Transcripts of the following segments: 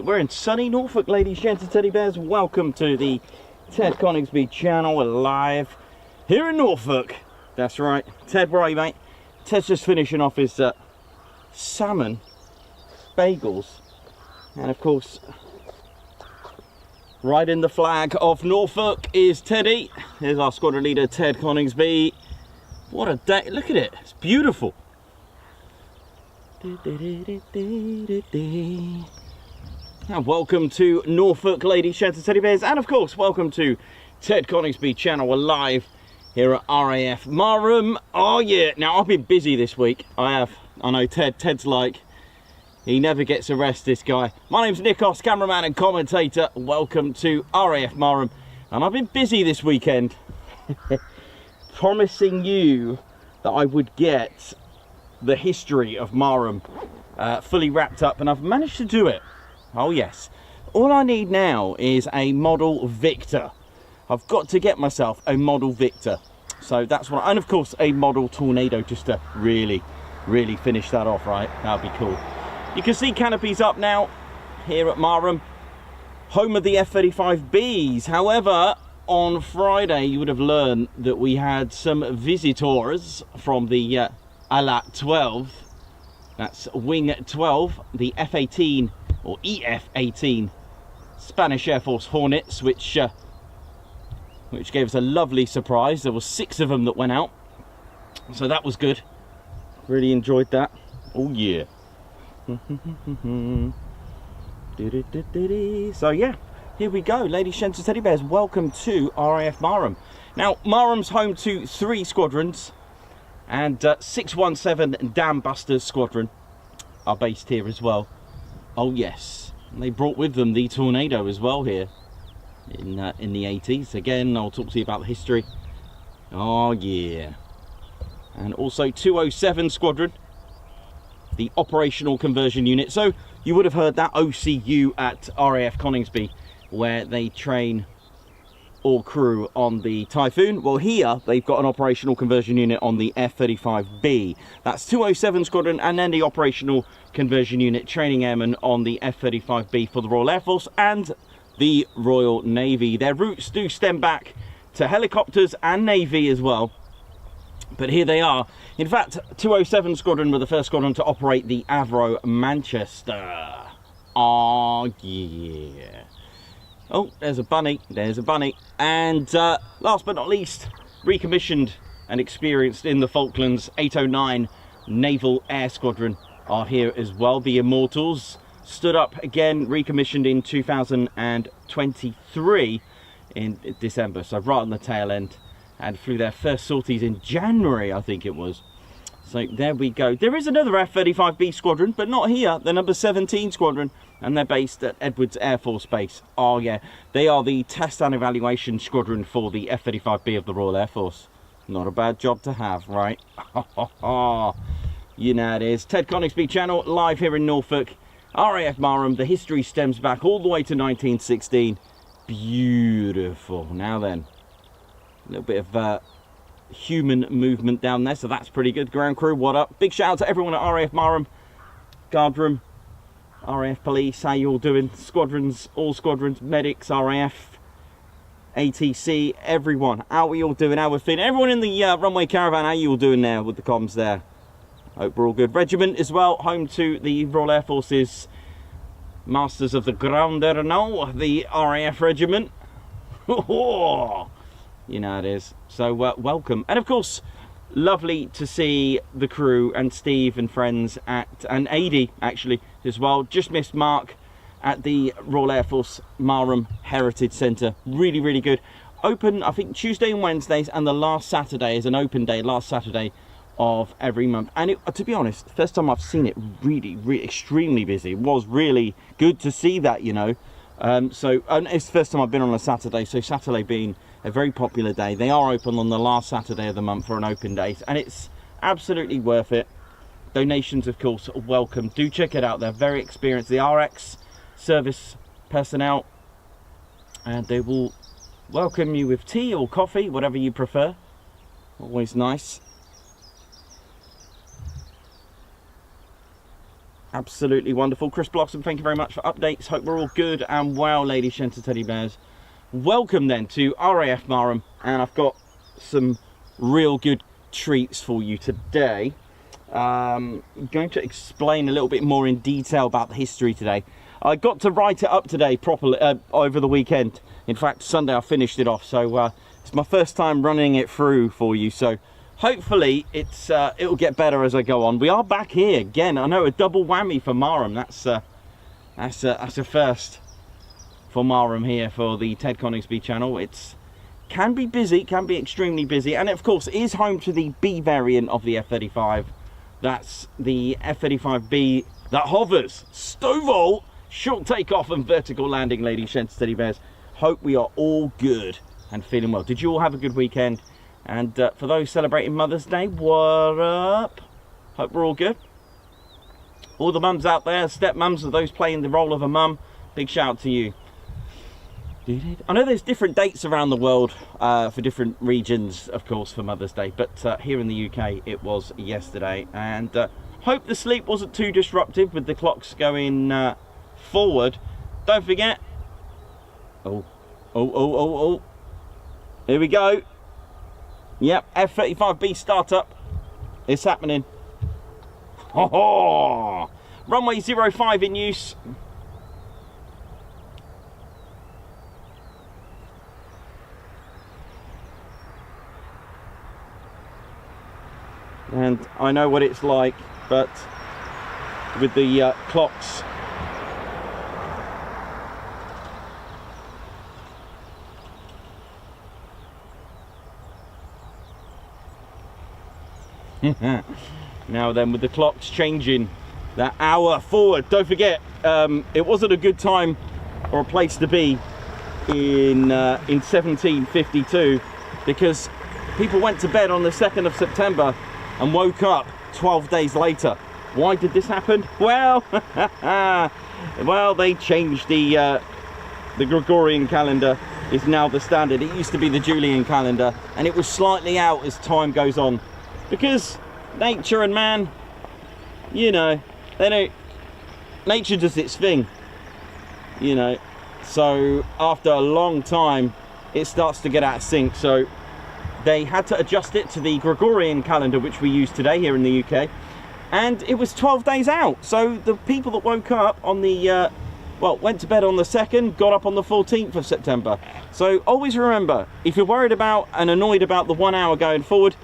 We're in sunny Norfolk, ladies, gents and teddy bears. Welcome to the Ted Coningsby channel. We're live here in Norfolk. That's right. Ted, where are you, mate? Ted's just finishing off his salmon bagels. And of course, riding the flag of Norfolk is Teddy. Here's our squadron leader, Ted Coningsby. What a day. Look at it. It's beautiful. And welcome to Norfolk, ladies, gents and teddy bears, and of course welcome to Ted Coningsby channel. We're live here at RAF Marham. Oh yeah, now I've been busy this week. I know Ted's like, he never gets a rest, this guy. My name's Nikos, cameraman and commentator. Welcome to RAF Marham, and I've been busy this weekend promising you that I would get the history of Marham fully wrapped up, and I've managed to do it. Oh yes. All I need now is a model Victor. I've got to get myself a model Victor. So that's what, and of course a model Tornado, just to really finish that off, right? That'd be cool. You can see canopies up now here at Marham, home of the F-35Bs. However, on Friday you would have learned that we had some visitors from the ALAT 12, that's Wing 12, the F-18 or EF-18 Spanish Air Force Hornets, which gave us a lovely surprise. There were 6 of them that went out, so that was good. Really enjoyed that. Oh yeah. So yeah, here we go, ladies, gents and teddy bears. Welcome to RAF Marham. Now Marham's home to 3 squadrons, and 617 Dambusters Squadron are based here as well. Oh yes, and they brought with them the Tornado as well here in the 80s. Again, I'll talk to you about the history. Oh yeah. And also 207 Squadron, the Operational Conversion Unit. So you would have heard that OCU at RAF Coningsby, where they train all crew on the Typhoon. Well, here they've got an operational conversion unit on the F-35B. That's 207 Squadron, and then the operational conversion unit training airmen on the F-35B for the Royal Air Force and the Royal Navy. Their roots do stem back to helicopters and Navy as well, but here they are. In fact, 207 Squadron were the first squadron to operate the Avro Manchester. Oh yeah. Oh, there's a bunny, there's a bunny. And last but not least, recommissioned and experienced in the Falklands, 809 Naval Air Squadron are here as well. The Immortals stood up again, recommissioned in 2023 in December, so right on the tail end, and flew their first sorties in January, I think it was. So there we go. There is another F-35B Squadron, but not here, the number 17 Squadron, and they're based at Edwards Air Force Base. Oh yeah, they are the test and evaluation squadron for the F-35B of the Royal Air Force. Not a bad job to have, right? You know it is. Ted Coningsby channel, live here in Norfolk, RAF Marham. The history stems back all the way to 1916. Beautiful. Now then, a little bit of human movement down there, so that's pretty good. Ground crew, what up? Big shout out to everyone at RAF Marham, Guardroom, RAF Police, how you all doing? Squadrons, all squadrons, medics, RAF, ATC, everyone. How are we all doing? How we're feeling? Everyone in the runway caravan, how you all doing there with the comms there? Hope we're all good. Regiment as well, home to the Royal Air Force's Masters of the Grounder now, the RAF Regiment. You know it is. So welcome. And of course, lovely to see the crew and Steve and friends at, and AD actually as well. Just missed Mark at the Royal Air Force Marham Heritage Centre. Really, really good. Open, I think, Tuesday and Wednesdays, and the last Saturday is an open day. Last Saturday of every month. And to be honest, first time I've seen it really extremely busy. It was really good to see that, you know. And it's the first time I've been on a Saturday, so Saturday being a very popular day. They are open on the last Saturday of the month for an open day, and it's absolutely worth it. Donations, of course, are welcome. Do check it out. They're very experienced. The RX service personnel, and they will welcome you with tea or coffee, whatever you prefer. Always nice. Absolutely wonderful. Chris Blossom, thank you very much for updates. Hope we're all good and well, ladies, gents and teddy bears. Welcome then to RAF Marham, and I've got some real good treats for you today. I'm going to explain a little bit more in detail about the history today. I got to write it up today properly over the weekend. In fact, Sunday I finished it off, so it's my first time running it through for you. So hopefully it'll get better as I go on. We are back here again. I know, a double whammy for Marham. That's a first for Marham here for the Ted Coningsby channel. It can be busy, can be extremely busy, and it, of course, is home to the B variant of the F-35. That's the F-35B that hovers, STOVL, short takeoff and vertical landing, ladies, gents, teddy bears. Hope we are all good and feeling well. Did you all have a good weekend? And for those celebrating Mother's Day, what up? Hope we're all good. All the mums out there, step-mums, or those playing the role of a mum, big shout out to you. I know there's different dates around the world for different regions, of course, for Mother's Day, but here in the UK it was yesterday, and hope the sleep wasn't too disruptive with the clocks going forward. Don't forget, oh, here we go. Yep, F-35B startup, it's happening. Oh, runway 05 in use. And I know what it's like, but with the clocks now then, with the clocks changing that hour forward, don't forget, it wasn't a good time or a place to be in 1752, because people went to bed on the 2nd of September and woke up 12 days later. Why did this happen? Well, well, they changed the Gregorian calendar is now the standard. It used to be the Julian calendar, and it was slightly out as time goes on, because nature and man, you know, they don't. Nature does its thing, you know. So after a long time, it starts to get out of sync. So they had to adjust it to the Gregorian calendar, which we use today here in the UK, and it was 12 days out. So the people that woke up on the well, went to bed on the 2nd, got up on the 14th of September. So always remember, if you're worried about and annoyed about the 1 hour going forward,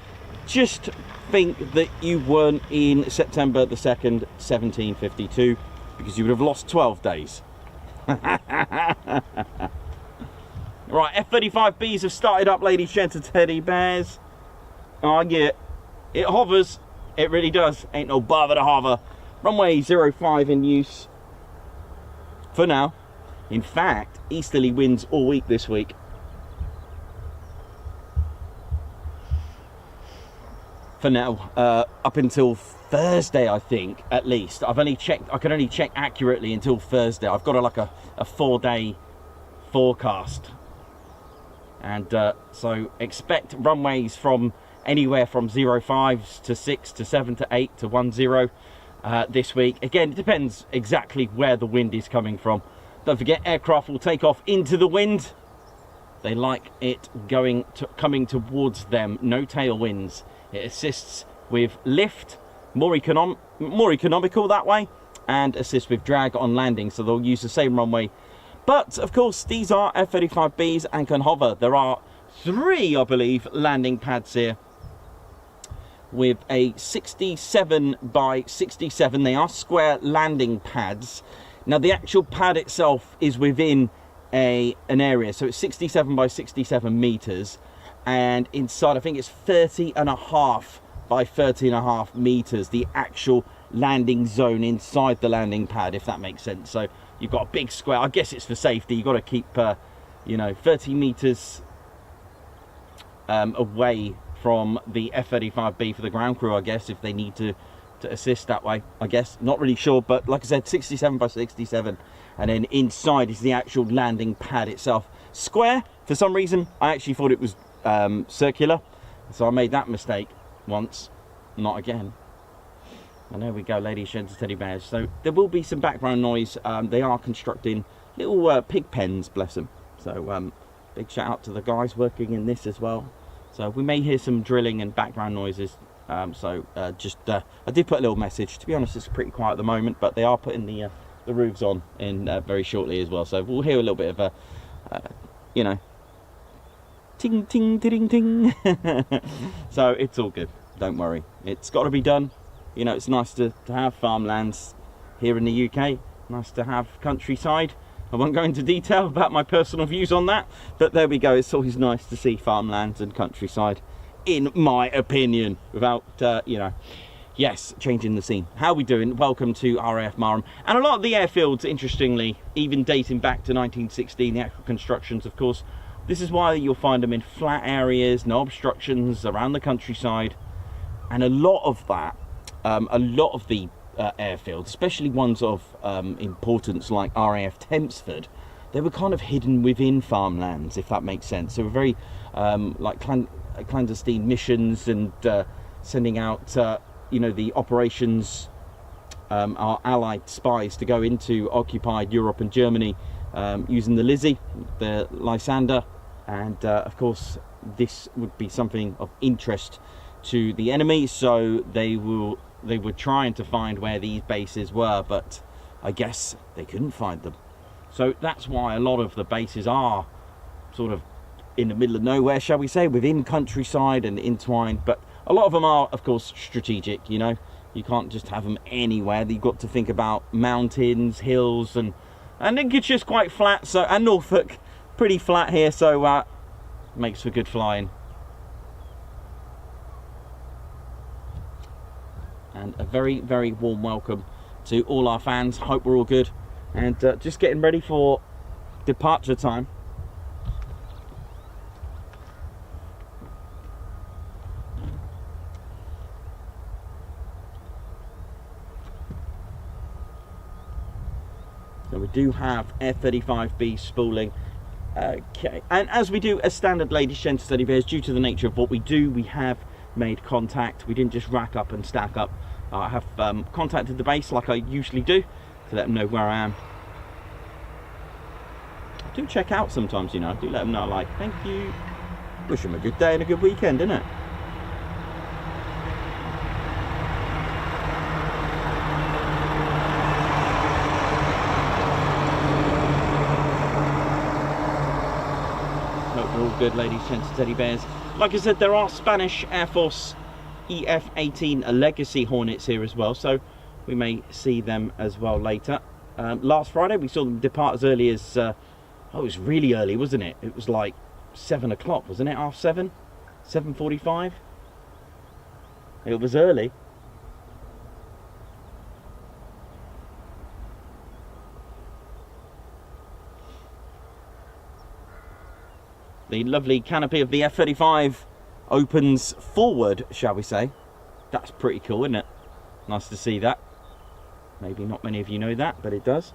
just think that you weren't in September the 2nd, 1752, because you would have lost 12 days. Right, F-35Bs have started up, ladies, gents and teddy bears. Oh yeah, it hovers. It really does. Ain't no bother to hover. Runway 05 in use for now. In fact, easterly winds all week this week. For now, up until Thursday, I think, at least. I've only checked, I can only check accurately until Thursday. I've got a 4-day forecast. And so expect runways from anywhere from 05s to 6 to 7 to 8 to 10 this week. Again, it depends exactly where the wind is coming from. Don't forget, aircraft will take off into the wind. They like it coming towards them. No tailwinds. It assists with lift, more economical that way, and assists with drag on landing. So they'll use the same runway. But of course, these are F-35Bs and can hover. There are 3, I believe, landing pads here with a 67 by 67. They are square landing pads. Now the actual pad itself is within an area, so it's 67 by 67 meters, and inside I think it's 30.5 by 30.5 meters, the actual landing zone inside the landing pad, if that makes sense. So you've got a big square. I guess it's for safety. You've got to keep, you know, 30 meters away from the F-35B for the ground crew, I guess, if they need to assist that way, I guess. Not really sure, but like I said, 67 by 67. And then inside is the actual landing pad itself. Square, for some reason, I actually thought it was circular. So I made that mistake once, not again. And there we go, ladies, gents, teddy bears. So there will be some background noise. They are constructing little pig pens, bless them. So big shout out to the guys working in this as well. So we may hear some drilling and background noises. I did put a little message. To be honest, it's pretty quiet at the moment, but they are putting the roofs on in very shortly as well. So we'll hear a little bit of a, you know, ting ting ting ting. So it's all good. Don't worry. It's got to be done. You know, it's nice to have farmlands here in the UK. Nice to have countryside. I won't go into detail about my personal views on that, but there we go. It's always nice to see farmlands and countryside, in my opinion, without, you know, yes, changing the scene. How are we doing? Welcome to RAF Marham. And a lot of the airfields, interestingly, even dating back to 1916, the actual constructions, of course, this is why you'll find them in flat areas, no obstructions, around the countryside. And a lot of that, a lot of the airfields, especially ones of importance like RAF Tempsford, they were kind of hidden within farmlands, if that makes sense. They were very like clandestine missions and sending out you know, the operations, our allied spies to go into occupied Europe and Germany using the Lizzie, the Lysander, and of course this would be something of interest to the enemy, so they were trying to find where these bases were, but I guess they couldn't find them. So that's why a lot of the bases are sort of in the middle of nowhere, shall we say, within countryside and entwined. But a lot of them are, of course, strategic. You know, you can't just have them anywhere. You've got to think about mountains, hills, and Lincolnshire's quite flat. So, and Norfolk, pretty flat here, so makes for good flying. And a very, very warm welcome to all our fans. Hope we're all good. And just getting ready for departure time. So we do have F-35B spooling. Okay, and as we do as standard, ladies, gents, teddy bears, due to the nature of what we do, we have made contact. We didn't just rack up and stack up. I have contacted the base like I usually do to let them know where I am. I do check out sometimes, you know. I do let them know, like, thank you. Wish them a good day and a good weekend, innit? Hope we're all good, ladies, gents, teddy bears. Like I said, there are Spanish Air Force EF-18 Legacy Hornets here as well, so we may see them as well later. Last Friday we saw them depart as early as, oh, it was really early, wasn't it? It was like 7 o'clock, wasn't it? Half 7? 7:45? It was early. The lovely canopy of the F-35 opens forward, shall we say. That's pretty cool, isn't it? Nice to see that. Maybe not many of you know that, but it does.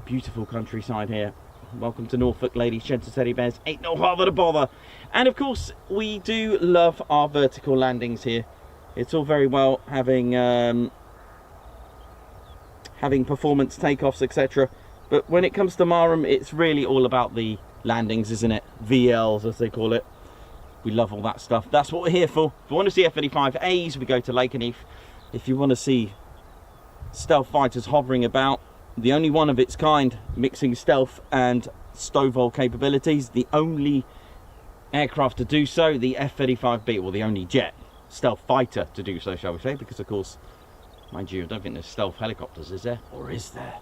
Beautiful countryside here. Welcome to Norfolk, ladies, gents, teddy bears. Ain't no harder to bother. And of course, we do love our vertical landings here. It's all very well having having performance takeoffs, etc. But when it comes to Marham, it's really all about the landings, isn't it? VLs, as they call it. We love all that stuff. That's what we're here for. If you want to see F-35As, we go to Lakenheath. If you want to see stealth fighters hovering about, the only one of its kind, mixing stealth and STOVL capabilities, the only aircraft to do so, the F-35B, well, the only jet stealth fighter to do so, shall we say, because of course, mind you, I don't think there's stealth helicopters, is there? Or is there?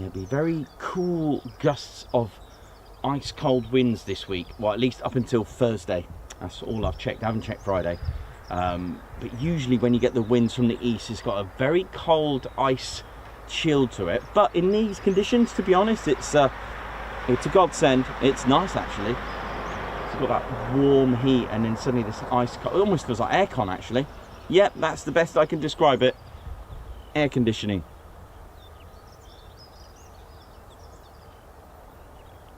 there'll be very cool gusts of ice cold winds this week, well, at least up until Thursday. That's all I've checked. I haven't checked Friday, but usually when you get the winds from the east, it's got a very cold ice chill to it. But in these conditions, to be honest, it's a godsend. It's nice actually. It's got that warm heat, and then suddenly this ice cold, it almost feels like aircon actually. Yep, that's the best I can describe it. Air conditioning.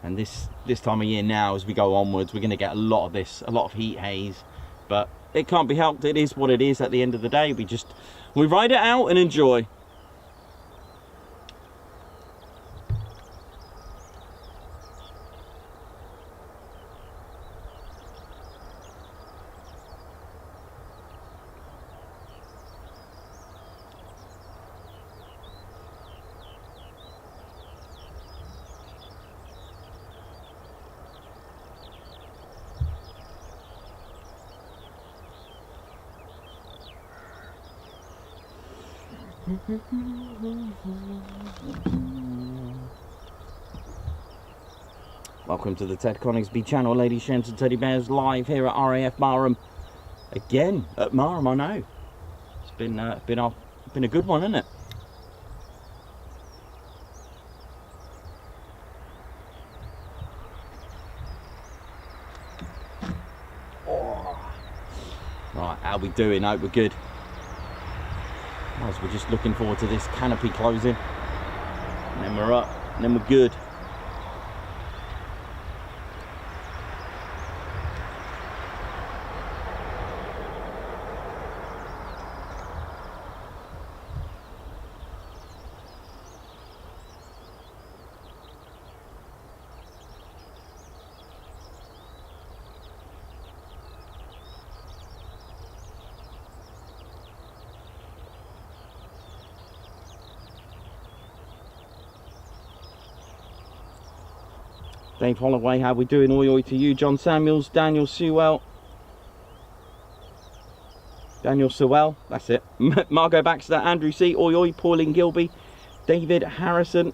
And this time of year now, as we go onwards, we're going to get a lot of this, a lot of heat haze. But it can't be helped. It is what it is at the end of the day. We ride it out and enjoy. Welcome to the Ted Coningsby channel, ladies, gents and teddy bears, live here at RAF Marham. Again at Marham, I know. It's been a good one, isn't it? Oh. Right, how we doing? Hope we're good. We're just looking forward to this canopy closing, and then we're up, and then we're good. Dave Holloway, how we doing? Oi oi to you. John Samuels, Daniel Sewell, that's it. Margot Baxter, Andrew C, oi oi, Pauline Gilby, David Harrison.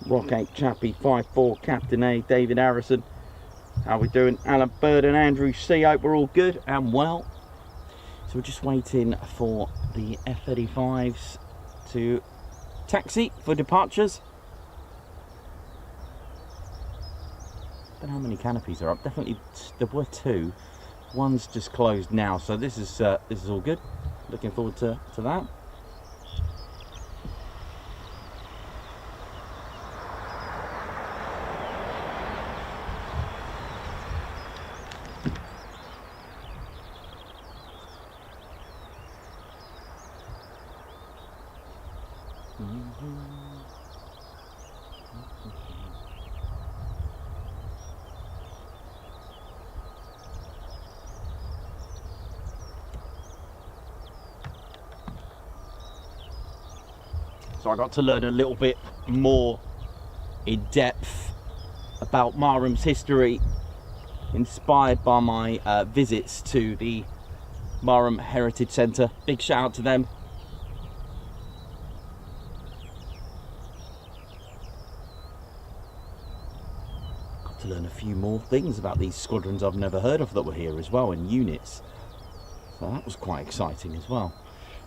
Rock 8 Chappie, 5-4 Captain A, David Harrison. How we doing? Alan Bird and Andrew C. Hope we're all good and well. So we're just waiting for the F-35s to taxi for departures. Don't know how many canopies are up. Definitely there were 2. One's just closed now, so this is all good. Looking forward to that. So I got to learn a little bit more in depth about Marham's history, inspired by my visits to the Marham Heritage Centre. Big shout out to them. Got to learn a few more things about these squadrons I've never heard of that were here as well, and units. So that was quite exciting as well.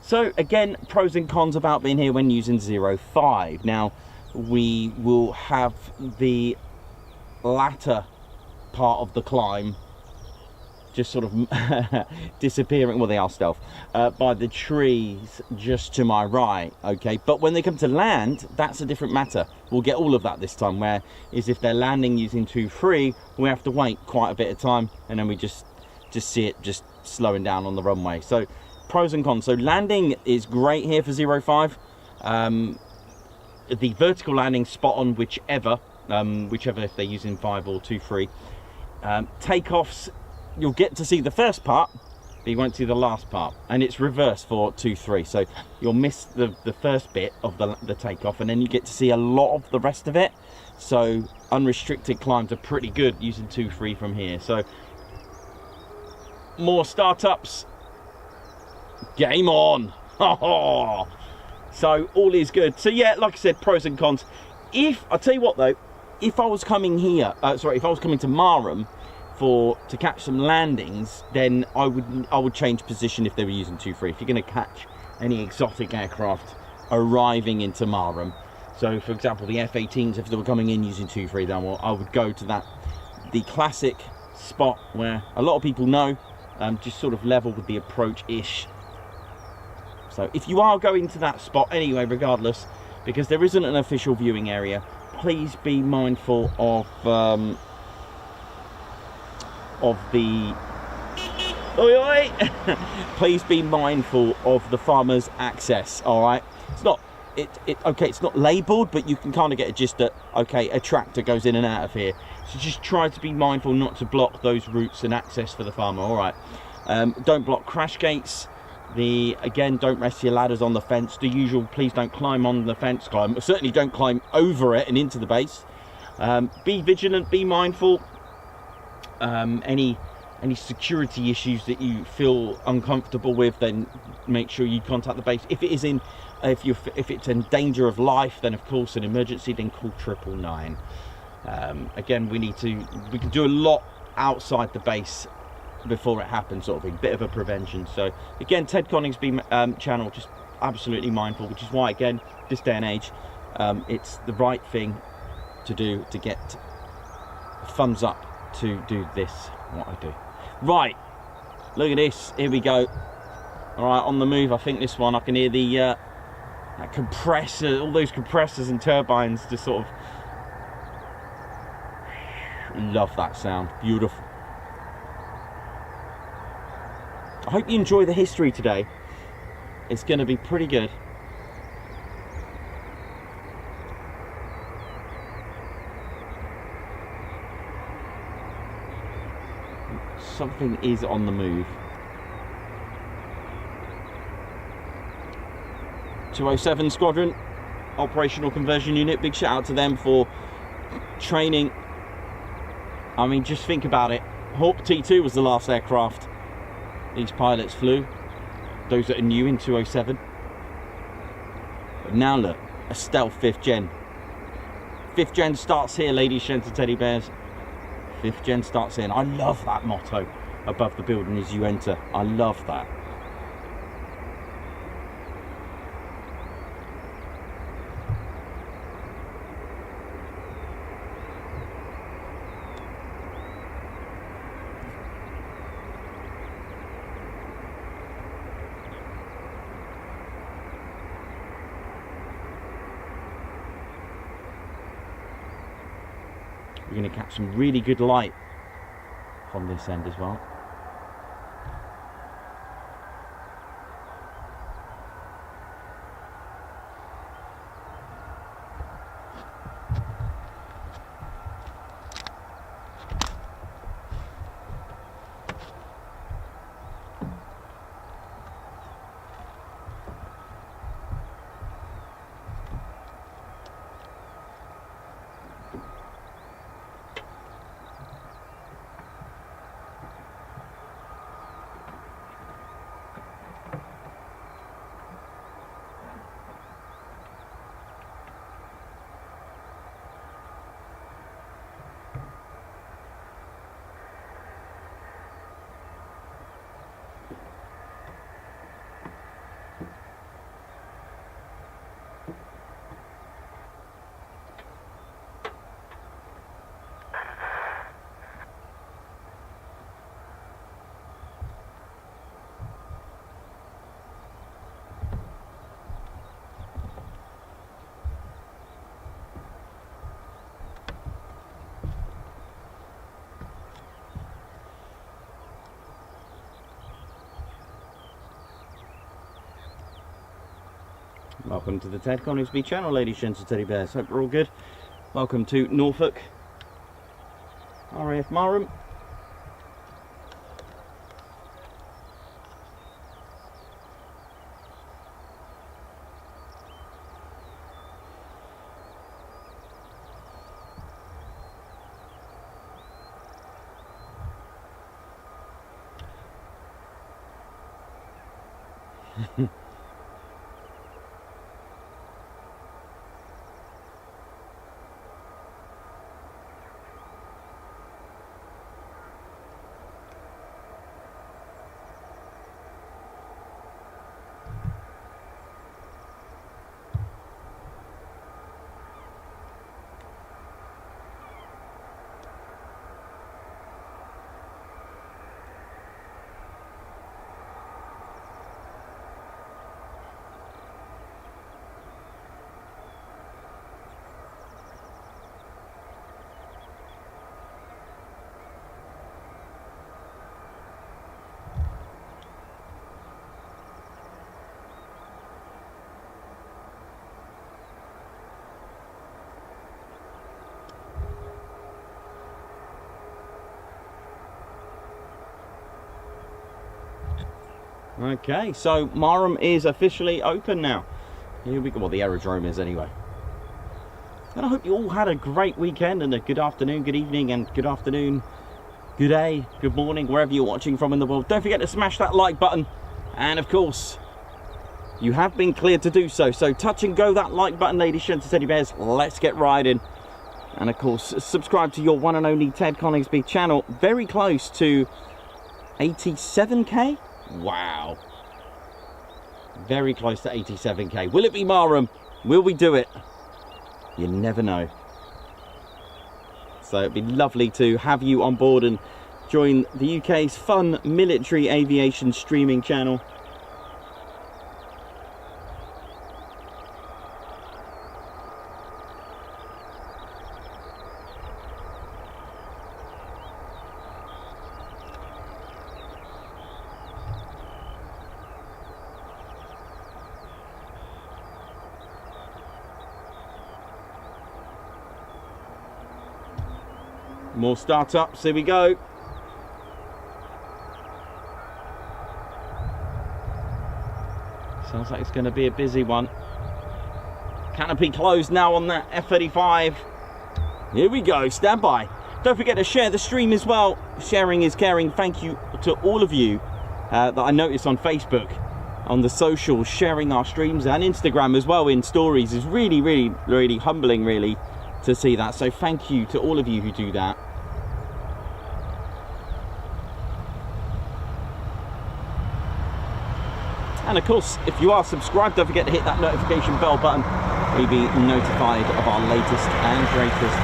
So again, pros and cons about being here when using 05. Now, we will have the latter part of the climb just sort of disappearing, well, they are stealth, by the trees just to my right, okay? But when they come to land, that's a different matter. We'll get all of that this time, where is if they're landing using 2-3, we have to wait quite a bit of time, and then we just see it just slowing down on the runway. So pros and cons. So landing is great here for 05. The vertical landing spot on whichever if they're using 5 or 2-3. Takeoffs, you'll get to see the first part, but you won't see the last part, and it's reversed for 2-3, so you'll miss the first bit of the takeoff, and then you get to see a lot of the rest of it. So unrestricted climbs are pretty good using 2-3 from here. So more startups, game on. So all is good. So yeah, like I said, pros and cons. I'll tell you what though, if I was coming here, if I was coming to Marham to catch some landings, then I would change position if they were using 2-3. If you're going to catch any exotic aircraft arriving into Marham, so for example the F-18s, if they were coming in using 2-3, then I would go to the classic spot where a lot of people know, just sort of level with the approach-ish. So if you are going to that spot anyway, regardless, because there isn't an official viewing area, please be mindful of the please be mindful of the farmer's access. All right, it's not it's not labeled, but you can kind of get a gist that okay, a tractor goes in and out of here, so just try to be mindful not to block those routes and access for the farmer. All right, don't block crash gates. Again, don't rest your ladders on the fence. The usual, please don't climb on the fence. Certainly don't climb over it and into the base. Be vigilant, be mindful. Any security issues that you feel uncomfortable with, then make sure you contact the base. If it's in danger of life, then of course an emergency, then call 999. Again, we can do a lot outside the base before it happens, sort of thing, bit of a prevention. So again, Ted Coningsby channel, just absolutely mindful, which is why again this day and age it's the right thing to do to get a thumbs up to do this, what I do. Right, look at this, here we go. All right, on the move. I think this one I can hear the that compressor, all those compressors and turbines, just sort of love that sound, beautiful. I hope you enjoy the history today. It's going to be pretty good. Something is on the move. 207 Squadron, Operational Conversion Unit. Big shout out to them for training. I mean, just think about it. Hawk T2 was the last aircraft these pilots flew, those that are new in 207. But now look, a stealth 5th gen. 5th gen starts here, ladies, gents and teddy bears. 5th gen starts here. And I love that motto above the building as you enter. I love that. We're going to catch some really good light from this end as well. Welcome to the Ted Coningsby channel, ladies, gents and teddy bears. Hope you're all good. Welcome to Norfolk, RAF Marham. Okay, so Marham is officially open now. Here we go. Well, the aerodrome is anyway. And I hope you all had a great weekend and a good afternoon, good evening, and good afternoon, good day, good morning, wherever you're watching from in the world. Don't forget to smash that like button. And of course, you have been cleared to do so. So touch and go that like button, ladies, gents, and teddy bears. Let's get riding. And of course, subscribe to your one and only Ted Coningsby channel. Very close to 87k. Wow, very close to 87k. Will it be Marham? Will we do it? You never know. So it'd be lovely to have you on board and join the UK's fun military aviation streaming channel. More startups, here we go. Sounds like it's going to be a busy one. Canopy closed now on that F-35. Here we go, stand by. Don't forget to share the stream as well. Sharing is caring. Thank you to all of you that I noticed on Facebook, on the socials, sharing our streams, and Instagram as well in stories is really, really, really humbling, really, to see that. So thank you to all of you who do that. And of course, if you are subscribed, don't forget to hit that notification bell button. You'll be notified of our latest and greatest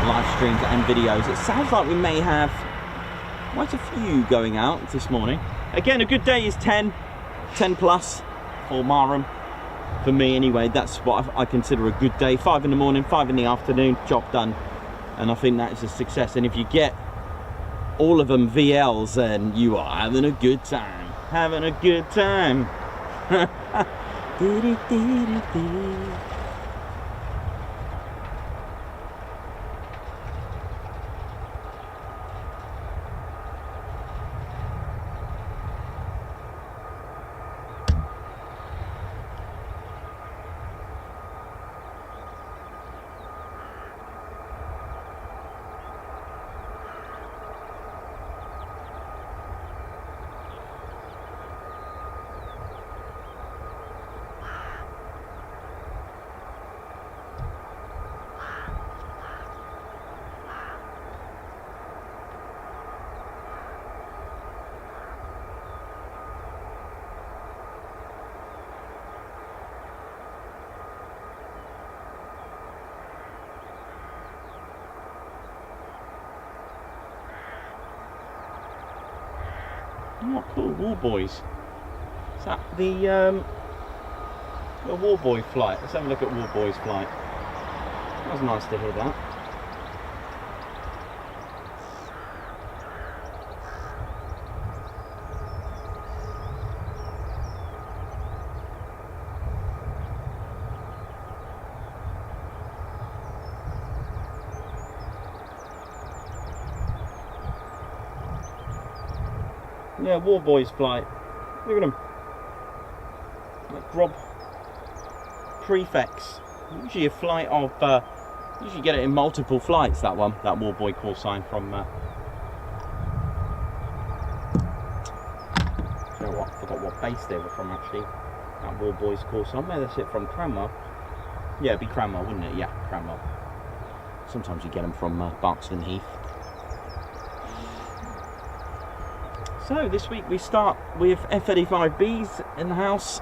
live streams and videos. It sounds like we may have quite a few going out this morning. Again, a good day is 10 plus for Marham. For me anyway, that's what I consider a good day. 5 in the morning, 5 in the afternoon, job done. And I think that is a success. And if you get all of them VLs, then you are having a good time. Having a good time. Oh, cool, War Boys. Is that the War Boy flight? Let's have a look at War Boy's flight. That was nice to hear that. Yeah, War Boys flight. Look at them. Like Grob Prefects. Usually a flight of, usually get it in multiple flights, that one. That War Boy call sign from, you know what, I forgot what base they were from actually. That War Boys call sign. Where that's it from? Cranwell? Yeah, it'd be Cranwell, wouldn't it? Yeah, Cranwell. Sometimes you get them from Barkston Heath. So this week we start with F-35Bs in the house.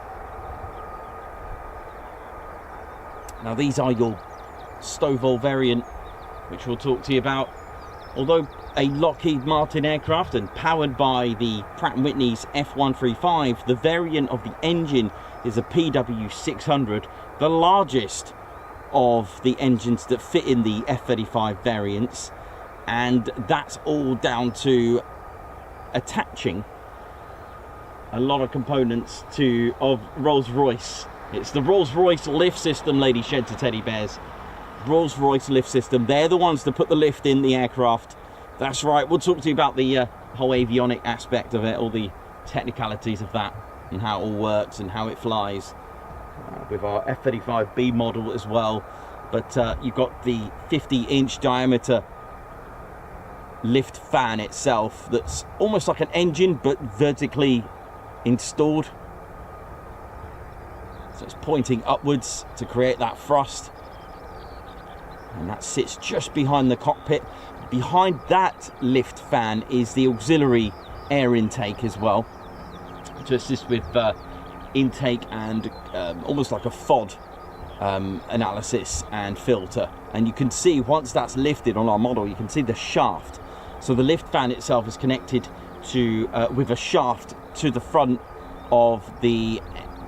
Now these are your Stovall variant, which we'll talk to you about. Although a Lockheed Martin aircraft and powered by the Pratt & Whitney's F135, the variant of the engine is a PW600, the largest of the engines that fit in the F-35 variants, and that's all down to attaching a lot of components of Rolls-Royce. It's the Rolls-Royce lift system, Lady Sheds of Teddy Bears. Rolls-Royce lift system. They're the ones that put the lift in the aircraft. That's right. We'll talk to you about the whole avionic aspect of it, all the technicalities of that, and how it all works and how it flies. With our F-35B model as well. But you've got the 50-inch diameter lift fan itself that's almost like an engine but vertically installed, so it's pointing upwards to create that thrust, and that sits just behind the cockpit. Behind that lift fan is the auxiliary air intake as well, to assist with intake and almost like a FOD analysis and filter. And you can see once that's lifted on our model, you can see the shaft. So the lift fan itself is connected to with a shaft to the front of the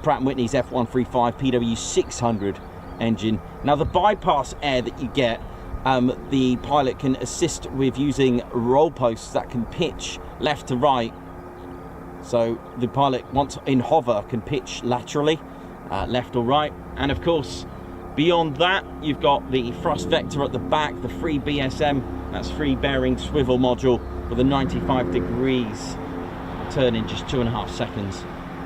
Pratt & Whitney's F135 PW600 engine. Now the bypass air that you get, the pilot can assist with using roll posts that can pitch left to right. So the pilot, once in hover, can pitch laterally, left or right. And of course, beyond that, you've got the thrust vector at the back, the free BSM. That's free bearing swivel module with a 95 degrees turn in just 2.5 seconds.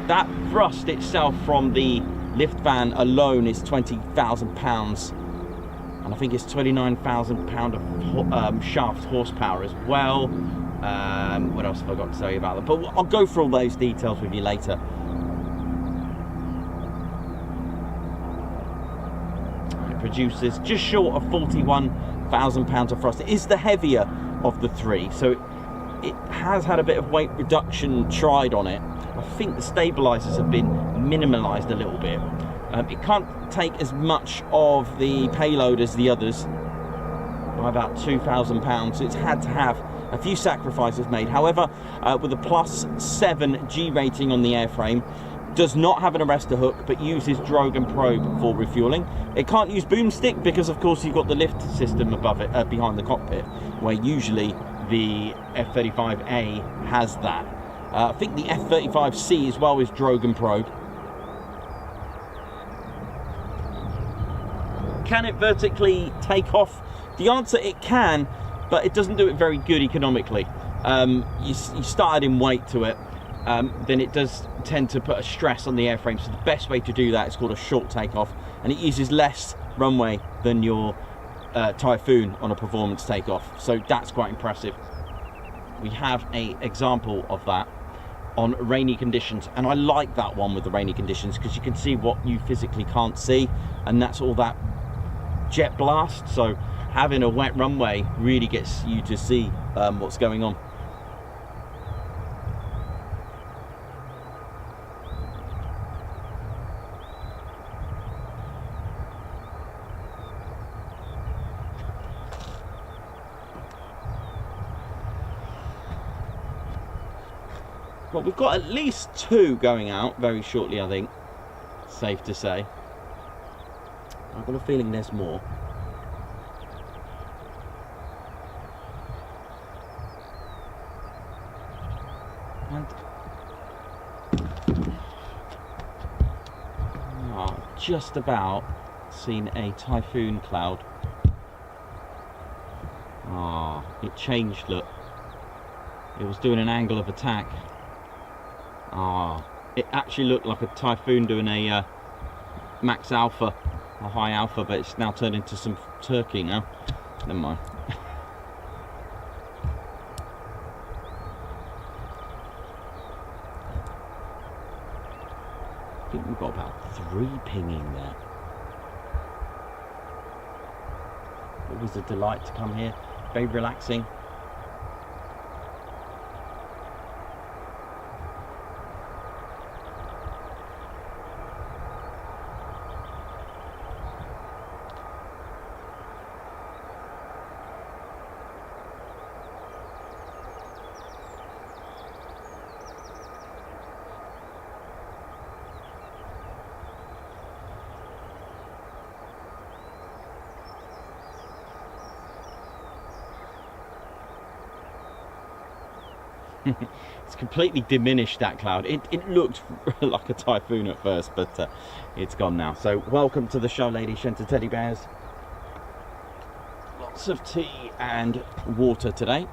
That thrust itself from the lift fan alone is 20,000 pounds, and I think it's 29,000 pound of shaft horsepower as well. What else have I got to tell you about that? But I'll go through all those details with you later. It produces just short of 41,000 pounds of thrust. It is the heavier of the three, so it has had a bit of weight reduction tried on it. I think the stabilizers have been minimalized a little bit. It can't take as much of the payload as the others, by about 2,000 pounds. So it's had to have a few sacrifices made. However, with a +7 G rating on the airframe, does not have an arrestor hook, but uses drogue and probe for refueling. It can't use boomstick because, of course, you've got the lift system above it, behind the cockpit, where usually the F-35A has that. I think the F-35C as well is drogue and probe. Can it vertically take off? The answer, it can, but it doesn't do it very good economically. You start adding weight to it, then it does tend to put a stress on the airframe. So the best way to do that is called a short takeoff, and it uses less runway than your Typhoon on a performance takeoff. So that's quite impressive. We have an example of that on rainy conditions, and I like that one with the rainy conditions because you can see what you physically can't see, and that's all that jet blast. So having a wet runway really gets you to see what's going on. Well, we've got at least 2 going out very shortly, I think. Safe to say. I've got a feeling there's more. And just about seen a typhoon cloud. It changed, look. It was doing an angle of attack. Ah, it actually looked like a Typhoon doing a max alpha, a high alpha, but it's now turned into some turkey now. Never mind. I think we've got about 3 pinging there. Always a delight to come here, very relaxing. It's completely diminished, that cloud. It looked like a Typhoon at first, but it's gone now. So welcome to the show, ladies and teddy bears. Lots of tea and water today.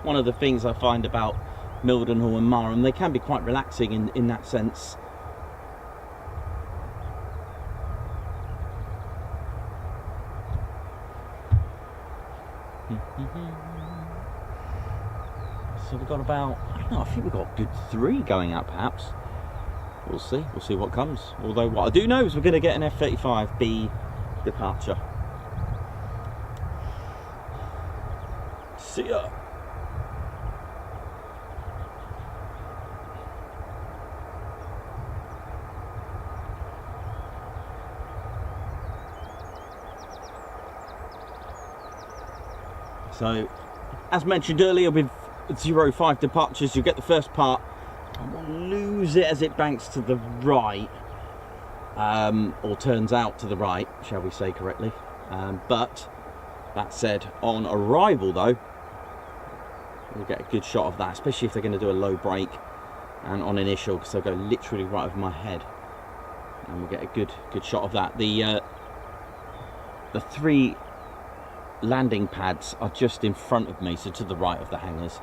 One of the things I find about Mildenhall and Marham, they can be quite relaxing in that sense. So we've got about, I don't know, I think we've got a good 3 going out perhaps. We'll see what comes. Although what I do know is we're going to get an F-35B departure. See ya. So, as mentioned earlier, with 05 departures, you get the first part, and we'll lose it as it banks to the right, or turns out to the right, shall we say correctly. But, that said, on arrival though, we'll get a good shot of that, especially if they're going to do a low brake, and on initial, because they'll go literally right over my head. And we'll get a good shot of that. The 3 landing pads are just in front of me, so to the right of the hangars.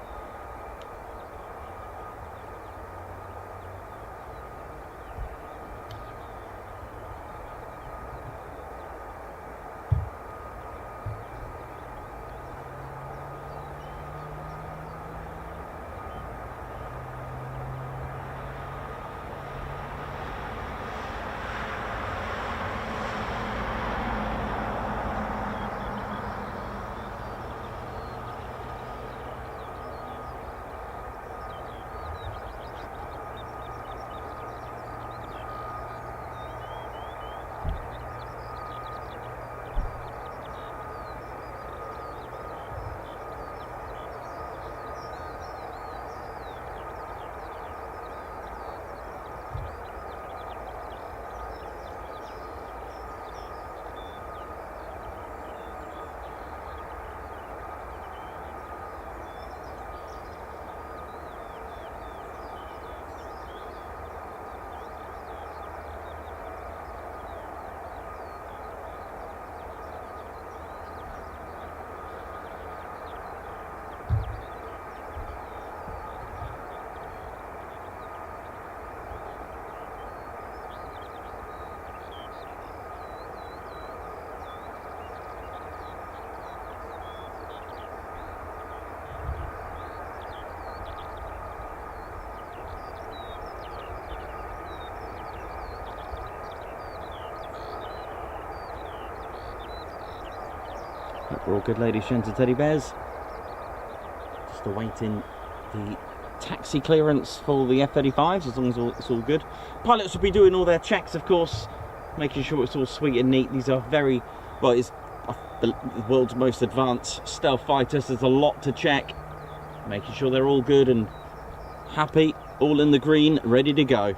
Hope we're all good, ladies, gents and teddy bears. Just awaiting the taxi clearance for the F-35s, as long as it's all good. Pilots will be doing all their checks, of course, making sure it's all sweet and neat. These are very, well, it's the world's most advanced stealth fighters. There's a lot to check, making sure they're all good and happy, all in the green, ready to go.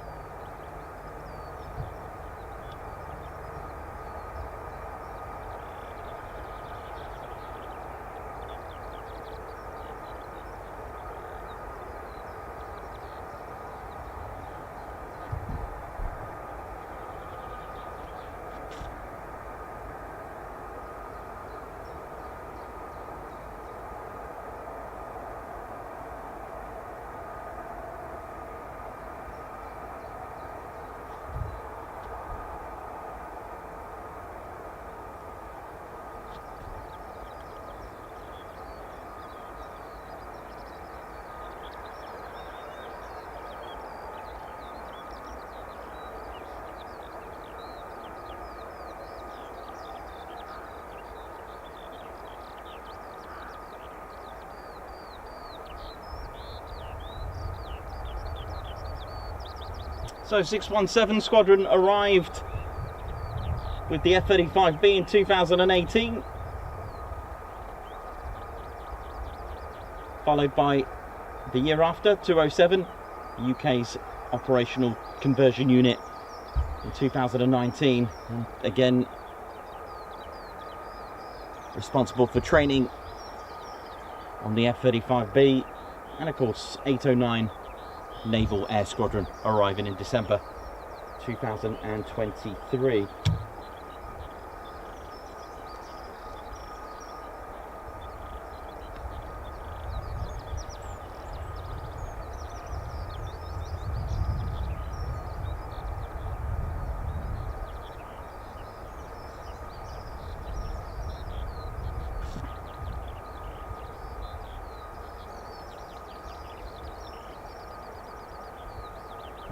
So 617 Squadron arrived with the F-35B in 2018, followed by the year after, 207, the UK's operational conversion unit in 2019, and again responsible for training on the F-35B, and of course 809 Naval Air Squadron arriving in December 2023.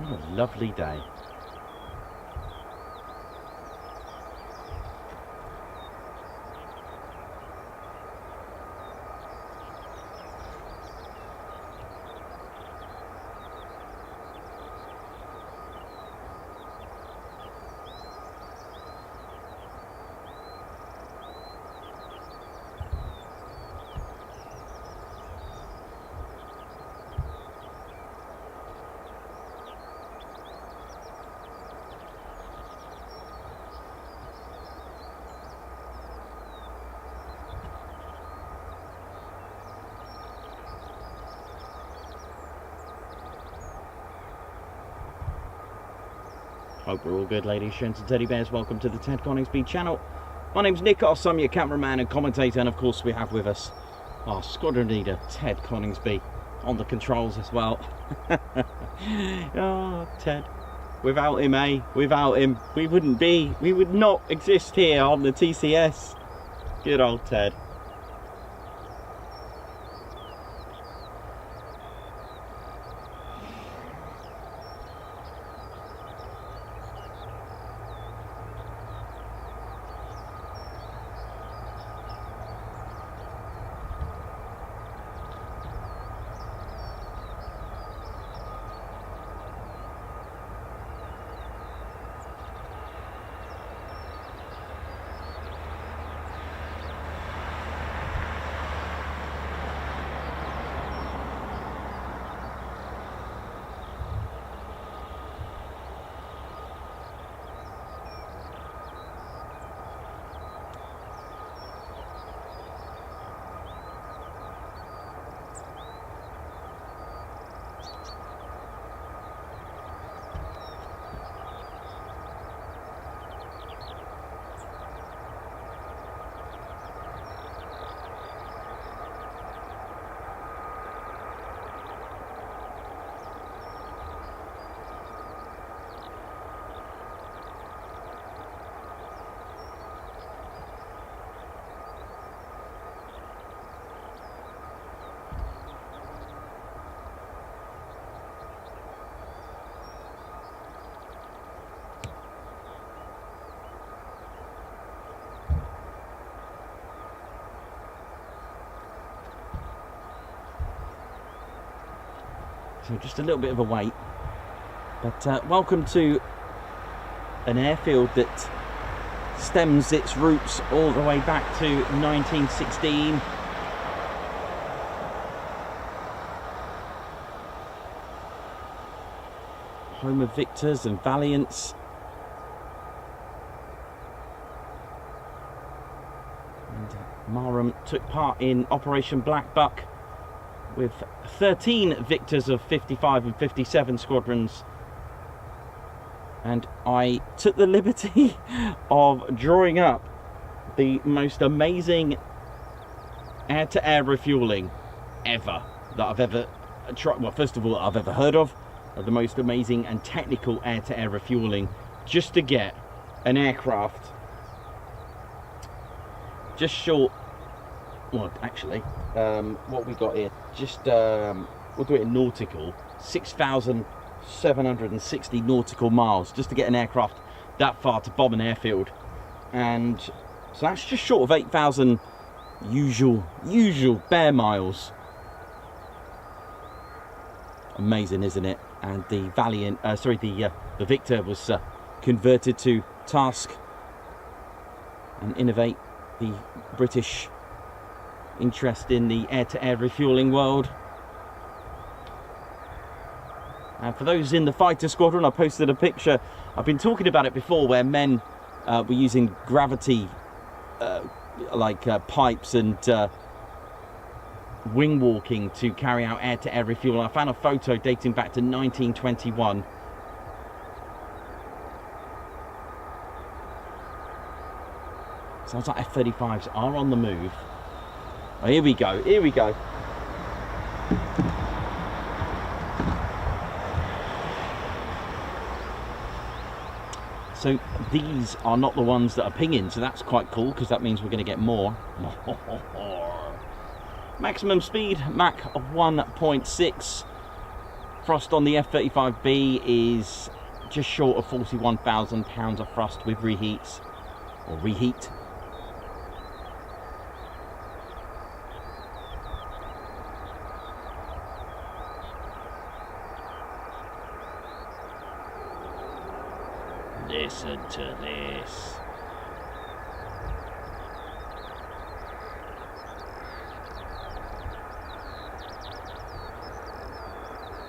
What a lovely day. Hope we're all good, ladies, gents and teddy bears. Welcome to the Ted Coningsby channel. My name's Nick, I'm your cameraman and commentator, and of course we have with us our squadron leader, Ted Coningsby, on the controls as well. Oh, Ted. Without him, without him, we would not exist here on the TCS. Good old Ted. So just a little bit of a wait, but welcome to an airfield that stems its roots all the way back to 1916. Home of victors and valiants. And Marham took part in Operation Blackbuck with 13 victors of 55 and 57 squadrons, and I took the liberty of drawing up the most amazing air-to-air refuelling ever that I've ever tried. Well, first of all, I've ever heard of the most amazing and technical air-to-air refuelling, just to get an aircraft just short. Well, actually, what we got here, just we'll do it in nautical, 6,760 nautical miles, just to get an aircraft that far to bomb an airfield. And so that's just short of 8,000 usual bare miles. Amazing, isn't it? and the Valiant, the Victor was converted to task and innovate the British interest in the air-to-air refuelling world. And for those in the fighter squadron, I posted a picture. I've been talking about it before, where men were using gravity pipes and wing walking to carry out air-to-air refuel. I found a photo dating back to 1921. Sounds like F-35s are on the move. Oh, here we go, here we go. So these are not the ones that are pinging, so that's quite cool, because that means we're going to get more. Maximum speed, Mach of 1.6. Thrust on the F-35B is just short of 41,000 pounds of thrust with reheats, or reheat. Listen to this.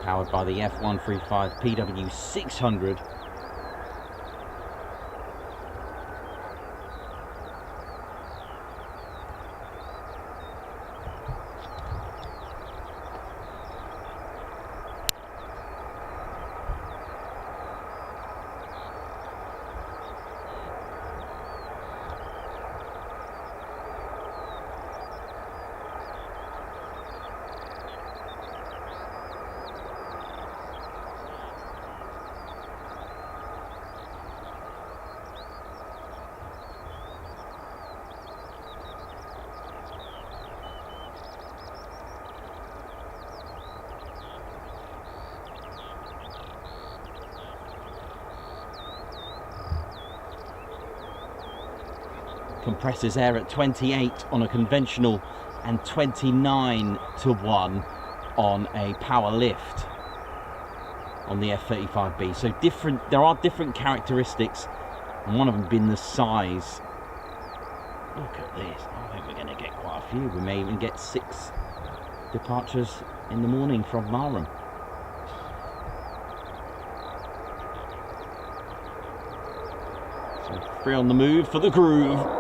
Powered by the F-135 PW600. Compressors air at 28 on a conventional and 29 to 1 on a power lift on the F-35B. So there are different characteristics, and one of them being the size. Look at this. I think we're going to get quite a few. We may even get 6 departures in the morning from Marham. So 3 on the move for the groove.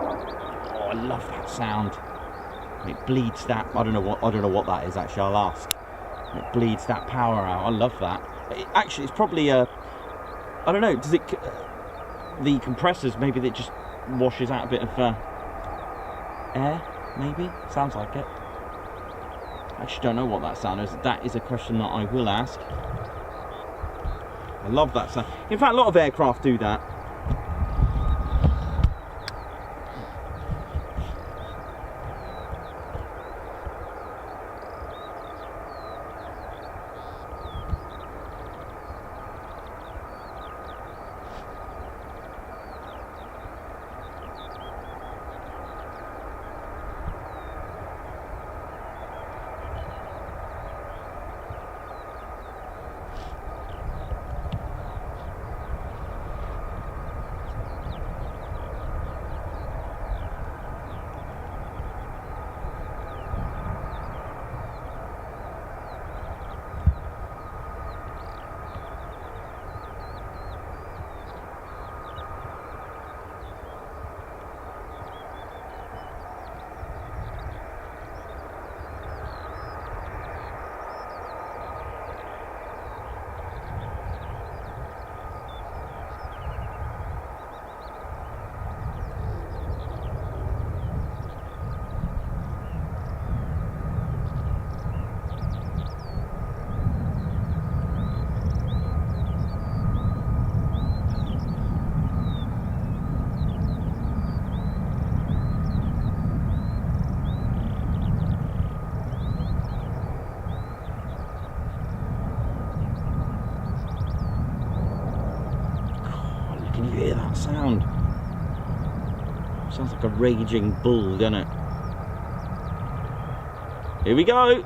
I love that sound. It bleeds that. I don't know what that is actually. I'll ask. It bleeds that power out. I love that. Actually, it's probably I don't know. Does it? The compressors, maybe that just washes out a bit of air. Maybe sounds like it. I actually don't know what that sound is. That is a question that I will ask. I love that sound. In fact, a lot of aircraft do that. Can you hear that sound? Sounds like a raging bull, doesn't it? Here we go!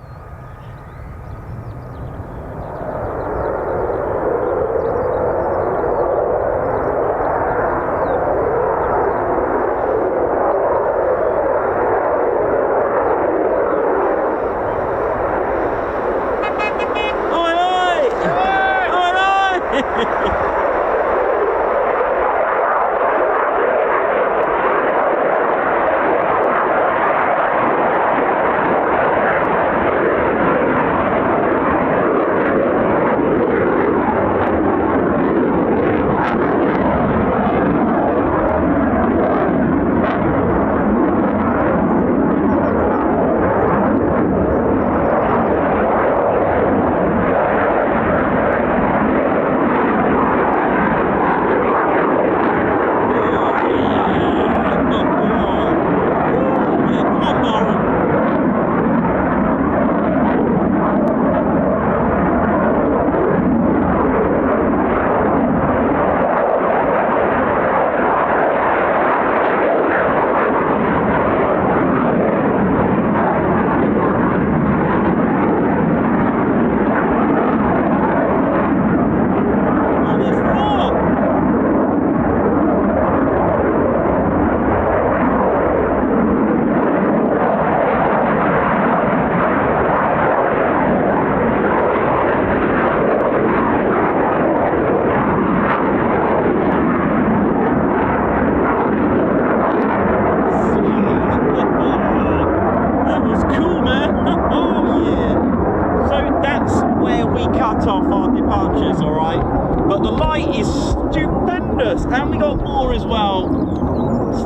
cut off our departures, alright? But the light is stupendous, and we got more as well.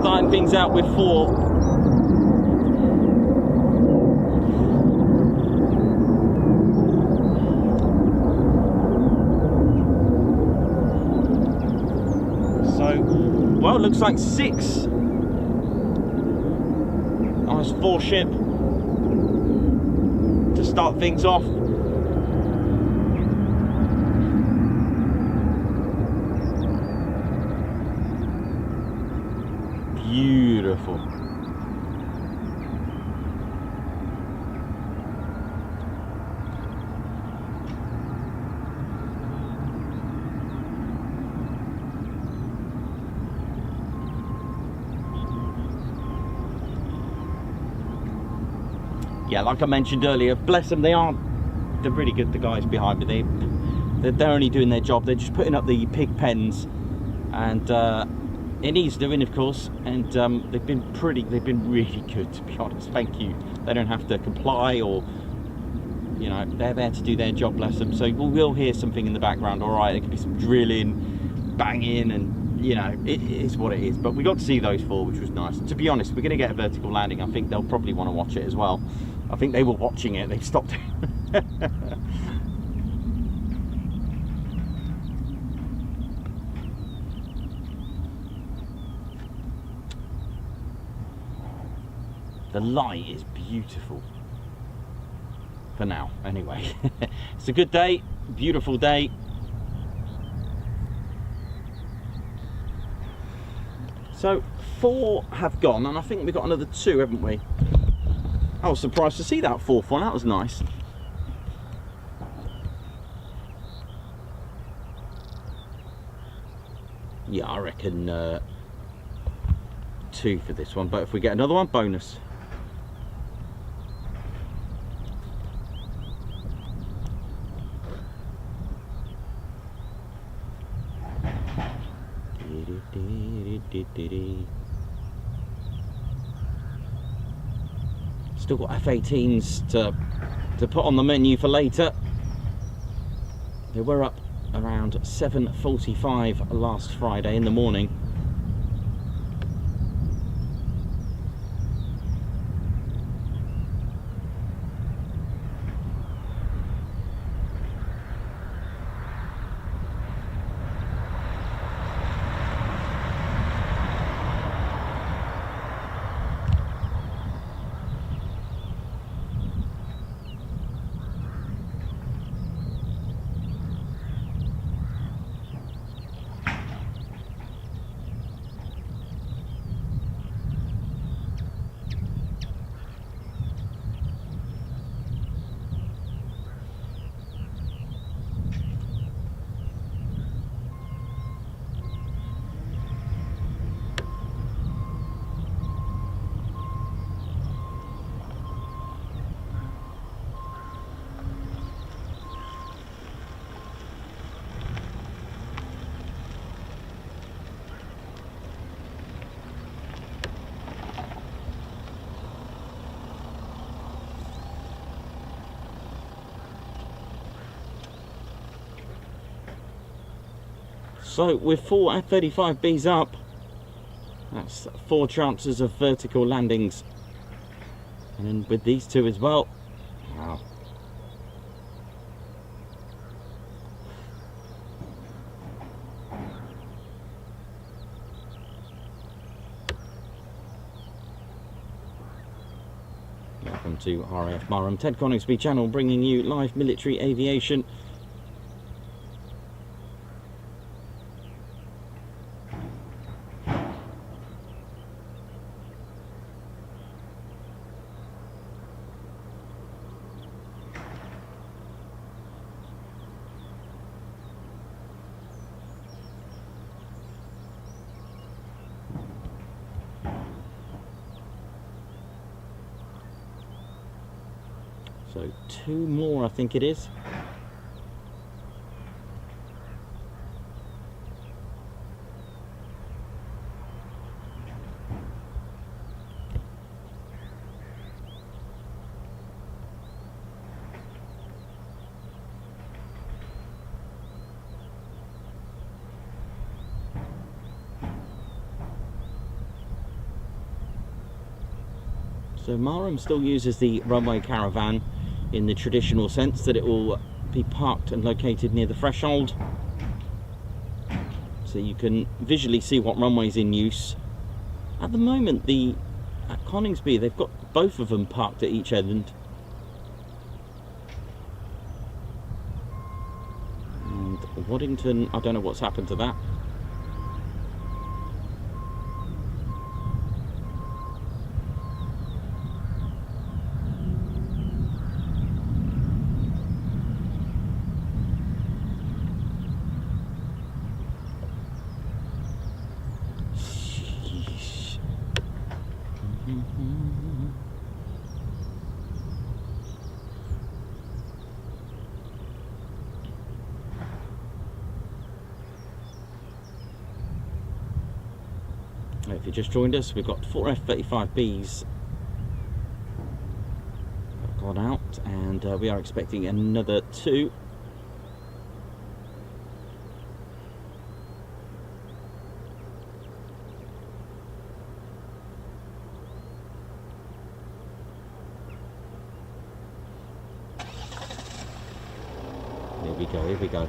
Starting things out with 4. So, well, looks like 6. Nice 4 ship to start things off. Beautiful. Yeah, like I mentioned earlier, bless them, they're really good, the guys behind me. They're only doing their job. They're just putting up the pig pens, and it needs doing, of course, and they've been really good, to be honest. Thank you. They don't have to comply, or, you know, they're there to do their job, bless them. So we'll hear something in the background, all right. There could be some drilling, banging, and, you know, it is what it is. But we got to see those 4, which was nice. And to be honest, we're going to get a vertical landing. I think they'll probably want to watch it as well. I think they were watching it. They've stopped. The light is beautiful. For now, anyway. It's a good day, beautiful day. So 4 have gone, and I think we've got another 2, haven't we? I was surprised to see that 4th one. That was nice. Yeah, I reckon 2 for this one, but if we get another one, bonus. Still got F-18s to put on the menu for later. They were up around 7:45 last Friday in the morning. So with 4 F-35Bs up, that's 4 chances of vertical landings, and then with these 2 as well. Wow. Welcome to RAF Marham, Ted Coningsby channel, bringing you live military aviation. So 2 more, I think it is. So Marham still uses the runway caravan in the traditional sense that it will be parked and located near the threshold, so you can visually see what runway is in use. At the moment, at Coningsby, they've got both of them parked at each end. And Waddington, I don't know what's happened to that. If you just joined us, we've got 4 F-35Bs gone out, and we are expecting another 2. Here we go, here we go.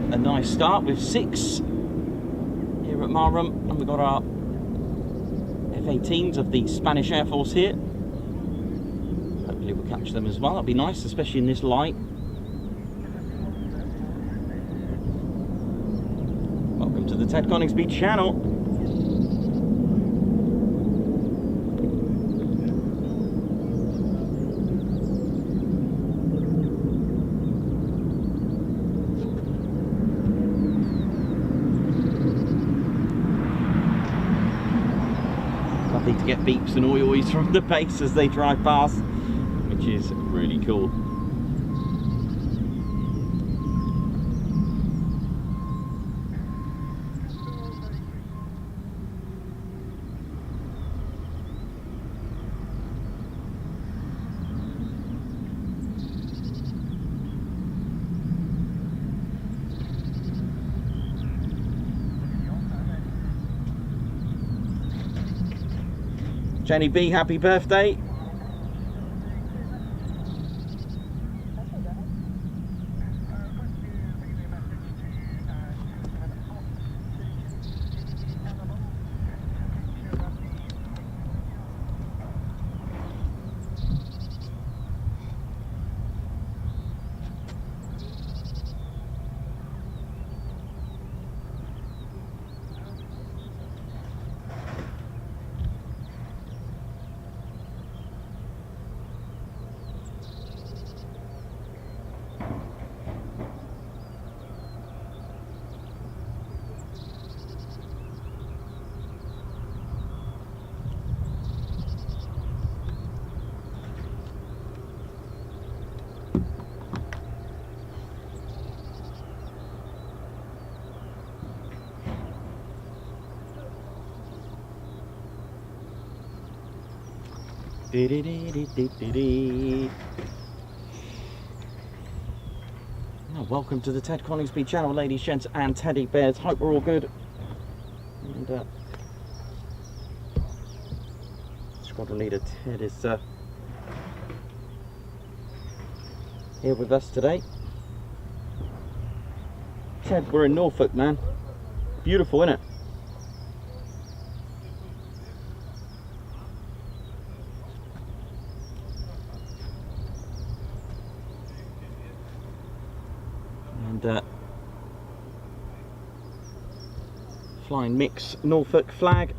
A nice start with 6 here at Marham, and we've got our F-18s of the Spanish Air Force here. Hopefully we'll catch them as well. That'd be nice, especially in this light. Welcome to the Ted Coningsby channel. To get beeps and oi-ois from the base as they drive past, which is really cool. Jenny B, happy birthday. Welcome to the Ted Coningsby channel, ladies, gents, and teddy bears. Hope we're all good. And Squadron Leader Ted is here with us today. Ted, we're in Norfolk, man. Beautiful, isn't it? And flying mix Norfolk flag.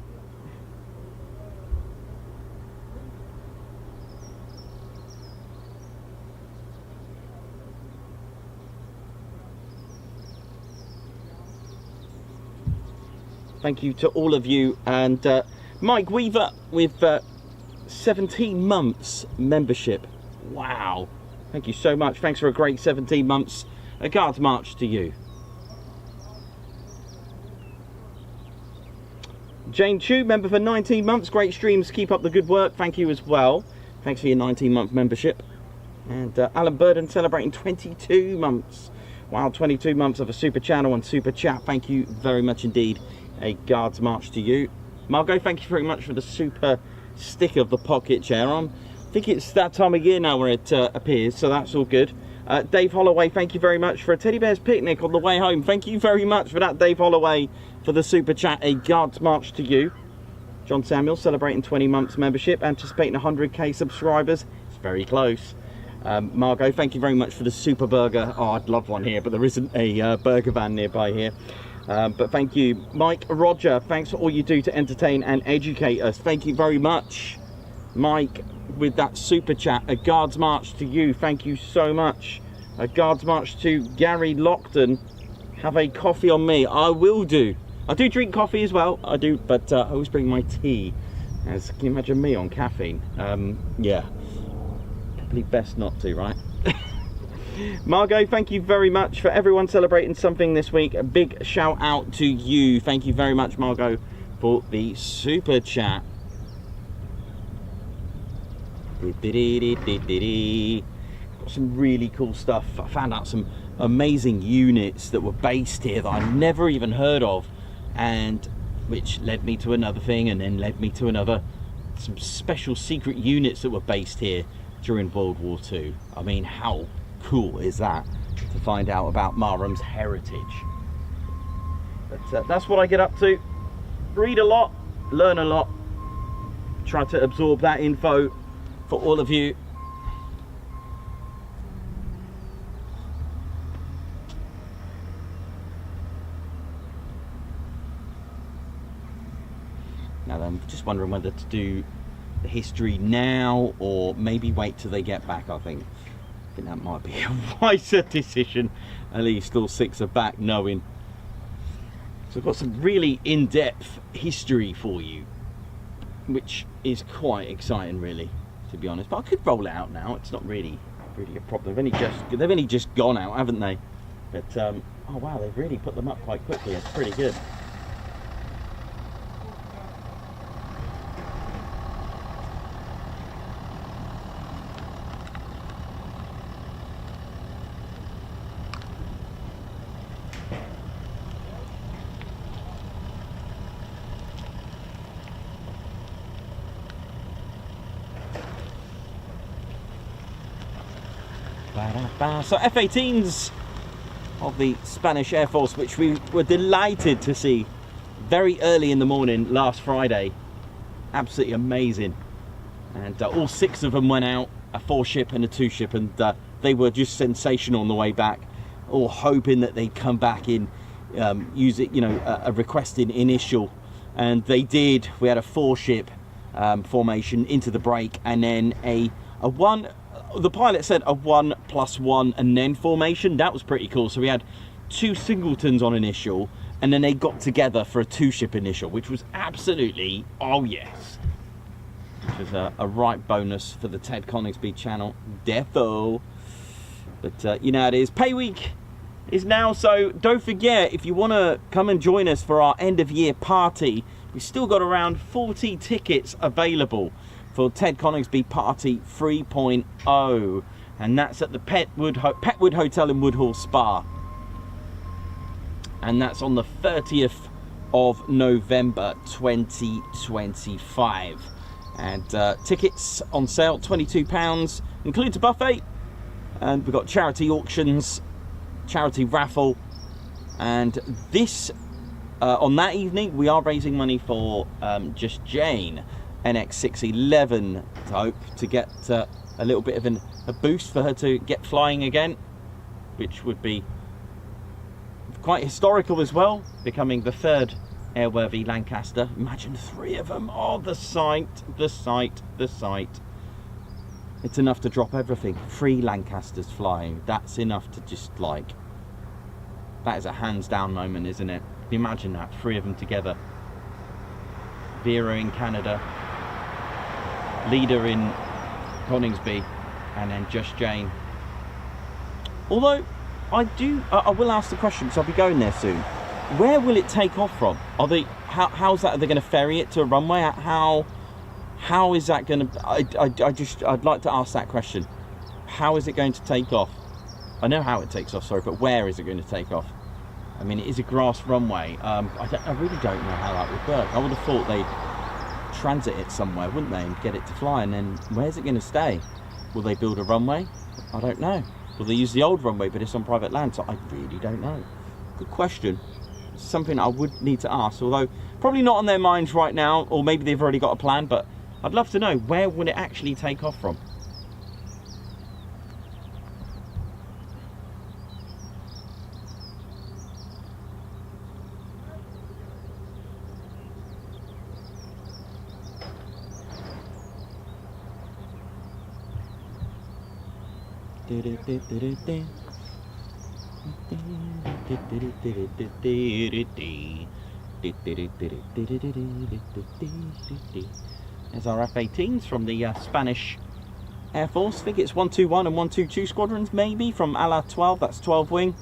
Thank you to all of you, and Mike Weaver with 17 months membership. Wow, thank you so much. Thanks for a great 17 months. A Guards March to you. Jane Chu, member for 19 months. Great streams, keep up the good work. Thank you as well. Thanks for your 19-month membership. And Alan Burden celebrating 22 months. Wow, 22 months of a super channel and super chat. Thank you very much indeed. A Guards March to you. Margot, thank you very much for the super stick of the pocket chair. I think it's that time of year now where it appears, so that's all good. Dave Holloway, thank you very much for a teddy bear's picnic on the way home. Thank you very much for that, Dave Holloway, for the super chat. A Guards March to you. John Samuel celebrating 20 months membership, anticipating 100k subscribers. It's very close. Margot, thank you very much for the super burger. Oh, I'd love one here, but there isn't a burger van nearby here. But thank you. Mike Roger, thanks for all you do to entertain and educate us. Thank you very much, Mike, with that super chat. A Guards March to you. Thank you so much. A Guards March to Gary Lockton. Have a coffee on me. I will do. I do drink coffee as well. I do, but I always bring my tea. As can you imagine me on caffeine? Yeah, probably best not to, right? Margot, thank you very much for everyone celebrating something this week. A big shout out to you. Thank you very much, Margot, for the super chat. Got some really cool stuff. I found out some amazing units that were based here that I never even heard of, and which led me to another thing, and then led me to another. Some special secret units that were based here during World War II. I mean, how cool is that to find out about Marham's heritage? But that's what I get up to. Read a lot, learn a lot, try to absorb that info for all of you. Now I'm just wondering whether to do the history now or maybe wait till they get back. I think that might be a wiser decision. At least all six are back knowing. So I've got some really in-depth history for you, which is quite exciting, really, to be honest. But I could roll it out now. It's not really a problem. They've only just gone out, haven't they? But oh wow, they've really put them up quite quickly. It's pretty good. So F-18s of the Spanish Air Force, which we were delighted to see very early in the morning last Friday. Absolutely amazing. And all six of them went out, a 4-ship and a 2-ship, and they were just sensational on the way back, all hoping that they'd come back in, use it, you know, a requested initial, and they did. We had a 4-ship formation into the break, and then a one. The pilot said a 1+1 and then formation. That was pretty cool. So we had 2 singletons on initial, and then they got together for a 2-ship initial, which was absolutely, oh yes, which was a right bonus for the Ted Coningsby channel, defo. But you know how it is. Pay week is now, so don't forget, if you want to come and join us for our end of year party, we've still got around 40 tickets available for Ted Coningsby Party 3.0, and that's at the Petwood Hotel in Woodhall Spa, and that's on the 30th of November 2025. And tickets on sale £22, includes a buffet, and we've got charity auctions, charity raffle, and this on that evening we are raising money for Just Jane NX611 to hope to get a little bit of a boost for her to get flying again, which would be quite historical as well, becoming the third airworthy Lancaster. Imagine 3 of them. Oh, the sight. It's enough to drop everything. 3 Lancasters flying. That's enough to just like, that is a hands down moment, isn't it? Imagine that, 3 of them together. Vera in Canada, Leader in Coningsby, and then Just Jane. Although I will ask the question, because I'll be going there soon. Where will it take off from? How's that? Are they going to ferry it to a runway? How is that going to? I'd like to ask that question. How is it going to take off? I know how it takes off, sorry, but where is it going to take off? I mean, it is a grass runway. I really don't know how that would work. I would have thought they'd transit it somewhere, wouldn't they, and get it to fly, and then where's it going to stay? Will they build a runway? I don't know. Will they use the old runway, but it's on private land? So I really don't know. Good question. Something I would need to ask, although probably not on their minds right now, or maybe they've already got a plan, but I'd love to know, where would it actually take off from? There's our F-18s from the Spanish Air Force. I think it's 121 and 122 squadrons, maybe, from ALA 12, that's 12 wing.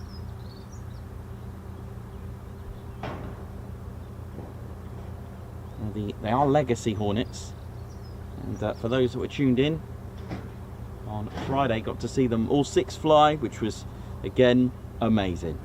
They are legacy Hornets, and for those that were tuned in on Friday, got to see them all 6 fly, which was again amazing.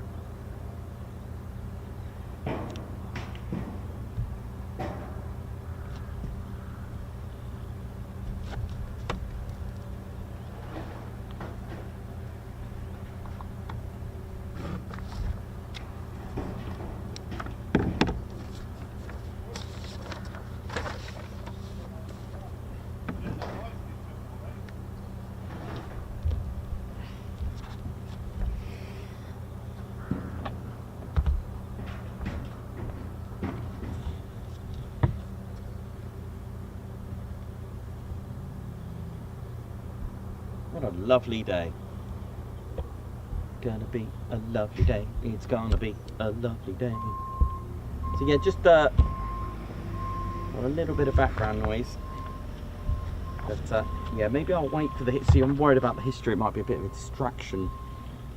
What a lovely day. Gonna be a lovely day. It's gonna be a lovely day. So yeah, just a little bit of background noise. But yeah, maybe I'll wait for the history. I'm worried about the history. It might be a bit of a distraction.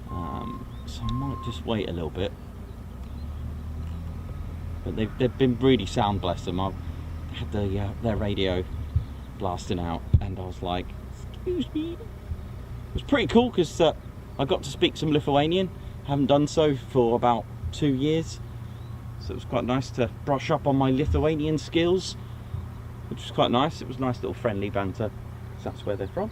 So I might just wait a little bit. But they've been really sound, bless them. I've had their radio blasting out, and I was like, excuse me. It was pretty cool because I got to speak some Lithuanian. I haven't done so for about 2 years, so it was quite nice to brush up on my Lithuanian skills, which was quite nice. It was nice little friendly banter, because that's where they're from.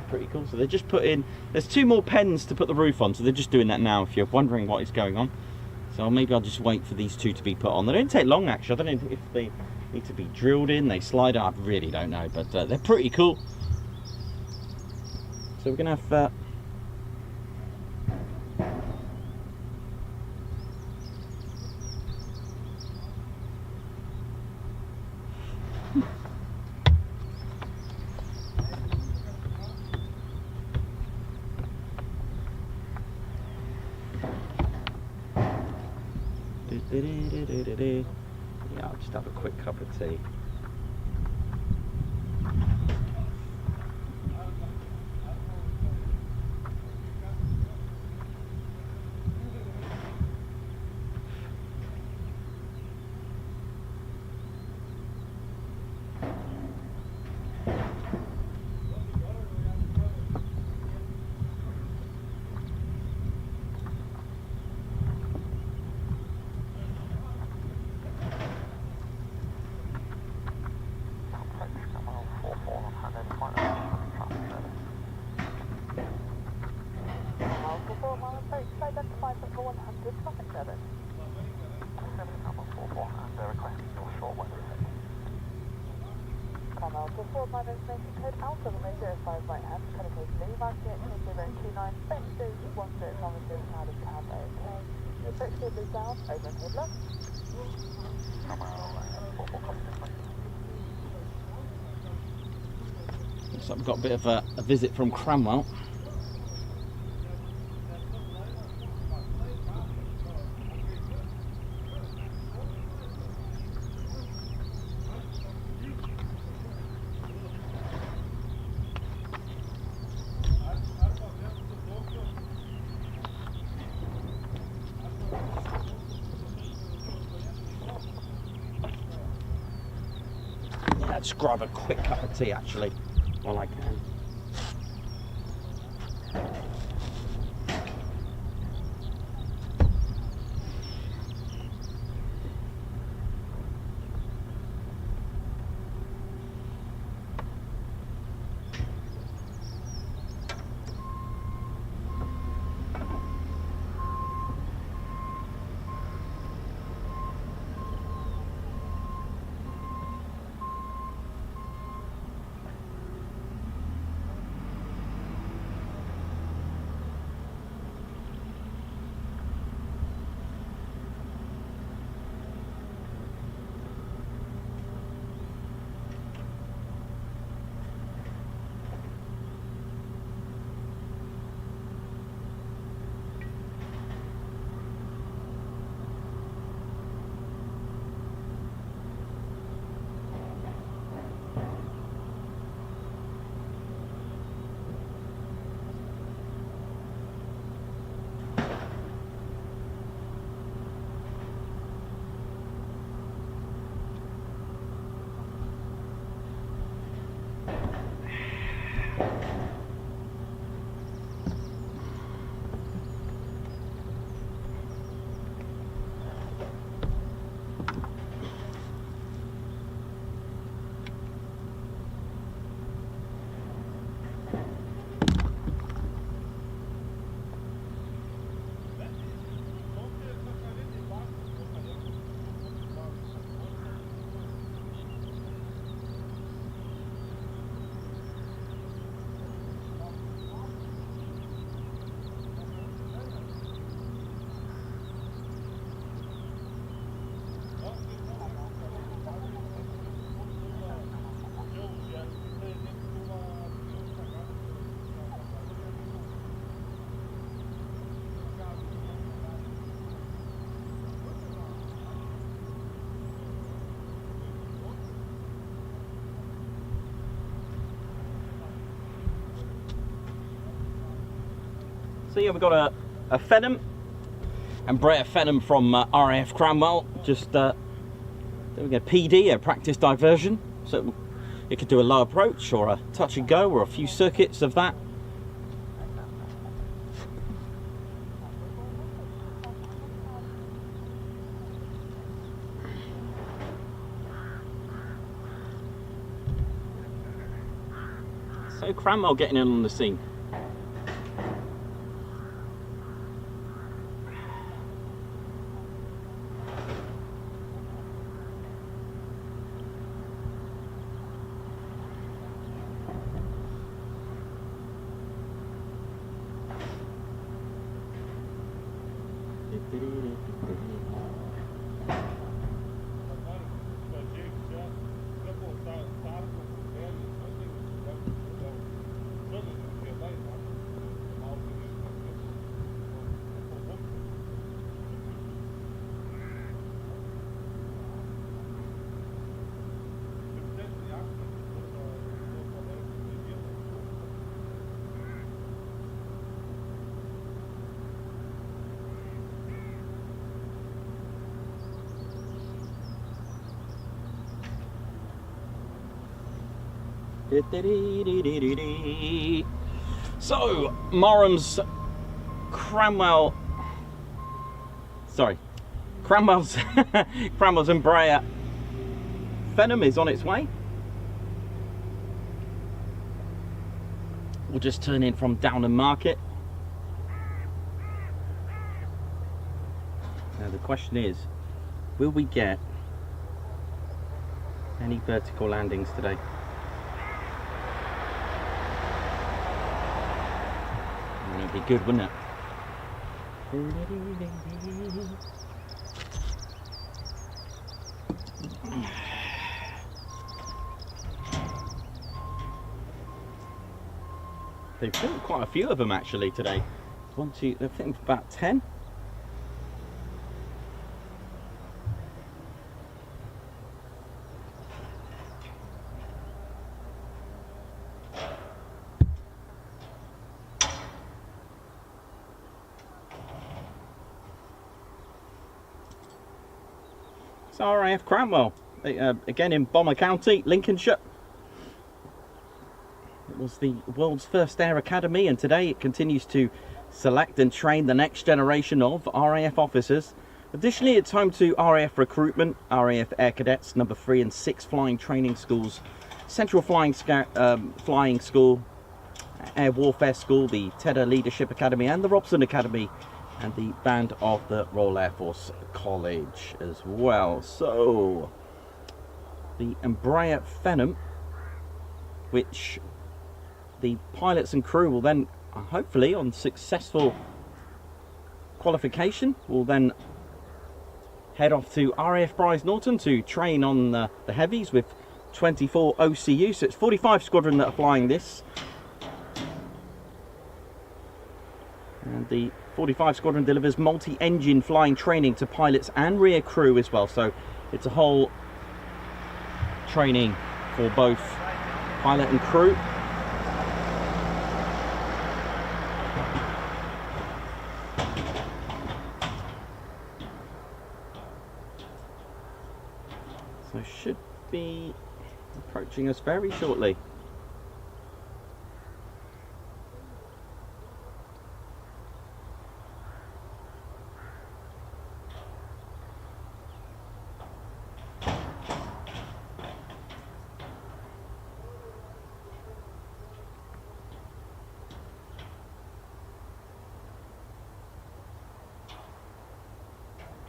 Pretty cool. So they're just put in, there's 2 more pens to put the roof on, so they're just doing that now if you're wondering what is going on. So maybe I'll just wait for these 2 to be put on. They don't take long actually. I don't know if they need to be drilled in, they slide up, I really don't know, but they're pretty cool. So we're going to have yeah, I'll just have a quick cup of tea. Cranwell, before my information code Alpha, runway 05 right hand, code Lee, marking at 029, X2, 10, normative, now this cab, okay. Your approach to blue down, over and head left. Looks like we've got a bit of a visit from Cranwell. Let's grab a quick cup of tea actually while I can. So yeah, we've got a Phenom, and Brea Phenom from RAF Cranwell, just there we go, PD, a practice diversion, so it could do a low approach or a touch and go or a few circuits of that. So Cranwell getting in on the scene. So Marham's Cranwell's Cranwell's and Brea Phenom is on its way. We'll just turn in from Downham Market. question is, will we get any vertical landings today? It'd be good, wouldn't it? They've built quite a few of them actually today. One, two, I think about 10. It's RAF Cranwell, again in Bomber County, Lincolnshire. It was the world's first air academy, and today it continues to select and train the next generation of RAF officers. Additionally, it's home to RAF recruitment, RAF Air Cadets number 3 and 6 flying training schools, Central Flying School, Air Warfare School, the Tedder Leadership Academy and the Robson Academy, and the band of the Royal Air Force College as well. So the Embraer Phenom, which the pilots and crew will then, hopefully on successful qualification, will then head off to RAF Bryce Norton to train on the heavies with 24 OCU. So it's 45 Squadron that are flying this, and the 45 Squadron delivers multi-engine flying training to pilots and rear crew as well. So it's a whole training for both pilot and crew. So should be approaching us very shortly.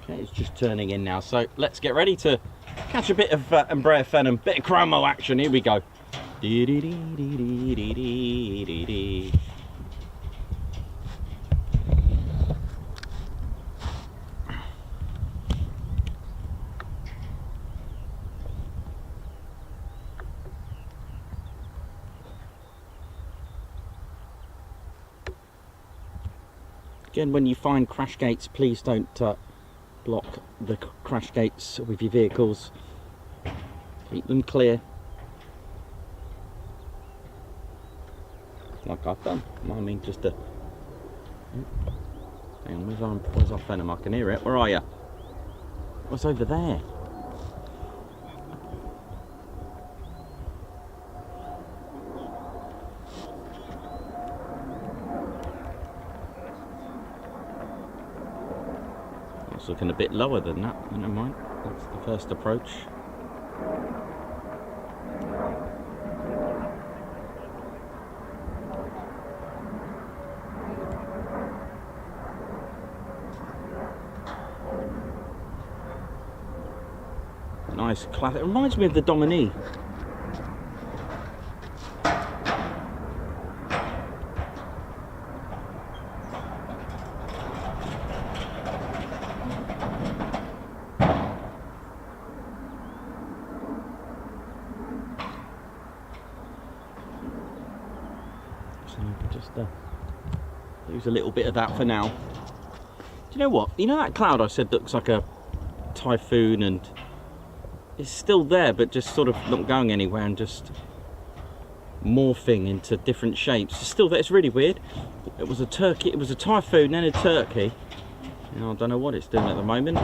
Okay, it's just turning in now, so let's get ready to catch a bit of Embraer Phenom, bit of Cranwell action. Here we go. Again, when you find crash gates, please don't block the crash gates with your vehicles. Keep them clear, like I've done. I mean, just a... Hang on, where's our Phenom? I can hear it. Where are you? What's over there? It's looking a bit lower than that, but never mind. That's the first approach. Nice class. It reminds me of the Dominie. Just use a little bit of that for now. Do you know what? You know that cloud I said looks like a typhoon, and it's still there but just sort of not going anywhere and just morphing into different shapes. It's still there. It's really weird. It was a turkey, it was a typhoon, then a turkey. You know, I don't know what it's doing at the moment.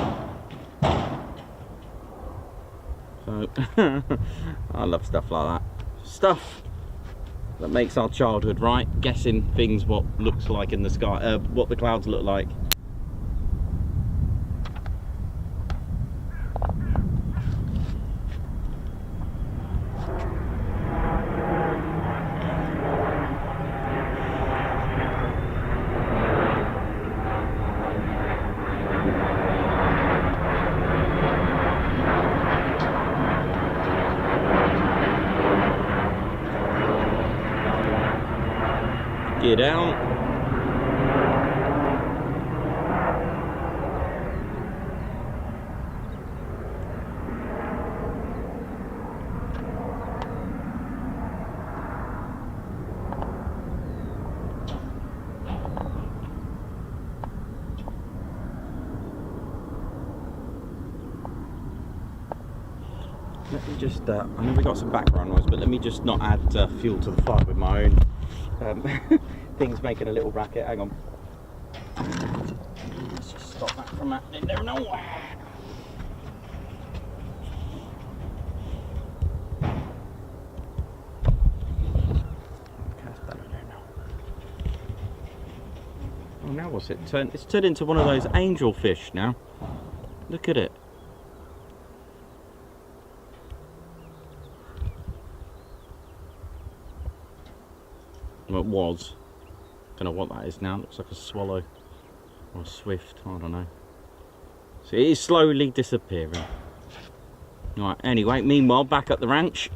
So I love stuff like that. Stuff that makes our childhood, right? Guessing things what looks like in the sky, what the clouds look like. Gear down. Let me just, I know we got some background noise, but let me just not add fuel to the fire with my own things making a little racket. Hang on. Let's just stop that from happening there. No. Okay, that's better there now. Oh, now what's it turned? It's turned into one of those angel fish now. Look at it. Well, it was. Don't know what that is now. Looks like a swallow or a swift. I don't know. So it is slowly disappearing. Right. Anyway, meanwhile, back at the ranch.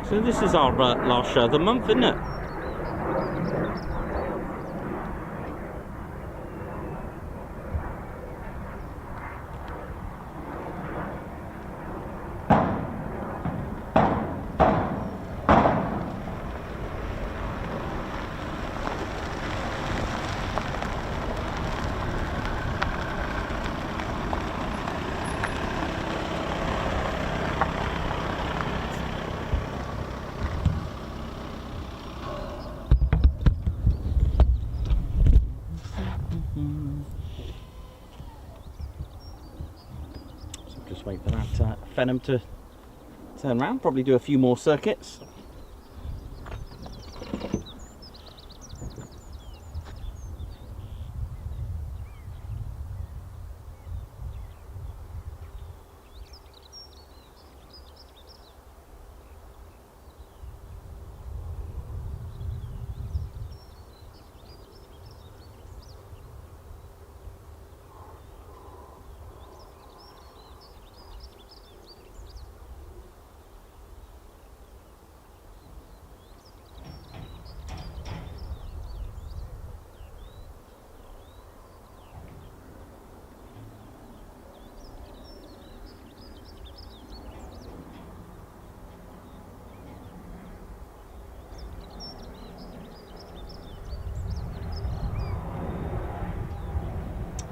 So this is our last show of the month, isn't it? Wait for that Phenom to turn around, probably do a few more circuits.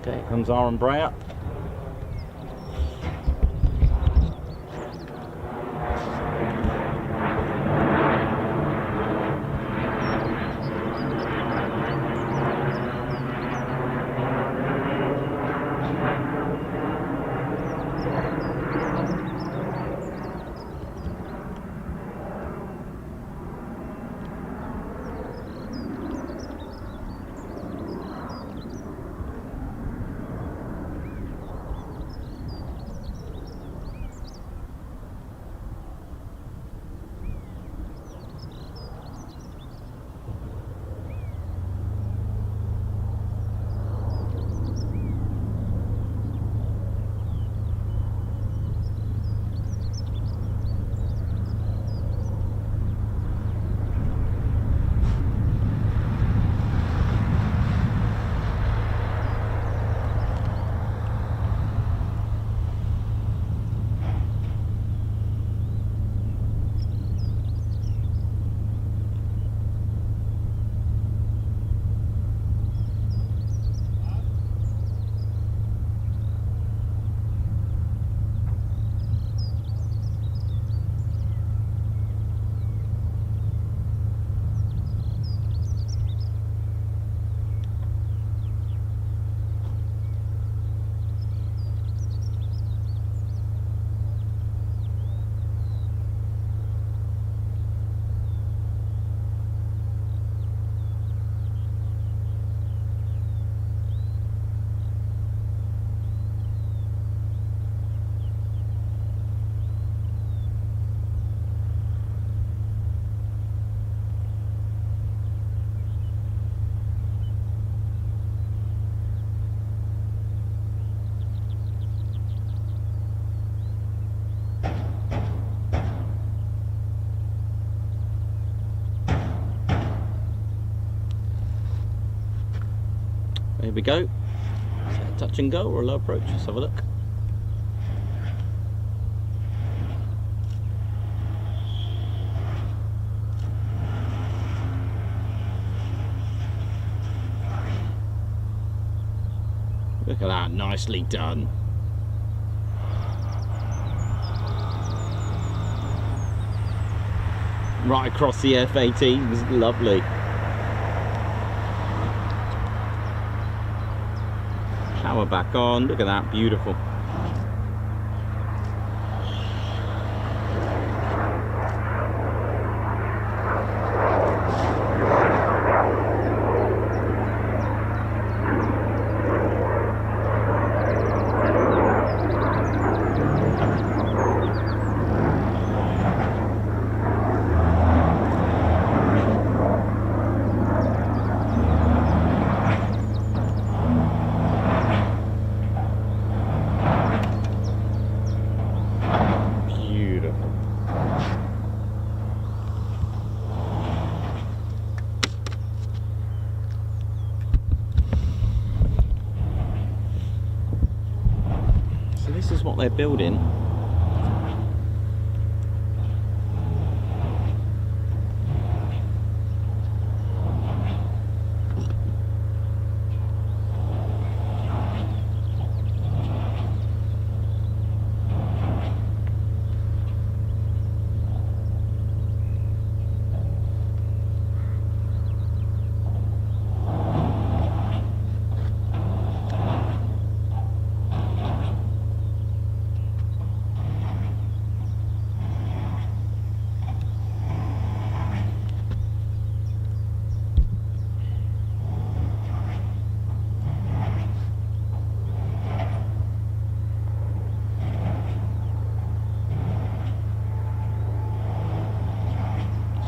Okay, here comes our umbrella. Here we go. Is that a touch and go or a low approach? Let's have a look. Look at that, nicely done. Right across the F-18, was lovely. Power back on, look at that, beautiful. This is what they're building.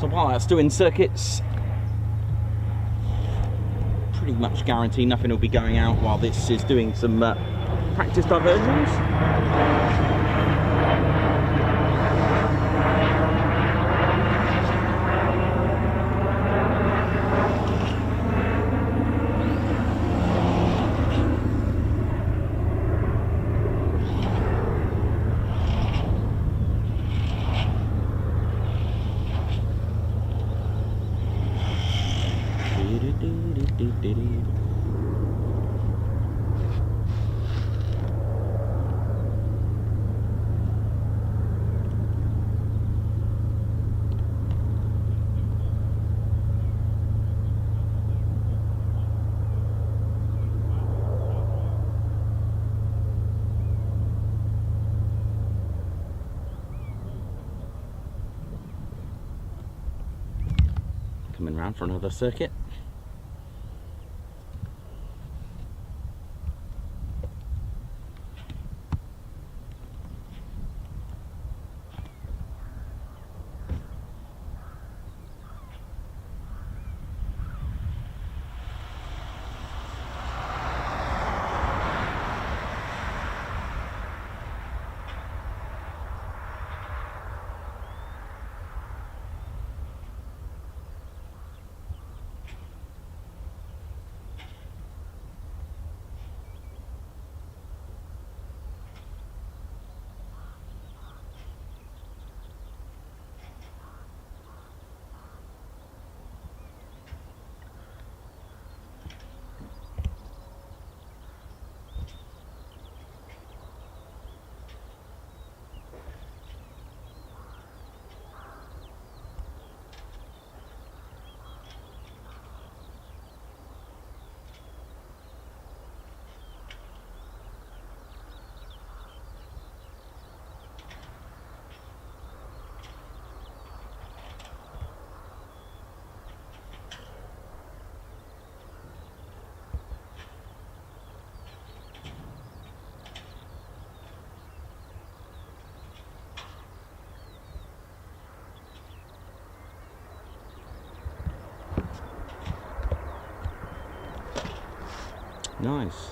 So while that's doing circuits, pretty much guaranteed nothing will be going out while this is doing some practice diversions. Coming round for another circuit. Nice.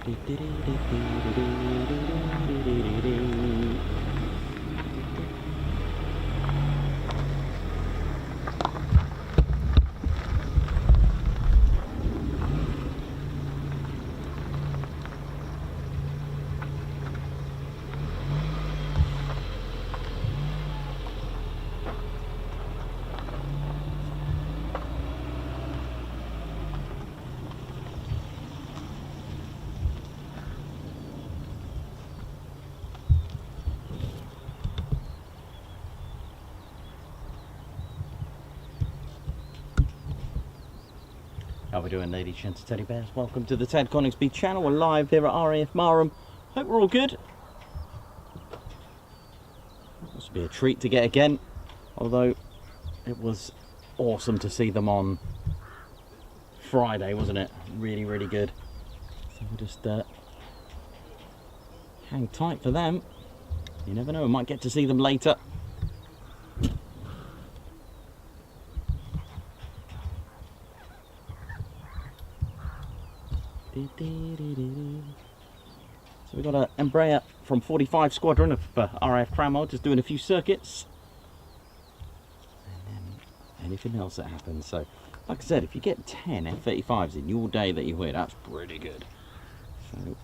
How are we doing, ladies, gents, and teddy bears? Welcome to the Ted Coningsby channel. We're live here at RAF Marham. Hope we're all good. Must be a treat to get again, although it was awesome to see them on Friday, wasn't it? Really, really good. So we'll just hang tight for them. You never know, we might get to see them later. So we've got an Embraer from 45 Squadron of RAF Cranwell, just doing a few circuits. And then anything else that happens. So, like I said, if you get 10 F-35s in your day that you wear, that's pretty good. So,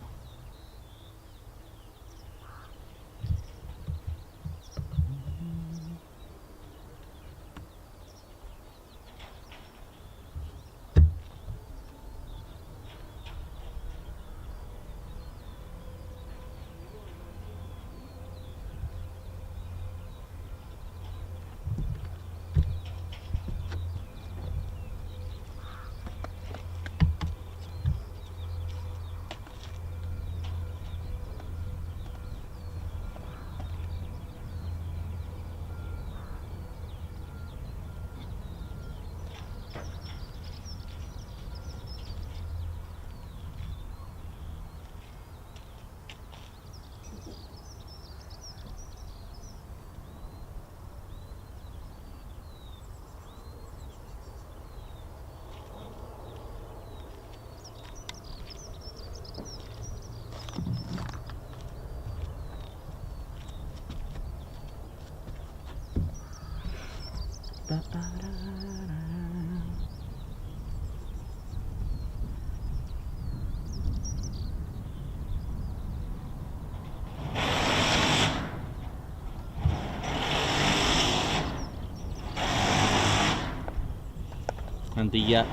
and the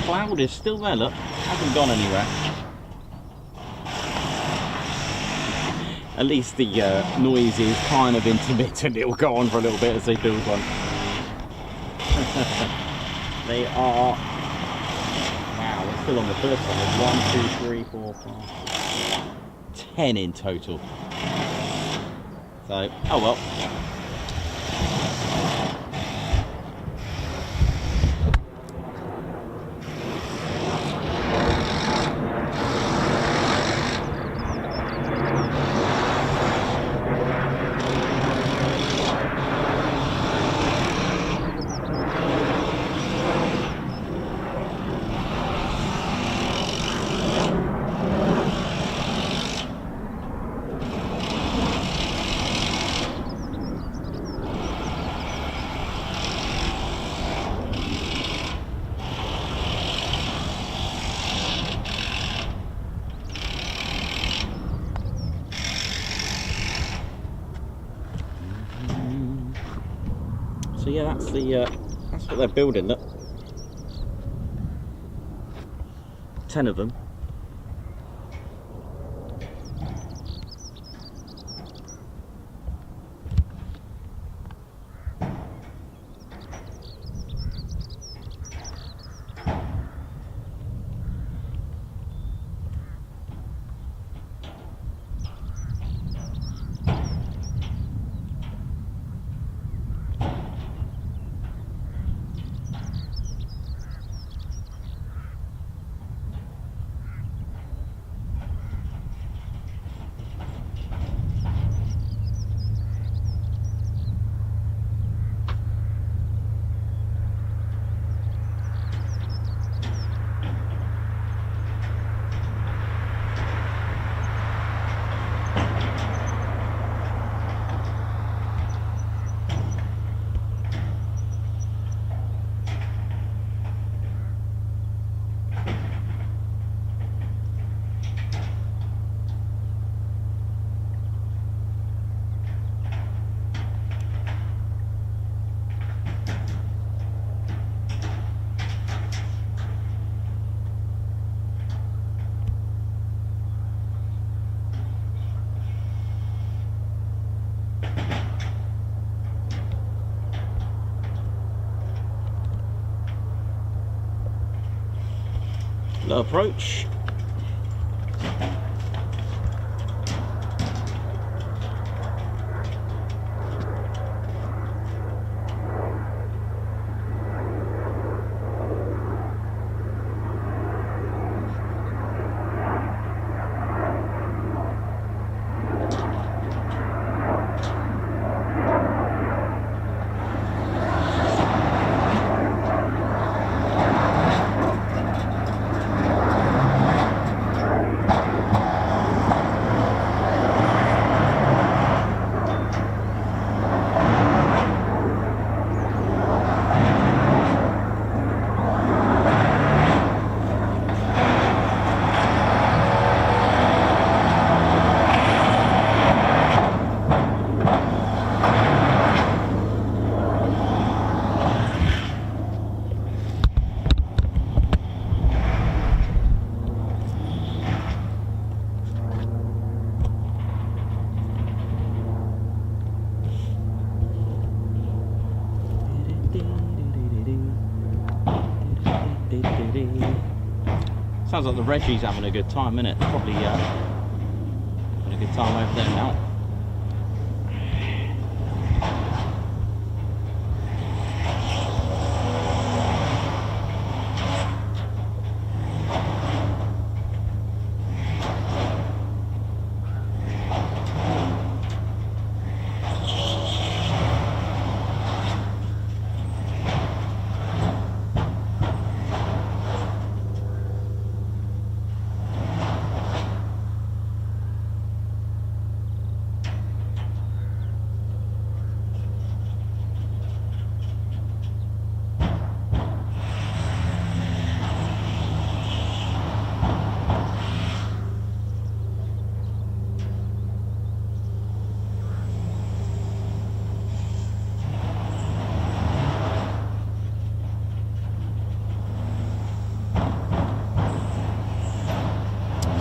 cloud is still there, look, hasn't gone anywhere. At least the noise is kind of intermittent, it'll go on for a little bit as they build one. They are, wow, we're still on the first one. There's 1, 2, 3, 4, 5, 10 in total. So, oh well. So yeah, that's what they're building. Look, 10 of them. Low approach. Sounds like the Reggie's having a good time, isn't it? Probably having a good time over there now.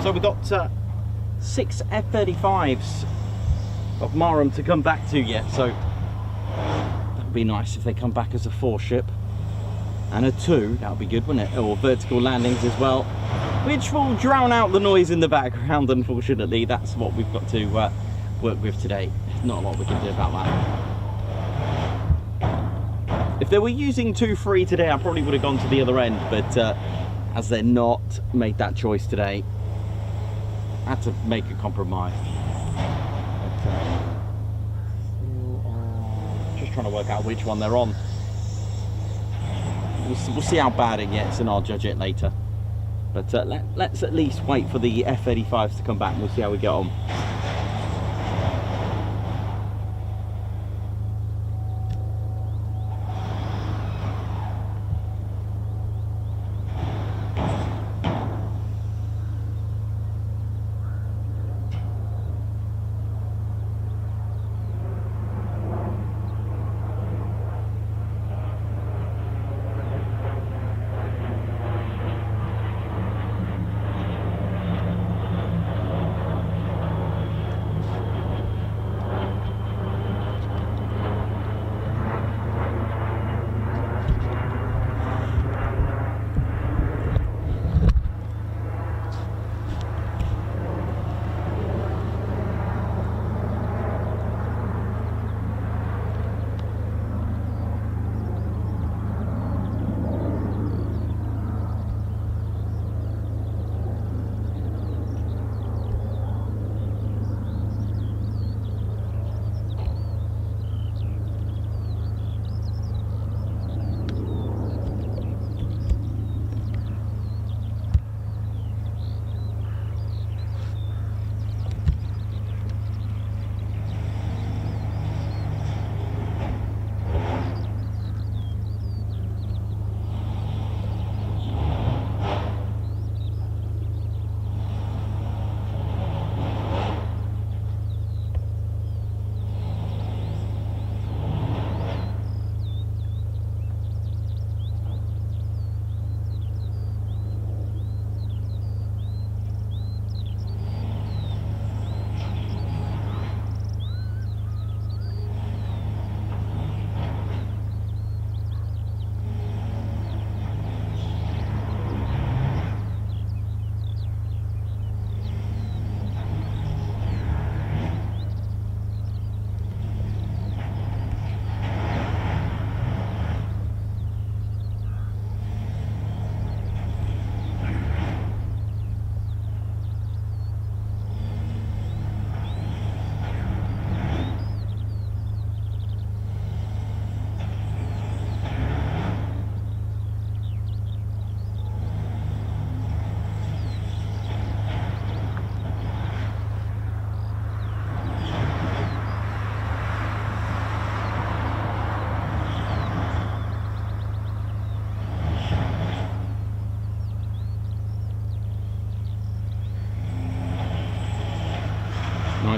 So we've got 6 F-35s of Marham to come back to yet, so that would be nice if they come back as a 4 ship. And a 2, that would be good, wouldn't it? Or vertical landings as well, which will drown out the noise in the background, unfortunately. That's what we've got to work with today. Not a lot we can do about that. If they were using 2-3 today, I probably would have gone to the other end, but as they're not, made that choice today. Had to make a compromise. But, just trying to work out which one they're on. We'll see how bad it gets and I'll judge it later. But let's at least wait for the F-35s to come back and we'll see how we get on.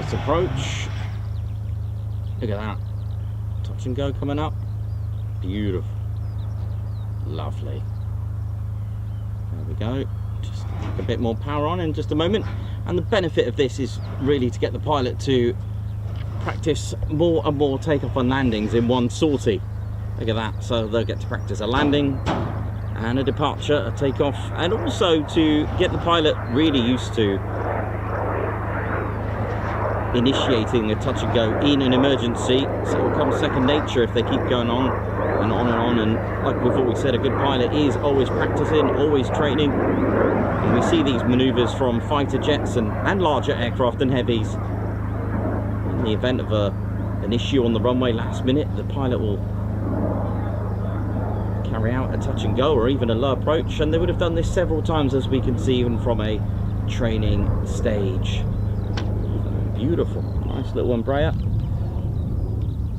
Nice approach. Look at that. Touch and go coming up. Beautiful. Lovely. There we go. Just a bit more power on in just a moment. And the benefit of this is really to get the pilot to practice more and more takeoff and landings in one sortie. Look at that. So they'll get to practice a landing and a departure, a takeoff, and also to get the pilot really used to initiating a touch and go in an emergency, so it will become second nature if they keep going on and on and on. And like we've always said, a good pilot is always practicing, always training. And we see these maneuvers from fighter jets and larger aircraft and heavies. In the event of an issue on the runway last minute, the pilot will carry out a touch and go or even a low approach, and they would have done this several times, as we can see even from a training stage. Beautiful, nice little Embraer.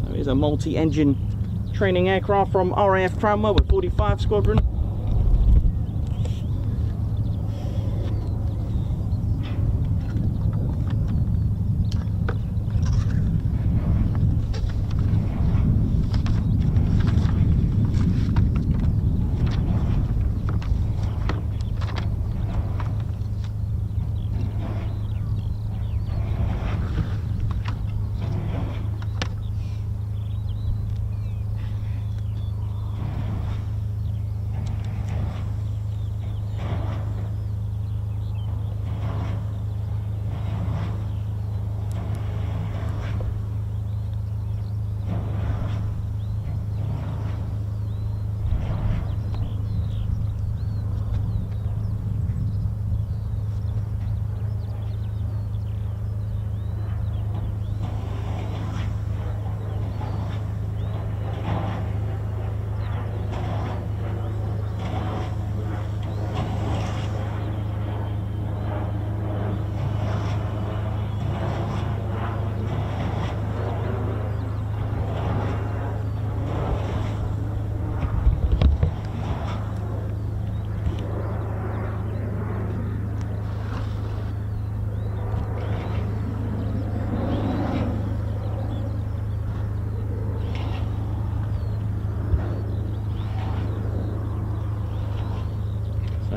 So here's a multi-engine training aircraft from RAF Cranwell with 45 Squadron.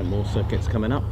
More circuits coming up.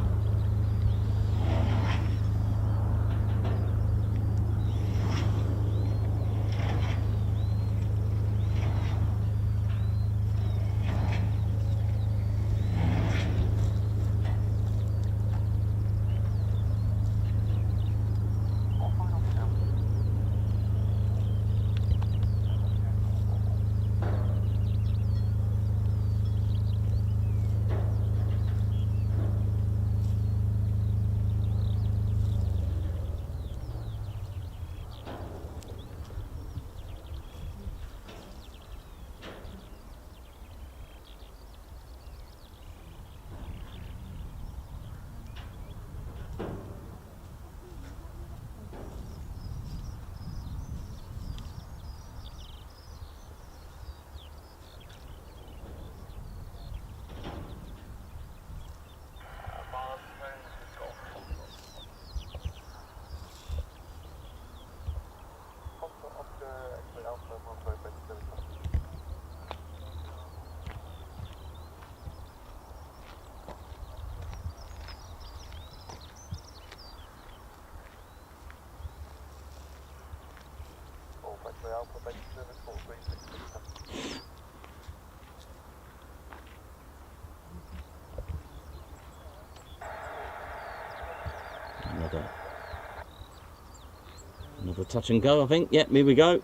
Another touch and go, I think. Yep, here we go.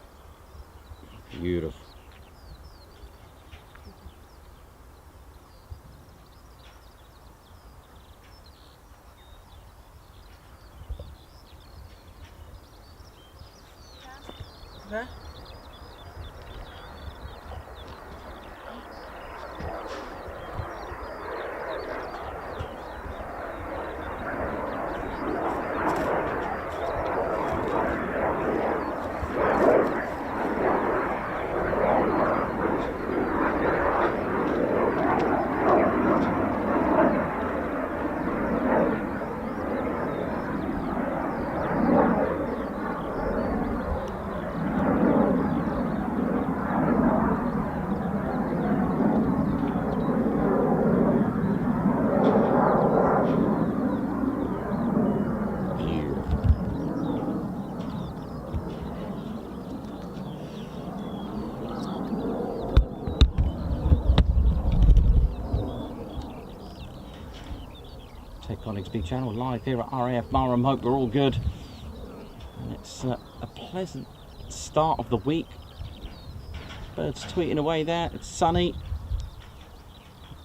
Beautiful. Huh? Coningsby channel, live here at RAF Marham. Hope we're all good. And it's a pleasant start of the week. Birds tweeting away there. It's sunny.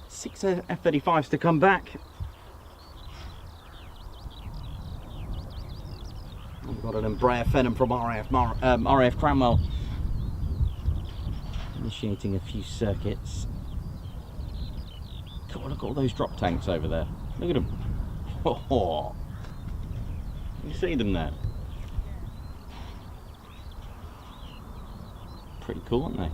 6 F-35s to come back. We've got an Embraer Phenom from RAF Cranwell. Initiating a few circuits. God, look at all those drop tanks over there. Look at them. Oh, you see them there? Pretty cool, aren't they?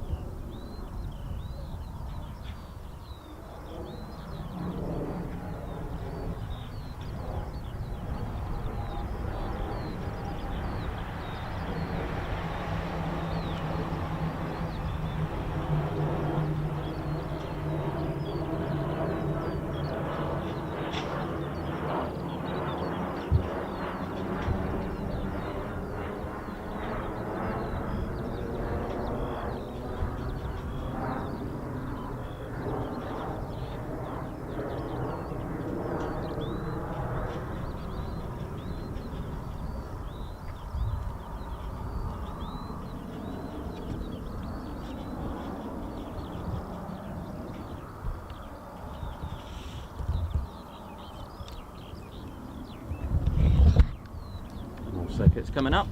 Circuits coming up.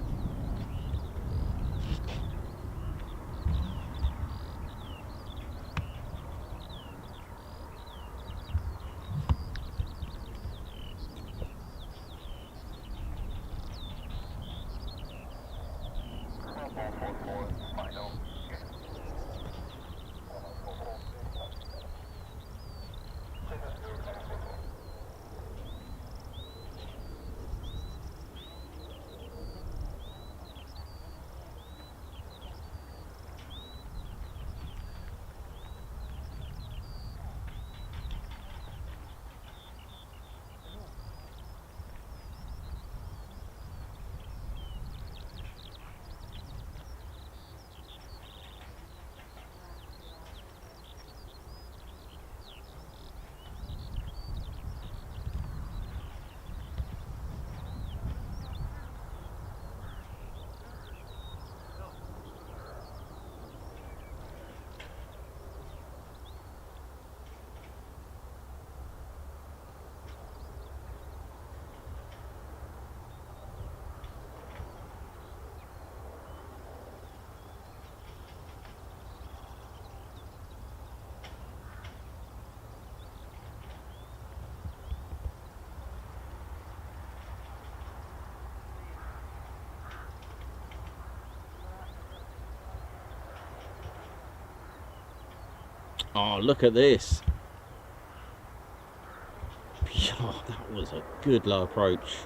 Oh, look at this. Oh, that was a good low approach.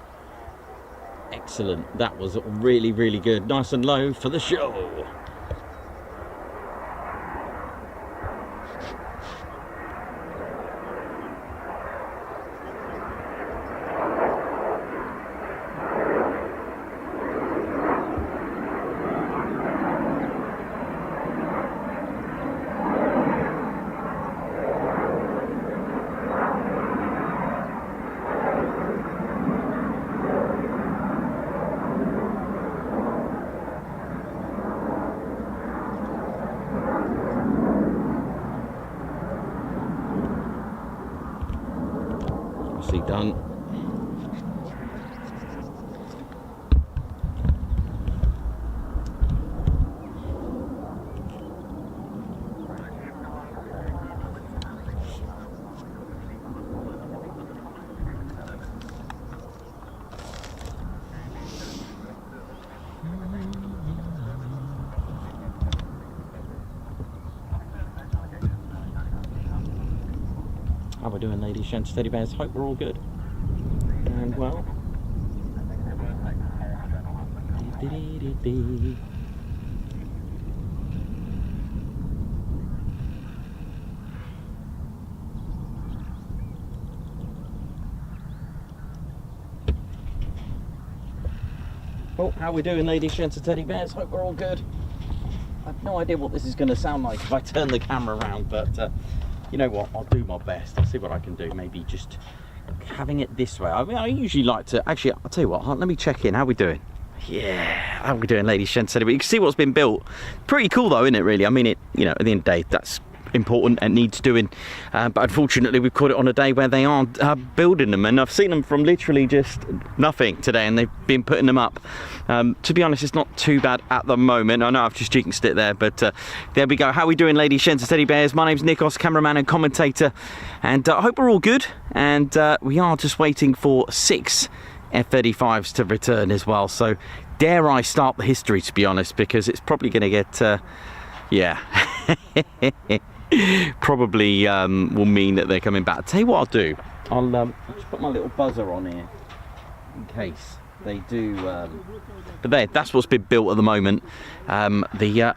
Excellent. That was really, really good. Nice and low for the show. Done. How we're doing, ladies, gents, teddy bears? Hope we're all good. And well, well, how we doing, ladies, gents, and teddy bears? Hope we're all good. I have no idea what this is going to sound like if I turn the camera around, but you know what, I'll do my best. I'll see what I can do. Maybe just having it this way. I mean, I usually like to, actually, I'll tell you what, let me check in. How we doing? Yeah, how we doing, ladies, gents? But you can see what's been built. Pretty cool though, isn't it, really? I mean, it, you know, at the end of the day, that's important and needs doing, but unfortunately we've caught it on a day where they are building them, and I've seen them from literally just nothing today, and they've been putting them up. To be honest, it's not too bad at the moment. I know I've just jinxed it there, but there we go. How we doing, ladies, gents and teddy bears? My name's Nikos, cameraman and commentator, and I hope we're all good, and we are just waiting for 6 F-35s to return as well, so dare I start the history, to be honest, because it's probably going to get yeah probably will mean that they're coming back. I'll tell you what I'll do, I'll just put my little buzzer on here in case they do, but there, that's what's been built at the moment.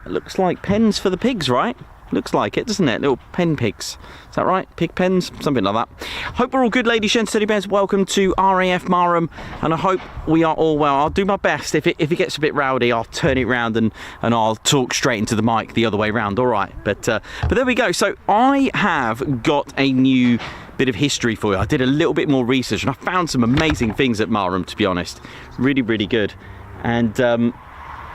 Looks like pens for the pigs, right? Looks like it, doesn't it? Little pen pigs. Is that right? Pig pens? Something like that. Hope we're all good, ladies, gents, teddy bears. Welcome to RAF Marham, and I hope we are all well. I'll do my best. If it gets a bit rowdy, I'll turn it round and I'll talk straight into the mic the other way round. All right. But there we go. So I have got a new bit of history for you. I did a little bit more research, and I found some amazing things at Marham, to be honest. Really, really good. And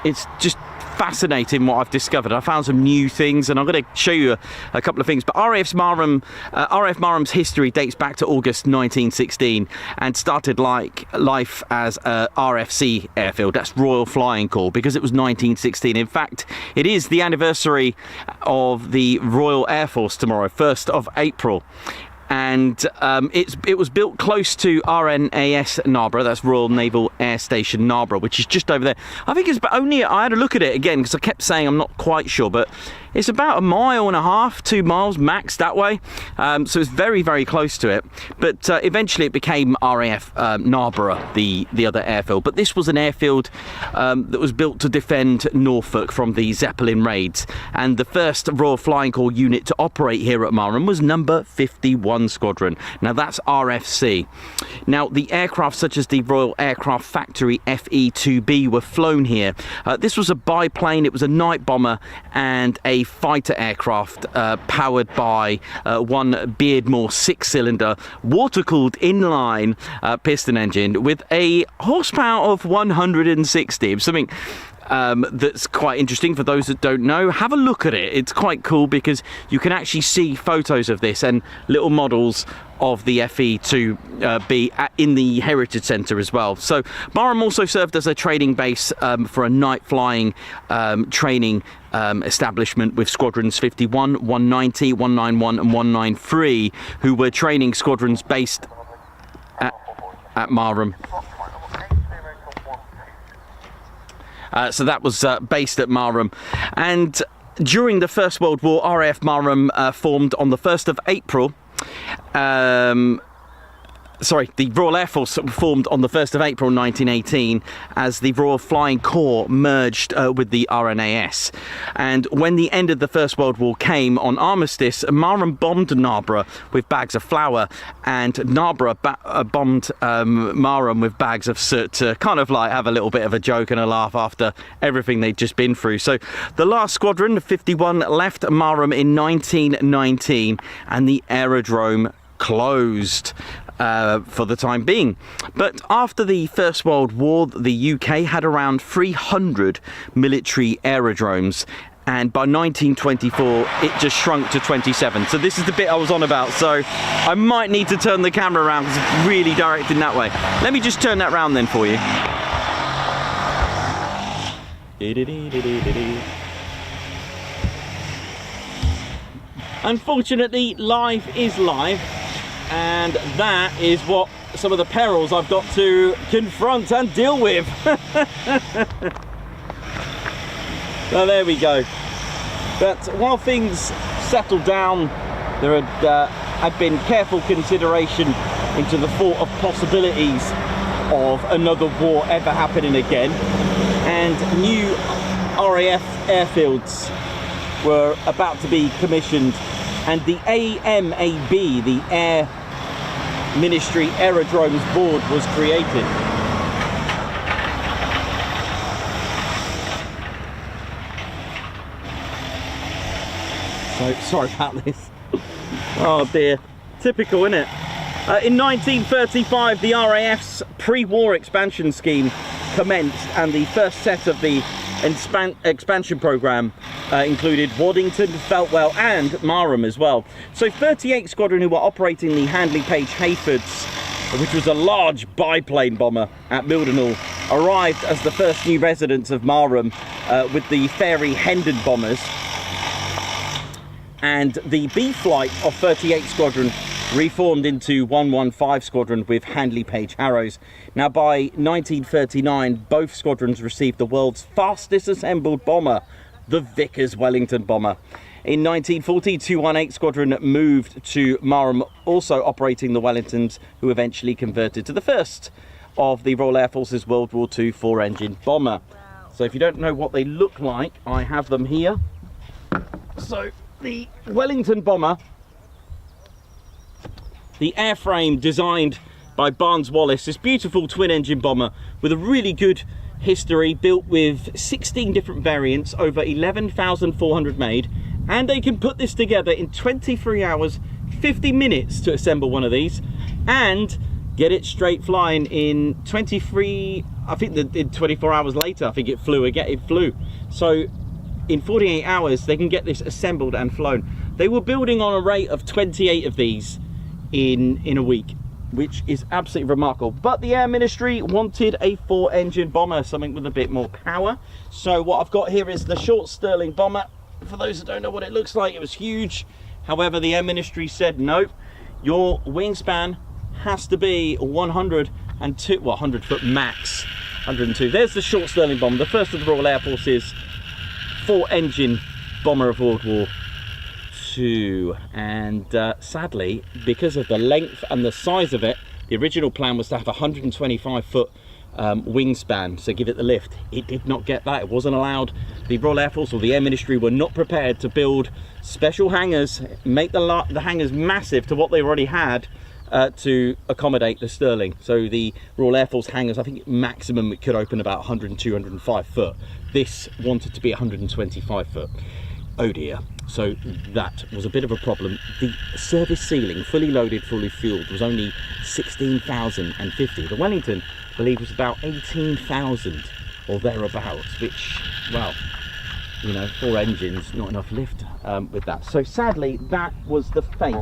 it's just fascinating what I've discovered. I found some new things, and I'm going to show you a couple of things. But RAF Marham's history dates back to August 1916 and started like life as a RFC airfield. That's Royal Flying Corps, because it was 1916. In fact, it is the anniversary of the Royal Air Force tomorrow, 1st of April. And it was built close to RNAS Narborough. That's Royal Naval Air Station Narborough, which is just over there. I think it's only, I had a look at it again because I kept saying I'm not quite sure, but it's about 1.5 miles, 2 miles max that way. So it's very, very close to it. But eventually it became RAF Narborough, the other airfield. But this was an airfield that was built to defend Norfolk from the Zeppelin raids. And the first Royal Flying Corps unit to operate here at Marham was number 51 Squadron. Now that's RFC. Now the aircraft such as the Royal Aircraft Factory FE-2B were flown here. This was a biplane, it was a night bomber and a fighter aircraft powered by one Beardmore 6-cylinder water-cooled inline piston engine with a horsepower of 160. Something that's quite interesting for those that don't know. Have a look at it. It's quite cool because you can actually see photos of this and little models of the FE-2B in the Heritage Centre as well. So Marham also served as a training base for a night flying training establishment with Squadrons 51, 190, 191 and 193 who were training squadrons based at Marham. So that was based at Marham. And during the First World War, RAF Marham formed on the 1st of April. The Royal Air Force formed on the 1st of April 1918 as the Royal Flying Corps merged with the RNAS. And when the end of the First World War came on armistice, Marham bombed Narborough with bags of flour, and Narborough bombed Marham with bags of soot to kind of like have a little bit of a joke and a laugh after everything they'd just been through. So the last squadron, 51, left Marham in 1919, and the aerodrome closed for the time being. But after the First World War, the UK had around 300 military aerodromes, and by 1924 it just shrunk to 27. So this is the bit I was on about, so I might need to turn the camera around because it's really directed that way. Let me just turn that round then for you. Unfortunately, life is life, and that is what some of the perils I've got to confront and deal with. So there we go. But while things settled down, there had been careful consideration into the thought of possibilities of another war ever happening again, and new RAF airfields were about to be commissioned, and the AMAB, the Air Ministry Aerodromes Board, was created. So sorry about this. Oh dear, typical, isn't it? In 1935, the RAF's pre-war expansion scheme commenced, and the first set of the expansion program included Waddington, Feltwell and Marham as well. So 38 Squadron, who were operating the Handley Page Hayfords, which was a large biplane bomber at Mildenhall, arrived as the first new residents of Marham with the Fairey Hendon bombers. And the B flight of 38 Squadron reformed into 115 Squadron with Handley Page Harrows. Now by 1939, both squadrons received the world's fastest assembled bomber, the Vickers Wellington bomber. In 1940, 218 Squadron moved to Marham, also operating the Wellingtons, who eventually converted to the first of the Royal Air Force's World War II 4-engine bomber. So if you don't know what they look like, I have them here. So the Wellington bomber, the airframe designed by Barnes Wallis, this beautiful twin-engine bomber with a really good history, built with 16 different variants, over 11,400 made, and they can put this together in 23 hours 50 minutes to assemble one of these and get it straight flying in 23, I think that in 24 hours later I think it flew again. It flew. So in 48 hours they can get this assembled and flown. They were building on a rate of 28 of these in a week, which is absolutely remarkable. But the Air Ministry wanted a 4-engine bomber, something with a bit more power. So what I've got here is the short Stirling bomber. For those that don't know what it looks like, it was huge. However, the Air Ministry said no, your wingspan has to be 102, well, 100 foot max, 102. There's the short Stirling bomber, the first of the Royal Air Force's 4-engine bomber of World War II. And sadly, because of the length and the size of it, the original plan was to have a 125 foot wingspan, so give it the lift. It did not get that. It wasn't allowed. The Royal Air Force or the Air Ministry were not prepared to build special hangars, make the hangars massive to what they already had to accommodate the Stirling. So the Royal Air Force hangars, I think maximum it could open about 102, 105 foot. This wanted to be 125 foot. Oh dear. So that was a bit of a problem. The service ceiling, fully loaded, fully fueled, was only 16,050. The Wellington, I believe, was about 18,000 or thereabouts, which, well, you know, 4 engines, not enough lift with that. So sadly, that was the fate.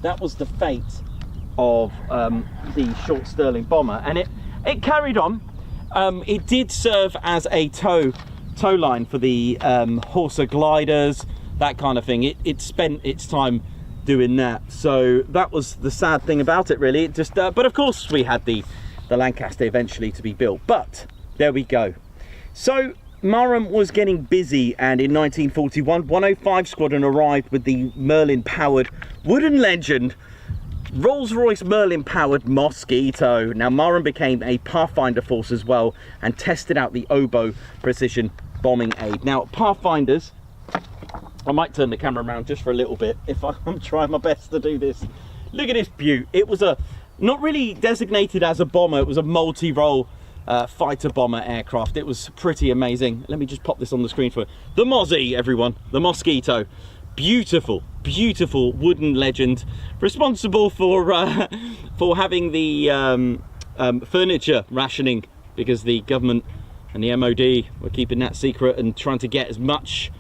That was the fate of the short Stirling bomber, and it carried on. It did serve as a tow line for the Horsa gliders, that kind of thing. It spent its time doing that. So that was the sad thing about it, really. It just but of course we had the Lancaster eventually to be built, but there we go. So Marham was getting busy, and in 1941 105 Squadron arrived with the Merlin powered wooden legend Rolls-Royce Merlin powered Mosquito. Now Marham became a Pathfinder force as well and tested out the Oboe precision bombing aid. Now Pathfinders, I might turn the camera around just for a little bit if I'm trying my best to do this. Look at this beaut. It was a not really designated as a bomber, it was a multi-role fighter bomber aircraft. It was pretty amazing. Let me just pop this on the screen for you. The Mozzie, everyone, the Mosquito. Beautiful, beautiful wooden legend, responsible for having the furniture rationing, because the government and the MOD were keeping that secret and trying to get as much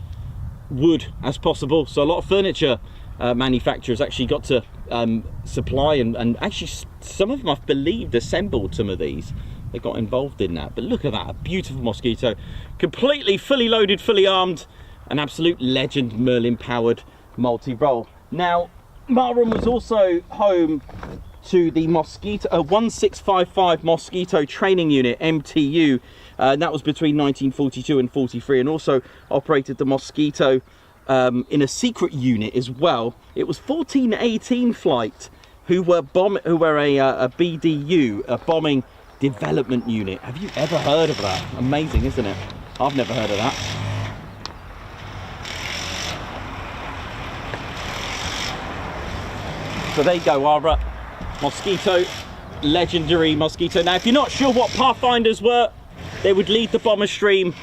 wood as possible. So a lot of furniture manufacturers actually got to supply and actually some of them, I believe, assembled some of these. They got involved in that. But look at that, a beautiful Mosquito, completely fully loaded, fully armed. An absolute legend, Merlin powered multi-role. Now Marham was also home to the Mosquito 1655 Mosquito Training Unit, MTU, and that was between 1942 and 43, and also operated the Mosquito in a secret unit as well. It was 1418 flight who were a BDU, a bombing development unit. Have you ever heard of that? Amazing, isn't it? I've never heard of that. So there you go, our Mosquito, legendary Mosquito. Now, if you're not sure what Pathfinders were, they would lead the bomber stream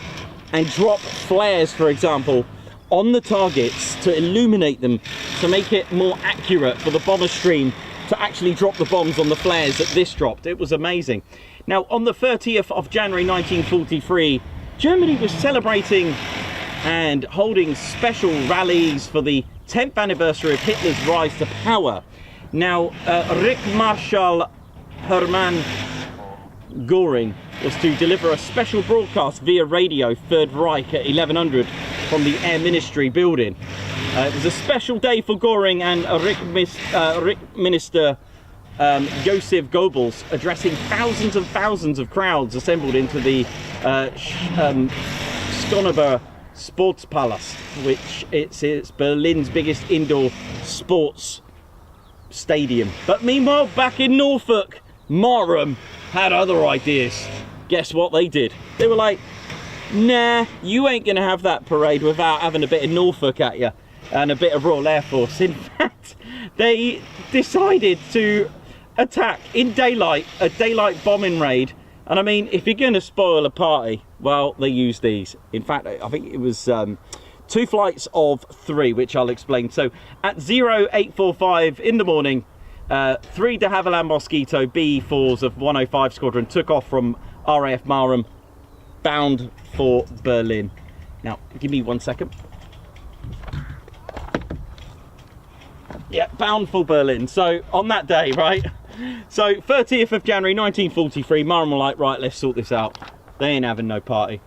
and drop flares, for example, on the targets to illuminate them to make it more accurate for the bomber stream to actually drop the bombs on the flares that this dropped. It was amazing. Now, on the 30th of January 1943, Germany was celebrating and holding special rallies for the 10th anniversary of Hitler's rise to power. Now, Marshal Hermann Göring was to deliver a special broadcast via radio, Third Reich, at 1100 from the Air Ministry building. It was a special day for Göring and Reich Minister Joseph Goebbels addressing thousands and thousands of crowds assembled into the Schöneberg Sportspalast, which it's Berlin's biggest indoor sports stadium. But meanwhile, back in Norfolk, Marham had other ideas. Guess what they did? They were like, nah, you ain't gonna have that parade without having a bit of Norfolk at you and a bit of Royal Air Force. In fact, they decided to attack in daylight, a daylight bombing raid. And I mean, if you're gonna spoil a party, well, they used these. In fact, I think it was 2 flights of 3, which I'll explain. So at 0845 in the morning, 3 de Havilland Mosquito B-4s of 105 Squadron took off from RAF Marham, bound for Berlin. Now, give me 1 second. Yeah, bound for Berlin. So on that day, right? So 30th of January 1943, Marham were like, right, let's sort this out. They ain't having no party.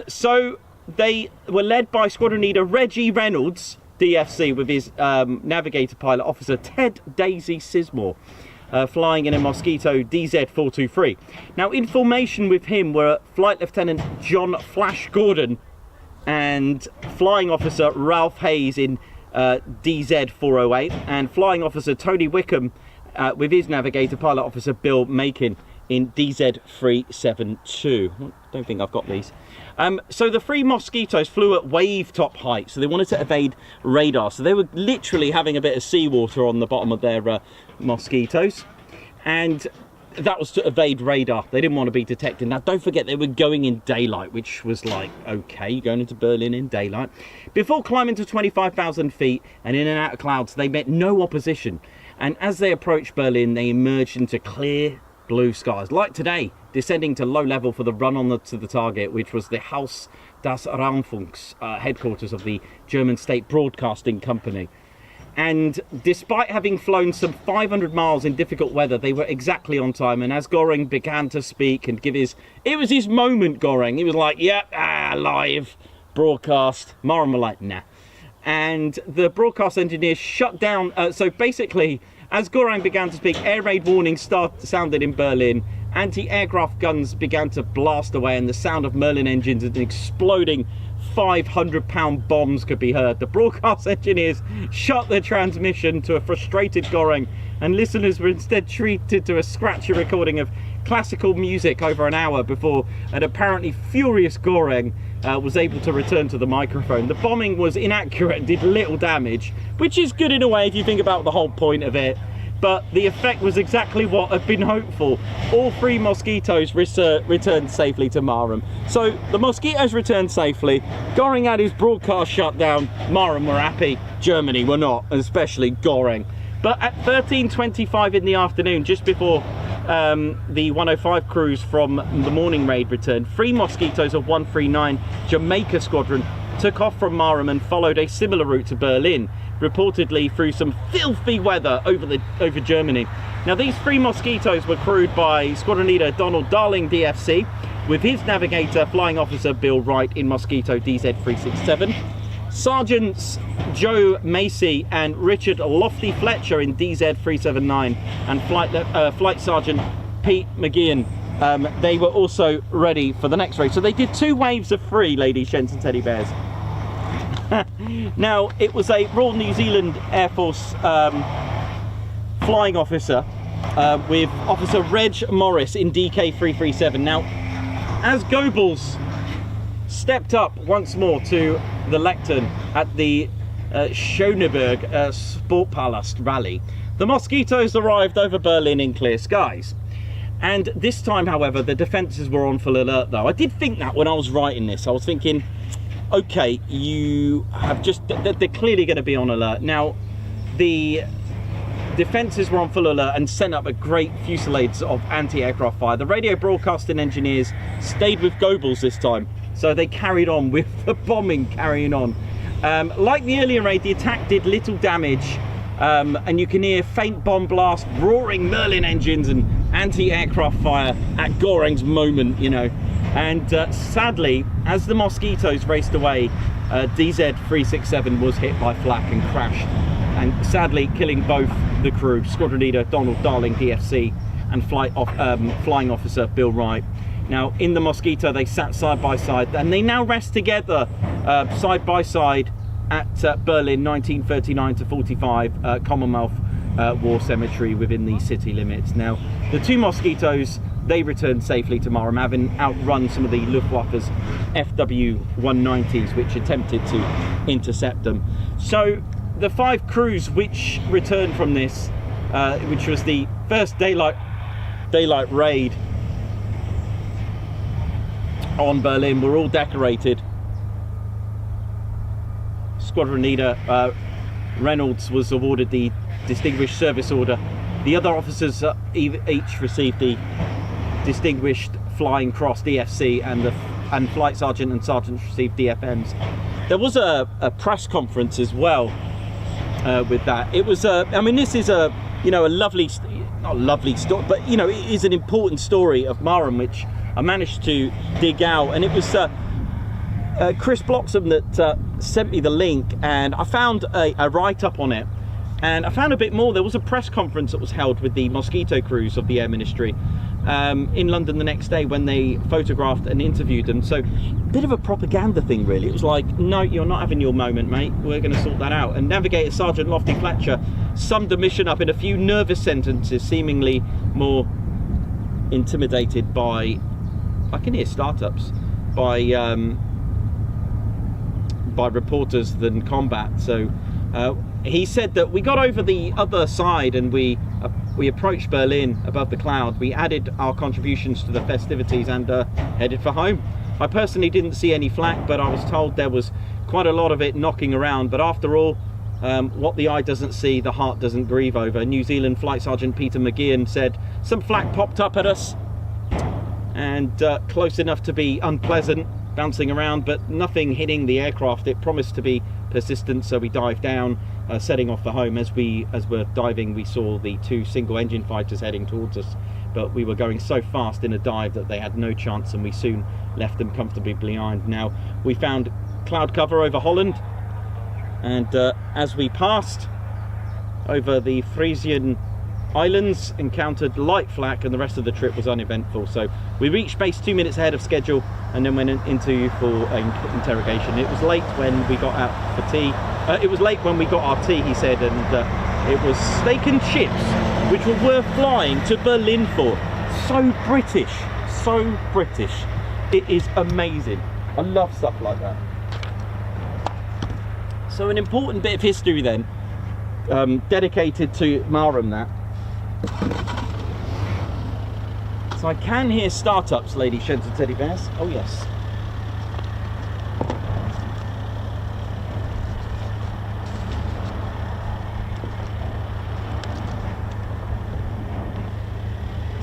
So they were led by Squadron Leader Reggie Reynolds, DFC, with his navigator pilot officer Ted Daisy Sismore, flying in a Mosquito DZ-423. Now, in formation with him were Flight Lieutenant John Flash Gordon and Flying Officer Ralph Hayes in DZ-408, and Flying Officer Tony Wickham with his navigator pilot officer Bill Makin in DZ-372. Don't think I've got these. So the 3 Mosquitoes flew at wave top height, so they wanted to evade radar. So they were literally having a bit of seawater on the bottom of their Mosquitoes, and that was to evade radar. They didn't want to be detected. Now, don't forget, they were going in daylight, which was like, okay, going into Berlin in daylight. Before climbing to 25,000 feet and in and out of clouds, they met no opposition. And as they approached Berlin, they emerged into clear blue skies, like today, descending to low level for the run on to the target, which was the Haus des Rundfunks, headquarters of the German State Broadcasting Company. And despite having flown some 500 miles in difficult weather, they were exactly on time. And as Göring began to speak and give it was his moment, Göring. He was like, yep, live broadcast. Marham were like, nah. And the broadcast engineer shut down. So basically, as Göring began to speak, air raid warnings sounded in Berlin. Anti-aircraft guns began to blast away, and the sound of Merlin engines and exploding 500-pound bombs could be heard. The broadcast engineers shut their transmission to a frustrated Göring, and listeners were instead treated to a scratchy recording of classical music over an hour before an apparently furious Göring was able to return to the microphone. The bombing was inaccurate and did little damage, which is good in a way if you think about the whole point of it. But the effect was exactly what had been hoped for. All 3 Mosquitoes returned safely to Marham. So the Mosquitoes returned safely. Göring had his broadcast shut down. Marham were happy. Germany were not, especially Göring. But at 13:25 in the afternoon, just before the 105 crews from the morning raid returned, 3 Mosquitoes of 139 Jamaica Squadron took off from Marham and followed a similar route to Berlin, reportedly through some filthy weather over Germany. Now, these 3 Mosquitoes were crewed by Squadron Leader Donald Darling, DFC, with his navigator Flying Officer Bill Wright in Mosquito DZ-367, Sergeants Joe Macy and Richard Lofty Fletcher in DZ-379, and Flight Sergeant Pete McGeehan. They were also ready for the next race. So they did 2 waves of 3, ladies, gents and teddy bears. Now, it was a Royal New Zealand Air Force flying officer with Officer Reg Morris in DK-337. Now, as Goebbels stepped up once more to the lectern at the Schöneberg Sportpalast rally, the Mosquitoes arrived over Berlin in clear skies. And this time, however, the defences were on full alert, though. I did think that when I was writing this. I was thinking, okay, you have just, they're clearly going to be on alert. Now, the defences were on full alert and sent up a great fusillade of anti-aircraft fire. The radio broadcasting engineers stayed with Goebbels this time, so they carried on with the bombing carrying on. Like the earlier raid, the attack did little damage, and you can hear faint bomb blast, roaring Merlin engines and anti-aircraft fire at Goreng's moment, you know. And sadly, as the Mosquitoes raced away, DZ-367 was hit by flak and crashed, and sadly killing both the crew, Squadron Leader Donald Darling, DFC, and Flying Officer Bill Wright. Now, in the Mosquito, they sat side by side, and they now rest together side by side at Berlin 1939 to 45 Commonwealth War Cemetery within the city limits. Now, the two Mosquitoes, they returned safely to Marham, having outrun some of the Luftwaffe's FW-190s, which attempted to intercept them. So, the 5 crews which returned from this, which was the first daylight raid on Berlin, were all decorated. Squadron Leader Reynolds was awarded the Distinguished Service Order. The other officers each received the Distinguished Flying Cross, DFC, and Flight Sergeant and Sergeants received DFMs. There was a press conference as well with that. It was I mean, this is a, you know, a lovely, not lovely story, but you know, it is an important story of Marham which I managed to dig out, and it was Chris Bloxham that sent me the link, and I found a write-up on it, and I found a bit more. There was a press conference that was held with the Mosquito crews of the Air Ministry in London the next day, when they photographed and interviewed them. So, bit of a propaganda thing really. It was like, no, you're not having your moment, mate, we're going to sort that out. And Navigator Sergeant Lofty Fletcher summed the mission up in a few nervous sentences, seemingly more intimidated by, I can hear startups, by reporters than combat. So he said that we got over the other side and we approached Berlin above the cloud. We added our contributions to the festivities and headed for home. I personally didn't see any flak, but I was told there was quite a lot of it knocking around. But after all, what the eye doesn't see, the heart doesn't grieve over. New Zealand Flight Sergeant Peter McGeehan said some flak popped up at us, and close enough to be unpleasant, bouncing around, but nothing hitting the aircraft. It promised to be persistent, so we dived down, setting off for home. As we're diving, we saw the 2 single-engine fighters heading towards us, but we were going so fast in a dive that they had no chance, and we soon left them comfortably behind. Now, we found cloud cover over Holland, and as we passed over the Frisian Islands, encountered light flak, and the rest of the trip was uneventful. So we reached base 2 minutes ahead of schedule, and then went into full interrogation. It was late when we got out for tea. It was late when we got our tea, he said, and it was steak and chips, which were worth flying to Berlin for. So British, so British. It is amazing. I love stuff like that. So an important bit of history then, dedicated to Marham, that. So I can hear startups, lady sheds and teddy bears. Oh yes.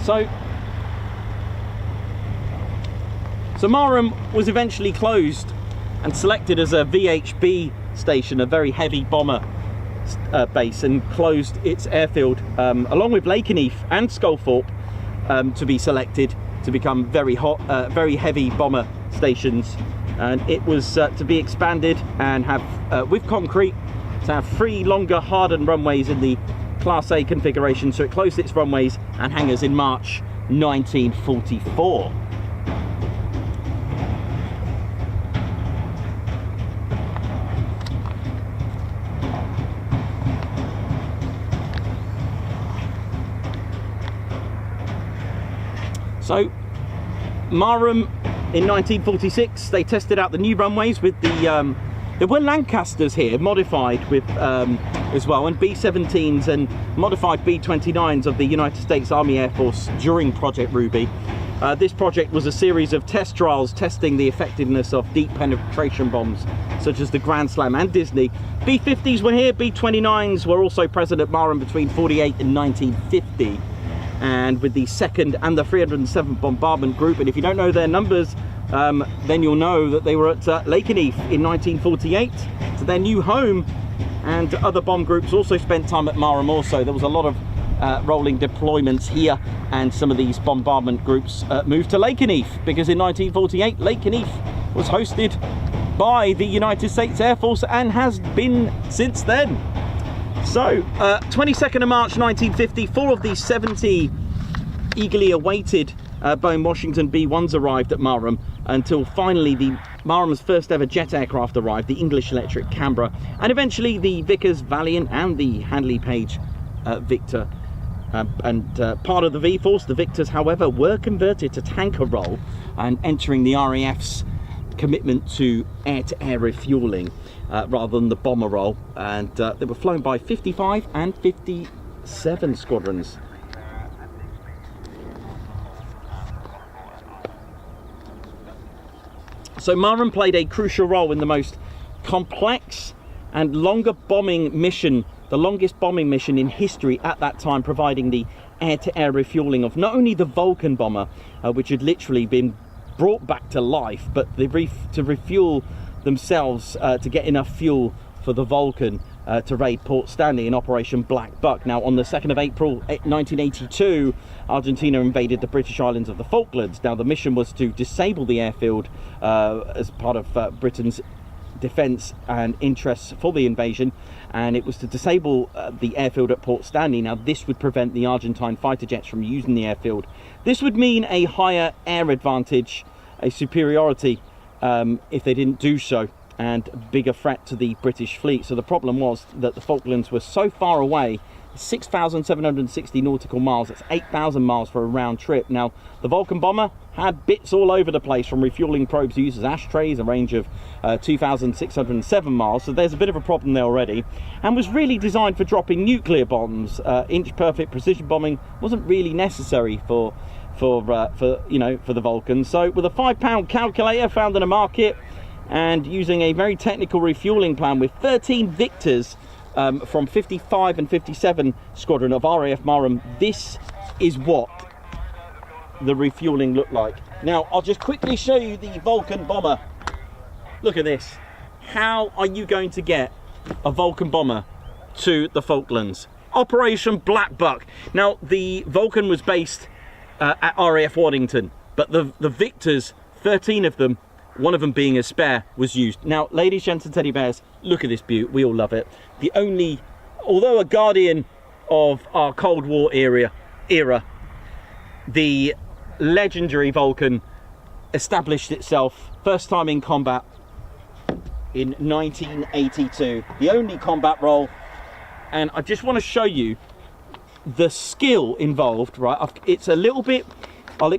So Marham was eventually closed and selected as a VHB station, a very heavy bomber base, and closed its airfield along with Lakenheath and Sculthorpe to be selected to become very heavy bomber stations, and it was to be expanded and have with concrete to have 3 longer hardened runways in the Class A configuration. So it closed its runways and hangars in March 1944. So Marham in 1946, they tested out the new runways with the there were Lancasters here, modified with as well, and B-17s and modified B-29s of the United States Army Air Force during Project Ruby. This project was a series of test trials testing the effectiveness of deep penetration bombs such as the Grand Slam and Disney. B-50s were here, B-29s were also present at Marham between 48 and 1950. And with the 2nd and the 307th Bombardment Group, and if you don't know their numbers, then you'll know that they were at Lakenheath in 1948, to their new home, and other bomb groups also spent time at Marham also. There was a lot of rolling deployments here, and some of these bombardment groups moved to Lakenheath, because in 1948 Lakenheath was hosted by the United States Air Force and has been since then. So, 22nd of March 1950, 4 of the 70 eagerly awaited Boeing Washington B-1s arrived at Marham, until finally the Marham's first ever jet aircraft arrived, the English Electric Canberra, and eventually the Vickers Valiant and the Handley Page Victor. Part of the V-Force, the Victors, however, were converted to tanker role and entering the RAF's commitment to air-to-air refuelling rather than the bomber role, and they were flown by 55 and 57 squadrons. So Marham played a crucial role in the most complex and longer bombing mission, the longest bombing mission in history at that time, providing the air-to-air refueling of not only the Vulcan bomber, which had literally been brought back to life, but to refuel themselves to get enough fuel for the Vulcan to raid Port Stanley in Operation Blackbuck. Now, on the 2nd of April 1982, Argentina invaded the British islands of the Falklands. Now, the mission was to disable the airfield as part of Britain's defence and interests for the invasion, and it was to disable the airfield at Port Stanley. Now, this would prevent the Argentine fighter jets from using the airfield. This would mean a higher air advantage, a superiority if they didn't do so, and a bigger threat to the British fleet. So the problem was that the Falklands were so far away, 6,760 nautical miles, that's 8,000 miles for a round trip. Now, the Vulcan bomber had bits all over the place, from refueling probes used as ashtrays, a range of 2,607 miles, so there's a bit of a problem there already, and was really designed for dropping nuclear bombs. Inch-perfect precision bombing wasn't really necessary for the Vulcans. So with a £5 calculator found in a market, and using a very technical refueling plan with 13 Victors from 55 and 57 Squadron of RAF Marham, this is what the refueling looked like. Now, I'll just quickly show you the Vulcan bomber. Look at this. How are you going to get a Vulcan bomber to the Falklands? Operation Blackbuck. Now, the Vulcan was based at RAF Waddington, but the Victors, 13 of them, one of them being a spare, was used. Now, ladies, gents and teddy bears, look at this beaut. We all love it. Although a guardian of our Cold War era, the legendary Vulcan established itself first time in combat in 1982. The only combat role, and I just want to show you the skill involved, right? It's a little bit, I'll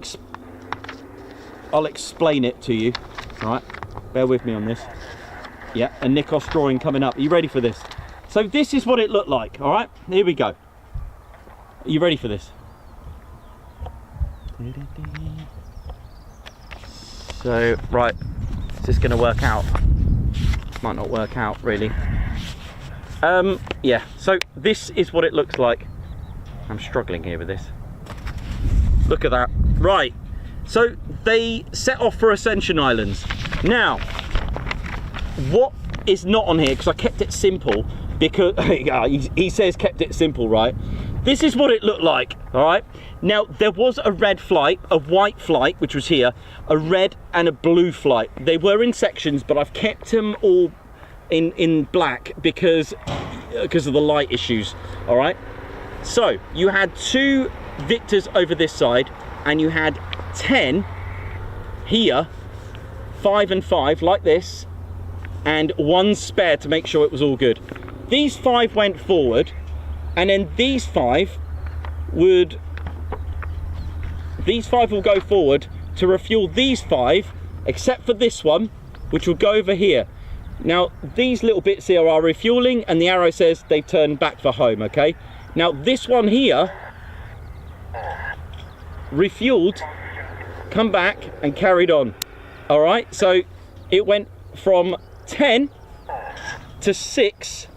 explain it to you. Right, bear with me on this. Yeah, a Nikos drawing coming up. Are you ready for this? So this is what it looked like. All right, here we go. Are you ready for this? So, right, is this going to work out? Might not work out, really. Yeah, so this is what it looks like. I'm struggling here with this. Look at that. Right. So they set off for Ascension Islands. Now, what is not on here, because I kept it simple, because he says kept it simple, right? This is what it looked like, all right? Now, there was a red flight, a white flight, which was here, a red and a blue flight. They were in sections, but I've kept them all in black because of the light issues, all right? So, you had 2 Victors over this side, and you had 10 here, 5 and 5 like this, and 1 spare to make sure it was all good. These 5 went forward, and then these 5 will go forward to refuel these 5, except for this one, which will go over here. Now these little bits here are refueling, and the arrow says they've turned back for home. Okay, now this one here refueled, come back and carried on. All right, so it went from 10 to 6.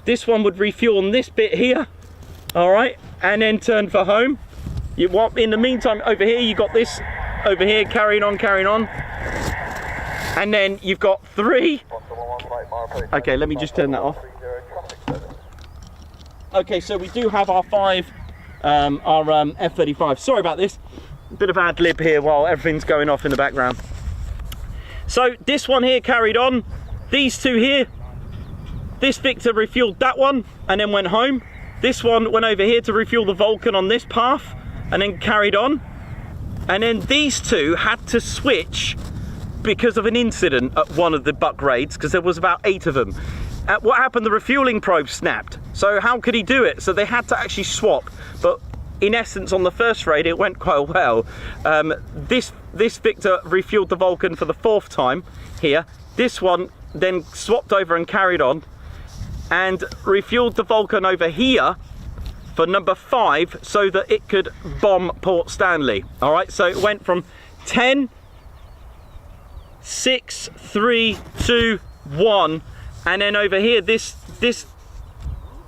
This one would refuel on this bit here, all right, and then turn for home. You want, in the meantime, over here you got this over here carrying on, and then you've got 3. Okay, let me just turn that off. Okay, so we do have our 5 F-35. Sorry about this, bit of ad lib here while everything's going off in the background. So this one here carried on, these 2 here, this Victor refueled that one and then went home. This one went over here to refuel the Vulcan on this path and then carried on. And then these 2 had to switch because of an incident at one of the buck raids, because there was about 8 of them. What happened? The refueling probe snapped. So how could he do it? So they had to actually swap. But in essence, on the first raid, it went quite well. This Victor refueled the Vulcan for the 4th time here. This one then swapped over and carried on, and refueled the Vulcan over here for number 5 so that it could bomb Port Stanley. All right, so it went from 10, 6, 3, 2, 1, and then over here this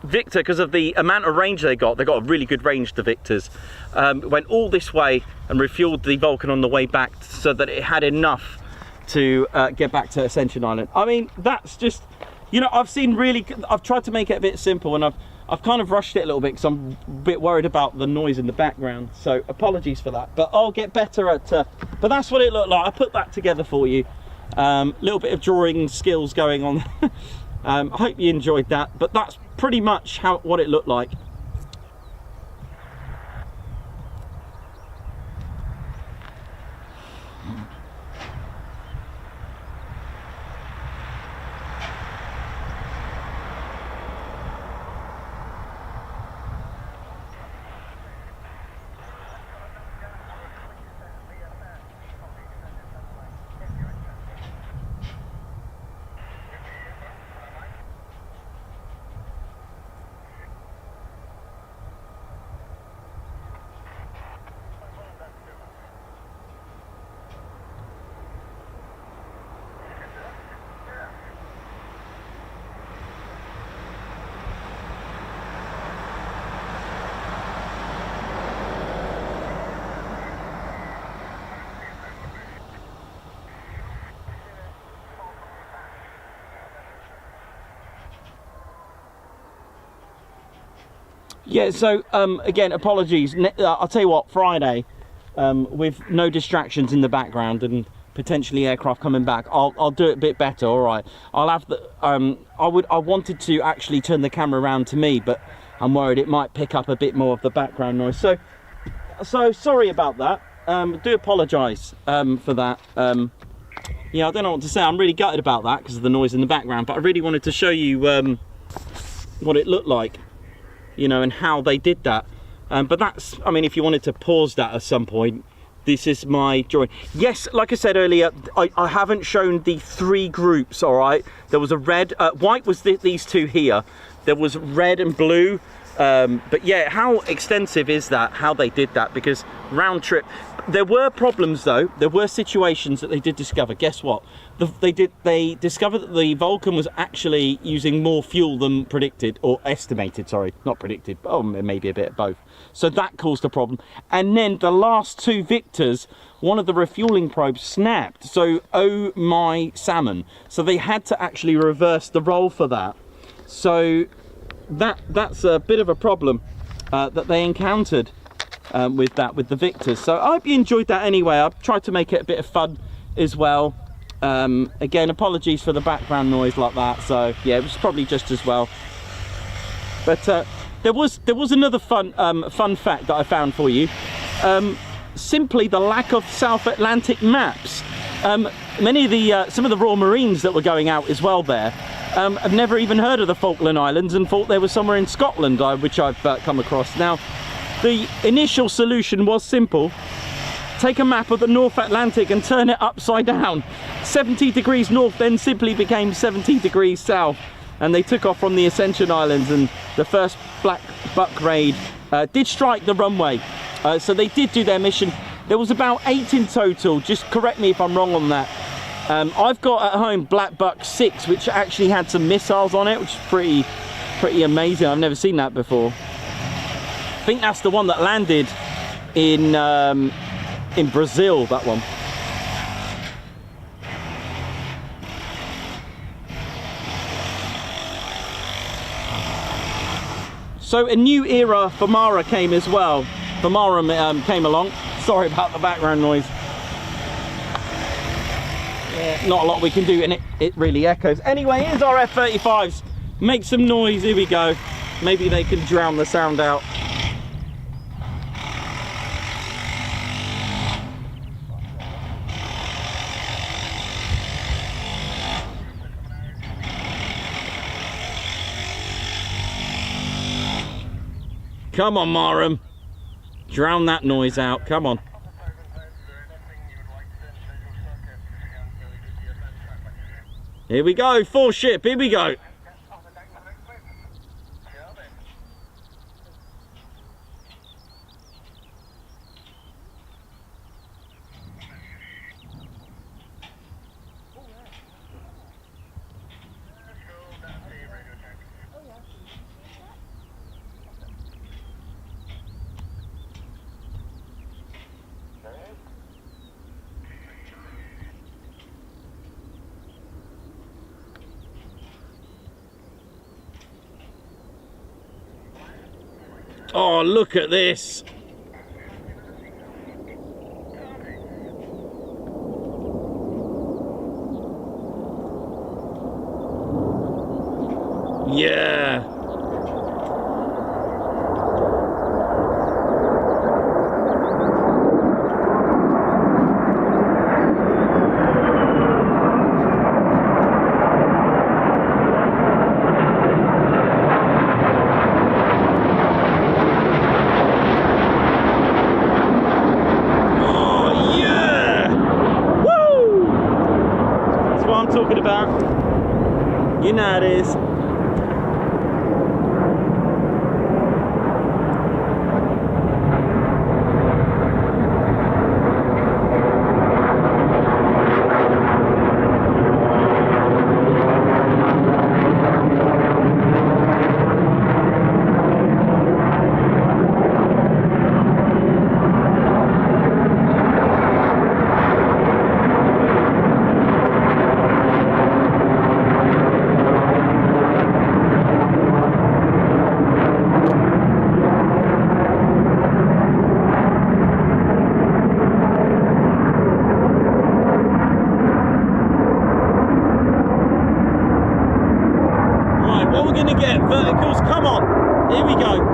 Victor, because of the amount of range they got a really good range, the Victors, went all this way and refueled the Vulcan on the way back so that it had enough to get back to Ascension Island. I mean, that's just, you know, I've tried to make it a bit simple, and I've kind of rushed it a little bit because I'm a bit worried about the noise in the background, so apologies for that, but I'll get better at but that's what it looked like. I put that together for you. Little bit of drawing skills going on. I hope you enjoyed that, but that's pretty much what it looked like. Yeah, so again, apologies. I'll tell you what, Friday, with no distractions in the background and potentially aircraft coming back, I'll do it a bit better. All right, I'll have the I wanted to actually turn the camera around to me, but I'm worried it might pick up a bit more of the background noise. So sorry about that. Do apologise for that. Yeah, I don't know what to say. I'm really gutted about that because of the noise in the background, but I really wanted to show you what it looked like, you know, and how they did that. But that's, I mean, if you wanted to pause that at some point, this is my drawing. Yes, like I said earlier, I haven't shown the 3 groups, all right? There was a red, white was these 2 here. There was red and blue. But yeah, how extensive is that, how they did that? Because round trip, there were problems though. There were situations that they did discover. Guess what? They discovered that the Vulcan was actually using more fuel than predicted, or estimated, sorry, not predicted, oh, maybe a bit of both. So that caused a problem. And then the last 2 Victors, one of the refueling probes snapped. So, oh my salmon. So they had to actually reverse the role for that. So that's a bit of a problem that they encountered with the Victors. So I hope you enjoyed that anyway. I've tried to make it a bit of fun as well. Again, apologies for the background noise like that. So yeah, it was probably just as well. But there was another fun fact that I found for you. Simply the lack of South Atlantic maps. Many of some of the Royal Marines that were going out as well there have never even heard of the Falkland Islands and thought they were somewhere in Scotland, which I've come across. Now, the initial solution was simple. Take a map of the North Atlantic and turn it upside down. 70 degrees north then simply became 70 degrees south, and they took off from the Ascension Islands, and the first Blackbuck raid did strike the runway. So they did do their mission. There was about 8 in total, just correct me if I'm wrong on that. I've got at home Blackbuck 6, which actually had some missiles on it, which is pretty amazing. I've never seen that before. I think that's the one that landed in Brazil, that one. So a new era for Mara came as well. For Marham came along. Sorry about the background noise. Yeah, not a lot we can do, and it really echoes. Anyway, here's our F-35s. Make some noise, here we go. Maybe they can drown the sound out. Come on, Marham. Drown that noise out. Come on. Here we go. Full ship. Here we go. Oh, look at this. Yeah. Talking about, you know it is. Verticals, come on, here we go.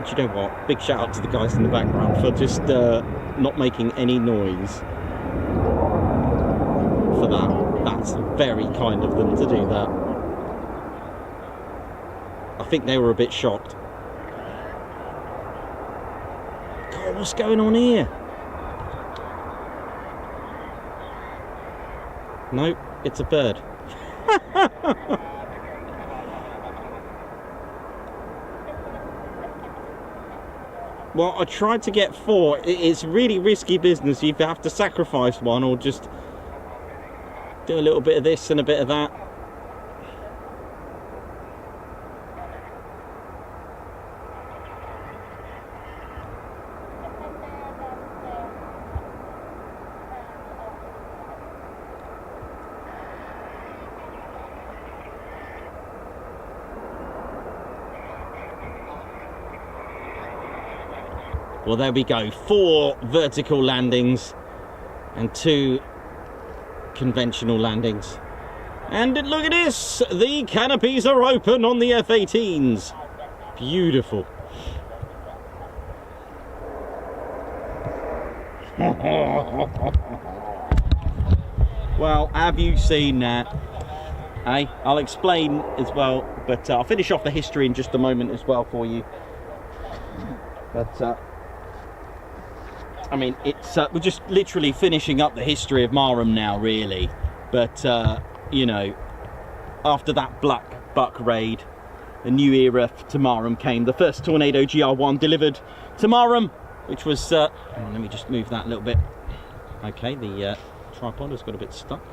do you know what? Big shout out to the guys in the background for just not making any noise for that. That's very kind of them to do that. I think they were a bit shocked. God, what's going on here? Nope, it's a bird. Well, I tried to get 4. It's really risky business. You have to sacrifice one or just do a little bit of this and a bit of that. Well, there we go. 4 vertical landings and 2 conventional landings. And look at this! The canopies are open on the F-18s. Beautiful. Well, have you seen that? Hey, I'll explain as well, but I'll finish off the history in just a moment as well for you. But I mean, it's we're just literally finishing up the history of Marham now, really. But you know, after that Blackbuck raid, a new era to Marham came. The first Tornado GR1 delivered to Marham, which was let me just move that a little bit. Okay, the tripod has got a bit stuck.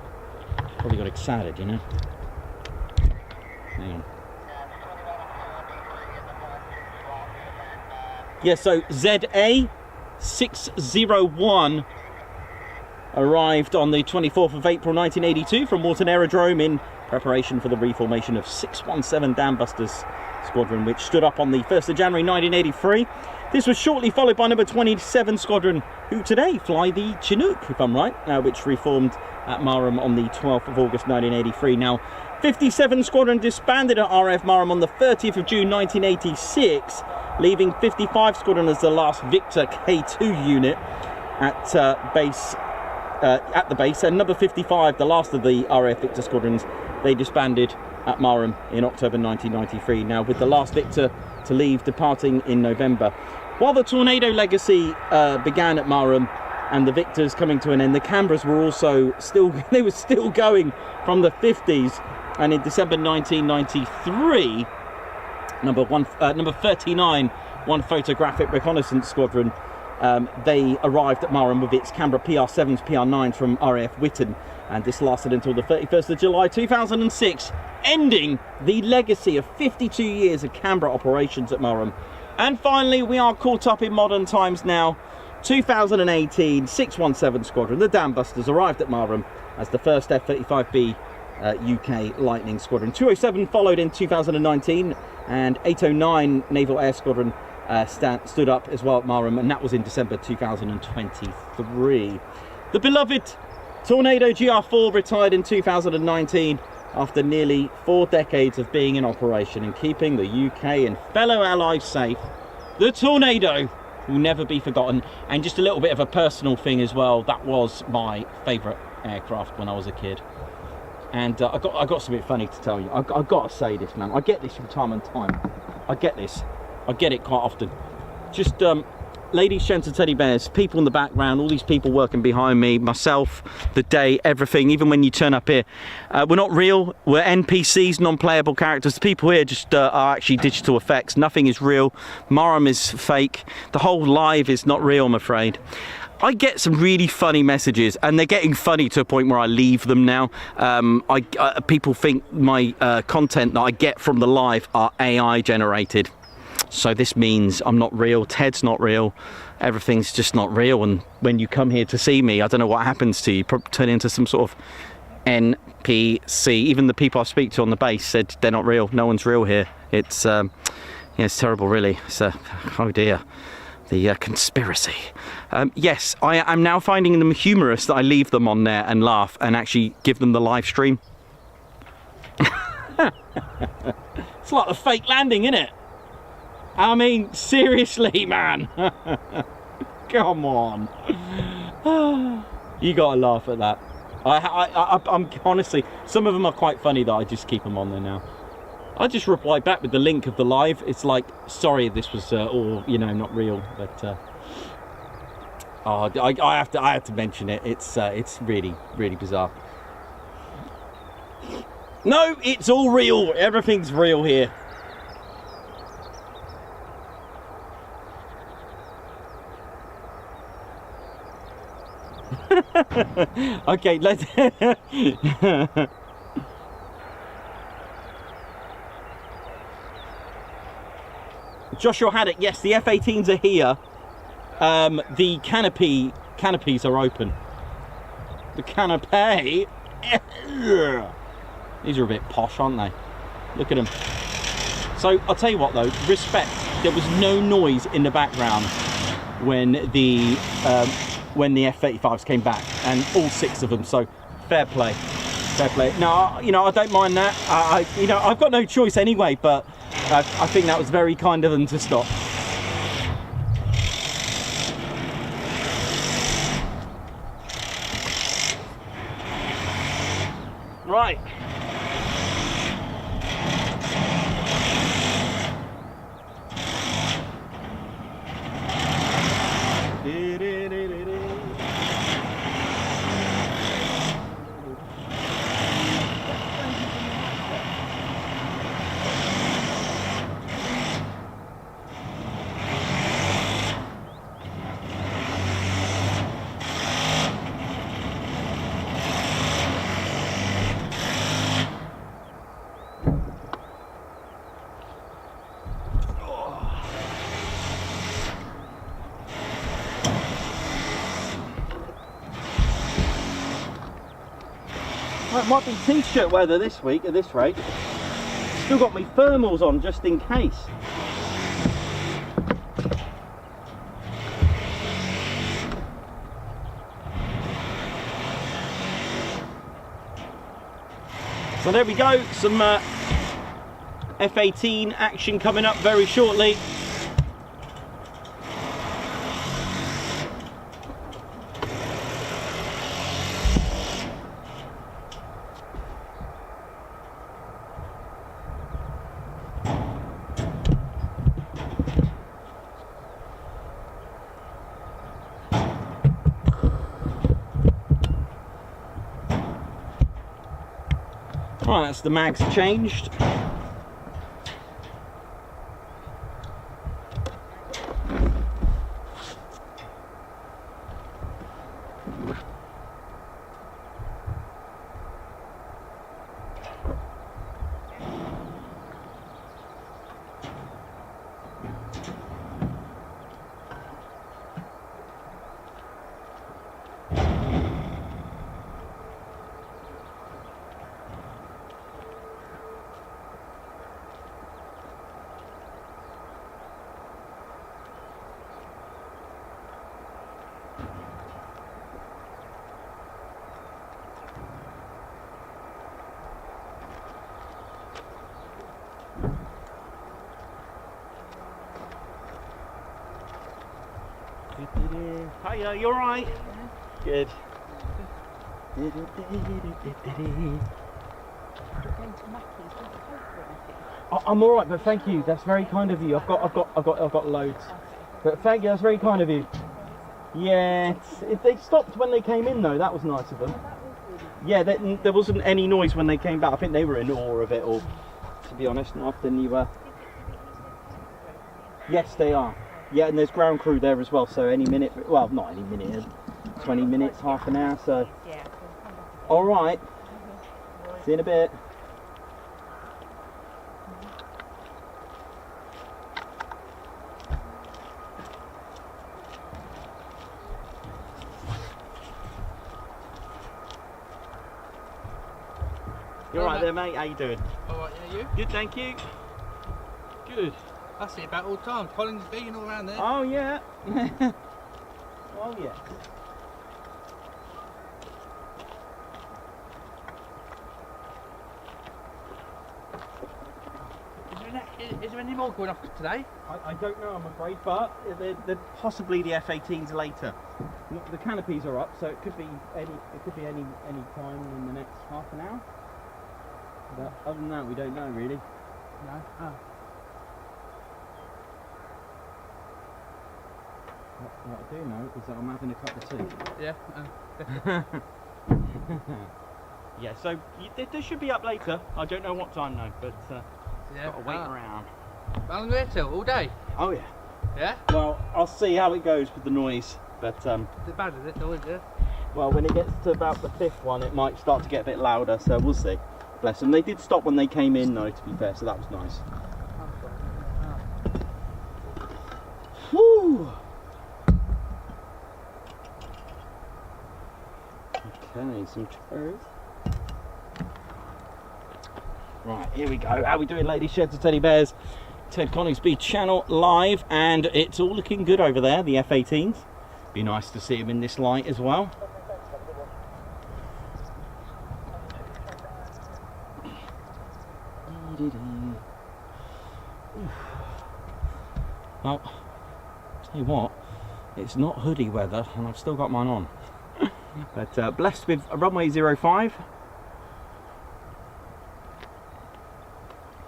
Probably got excited, you know. Hang on. Yeah, so ZA 601 arrived on the 24th of April 1982 from Walton Aerodrome in preparation for the reformation of 617 Dambusters Squadron, which stood up on the 1st of January 1983. This was shortly followed by number 27 Squadron, who today fly the Chinook, if I'm right, which reformed at Marham on the 12th of August 1983. Now, 57 Squadron disbanded at RAF Marham on the 30th of June 1986, leaving 55 Squadron as the last Victor K2 unit at the base, and number 55, the last of the RAF Victor Squadrons, they disbanded at Marham in October 1993. Now, with the last Victor to leave departing in November. While the Tornado legacy began at Marham and the Victors coming to an end, the Canberras were also still going from the 50s, and in December 1993, number 39, one photographic reconnaissance squadron, they arrived at Marham with its Canberra PR7s, PR9s from RAF Whitton, and this lasted until the 31st of July 2006, ending the legacy of 52 years of Canberra operations at Marham. And finally, we are caught up in modern times now. 2018 617 Squadron, the Dambusters, arrived at Marham as the first F-35B UK Lightning Squadron. 207 followed in 2019, and 809 Naval Air Squadron stood up as well at Marham, and that was in December 2023. The beloved Tornado GR4 retired in 2019 after nearly 4 decades of being in operation and keeping the UK and fellow allies safe. The Tornado will never be forgotten. And just a little bit of a personal thing as well, that was my favourite aircraft when I was a kid. And I got something funny to tell you. I got to say this, man. I get this from time and time. I get this. I get it quite often. Just ladies, gents and teddy bears, people in the background, all these people working behind me, myself, the day, everything, even when you turn up here. We're not real. We're NPCs, non-playable characters. The people here just are actually digital effects. Nothing is real. Marham is fake. The whole live is not real, I'm afraid. I get some really funny messages, and they're getting funny to a point where I leave them now. People think my content that I get from the live are AI generated. So this means I'm not real, Ted's not real, everything's just not real. And when you come here to see me, I don't know what happens to you. You turn into some sort of NPC. Even the people I speak to on the base said they're not real. No one's real here. It's yeah, it's terrible, really. It's oh dear. The conspiracy. Yes, I am now finding them humorous that I leave them on there and laugh and actually give them the live stream. It's like a fake landing, isn't it? I mean, seriously, man. Come on. You gotta laugh at that. I'm honestly, some of them are quite funny that I just keep them on there now. I just reply back with the link of the live. It's like, sorry, this was all, you know, not real, but I have to mention it. It's really, really bizarre. No, it's all real. Everything's real here. Okay, let's. Joshua Haddock, yes, the F-18s are here. The canopies are open. The canopy. These are a bit posh, aren't they? Look at them. So I'll tell you what though, respect. There was no noise in the background when the F-35s came back, and all 6 of them. So fair play, fair play. No, you know, I don't mind that. You know, I've got no choice anyway, but I think that was very kind of them to stop. Right. Well, it might be t-shirt weather this week at this rate. Still got me thermals on just in case. So there we go, some F-18 action coming up very shortly. Right, that's the mags changed. Hiya, you alright? Good. I'm alright, but thank you. That's very kind of you. I've got loads. But thank you, that's very kind of you. Yeah, they stopped when they came in though, that was nice of them. Yeah, there wasn't any noise when they came back. I think they were in awe of it all, to be honest, not often you were. Yes, they are. Yeah, and there's ground crew there as well, so any minute, well, not any minute, 20 minutes, half an hour, so. Alright, see you in a bit. You alright there, mate? How you doing? Alright, yeah, you? Good, thank you. Good. I see about all the time. Coningsby and all around there. Oh, yeah. Oh, yeah. Is there an Is there any more going off today? I don't know, I'm afraid, but they're possibly the F-18s later. The canopies are up, so it could be any time in the next half an hour. But other than that, we don't know really. No. Oh. What I do know is that I'm having a cup of tea. Yeah. Yeah, so they should be up later. I don't know what time though, but Yeah. got to wait around. How long are we here till? All day? Oh yeah. Yeah? Well, I'll see how it goes with the noise, but Is it bad, is it? Noise, yeah? well, when it gets to about the 5th one, it might start to get a bit louder, so we'll see. Bless them. They did stop when they came in though, to be fair, so that was nice. Woo! Okay, some toes. Right, here we go. How we doing, ladies, sheds and teddy bears? Ted Coningsby channel live, and it's all looking good over there, the F-18s. Be nice to see them in this light as well. Well, tell you what, it's not hoodie weather, and I've still got mine on. But blessed with a runway 05,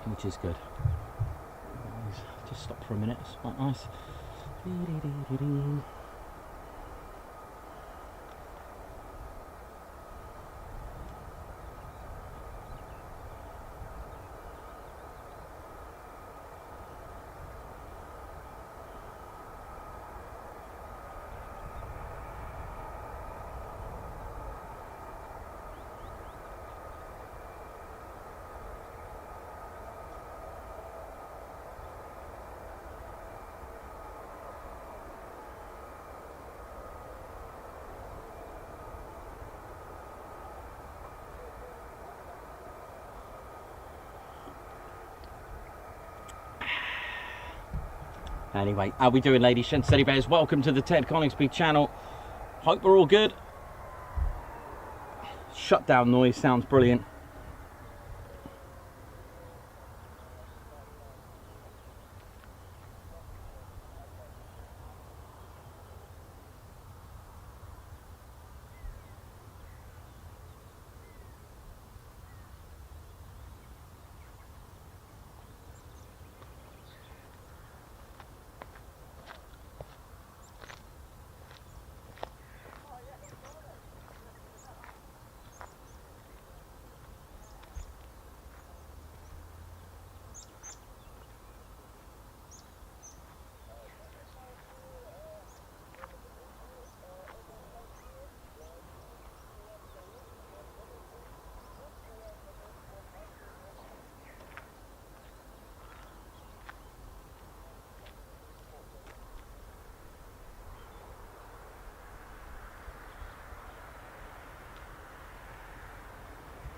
which is good. Just stop for a minute, it's quite nice. Anyway, how we doing, ladies and teddy bears? Welcome to the Ted Coningsby channel. Hope we're all good. Shutdown noise sounds brilliant.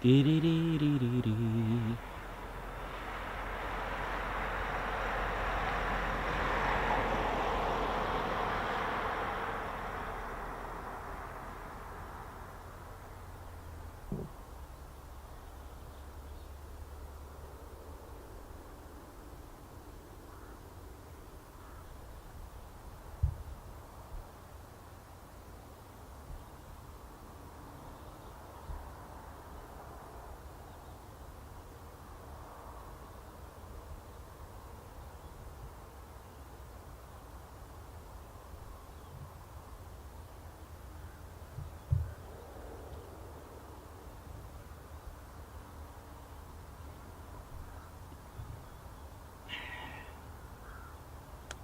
Dee dee dee dee dee dee.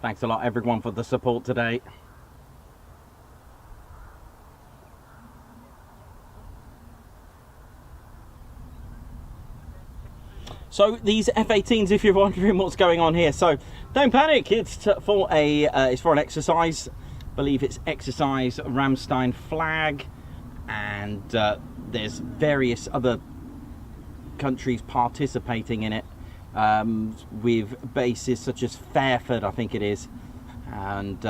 Thanks a lot, everyone, for the support today. So these F-18s, if you're wondering what's going on here, so don't panic. It's for an exercise. I believe it's exercise Ramstein flag, and there's various other countries participating in it. With bases such as Fairford, I think it is, and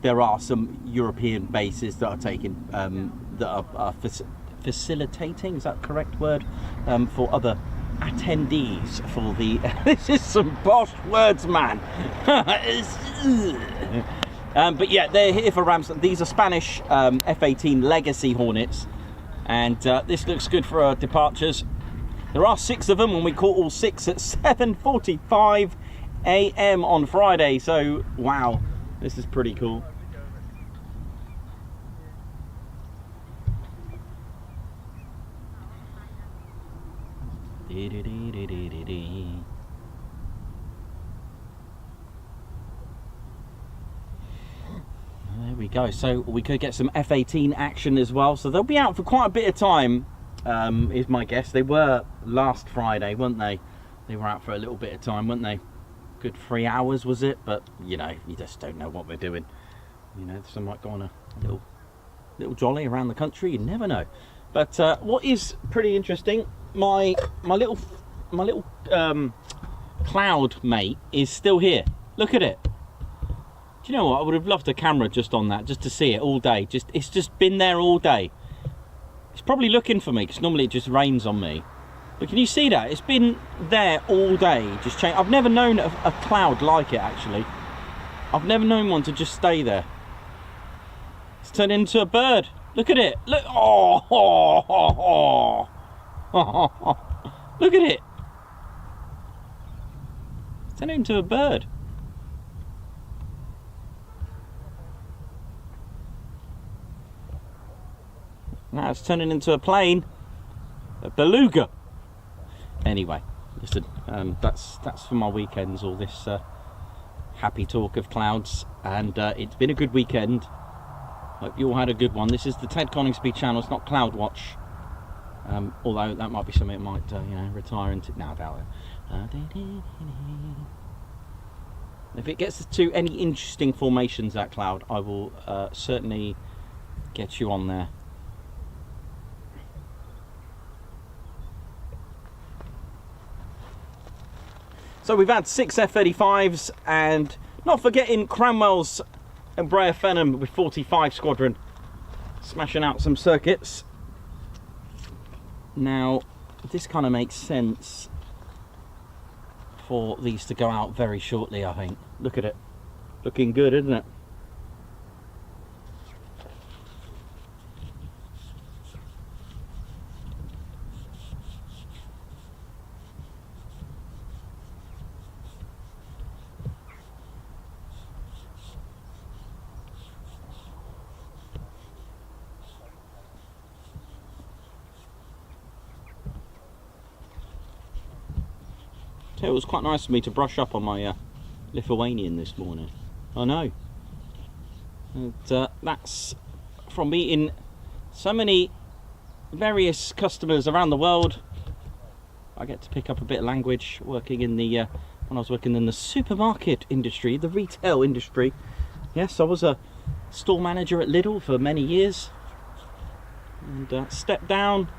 there are some European bases that are taking that are facilitating, is that the correct word, for other attendees for the... This is some posh words, man. But yeah, they're here for Rams. These are Spanish F-18 Legacy Hornets, and this looks good for our departures. There are 6 of them, and we caught all 6 at 7:45 a.m. on Friday. So wow, this is pretty cool. There we go. So we could get some F-18 action as well. So they'll be out for quite a bit of time, is my guess. They were last Friday, weren't they? They were out for a little bit of time, weren't they? Good 3 hours, was it? But you know, you just don't know what we're doing. You know, some might go on a little jolly around the country. You never know. But what is pretty interesting, my little cloud mate is still here. Look at it. Do you know what? I would have loved a camera just on that, just to see it all day. It's just been there all day. It's probably looking for me because normally it just rains on me. But can you see that? It's been there all day. Just change. I've never known a cloud like it, actually. I've never known one to just stay there. It's turned into a bird. Look at it. Look. Oh. Look at it. It's turned into a bird. Now it's turning into a plane. A beluga. Anyway, listen, that's for my weekends, all this happy talk of clouds, and it's been a good weekend. Hope you all had a good one. This is the Ted Coningsby channel. It's not Cloud Watch, although that might be something I might you know, retire into. No, I doubt it. If it gets to any interesting formations, that cloud, I will certainly get you on there. So we've had 6 F-35s, and not forgetting Cranwell's Embraer Phenom with 45 Squadron, smashing out some circuits. Now, this kind of makes sense for these to go out very shortly, I think. Look at it. Looking good, isn't it? It was quite nice of me to brush up on my Lithuanian this morning. I know. And that's from meeting so many various customers around the world. I get to pick up a bit of language working in the when I was working in the supermarket industry, the retail industry. Yes, I was a store manager at Lidl for many years, and stepped down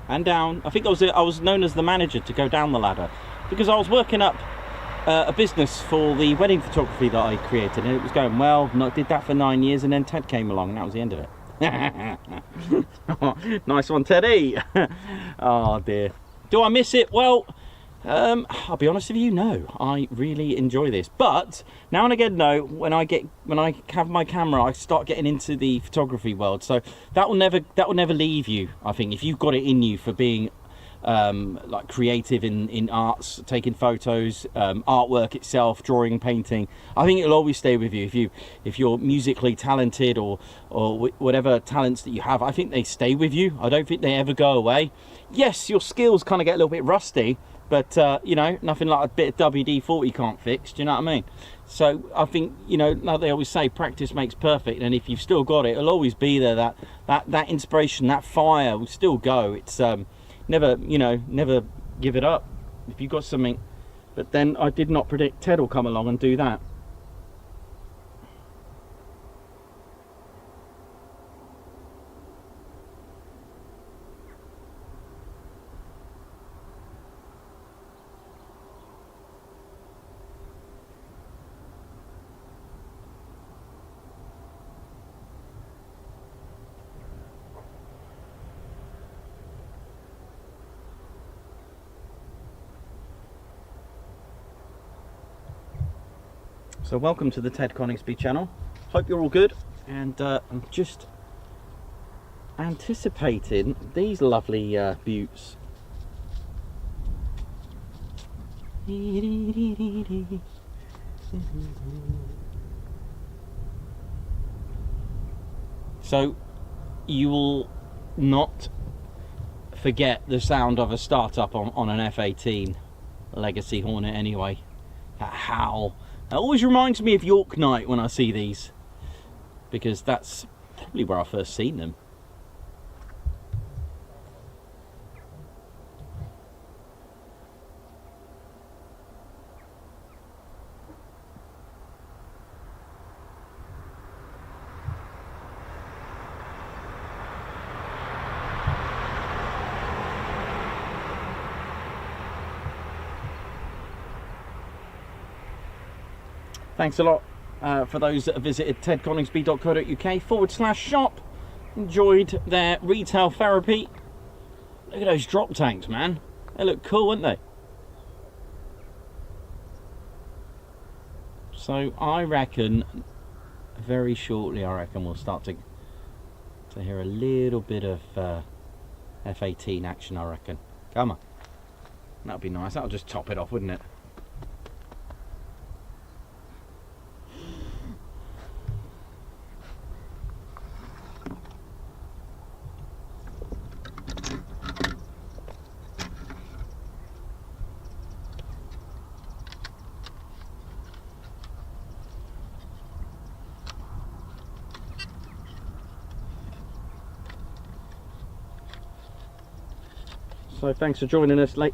and down. I think I was known as the manager to go down the ladder, because I was working up a business for the wedding photography that I created, and it was going well. I did that for 9 years, and then Ted came along, and that was the end of it. Nice one, Teddy. Oh dear. Do I miss it? Well, I'll be honest with you, no. I really enjoy this, but now and again, no. When I have my camera, I start getting into the photography world. So that will never leave you. I think if you've got it in you for being like creative in arts, taking photos, artwork itself, drawing, painting, I think it'll always stay with you. If you're musically talented or whatever talents that you have, I think they stay with you. I don't think they ever go away. Yes, your skills kind of get a little bit rusty, but you know, nothing like a bit of WD-40 can't fix. Do you know what I mean? So I think, you know, like they always say, practice makes perfect, and if you've still got it, it'll always be there. That inspiration, that fire will still go. It's never give it up if you've got something. But then I did not predict Ted will come along and do that. So welcome to the Ted Coningsby channel. Hope you're all good, and I'm just anticipating these lovely buttes. So you will not forget the sound of a startup on an F-18 Legacy Hornet anyway. That howl. It always reminds me of York Night when I see these, because that's probably where I first seen them. Thanks a lot for those that have visited tedconingsby.co.uk/shop. Enjoyed their retail therapy. Look at those drop tanks, man. They look cool, aren't they? So I reckon very shortly, we'll start to hear a little bit of F-18 action, I reckon. Come on. That'll be nice. That'll just top it off, wouldn't it? So thanks for joining us late.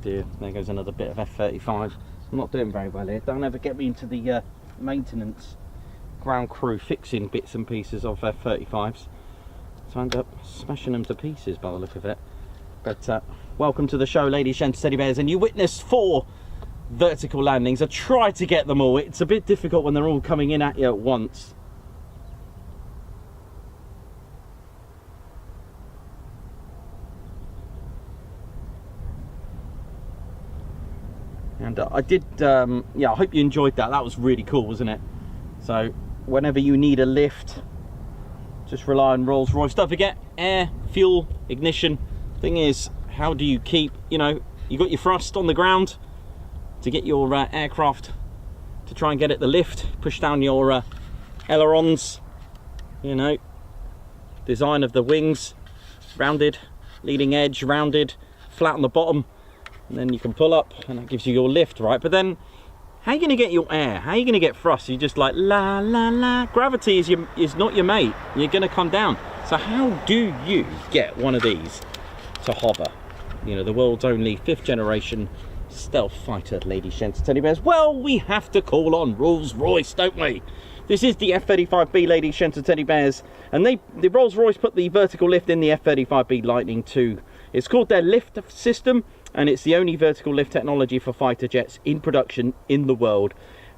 Dear, there goes another bit of F-35. I'm not doing very well here. Don't ever get me into the maintenance ground crew fixing bits and pieces of F-35s. So I end up smashing them to pieces by the look of it. But welcome to the show, ladies, gents, teddy bears, and you witnessed 4 vertical landings. I tried to get them all. It's a bit difficult when they're all coming in at you at once. And I did, yeah, I hope you enjoyed that. That was really cool, wasn't it? So whenever you need a lift, just rely on Rolls-Royce. Don't forget, air, fuel, ignition. Thing is, how do you keep, you know, you got your thrust on the ground to get your aircraft to try and get it the lift, push down your ailerons, you know, design of the wings, rounded, leading edge, rounded, flat on the bottom. And then you can pull up and that gives you your lift, right? But then how are you going to get your air? How are you going to get thrust? You're just like la la la. Gravity is not your mate. You're going to come down. So how do you get one of these to hover? You know, the world's only 5th generation stealth fighter, ladies, gents, teddy bears. Well, we have to call on Rolls-Royce, don't we? This is the F-35B, ladies, gents, teddy bears, and the Rolls-Royce put the vertical lift in the F-35B Lightning 2. It's called their lift system, and it's the only vertical lift technology for fighter jets in production in the world.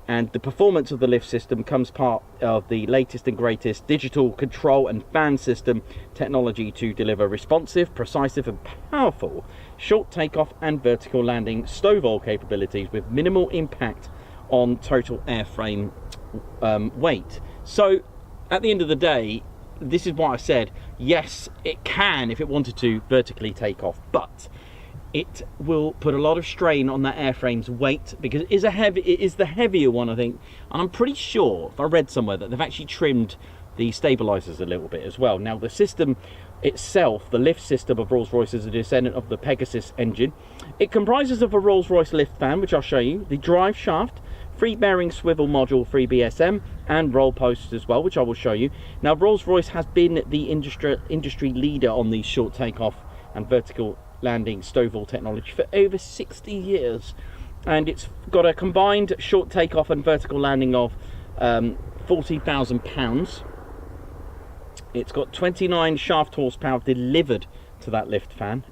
And the performance of the lift system comes part of the latest and greatest digital control and fan system technology to deliver responsive, precise and powerful short takeoff and vertical landing STOVL capabilities with minimal impact on total airframe weight. So at the end of the day, this is what I said. Yes, it can, if it wanted to, vertically take off, but it will put a lot of strain on that airframe's weight, because it is the heavier one, I think. And I'm pretty sure, if I read somewhere, that they've actually trimmed the stabilizers a little bit as well. Now the system itself, the lift system of Rolls-Royce, is a descendant of the Pegasus engine. It comprises of a Rolls-Royce lift fan, which I'll show you, the drive shaft, free bearing swivel module 3BSM, and roll posts as well, which I will show you. Now Rolls-Royce has been the industry leader on these short takeoff and vertical landing STOVL technology for over 60 years, and it's got a combined short takeoff and vertical landing of 40,000 pounds. It's got 29 shaft horsepower delivered to that lift fan.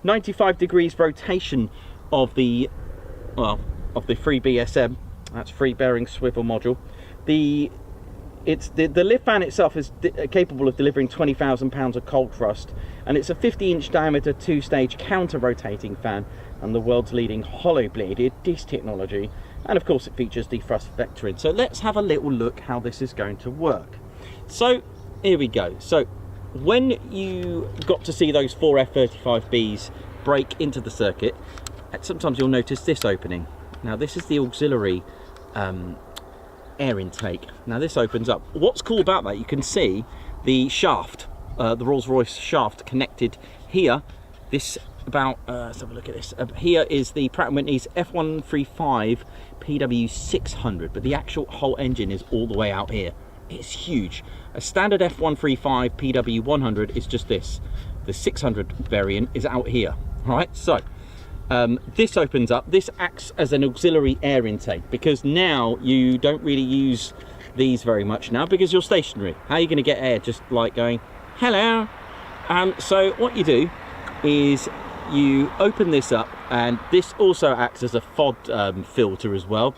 95 degrees rotation of the free BSM, that's free bearing swivel module. The lift fan itself is capable of delivering 20,000 pounds of cold thrust, and it's a 50-inch diameter 2-stage counter-rotating fan, and the world's leading hollow-bladed disc technology and of course it features the thrust vectoring. So let's have a little look how this is going to work. So here we go. So when you got to see those 4 F-35Bs break into the circuit, sometimes you'll notice this opening. Now this is the auxiliary air intake. Now this opens up. What's cool about that, you can see the shaft, the Rolls-Royce shaft connected here. This about, let's have a look at this. Here is the Pratt & Whitney's F135 PW600, but the actual whole engine is all the way out here. It's huge. A standard F135 PW100 is just this. The 600 variant is out here. All right, so this opens up. This acts as an auxiliary air intake, because now you don't really use these very much now because you're stationary. How are you going to get air just like going, hello? So what you do is you open this up, and this also acts as a FOD filter as well.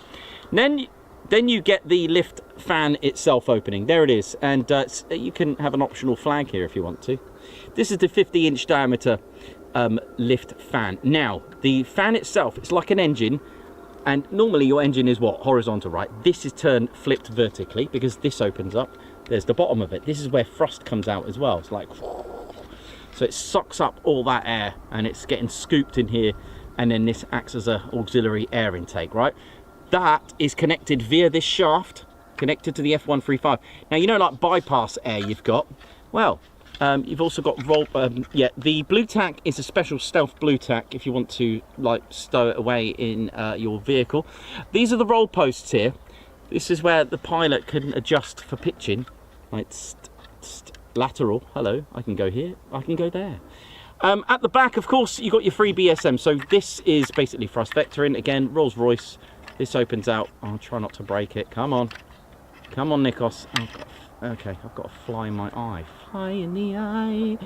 And then you get the lift fan itself opening. There it is, and you can have an optional flag here if you want to. This is the 50-inch diameter lift fan. Now the fan itself, it's like an engine, and normally your engine is what, horizontal, right? This is flipped vertically because this opens up. There's the bottom of it. This is where thrust comes out as well. It's like, so it sucks up all that air and it's getting scooped in here, and then this acts as an auxiliary air intake, right? That is connected via this shaft, connected to the F135. Now, you know, like bypass air you've got, well, you've also got the blue tack is a special stealth blue tack if you want to like stow it away in your vehicle. These are the roll posts here. This is where the pilot can adjust for pitching, like lateral. Hello, I can go here, I can go there. At the back, of course, you've got your free BSM. So this is basically thrust vectoring. Again, Rolls-Royce. This opens out. I'll try not to break it. Come on, come on, Nikos. Okay, I've got a fly in my eye. Fly in the eye.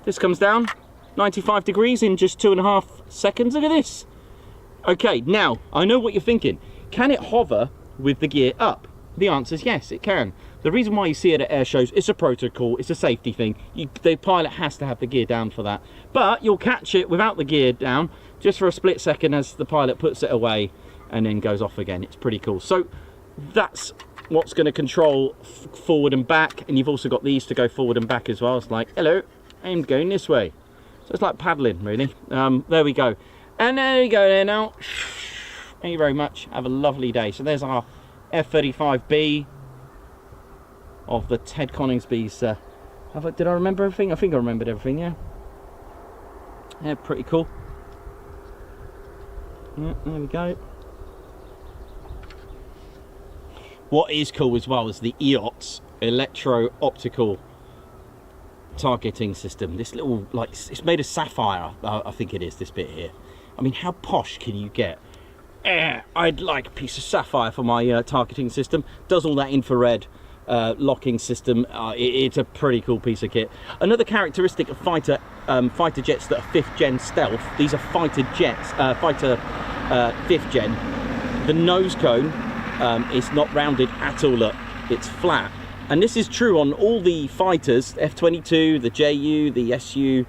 This comes down 95 degrees in just 2.5 seconds. Look at this. Okay, now I know what you're thinking. Can it hover with the gear up? The answer is yes, it can. The reason why you see it at air shows, it's a protocol, it's a safety thing. The pilot has to have the gear down for that. But you'll catch it without the gear down just for a split second as the pilot puts it away and then goes off again. It's pretty cool. So that's what's going to control forward and back, and you've also got these to go forward and back as well. It's like, hello, I'm going this way. So it's like paddling, really. There we go. And there we go there now. Thank you very much. Have a lovely day. So there's our F-35B of the Ted Coningsby's. Did I remember everything? I think I remembered everything, yeah. Yeah, pretty cool. Yeah, there we go. What is cool as well is the EOTS electro-optical targeting system. This little, like, it's made of sapphire, I think it is, this bit here. I mean, how posh can you get? I'd like a piece of sapphire for my targeting system. Does all that infrared locking system. It's a pretty cool piece of kit. Another characteristic of fighter jets that are 5th gen stealth, these are fighter jets, fighter 5th gen. The nose cone is not rounded at all up, it's flat. And this is true on all the fighters, F-22, the JU, the SU.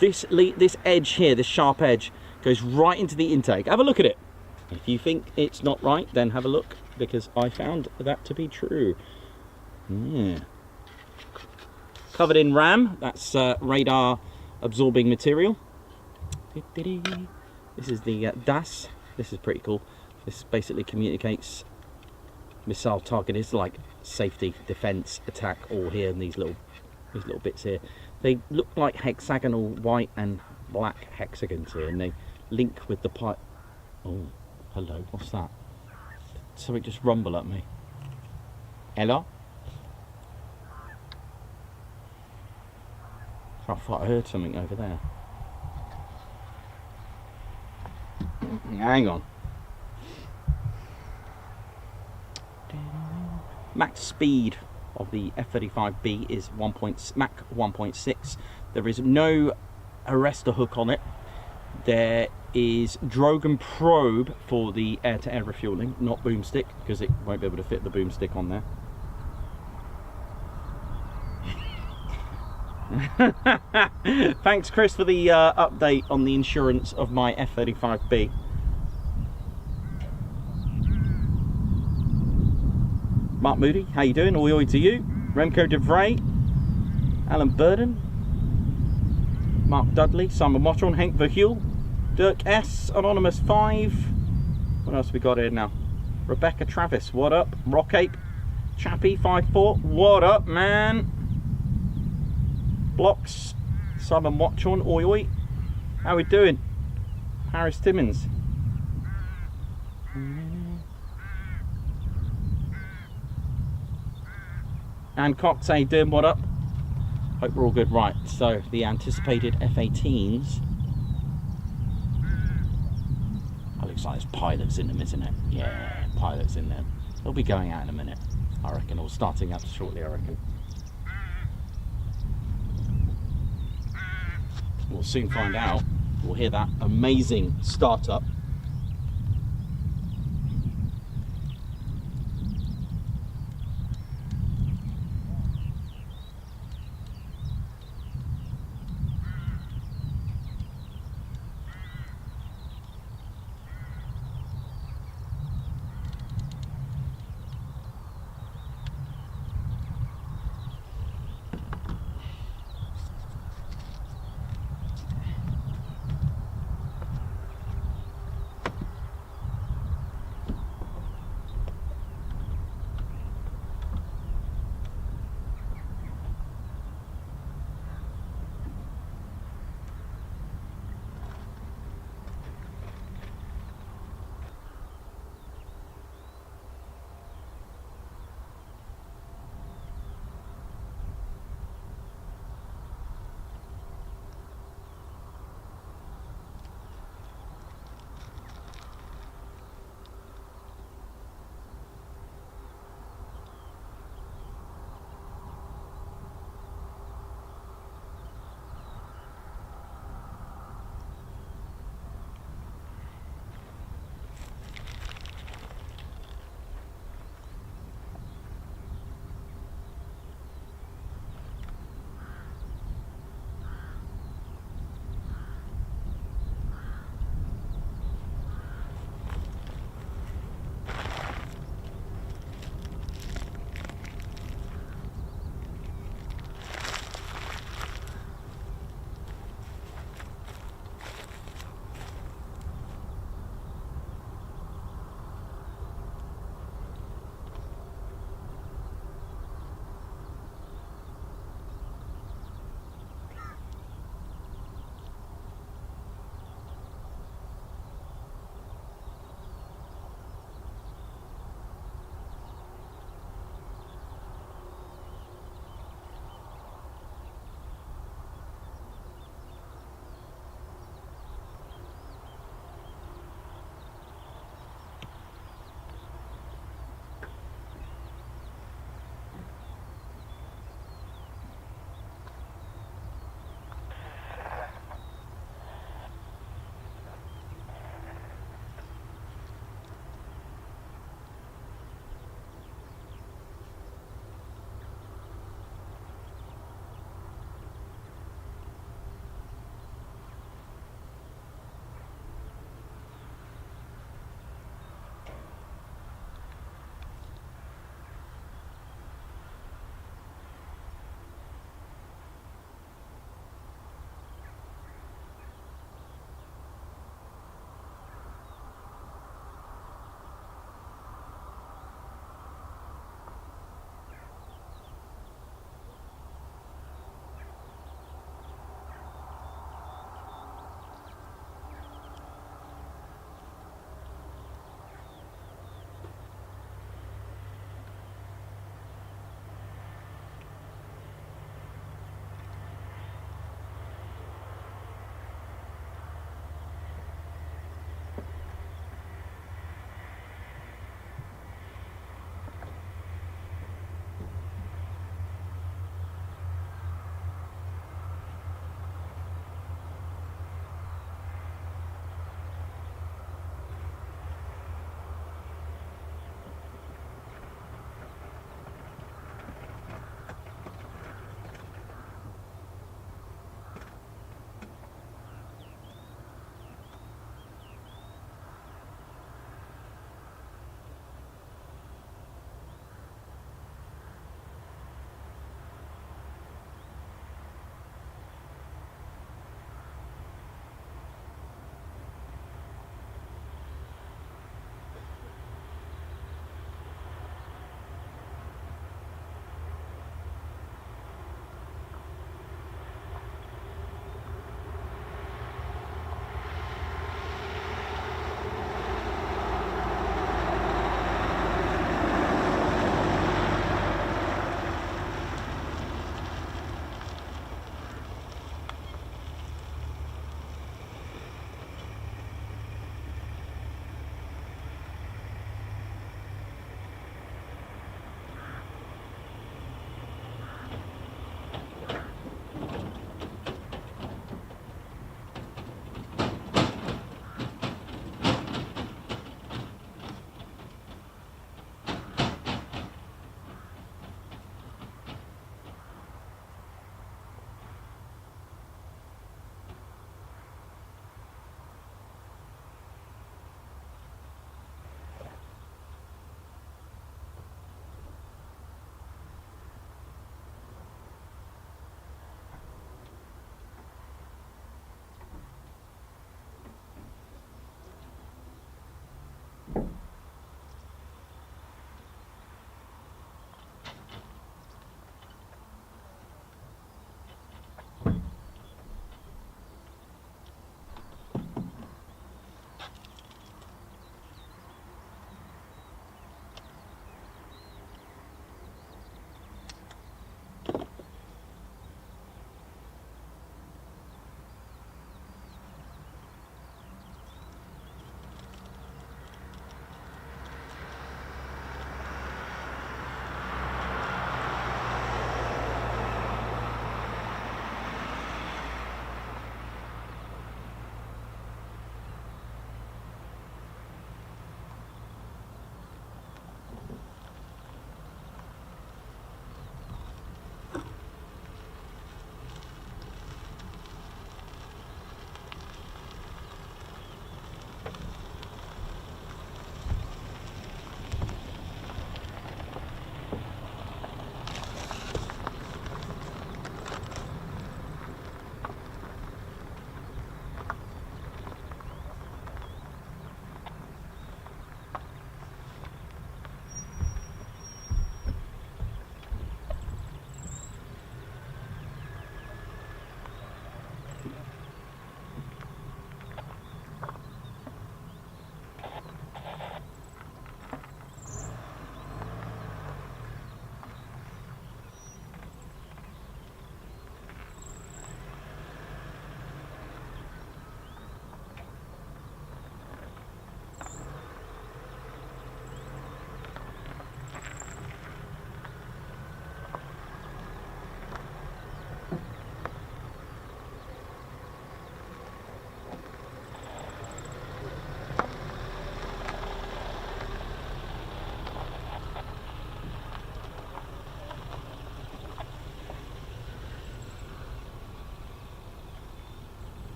This edge here, this sharp edge, goes right into the intake. Have a look at it. If you think it's not right, then have a look, because I found that to be true. Yeah. Covered in RAM, that's radar absorbing material. This is the DAS. This is pretty cool. This basically communicates missile targets, like safety, defense, attack, all here in these little bits here. They look like hexagonal white and black hexagons here, and they link with the pipe. Oh, hello, what's that? Something just rumble at me. Hello? I thought I heard something over there. Hang on. Max speed of the F-35B is Mach 1.6. There is no arrestor hook on it. There is drogue and probe for the air-to-air refueling, not boomstick, because it won't be able to fit the boomstick on there. Thanks, Chris, for the update on the insurance of my F-35B. Mark Moody, how you doing? Oi oi to you. Remco DeVray, Alan Burden, Mark Dudley, Simon Mottron, Hank Verhule, Dirk S, Anonymous 5. What else we got here now? Rebecca Travis, what up? Rock Ape, Chappie 54, what up, man? Blocks, Simon Mottron, oi oi. How we doing? Harris Timmins. And Cox, how you doing? What up? Hope we're all good. Right, so the anticipated F-18s. Oh, looks like there's pilots in them, isn't it? Yeah, pilots in there. They'll be going out in a minute, I reckon, or starting up shortly, I reckon. We'll soon find out. We'll hear that amazing startup.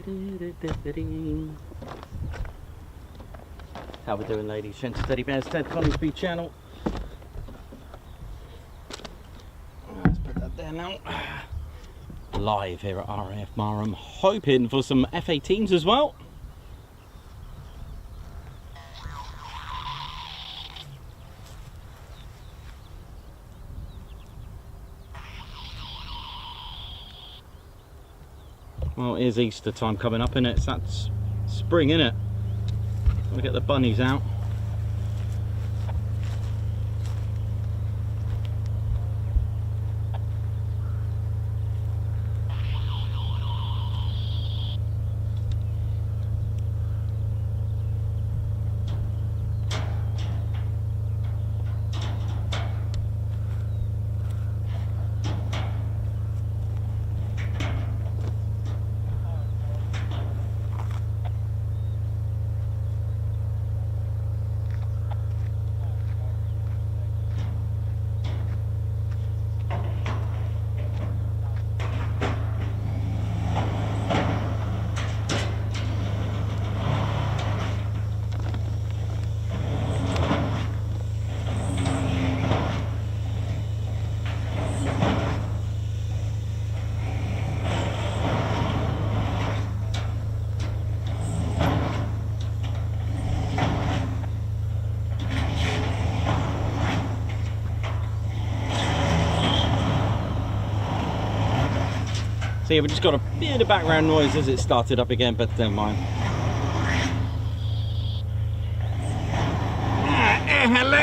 How we doing, ladies, gents, teddy bears? Ted Coningsby channel. Let's put that there now. Live here at RAF Marham, hoping for some F-18s as well. Well, it is Easter time coming up, isn't it? That's spring, isn't it? Gotta get the bunnies out. So yeah, we just got a bit of background noise as it started up again, but never mind. Hello!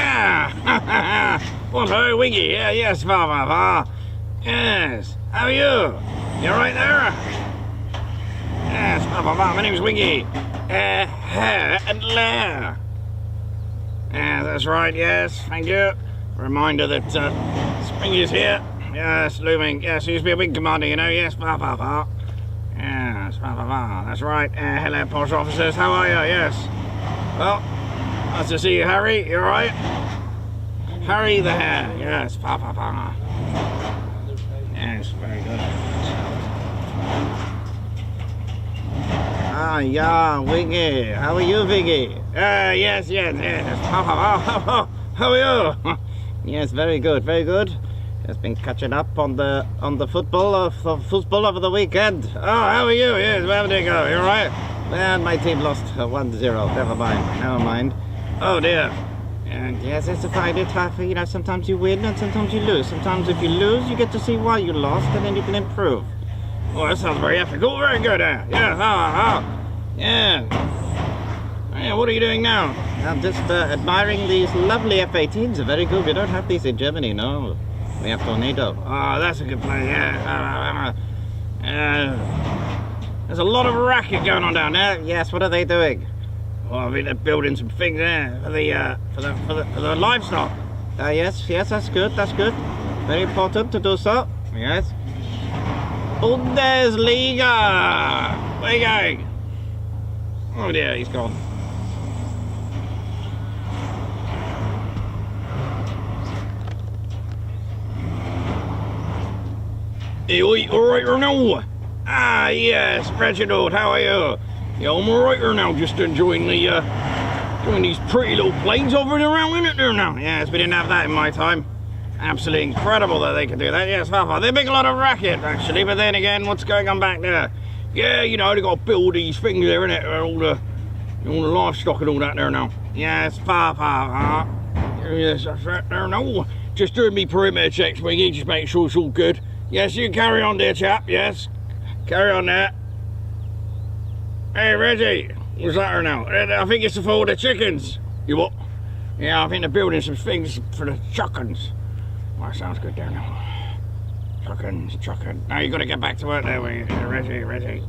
What, hello, Wiggy? Yeah, yes, Father. Yes, how are you? You right there? Yes, Father, my name's Wiggy. Hello. Yeah, that's right, yes, thank you. Reminder that spring is here. Yes, looming. Yes, he used to be a big commander, you know. Yes, Yes, that's right. Hello, post officers. How are you? Yes. Well, nice to see you, Harry. You all right? Harry the Hare. Yes, Yes, very good. Ah, yeah, Wiggy. How are you, Viggy? Yes. How are you? Yes, very good, very good. Just been catching up on the football over the weekend. Oh, how are you? Yes, where did it go? You all right? Well, my team lost 1-0. Never mind. Oh dear. And yes, it's a fight. It's tough. You know, sometimes you win and sometimes you lose. Sometimes if you lose, you get to see why you lost, and then you can improve. Oh, that sounds very ethical. Very good. Yeah. Yeah. Yeah. What are you doing now? I'm just admiring these lovely F-18s. They're very good. We don't have these in Germany, no. We have Tornado. Oh, that's a good plane, yeah. There's a lot of racket going on down there. Yes, what are they doing? Well, I mean, they're building some things there for the livestock. Yes, that's good. Very important to do so. Yes. Bundesliga! Where are you going? Oh dear, he's gone. Hey, alright now? Ah, yes, Reginald, how are you? Yeah, I'm alright now, just enjoying these pretty little planes hovering around in it there now. Yes, we didn't have that in my time. Absolutely incredible that they could do that. Yes, they make a lot of racket, actually, but then again, what's going on back there? Yeah, you know, they got to build these things there, innit? All the livestock and all that there now. Yes, Yes, that's right there now. Just doing me perimeter checks, Wiggy, just make sure it's all good. Yes, you carry on, dear chap, yes. Carry on there. Hey, Reggie, what's that there now? I think it's for all the chickens. You what? Yeah, I think they're building some things for the chuckins. Well, that sounds good there now. Chuckins. Now you got to get back to work there, Reggie.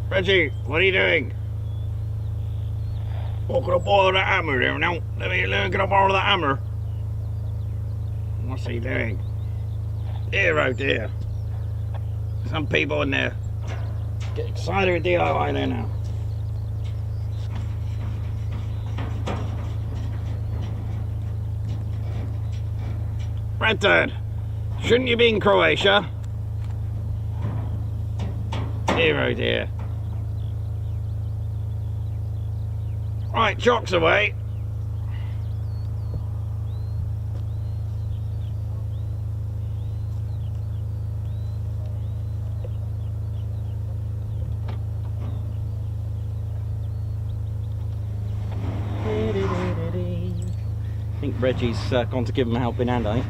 Reggie, what are you doing? Oh, can I borrow that hammer there now? Can I borrow that hammer? What's he doing? Oh dear. Some people in there get excited with DIY there now. Redhead, shouldn't you be in Croatia? Dear, oh dear. Right, chocks away. I think Reggie's gone to give him a helping hand, I think.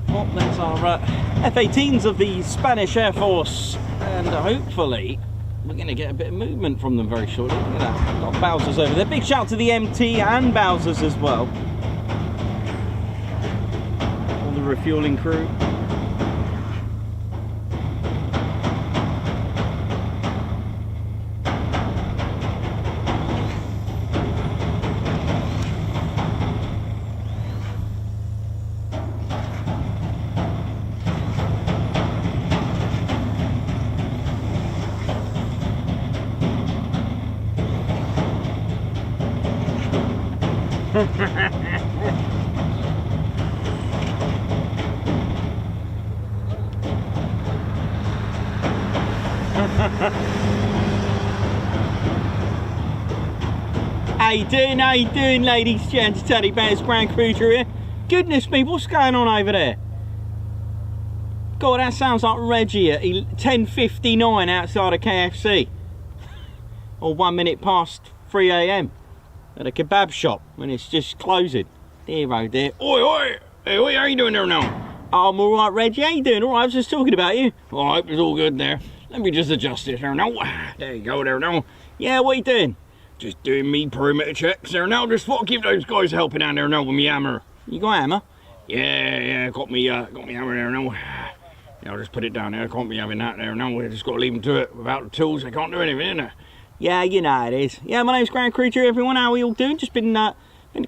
Well, there's our F-18s of the Spanish Air Force, and hopefully we're going to get a bit of movement from them very shortly. Look at that, got Bowsers over there. Big shout out to the MT and Bowsers as well. All the refueling crew. How you doing, ladies, gents, teddy bears, Grand Cruiser here. Goodness me, what's going on over there? God, that sounds like Reggie at 10:59 outside of KFC. Or 1 minute past 3 AM at a kebab shop when it's just closing. Dear oh dear. Oi, oi! Hey, oi, how you doing there now? I'm alright, Reggie, how you doing? Alright, I was just talking about you. Well, I hope it's all good there. Let me just adjust this there now. There you go there now. Yeah, what are you doing? Just doing me perimeter checks there now. Just thought I'd give those guys helping out there now with me hammer. You got a hammer? Yeah, got me hammer there now. Yeah, I'll just put it down there. I can't be having that there now. We just got to leave them to it. Without the tools, they can't do anything, innit? Yeah, you know it is. Yeah, my name's Grand Cruiser, everyone. How are we all doing? Just been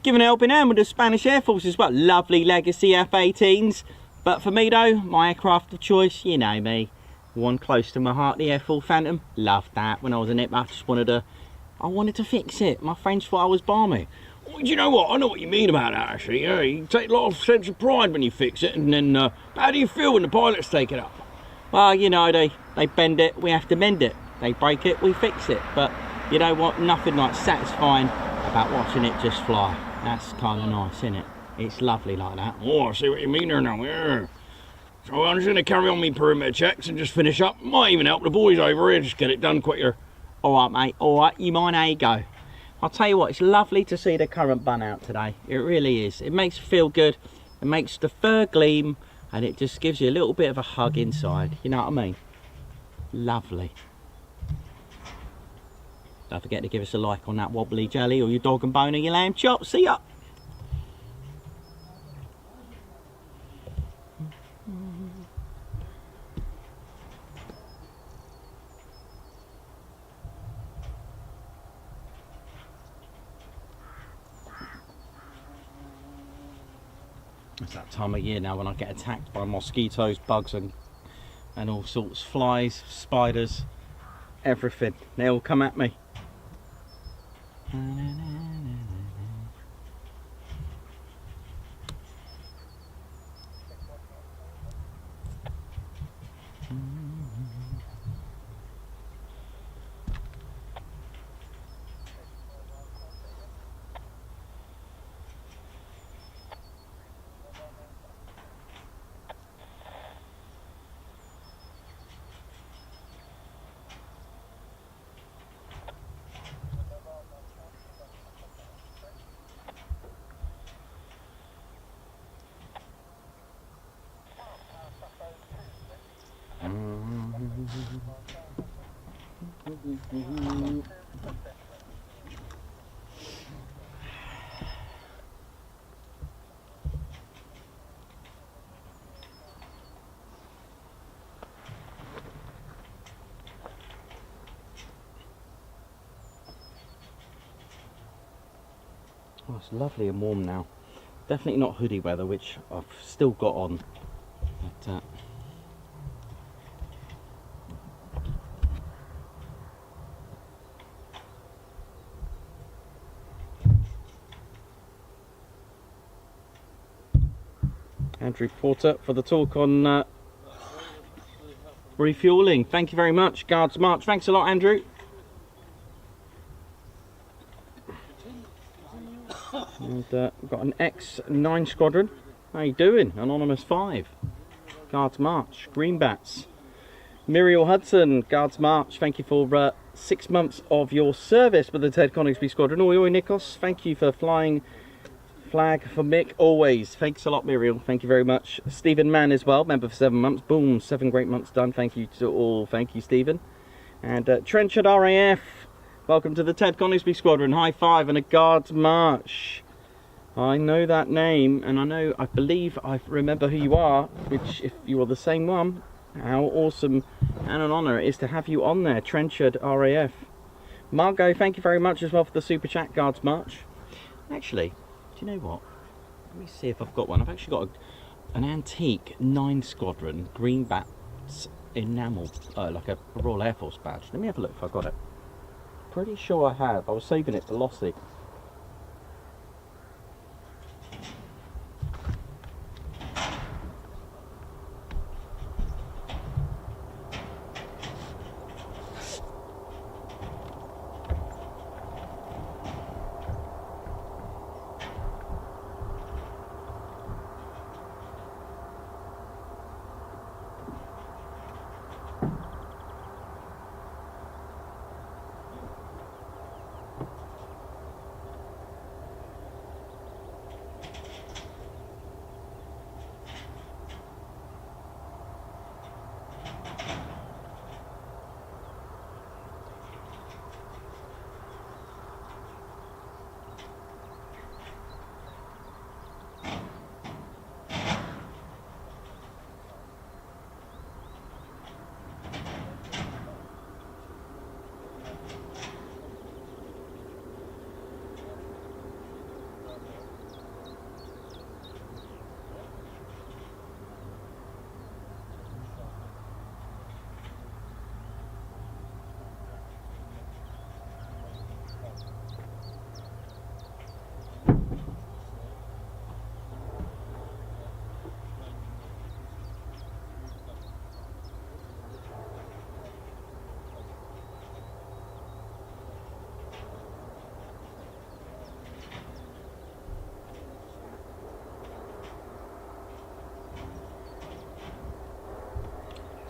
giving a helping hand with the Spanish Air Force as well. Lovely legacy F-18s. But for me though, my aircraft of choice, you know me. One close to my heart, the RAF Phantom. Loved that. When I was in it, I just wanted to fix it. My friends thought I was balmy. Well, do you know what? I know what you mean about that, actually. Yeah, you take a lot of sense of pride when you fix it, and then how do you feel when the pilots take it up? Well, you know, they bend it, we have to mend it. They break it, we fix it. But you know what? Nothing like satisfying about watching it just fly. That's kind of nice, isn't it? It's lovely like that. Oh, I see what you mean there now. Yeah. So I'm just going to carry on my perimeter checks and just finish up. Might even help the boys over here, just get it done quicker. Alright mate, alright, you mind how you go. I'll tell you what, it's lovely to see the current bun out today. It really is. It makes you feel good, it makes the fur gleam, and it just gives you a little bit of a hug inside. You know what I mean? Lovely. Don't forget to give us a like on that wobbly jelly, or your dog and bone, or your lamb chop. See ya! It's that time of year now when I get attacked by mosquitoes, bugs and all sorts, flies, spiders, everything. They all come at me. Oh, it's lovely and warm now. Definitely not hoodie weather, which I've still got on. But, Andrew Porter for the talk on refuelling. Thank you very much. Guards March. Thanks a lot, Andrew. And we've got an X9 Squadron. How you doing? Anonymous 5. Guards March. Greenbats. Muriel Hudson. Guards March. Thank you for 6 months of your service with the Ted Coningsby Squadron. Oi, oi, Nikos. Thank you for flying flag for Mick always. Thanks a lot, Muriel. Thank you very much. Stephen Mann as well. Member for 7 months. Boom. 7 great months done. Thank you to all. Thank you, Stephen. And Trenchard RAF. Welcome to the Ted Coningsby Squadron. High five and a Guards March. I know that name, and I believe I remember who you are, which, if you are the same one, how awesome and an honour it is to have you on there, Trenchard RAF. Margot, thank you very much as well for the Super Chat, Guards March. Actually, do you know what? Let me see if I've got one. I've actually got an antique 9 Squadron, greenbacks enamel, like a Royal Air Force badge. Let me have a look if I've got it. Pretty sure I have. I was saving it for Lossy.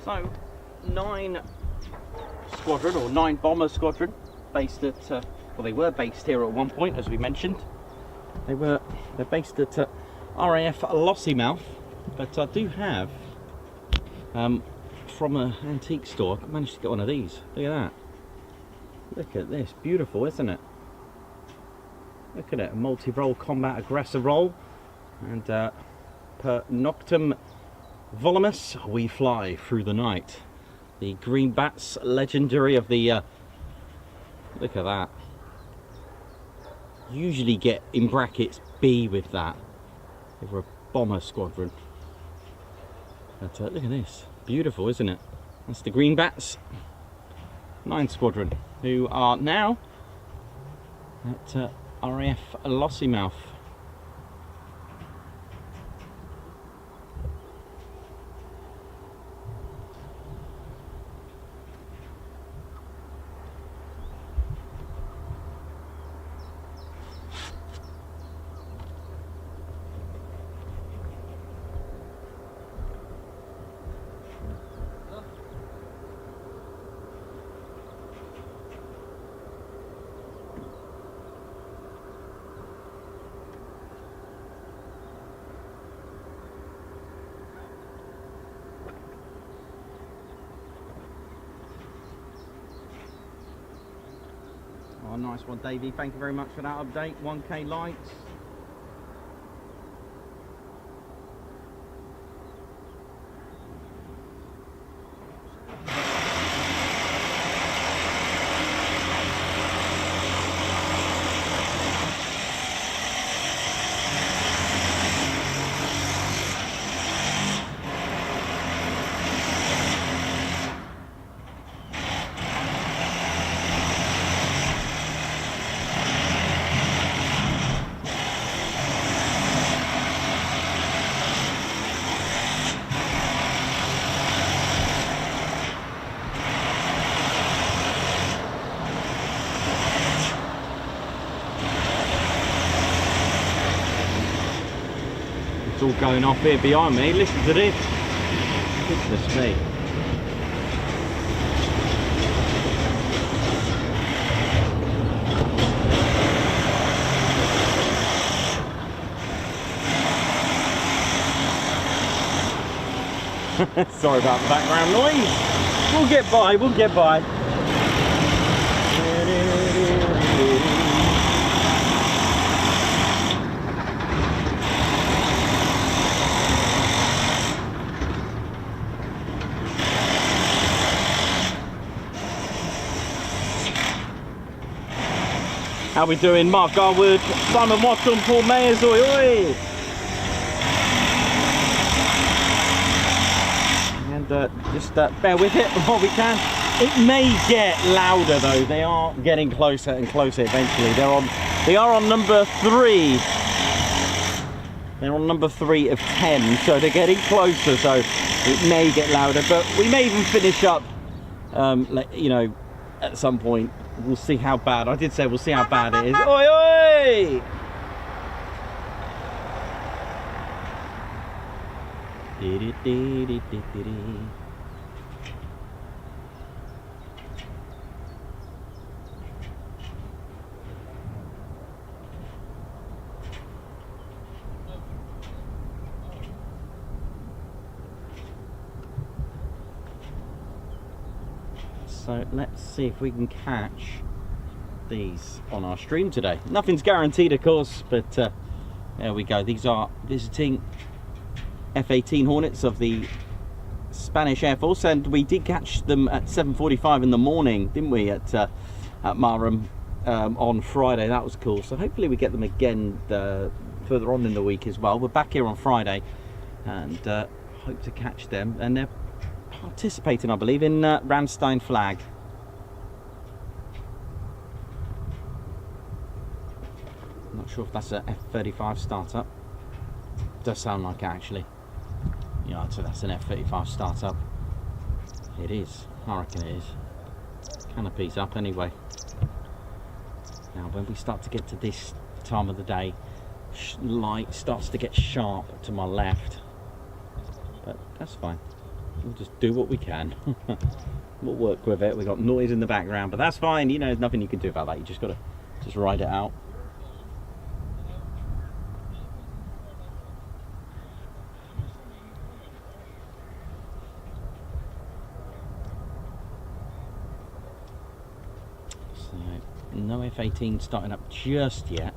So, 9 Squadron, or 9 Bomber Squadron, based at, well, they were based here at one point, as we mentioned. They're based at RAF Lossiemouth, but I do have, from an antique store, I managed to get one of these. Look at that. Look at this, beautiful, isn't it? Look at it, a multi-role combat aggressor role, and per noctum volumus, we fly through the night. The greenbats, legendary of the, look at that. Usually get in brackets B with that. If we're a bomber squadron. But look at this, beautiful, isn't it? That's the greenbats, 9 Squadron, who are now at RAF Lossiemouth. Oh, nice one, Davey. Thank you very much for that update. 1K likes. It's all going off here behind me. Listen to this. Goodness me. Sorry about the background noise. We'll get by, we'll get by. How we doing? Mark Garwood, Simon Watson, Paul Mayers, oi oi! And just bear with it while we can. It may get louder though. They are getting closer and closer eventually. They are on number 3. They're on number 3 of 10, so they're getting closer, so it may get louder, but we may even finish up you know, at some point. We'll see how bad. I did say we'll see how bad it is. Oi oi! So let's see if we can catch these on our stream today. Nothing's guaranteed, of course, but there we go. These are visiting F-18 Hornets of the Spanish Air Force, and we did catch them at 7:45 in the morning, didn't we, at Marham on Friday. That was cool. So hopefully we get them again further on in the week as well. We're back here on Friday and hope to catch them, and they're participating, I believe, in Ramstein flag. I'm not sure if that's a F-35 startup. Does sound like it, actually. Yeah, I'd say that's an F-35 startup. It is. I reckon it is. Canopy's up anyway. Now, when we start to get to this time of the day, light starts to get sharp to my left. But that's fine. We'll just do what we can. We'll work with it. We've got noise in the background, but that's fine. You know, there's nothing you can do about that. You just got to just ride it out. So, no F-18 starting up just yet.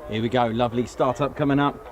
Here we go, lovely startup coming up.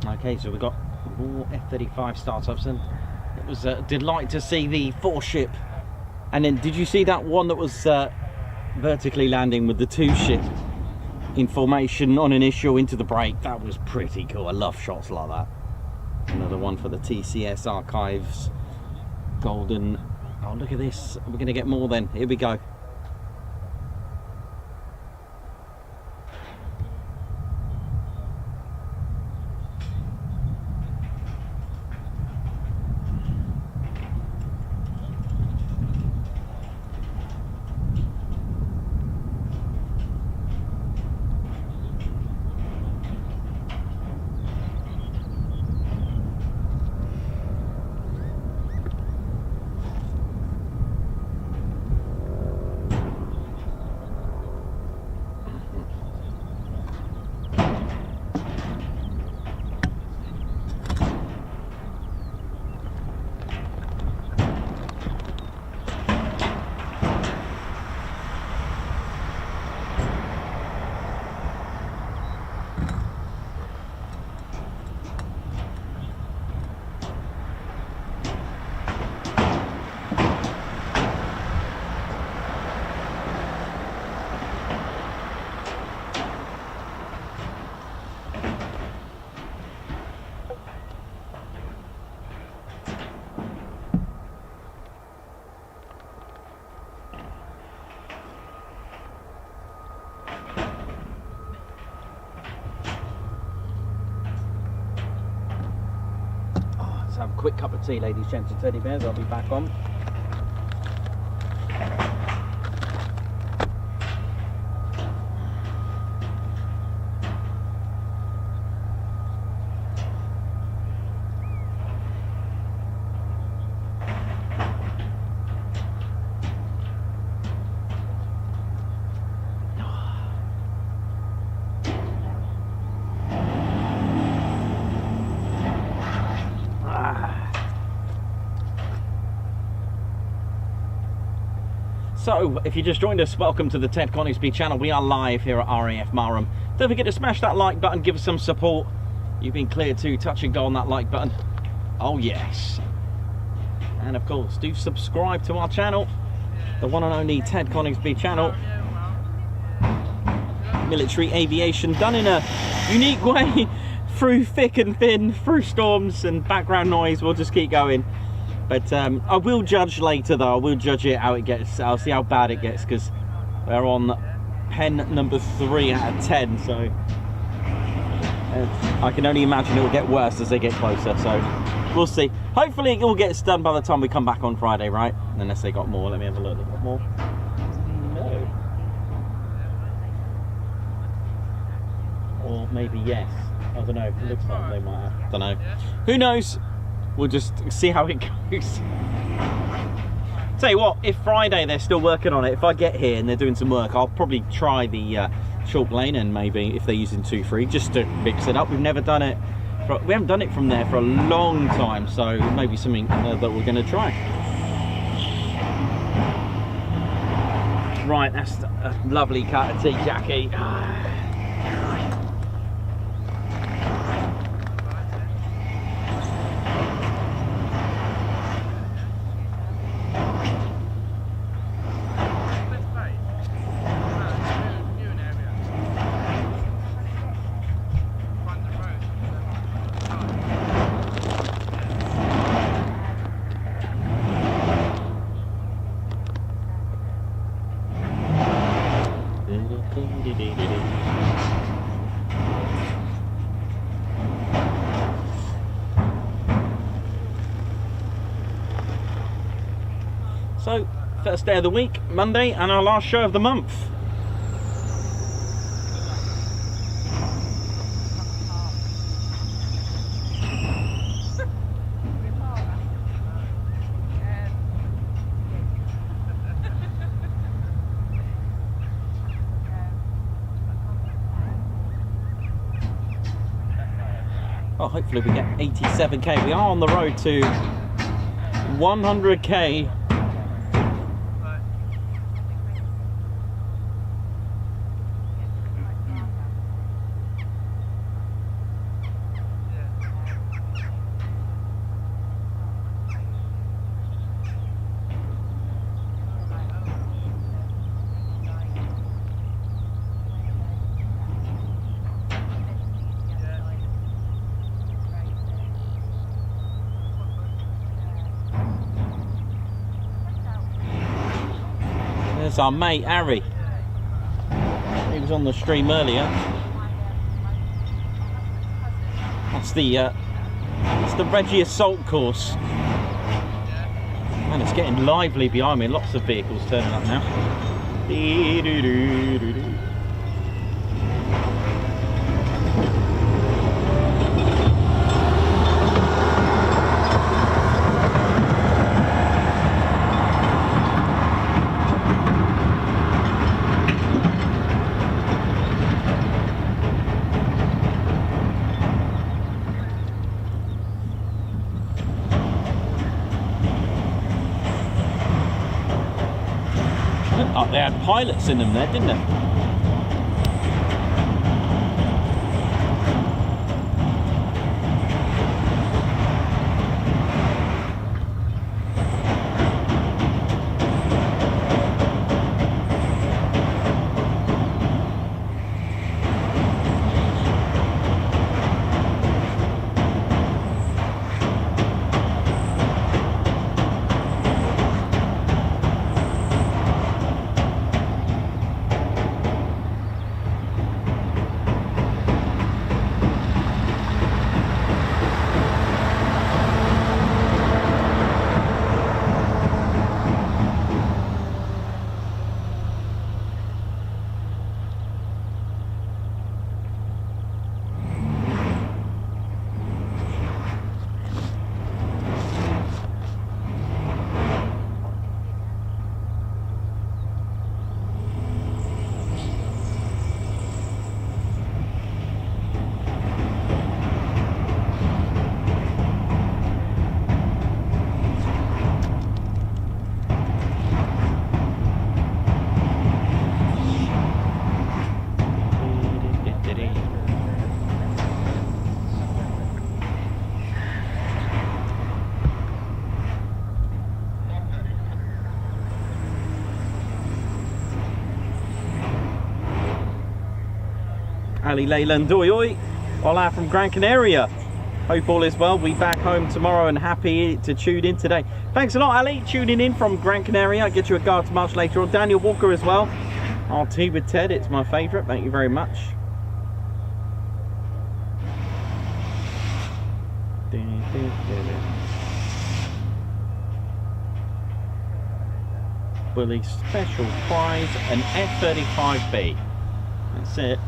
Okay, so we've got more F-35 startups, and it was a delight to see the 4-ship. And then, did you see that one that was vertically landing with the 2-ship in formation on initial into the break? That was pretty cool. I love shots like that. Another one for the TCS Archives. Golden. Oh, look at this. We're going to get more then. Here we go. Have a quick cup of tea, ladies, gents and teddy bears. I'll be back on. So, if you just joined us, welcome to the Ted Coningsby channel. We are live here at RAF Marham. Don't forget to smash that like button, give us some support. You've been cleared to touch and go on that like button. Oh yes. And of course, do subscribe to our channel, the one and only Ted Coningsby channel. Military aviation done in a unique way, through thick and thin, through storms and background noise. We'll just keep going. But I will judge later though. I will judge it how it gets. I'll see how bad it gets, because we're on pen number 3 out of 10, so I can only imagine it will get worse as they get closer. So We'll see. Hopefully it all gets done by the time we come back on Friday, right? Unless they got more. Let me have a look. They got more? No. Or maybe yes. I don't know. It looks like they might have. I don't know. Who knows? We'll just see how it goes. Tell you what, if Friday they're still working on it, if I get here and they're doing some work, I'll probably try the chalk lane, and maybe if they're using 2-3, just to mix it up. We've never done it. We haven't done it from there for a long time, so maybe something that we're going to try. Right, that's a lovely cut of tea, Jackie. So, first day of the week, Monday, and our last show of the month. Oh, hopefully we get 87k. We are on the road to 100k. There's our mate Harry. He was on the stream earlier. That's the Reggie Assault course. Man, it's getting lively behind me. Lots of vehicles turning up now. Dee-doo-doo-doo-doo. They had pilots in them there, didn't they? Ali Leyland Oi Oi, hola from Gran Canaria. Hope all is well. We'll be back home tomorrow and happy to tune in today. Thanks a lot, Ali, tuning in from Gran Canaria. I'll get you a card much later on. Daniel Walker as well. RT with Ted, it's my favourite. Thank you very much. Bully Special Prize, an F-35B. That's it.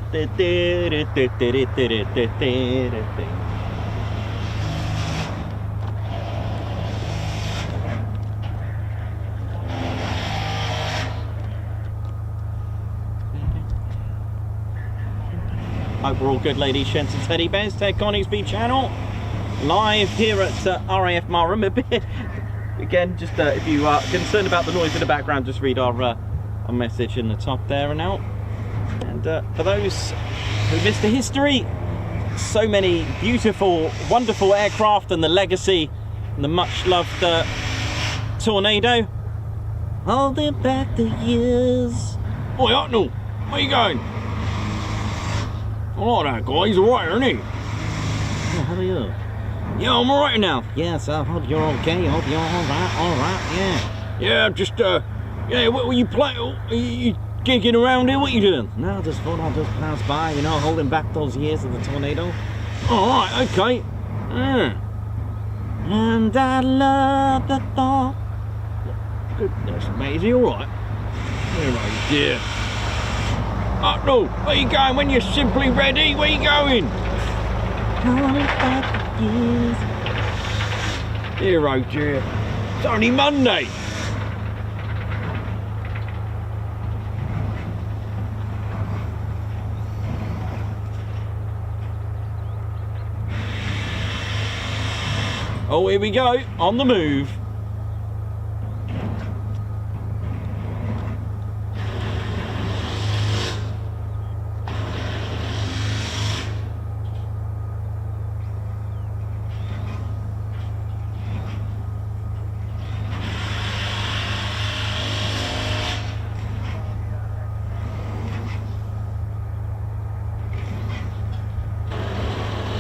Hope we're all good, ladies, gents and teddy bears. Ted Coningsby channel, live here at RAF Marham. Again, just if you are concerned about the noise in the background, just read our message in the top there and out. And for those who missed the history, so many beautiful, wonderful aircraft and the legacy and the much-loved Tornado. Holding back the years. Oi, Hucknall, where you going? I like that guy, he's alright, isn't he? Oh, how are you? Yeah, I'm alright now. Yes, I hope you're okay. I hope you're alright, yeah. Yeah, just, yeah, what were you playing? You gigging around here? What you doing? No, just thought I'd just pass by, you know, holding back those years of the tornado. Alright, okay. Yeah. And I love the thought. Goodness, mate, is he alright? Oh dear. No, where you going when you're simply ready? Where you going? Holding back the years. Dear, oh dear. It's only Monday. Oh, here we go, on the move.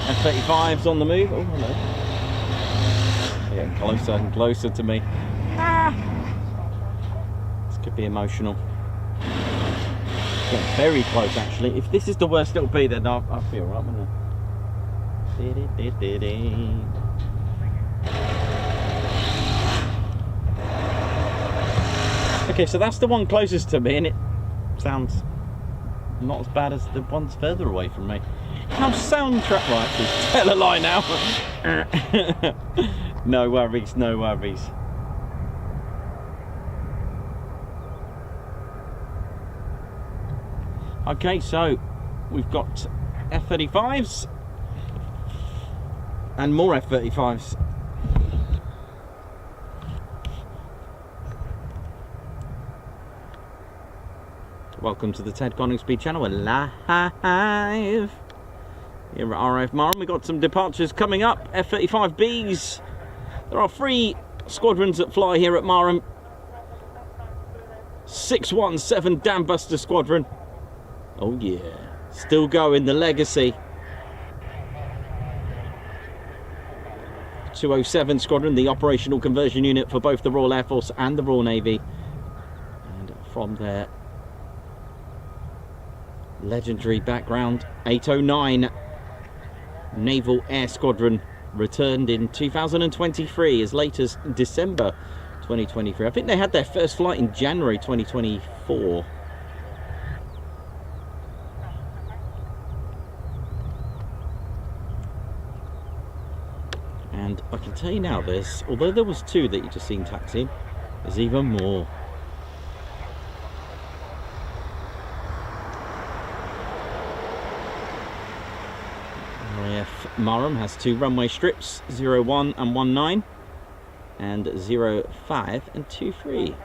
F-35's on the move. Oh, hello. Getting closer and closer to me. This could be emotional. Getting very close, actually. If this is the worst it'll be, then I'll feel right, won't I? Okay, so that's the one closest to me, and it sounds not as bad as the ones further away from me. How soundtrack, right, actually, tell a lie now. No worries, no worries. Okay, so we've got F-35s and more F-35s. Welcome to the Ted Coningsby channel. We're live here at RAF Marham. We've got some departures coming up. F-35Bs. There are 3 squadrons that fly here at Marham. 617 Dambusters Squadron. Oh yeah, still going, the legacy. 207 Squadron, the operational conversion unit for both the Royal Air Force and the Royal Navy. And from their legendary background, 809 Naval Air Squadron, returned in 2023, as late as December 2023. I think they had their first flight in January 2024. And I can tell you now, although there was 2 that you just seen taxiing, there's even more. RAF Marham has 2 runway strips, 01 and 19, and 05 and 23.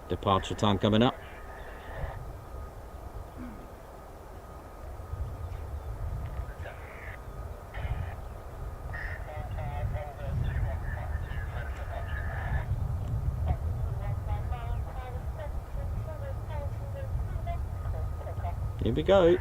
Departure time coming up. Here we go.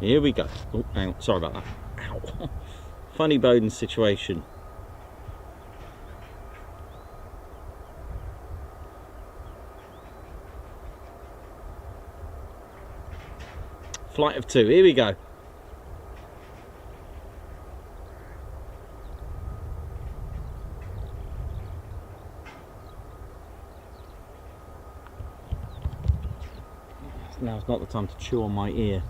Here we go. Oh, hang on. Sorry about that. Ow. Funny bone situation. Flight of 2. Here we go. Now's not the time to chew on my ear.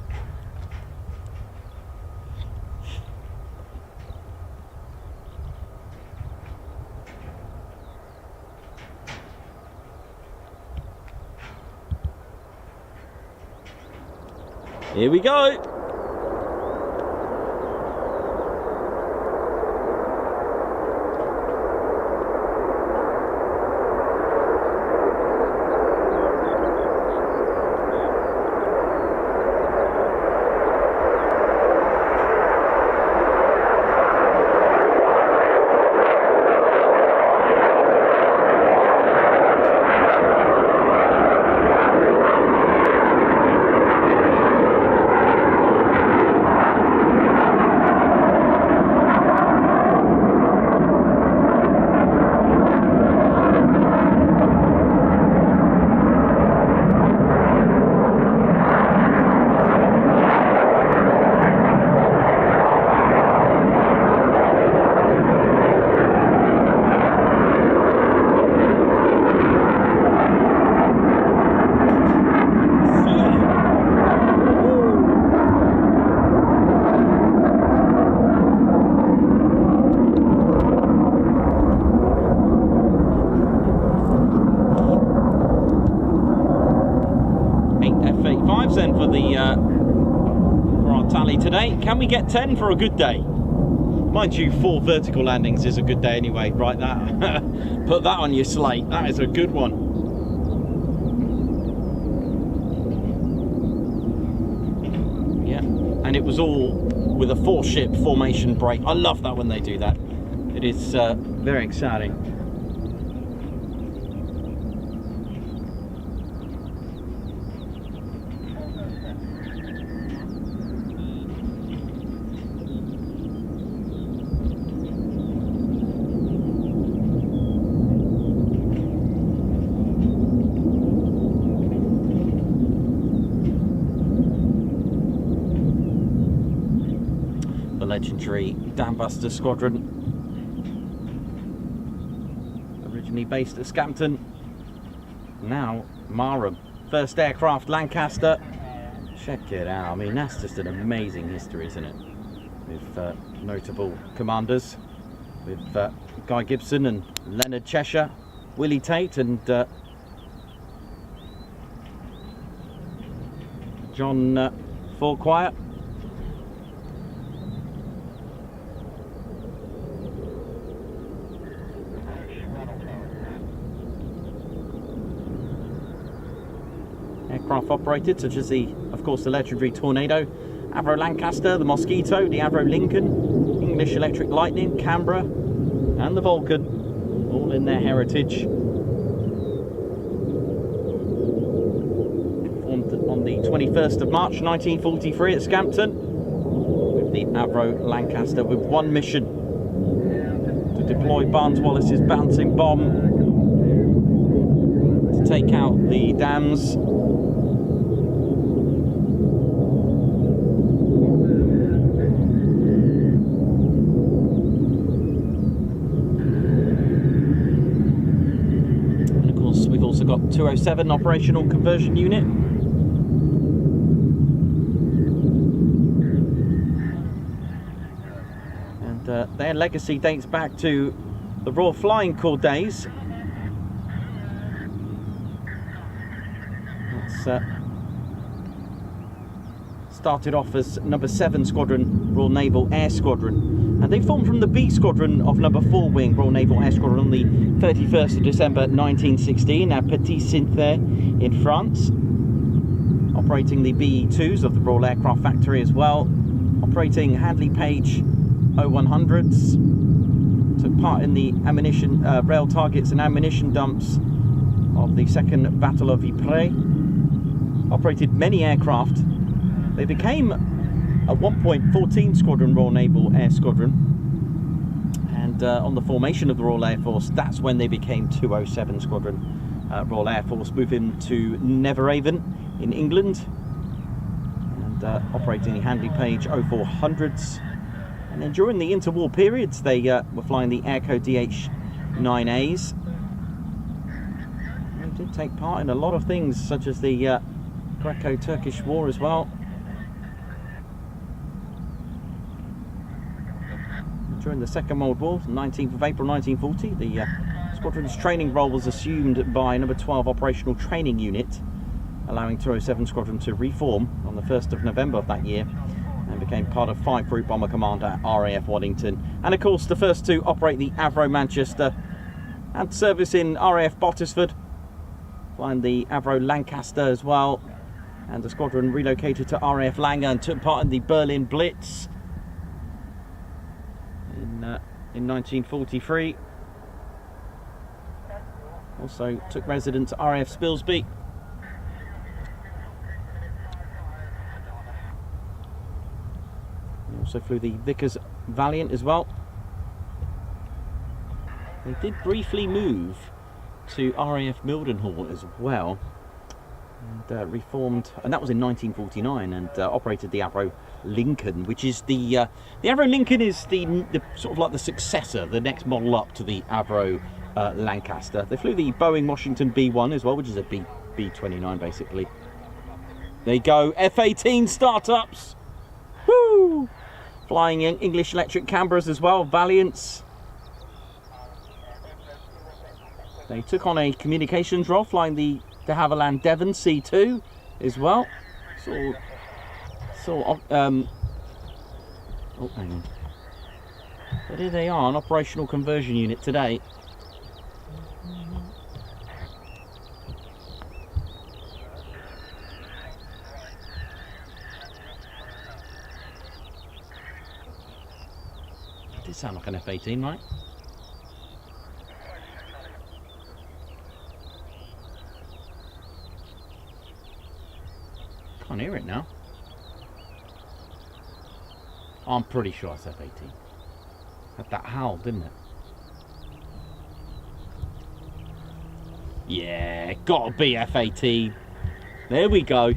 Here we go. For our tally today. Can we get 10 for a good day? Mind you, 4 vertical landings is a good day anyway. Write that. Put that on your slate. That is a good one. Yeah, and it was all with a 4-ship formation break. I love that when they do that. It is very exciting. Legendary Dambusters Squadron, originally based at Scampton, now Marham. First aircraft Lancaster. Check it out. I mean, that's just an amazing history, isn't it? With notable commanders, with Guy Gibson and Leonard Cheshire, Willie Tate and John Forquire. Aircraft operated, such as of course, the legendary Tornado, Avro Lancaster, the Mosquito, the Avro Lincoln, English Electric Lightning, Canberra, and the Vulcan, all in their heritage. Formed on the 21st of March 1943 at Scampton, with the Avro Lancaster with one mission: to deploy Barnes Wallace's bouncing bomb to take out the dams. Got 207 operational conversion unit. And their legacy dates back to the Royal Flying Corps days. It's started off as number 7 Squadron, Royal Naval Air Squadron. And they formed from the B Squadron of number 4 Wing, Royal Naval Air Squadron, on the 31st of December 1916 at Petit Cintre in France. Operating the BE-2s of the Royal Aircraft Factory as well. Operating Handley Page 0100s. Took part in the ammunition, rail targets and ammunition dumps of the Second Battle of Ypres. Operated many aircraft. They became at one point 14th Squadron Royal Naval Air Squadron. And on the formation of the Royal Air Force, that's when they became 207 Squadron Royal Air Force, moving to Neverhaven in England and operating the Handley Page 0400s. And then during the interwar periods, they were flying the Airco DH-9As. They did take part in a lot of things, such as the Greco-Turkish War as well. During the Second World War, 19th of April 1940, the squadron's training role was assumed by No. 12 Operational Training Unit, allowing 207 Squadron to reform on the 1st of November of that year, and became part of 5 Group Bomber Command at RAF Waddington. And of course, the first to operate the Avro Manchester, had service in RAF Bottisford, flying the Avro Lancaster as well. And the squadron relocated to RAF Langer and took part in the Berlin Blitz in 1943. Also took residence at RAF Spilsby. They also flew the Vickers Valiant as well. They did briefly move to RAF Mildenhall as well, and reformed, and that was in 1949, and operated the Avro Lincoln, which is the Avro Lincoln is the sort of like the successor, the next model up to the Avro Lancaster. They flew the Boeing Washington B-1 as well, which is a B-29 basically. There you go, F-18 startups. Woo! Flying in English Electric Canberras as well, Valiants. They took on a communications role, flying the de Havilland Devon C2 as well. Oh, hang on. But here they are, an operational conversion unit today. It did sound like an F-18, right? Can't hear it now. I'm pretty sure it's F-18. Had that howl, didn't it? Yeah, gotta be F-18. There we go.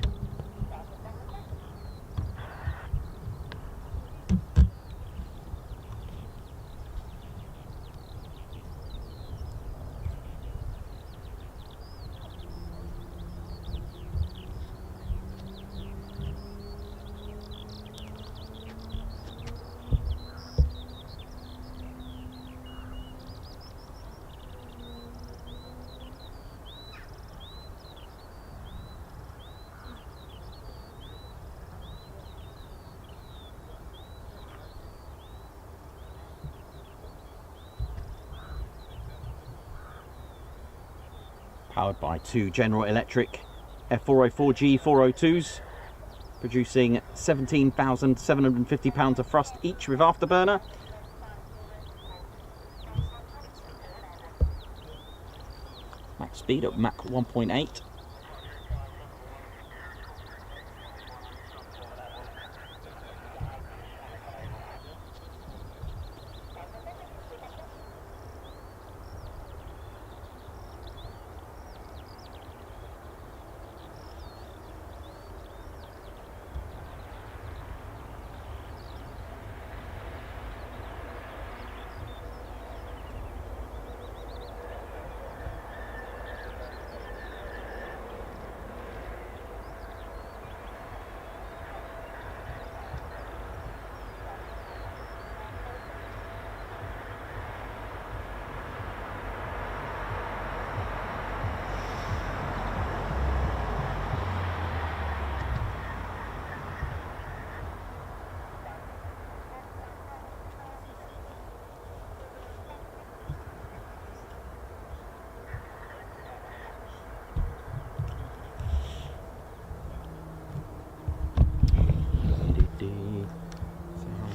Powered by 2 General Electric F404G 402s, producing 17,750 pounds of thrust each with afterburner. Max speed at Mach 1.8.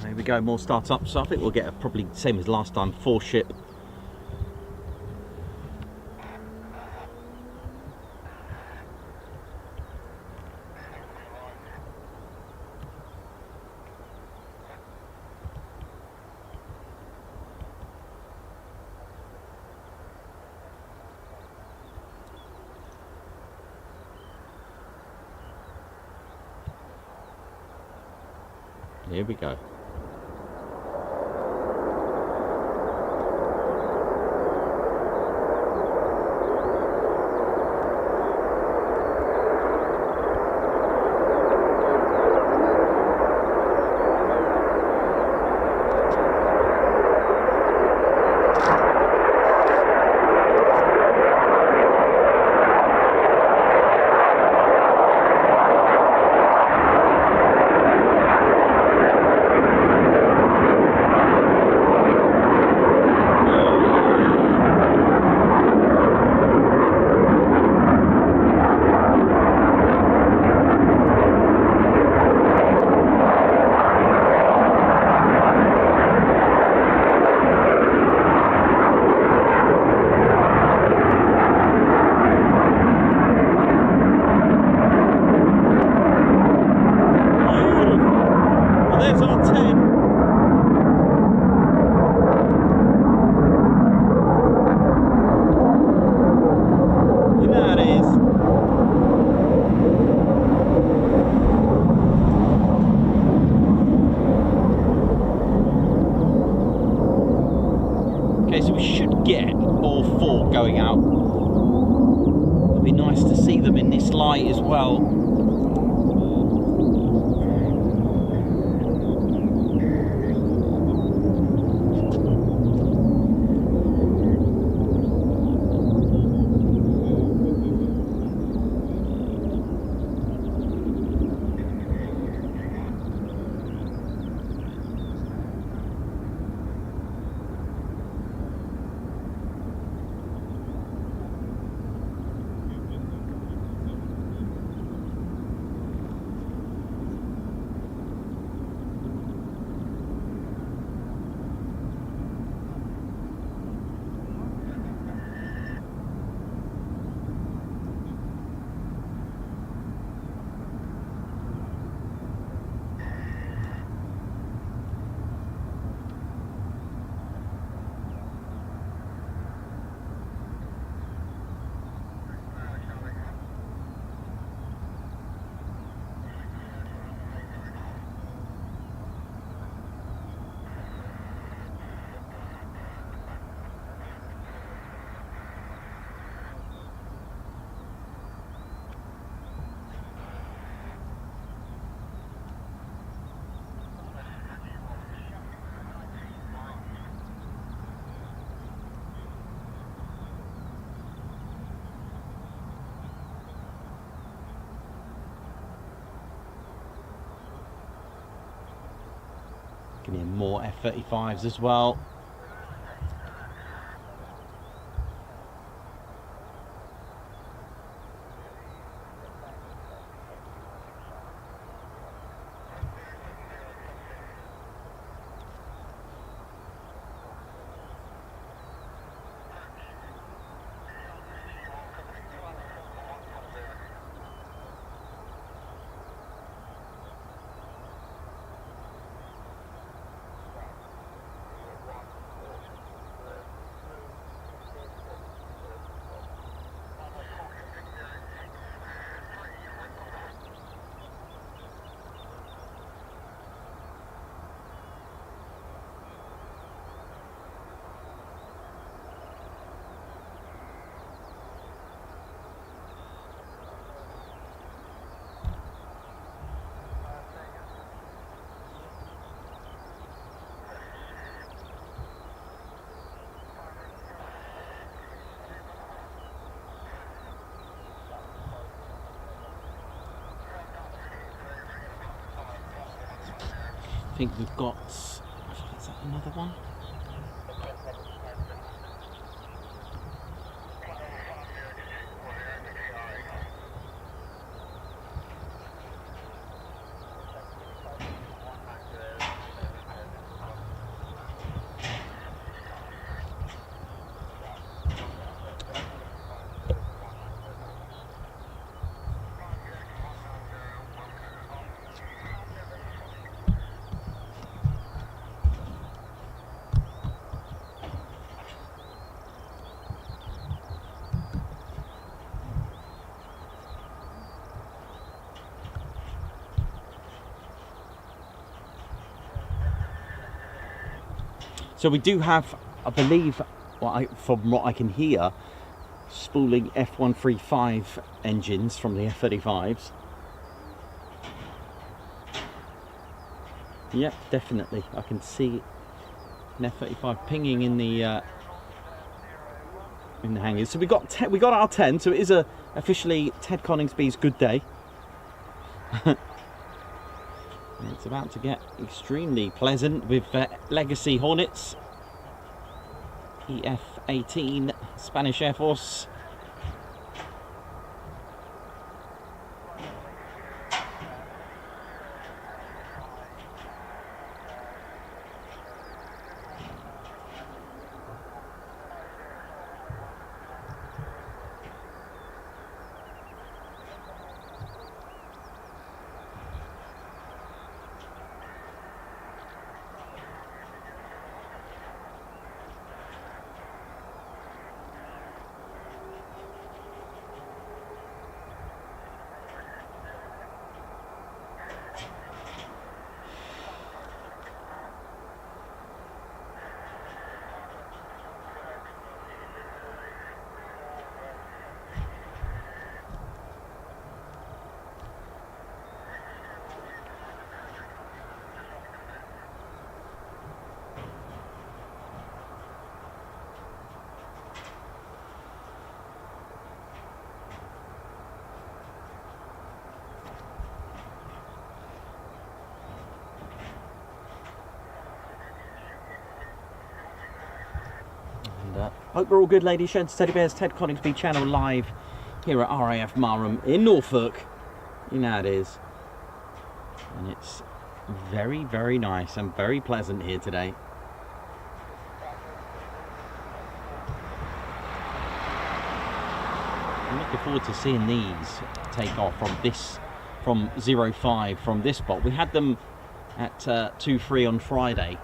There we go, more startup stuff. I think we'll get probably the same as last time, 4 ship. Here we go. Going out. It'd be nice to see them in this light as well. Can hear more F-35s as well. I think we've got, is that another one? So we do have, I believe, from what I can hear, spooling F-135 engines from the F-35s. Yep, definitely. I can see an F-35 pinging in the hangars. So we got our 10. So it is officially Ted Coningsby's good day. It's about to get extremely pleasant with Legacy Hornets, EF-18, Spanish Air Force. Hope we're all good, ladies, gents, teddy bears. Ted Coningsby channel live here at RAF Marham in Norfolk. You know how it is. And it's very, very nice and very pleasant here today. I'm looking forward to seeing these take off from 05 from this spot. We had them at 2-3 on Friday.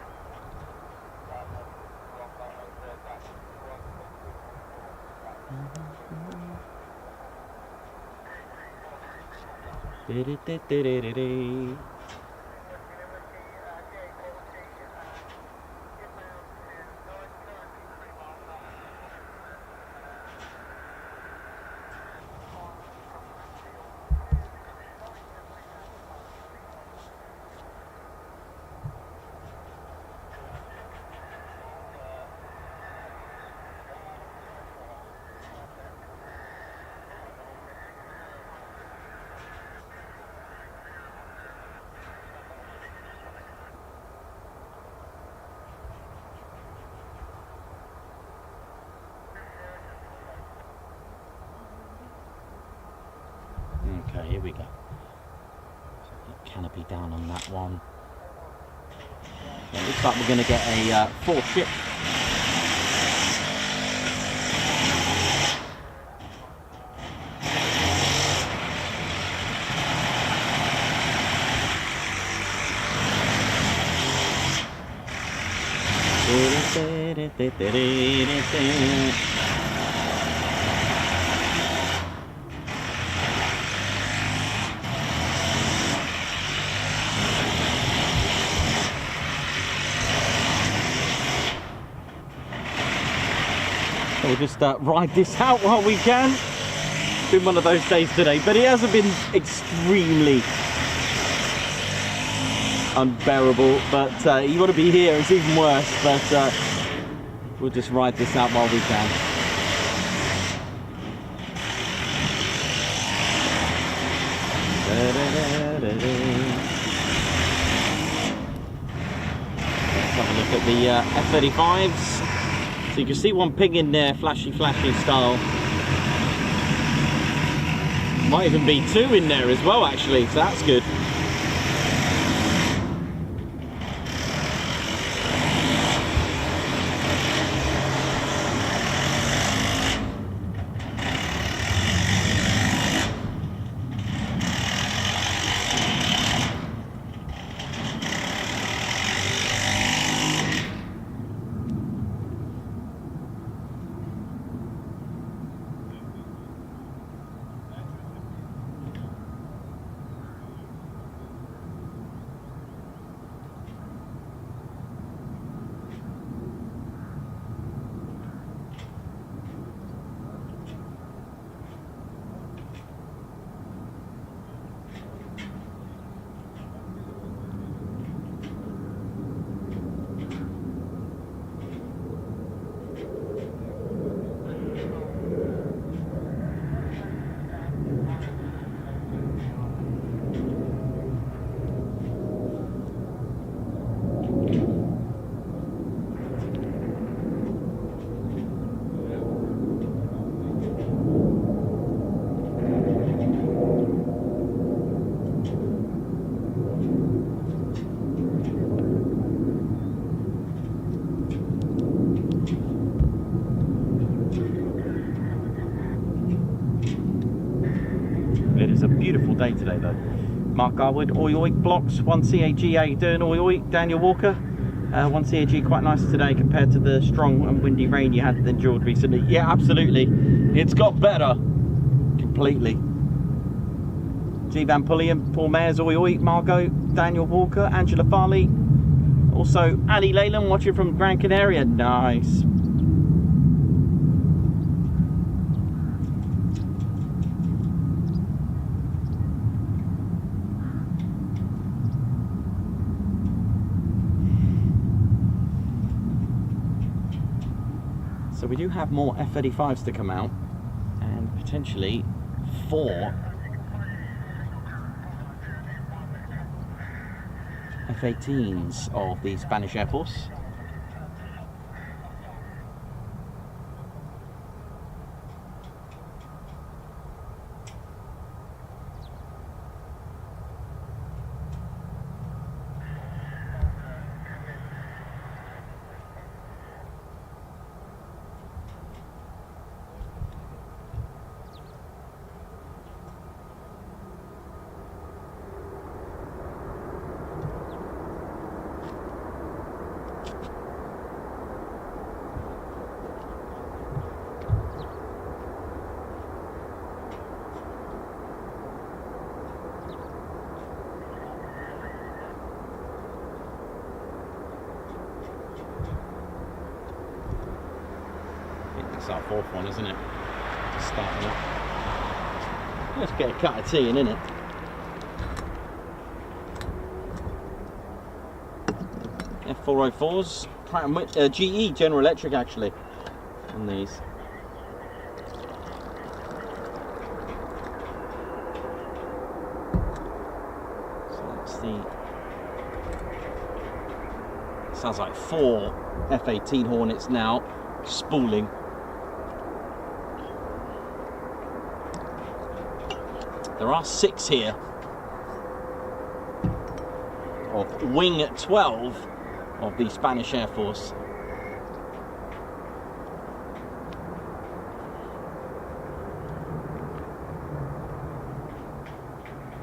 Okay, here we go. Canopy down on that one. So it looks like we're going to get a fourth ship. We'll just ride this out while we can. It's been one of those days today, but it hasn't been extremely unbearable. But you want to be here, it's even worse. But we'll just ride this out while we can. Let's have a look at the F-35s. So you can see one ping in there, flashy style. Might even be two in there as well, actually, so that's good. day today though. Mark Garwood, oi oi, blocks, 1CAG, how you doing, oi oi, Daniel Walker. 1CAG quite nice today compared to the strong and windy rain you had endured recently. Yeah, absolutely. It's got better. Completely. G Van Pulliam, Paul Mayers, oi oi, Margot, Daniel Walker, Angela Farley. Also, Ali Leyland watching from Gran Canaria. Nice. So we do have more F-35s to come out, and potentially 4 F-18s of the Spanish Air Force. That's our 4th one, isn't it? Just starting up. Let's get a cut of tea in it. F404s, GE, General Electric actually, on these. So that's the, sounds like 4 F-18 Hornets now, spooling. There are 6 here of Wing 12 of the Spanish Air Force.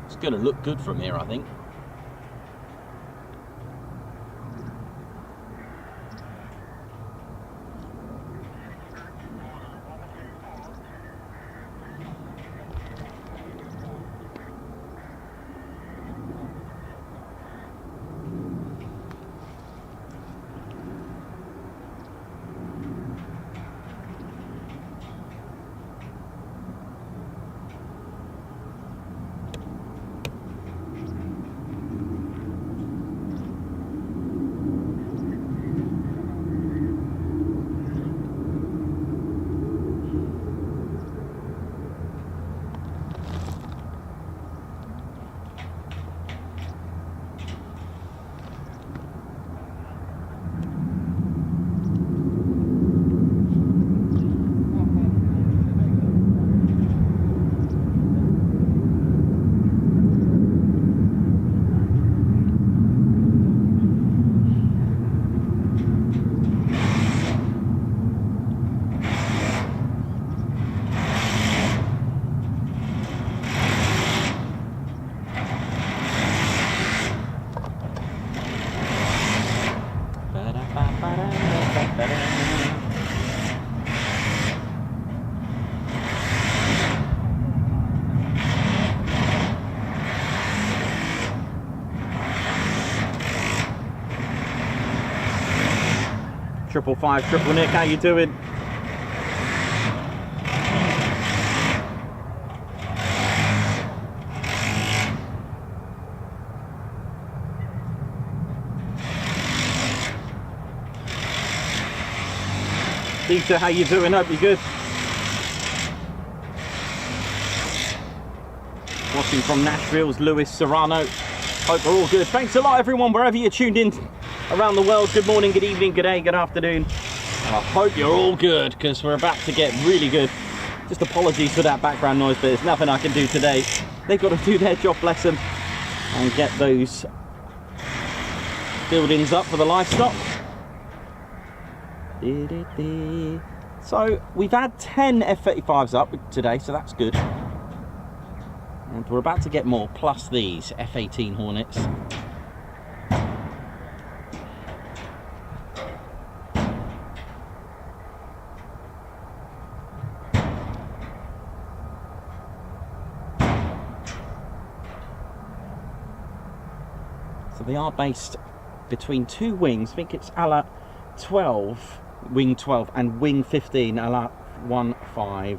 It's going to look good from here, I think. Triple five, triple Nick, how you doing? Peter, how you doing? Hope you're good. Watching from Nashville's Louis Serrano. Hope we're all good. Thanks a lot, everyone, wherever you're tuned in around the world. Good morning, good evening, good day, good afternoon. I hope you're all good, because we're about to get really good. Just apologies for that background noise, but there's nothing I can do today. They've got to do their job, bless them, and get those buildings up for the livestock. So we've had 10 F-35s up today, so that's good. And we're about to get more, plus these F-18 Hornets. So they are based between two wings. I think it's ALA 12, wing 12, and wing 15, ALA 15.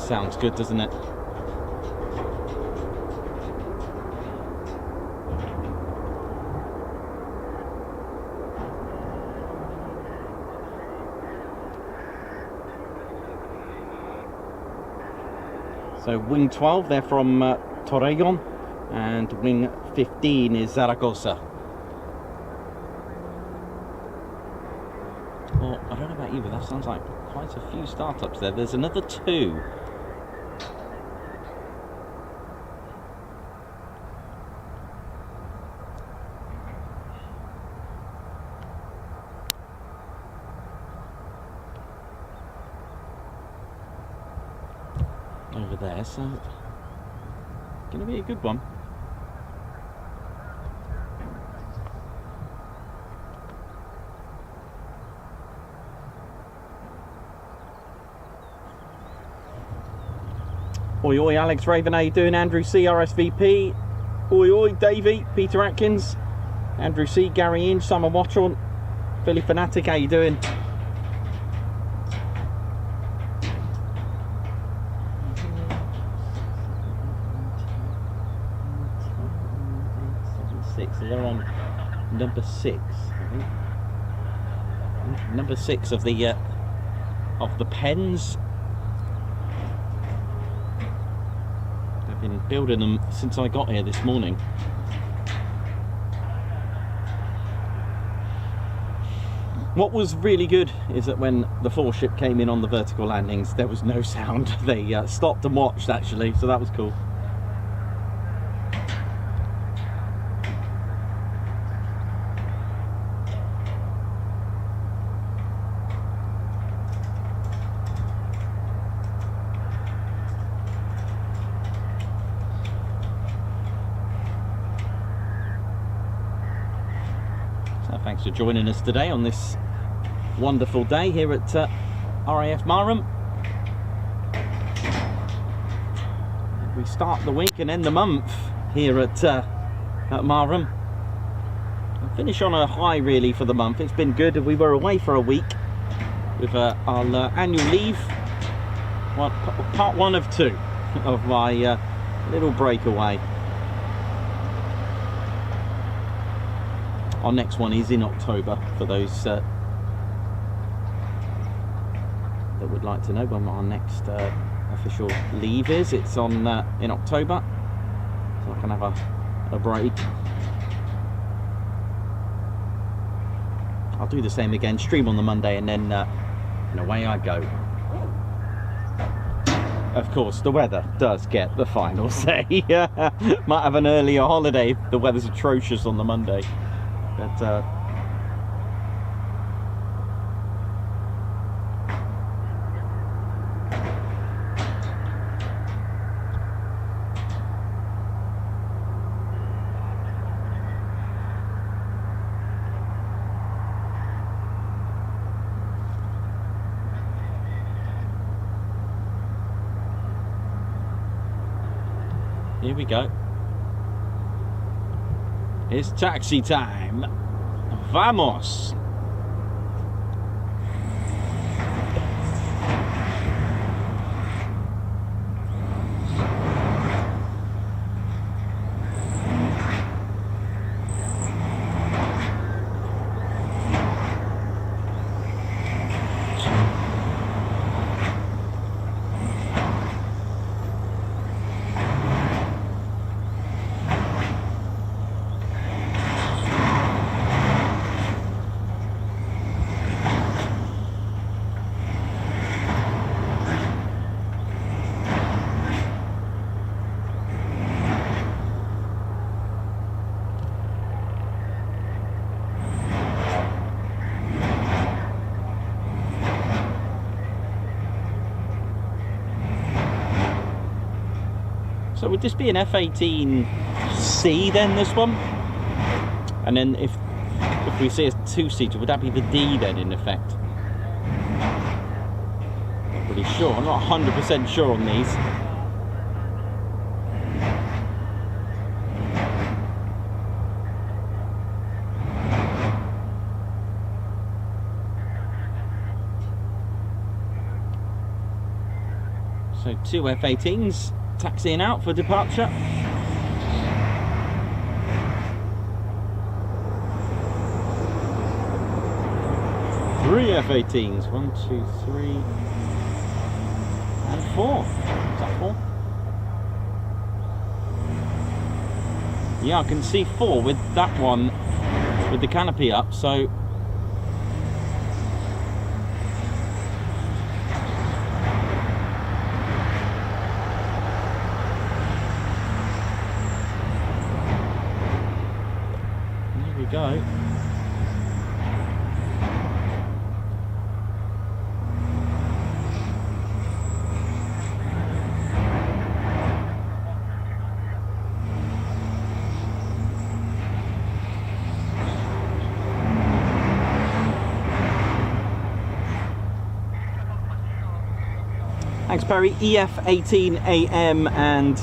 Sounds good, doesn't it? So wing 12, they're from Torrejon, and wing 15 is Zaragoza. Well, I don't know about you, but that sounds like quite a few startups there. There's another 2. Over there, so gonna be a good one. Oi oi, Alex Raven, how you doing? Andrew C, RSVP. Oi oi, Davey, Peter Atkins, Andrew C, Gary Inge, Simon Watchorn, Philly Fanatic, how you doing? So they're on number 6, I think. Number 6 of the pens. I've been building them since I got here this morning. What was really good is that when the 4-ship came in on the vertical landings, there was no sound. They stopped and watched, actually, so that was cool. Thanks for joining us today on this wonderful day here at RAF Marham. We start the week and end the month here at Marham. And finish on a high really for the month. It's been good. We were away for a week with our annual leave. Well, part 1 of 2 of my little breakaway. Our next one is in October, for those that would like to know when our next official leave is. It's on in October, so I can have a break. I'll do the same again, stream on the Monday, and then away I go. Of course, the weather does get the final say. Might have an earlier holiday if the weather's atrocious on the Monday. But here we go. It's taxi time. Vamos. So would this be an F-18C then, this one? And then if we see a two-seater, would that be the D then, in effect? Not really sure. I'm not 100% sure on these. So 2 F-18s taxiing out for departure. Three F-18s. 1, 2, 3, and 4. Is that 4? Yeah, I can see 4 with that one with the canopy up. So go. Thanks, Perry. EF-18 AM, and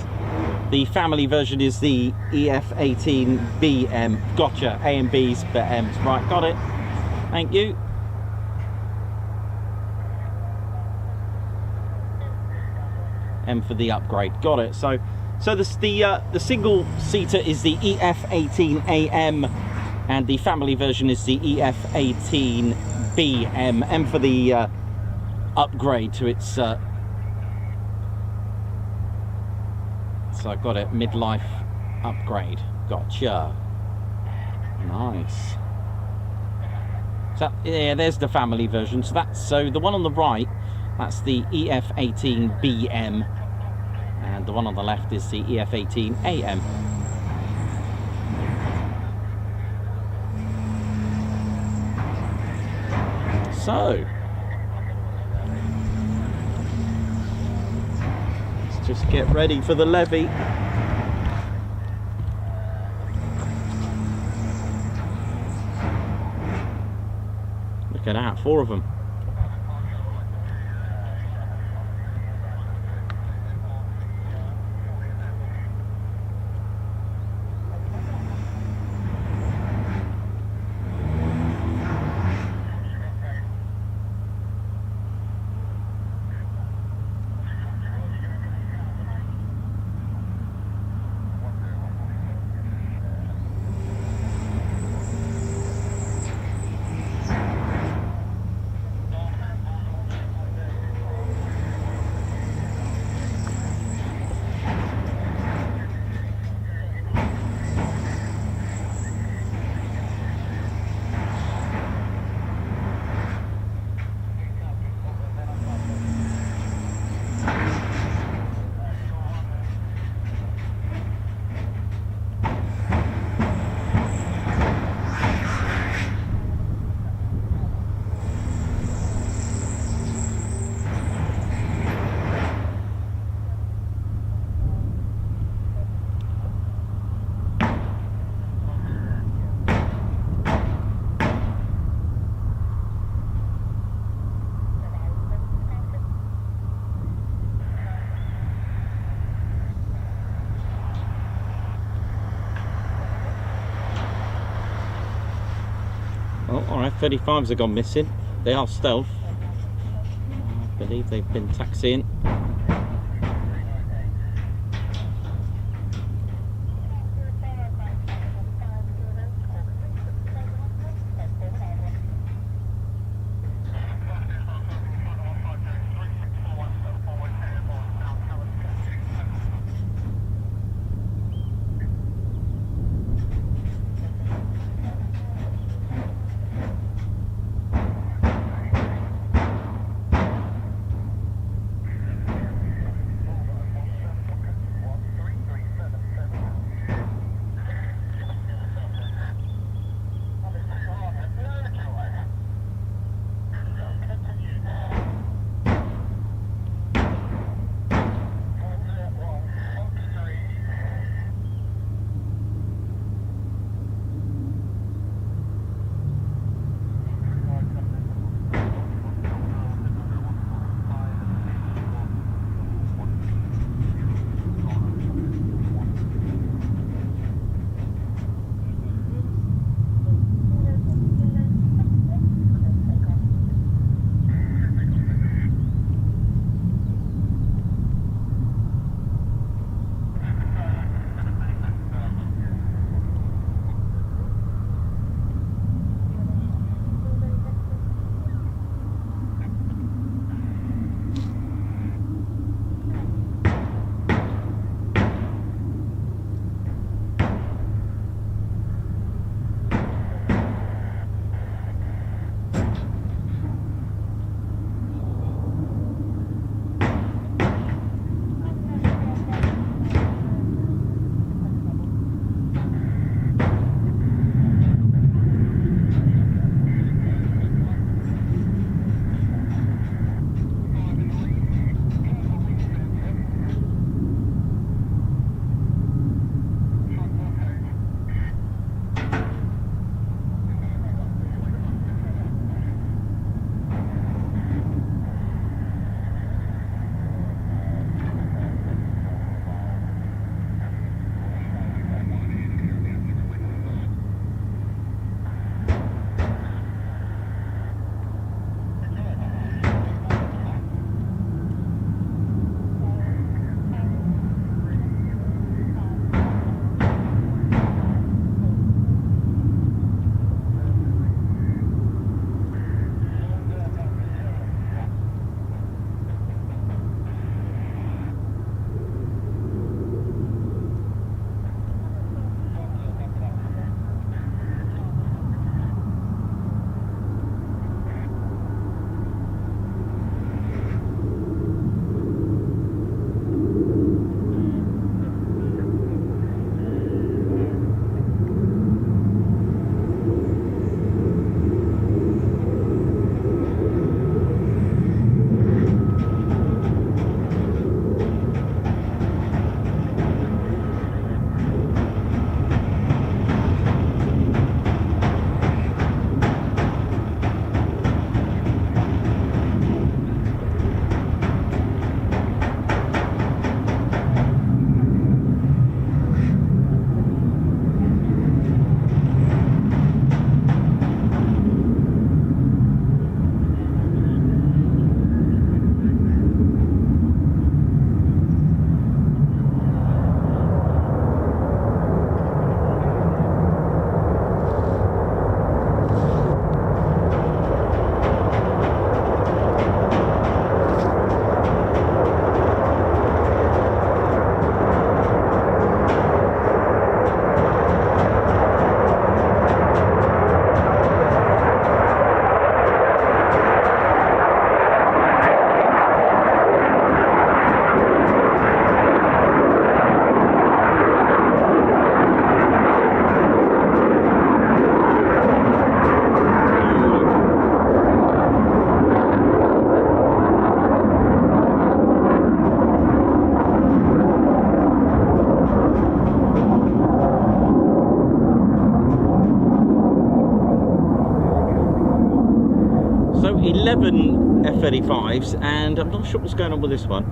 the family version is the EF-18 BM. Gotcha. A and B's, but M's. Right, got it. Thank you. M for the upgrade. Got it. So the single seater is the EF-18 AM, and the family version is the EF-18 BM. M for the upgrade to its. So I got it. Midlife upgrade. Gotcha. Nice. So yeah, there's the family version. So the one on the right, that's the EF-18 BM, and the one on the left is the EF-18 AM. So let's just get ready for the levy. Look at that, 4 of them. Oh, alright, 35s have gone missing. They are stealth. I believe they've been taxiing. 11 F-35s, and I'm not sure what's going on with this one.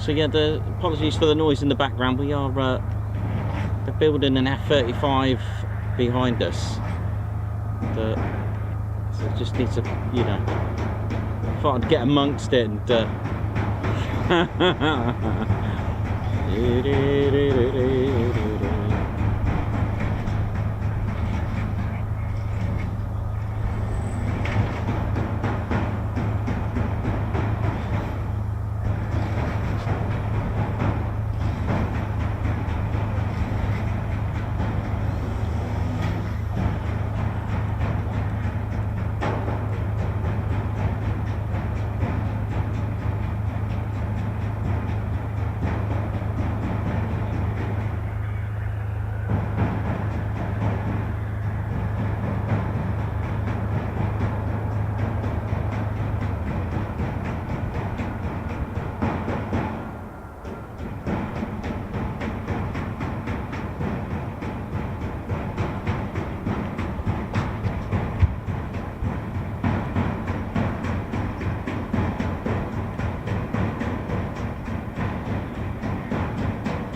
So yeah, apologies for the noise in the background. We are they're building an F-35 behind us. So just need to, you know, thought I'd get amongst it and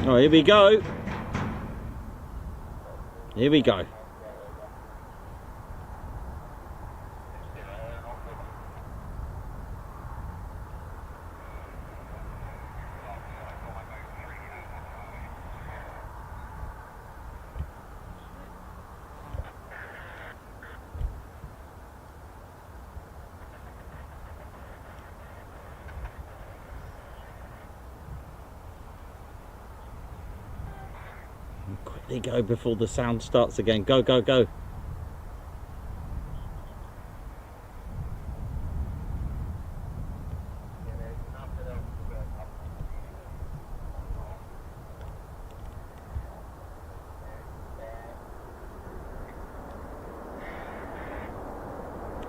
oh, here we go. Here we go. Quickly go before the sound starts again. Go, go, go.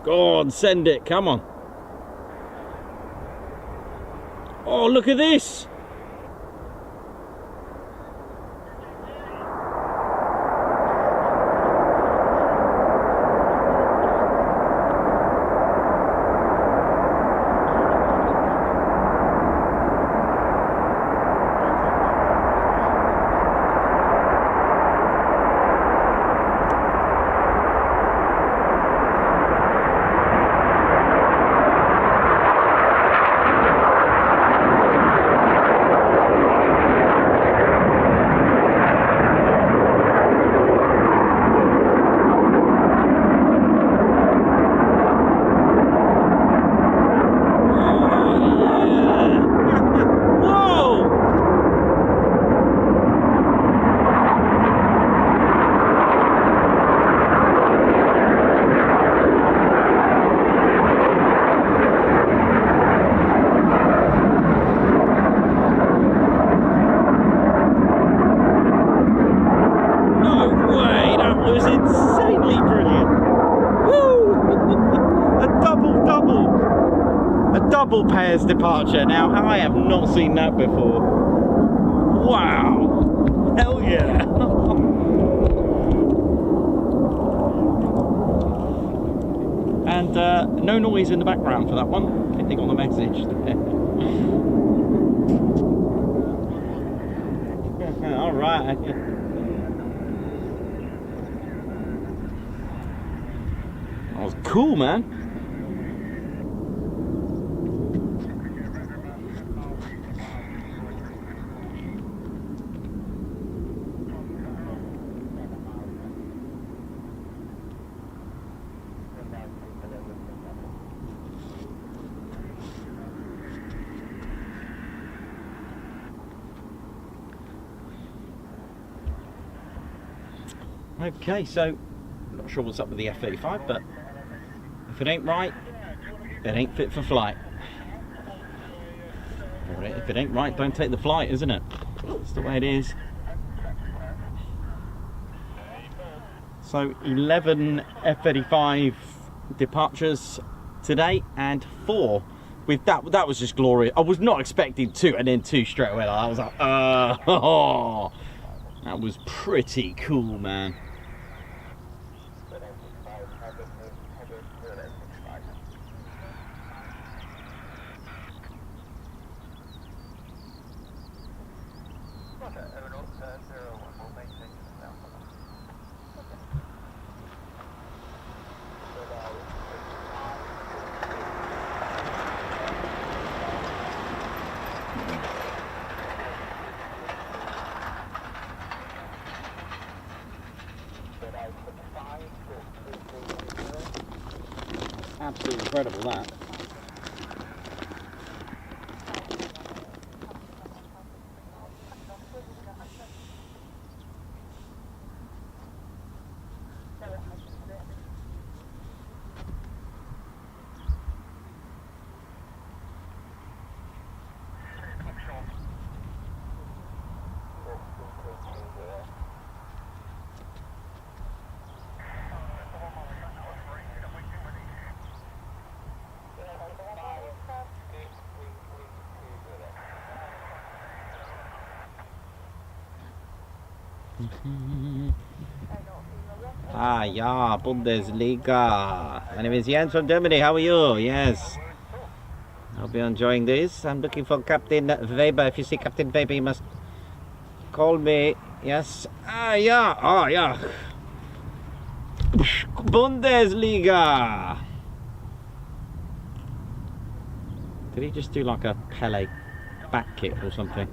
Go on, send it, come on. Oh, look at this. Double pairs departure. Now I have not seen that before. Wow, hell yeah. And no noise in the background for that one. I think they got the message there. All right. That was cool, man. Okay, so not sure what's up with the F-35, but if it ain't right, it ain't fit for flight. Or if it ain't right, don't take the flight, isn't it? That's the way it is. So 11 F-35 departures today, and 4 with that was just glorious. I was not expecting 2 and then 2 straight away. I was like, oh, that was pretty cool, man. Absolutely incredible, that. Ah, yeah, Bundesliga. My name is Jens from Germany. How are you? Yes. I'll be enjoying this. I'm looking for Captain Weber. If you see Captain Weber, you must call me. Yes. Ah, yeah. Ah, yeah. Bundesliga. Did he just do like a Pele back kick or something?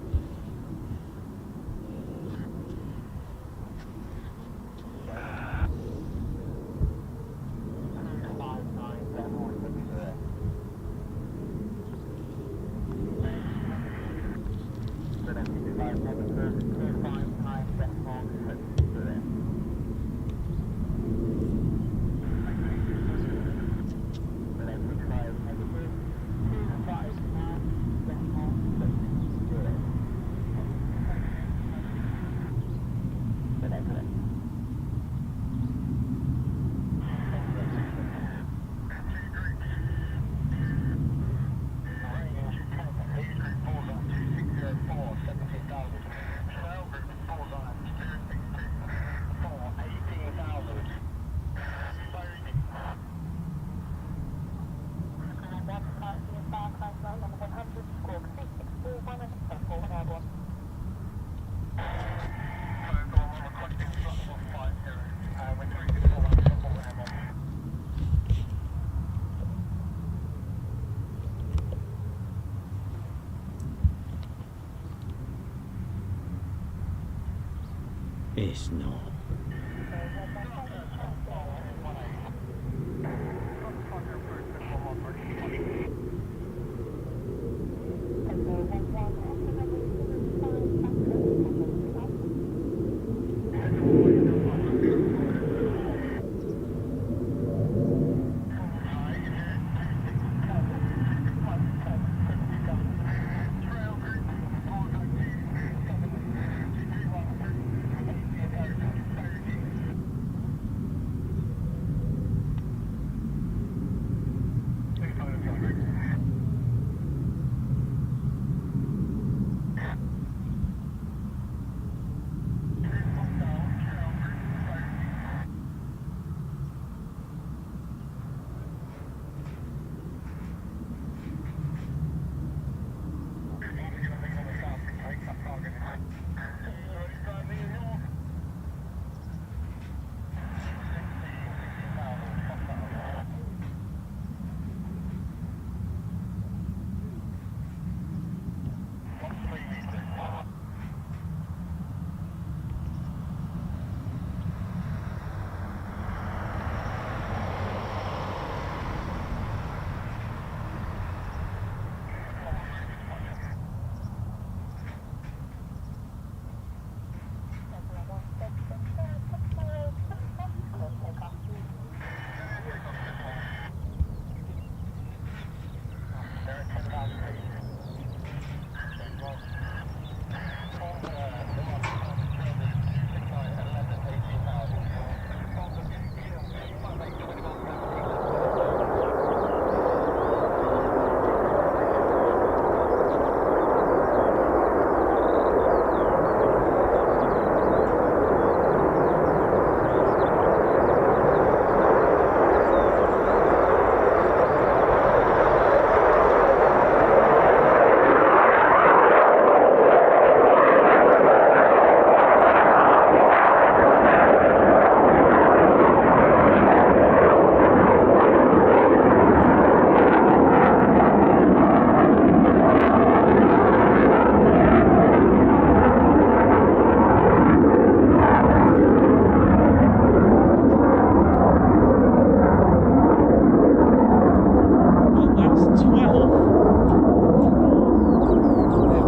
It's not.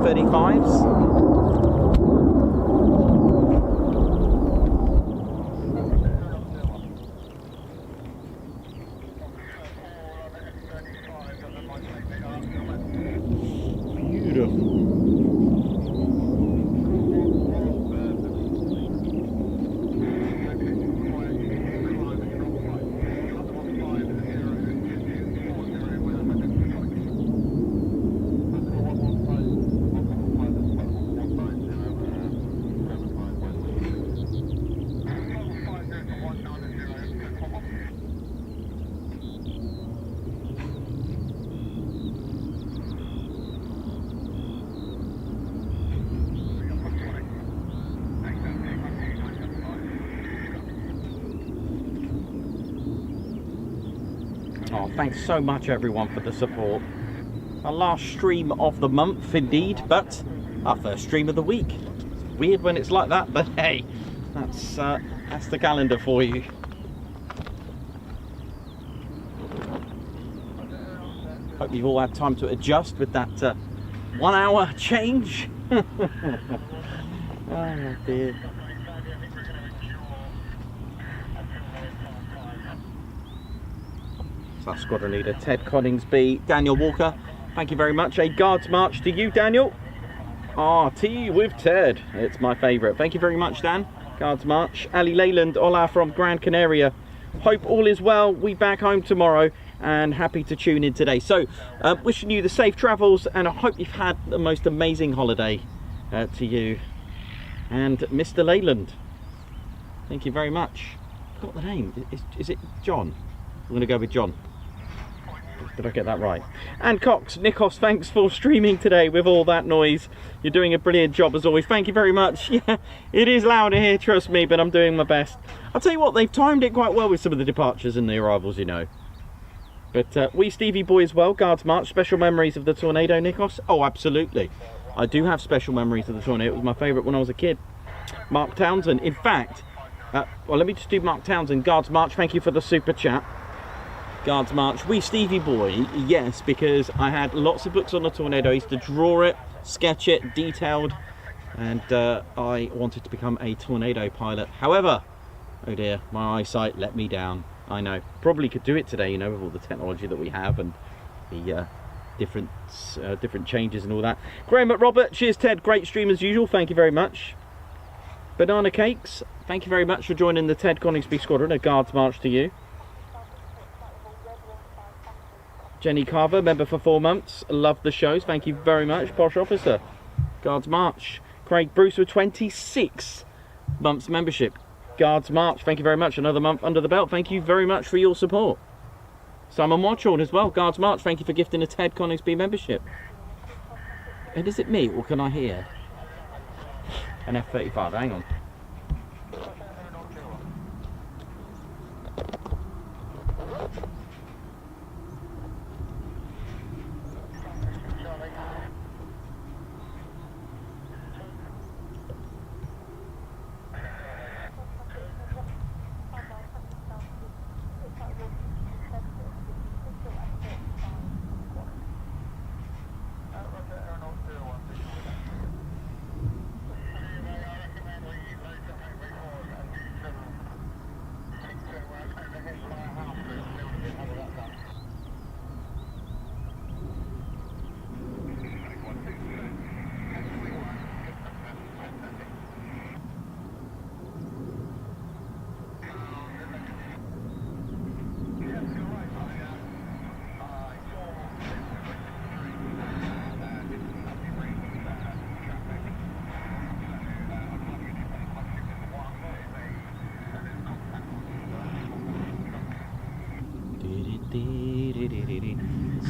F-35s. Oh, thanks so much everyone for the support. Our last stream of the month indeed, but our first stream of the week. It's weird when it's like that, but hey, that's the calendar for you. Hope you've all had time to adjust with that 1 hour change. Oh dear. Our squadron leader Ted Coningsby, Daniel Walker, thank you very much. A guards march to you, Daniel. Tea with Ted, it's my favourite. Thank you very much, Dan. Guards march. Ali Leyland, hola from Gran Canaria. Hope all is well. We back home tomorrow and happy to tune in today. So wishing you the safe travels, and I hope you've had the most amazing holiday to you and Mr. Leyland. Thank you very much. I forgot the name. Is it John? I'm going to go with John. Did I get that right? And Cox, Nikos, thanks for streaming today with all that noise. You're doing a brilliant job as always. Thank you very much. Yeah, it is louder here, trust me, but I'm doing my best. I'll tell you what, they've timed it quite well with some of the departures and the arrivals, you know. But we Stevie Boy as well, Guards March, special memories of the Tornado, Nikos? Oh, absolutely. I do have special memories of the Tornado. It was my favourite when I was a kid. Mark Townsend, in fact, well, let me just do Mark Townsend. Guards March, thank you for the super chat. Guards March, we Stevie Boy, yes, because I had lots of books on the Tornado. I used to draw it, sketch it, detailed, and I wanted to become a Tornado pilot. However, oh dear, my eyesight let me down. I know, probably could do it today, you know, with all the technology that we have and the different changes and all that. Graham at Robert, cheers Ted, great stream as usual, thank you very much. Banana Cakes, thank you very much for joining the Ted Coningsby Squadron. A Guards March to you. Jenny Carver, member for 4 months. Love the shows. Thank you very much. Posh Officer. Guards March. Craig Bruce with 26 months membership. Guards March. Thank you very much. Another month under the belt. Thank you very much for your support. Simon Watchorn as well. Guards March. Thank you for gifting a Ted Coningsby membership. And is it me or can I hear an F-35? Hang on.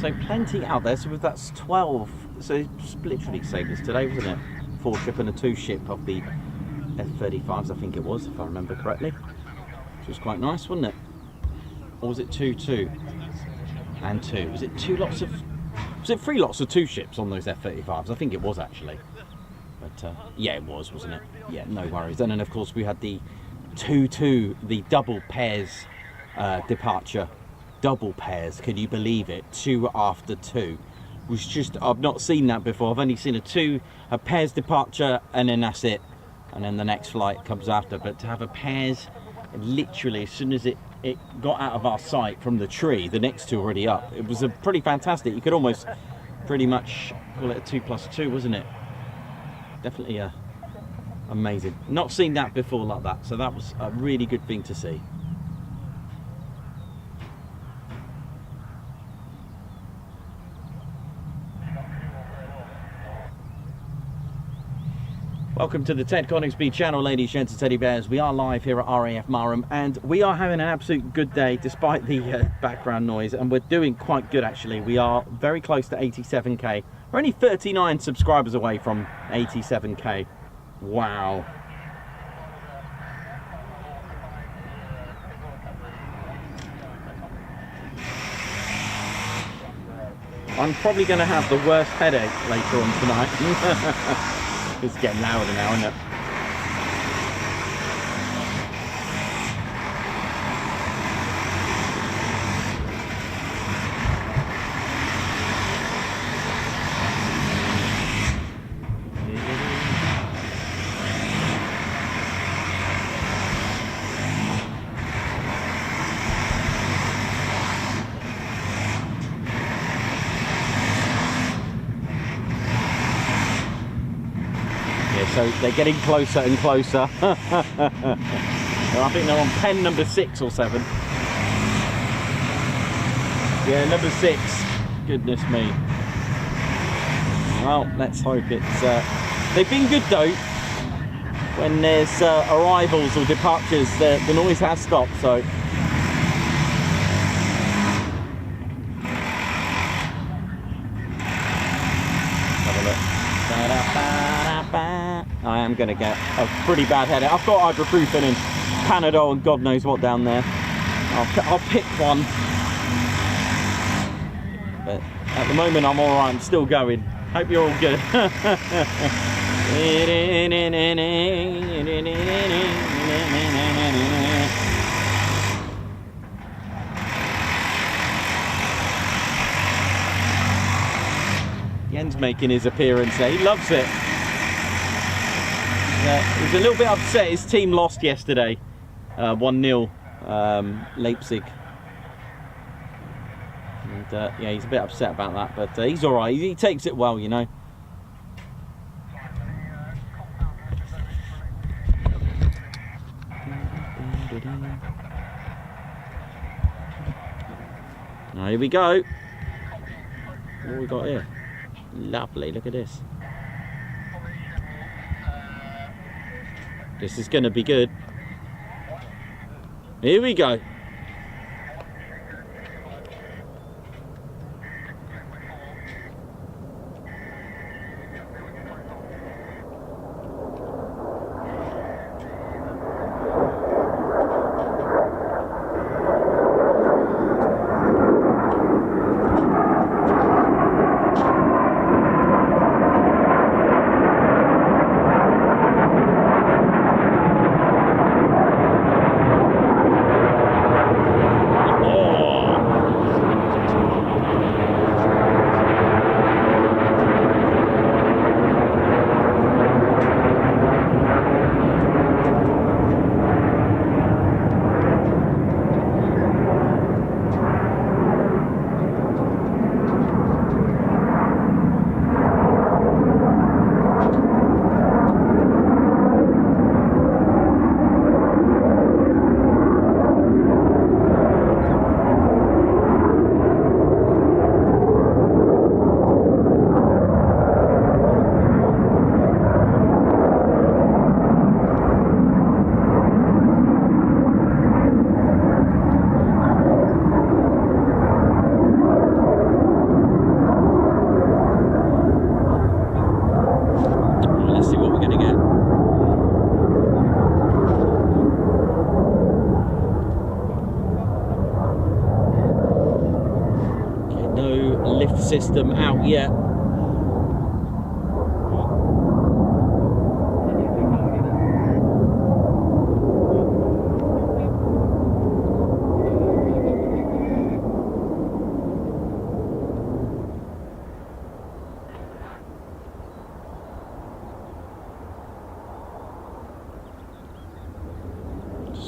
So plenty out there, so that's 12, so it's literally saved us today, wasn't it? 4 ship and a 2 ship of the F-35s, I think it was, if I remember correctly. Which was quite nice, wasn't it? Or was it 2 and 2? Was it 3 lots of 2 ships on those F-35s? I think it was actually. But yeah, it was, wasn't it? Yeah, no worries. And then of course we had the 2-2, the double pairs departure. Double pairs, can you believe it? 2 after 2. was just, I've not seen that before. I've only seen a pair's departure, and then that's it, and then the next flight comes after. But to have a pair's, literally as soon as it got out of our sight from the tree, the next two already up. It was a pretty fantastic. You could almost pretty much call it a 2+2, wasn't it? Definitely amazing. Not seen that before like that, so that was a really good thing to see. Welcome to the Ted Coningsby channel, ladies, gents and teddy bears. We are live here at RAF Marham, and we are having an absolute good day despite the background noise, and we're doing quite good actually. We are very close to 87k. We're only 39 subscribers away from 87k. Wow. I'm probably going to have the worst headache later on tonight. It's getting louder now, isn't it? So they're getting closer and closer. I think they're on pen number 6 or 7. Yeah, number 6. Goodness me. Well, let's hope it's... they've been good though. When there's arrivals or departures, the noise has stopped, so... I am going to get a pretty bad headache. I've got ibuprofen and Panadol and God knows what down there. I'll pick one. But at the moment I'm alright, I'm still going. Hope you're all good. Yen's making his appearance there. He loves it. He was a little bit upset. His team lost yesterday, 1-0, Leipzig. And yeah, he's a bit upset about that, but he's all right. He takes it well, you know. Now, here we go. What have we got here? Lovely. Look at this. This is going to be good. Here we go. System out yet.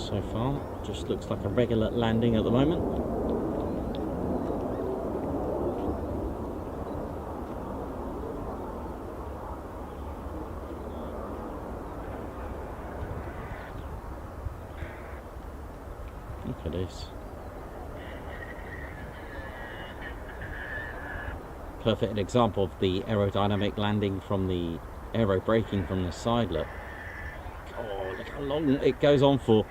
so far. Just looks like a regular landing at the moment. Look at this. Perfect example of the aerodynamic landing from the aero braking from the side. Look. Oh, look how long it goes on for.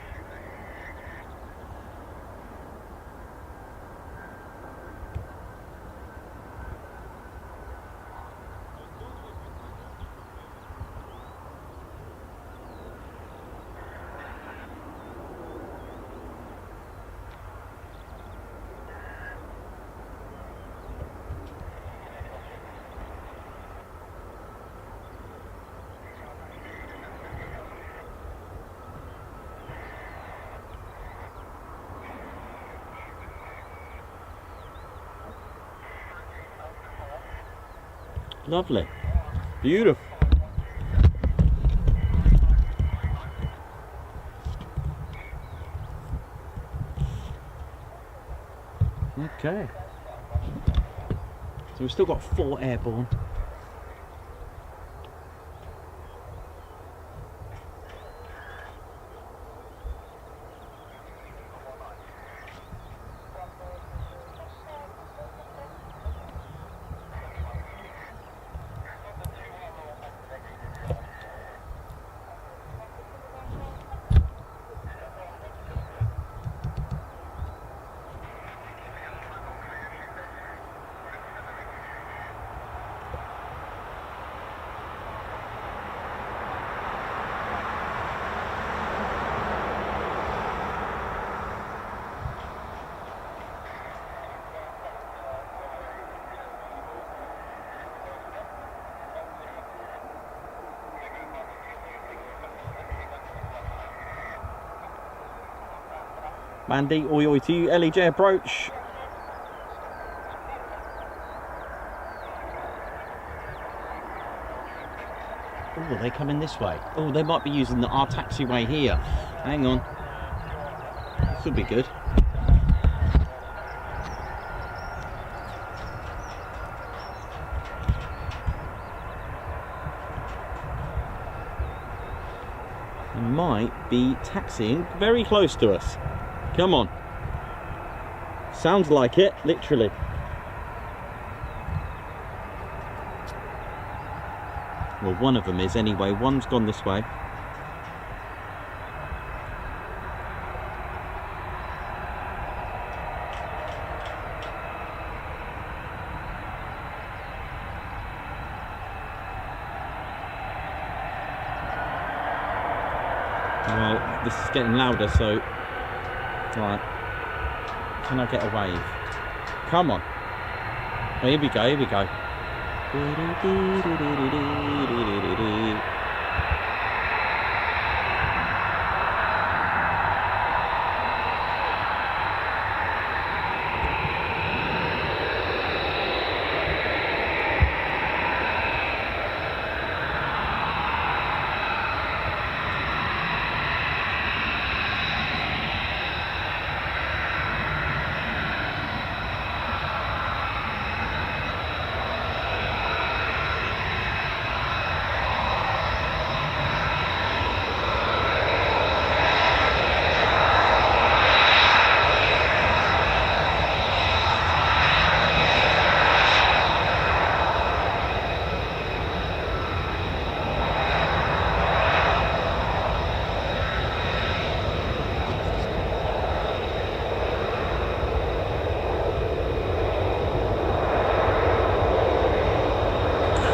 Lovely. Beautiful. Okay. So we've still got 4 airborne. Mandy, oi to you, LEJ approach. Oh, are they coming this way? Oh, they might be using our taxiway here. Hang on. This will be good. They might be taxiing very close to us. Come on. Sounds like it, literally. Well, one of them is anyway. One's gone this way. Well, this is getting louder, so... Right, can I get a wave? Come on. Oh, here we go, here we go.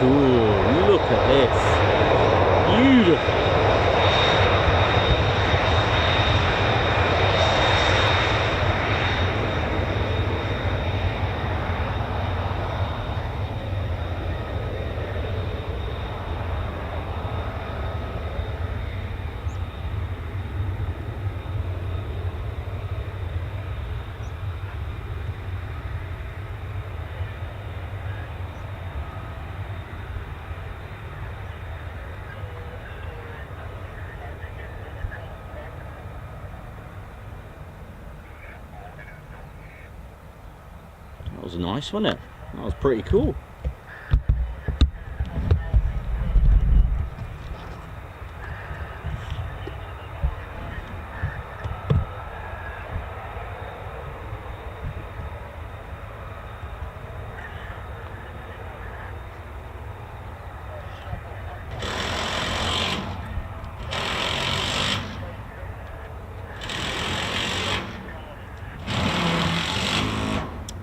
Cool, look at this. Beautiful. was nice, wasn't it? That was pretty cool.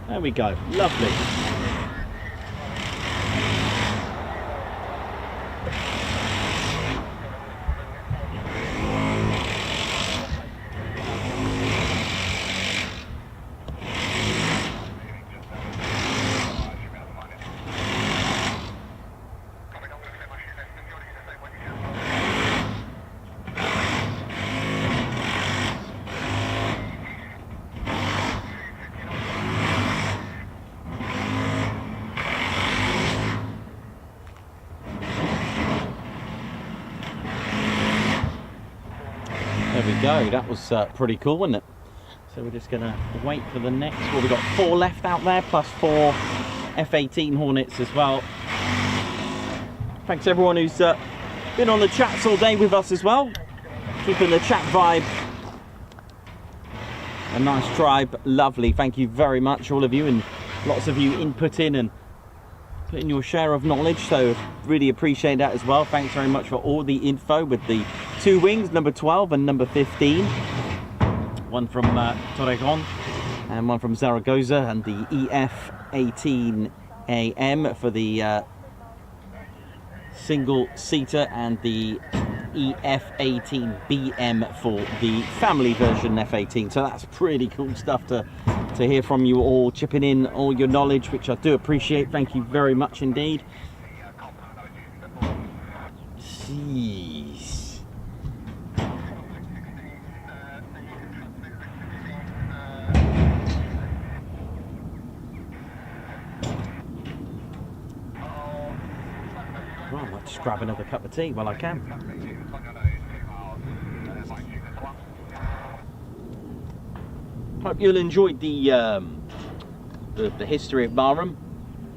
There we go, lovely. There we go, that was pretty cool, wasn't it? So we're just gonna wait for the next. Well, we've got 4 left out there, plus 4 F-18 Hornets as well. Thanks everyone who's been on the chats all day with us as well. Keeping the chat vibe a nice tribe, lovely. Thank you very much, all of you, and lots of you inputting and putting your share of knowledge, so really appreciate that as well. Thanks very much for all the info with the 2 wings, number 12 and number 15. One from Torrejon and one from Zaragoza, and the EF-18 AM for the single seater, and the EF-18 BM for the family version F-18. So that's pretty cool stuff to hear from you all, chipping in all your knowledge, which I do appreciate. Thank you very much indeed. Jeez. Well, I might just grab another cup of tea while I can. Hope you'll enjoy the history of Marham.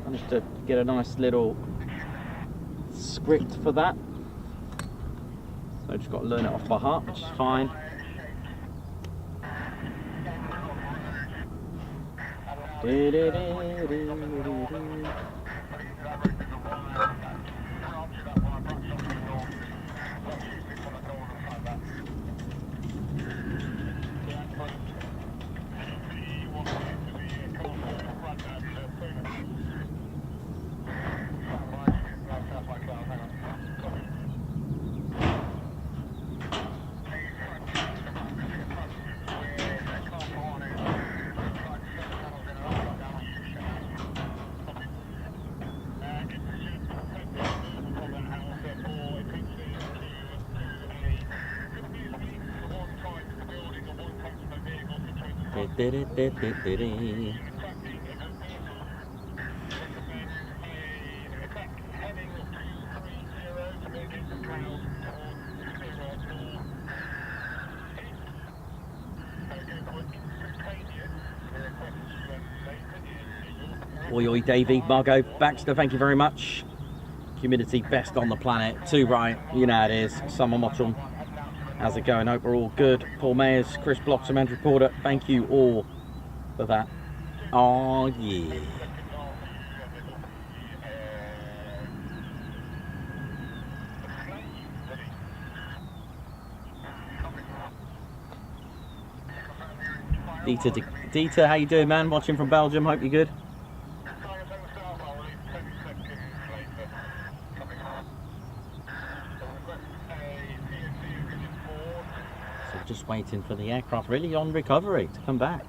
Managed to get a nice little script for that. So I just got to learn it off by heart, which is fine. Oi oi Davey, Margot, Baxter, thank you very much. Humidity best on the planet, too right, you know how it is. Summer Mottram, how's it going? Hope we're all good. Paul Mayers, Chris Block, Samantha Reporter, thank you all for that. Oh yeah. Dieter, how you doing, man? Watching from Belgium, hope you're good. So just waiting for the aircraft really on recovery to come back.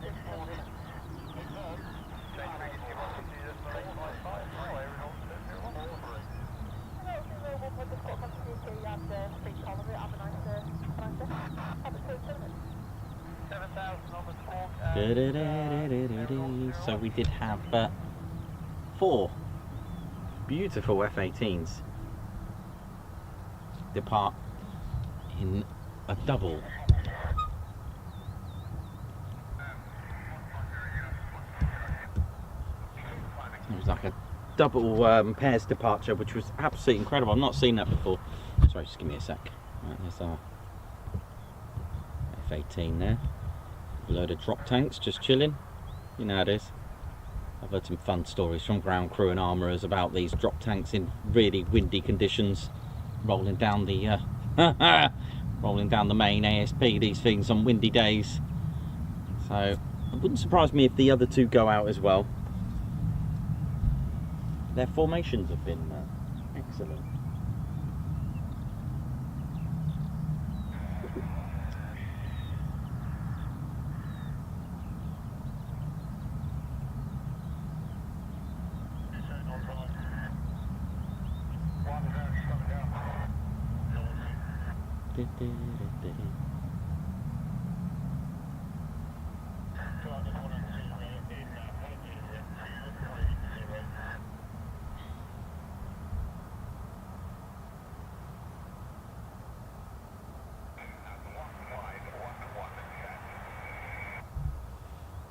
So we did have 4 beautiful F-18s depart in a double. double pairs departure, which was absolutely incredible. I've not seen that before. Sorry, just give me a sec. Right, there's our F-18 there. A load of drop tanks just chilling. You know how it is. I've heard some fun stories from ground crew and armourers about these drop tanks in really windy conditions, rolling down the rolling down the main ASP. These things on windy days. So it wouldn't surprise me if the other two go out as well. Their formations have been excellent.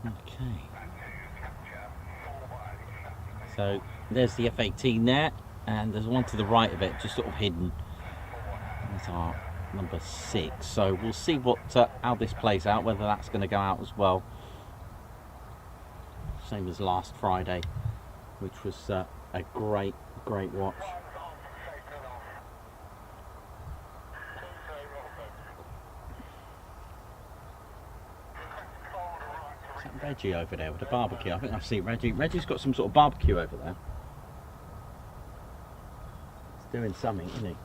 Okay. So there's the F-18 there, and there's one to the right of it, just sort of hidden. That's our number 6. So we'll see what how this plays out, whether that's going to go out as well. Same as last Friday, which was a great watch. Is that Reggie over there with the barbecue? I think I've seen Reggie. Reggie's got some sort of barbecue over there. He's doing something, isn't he?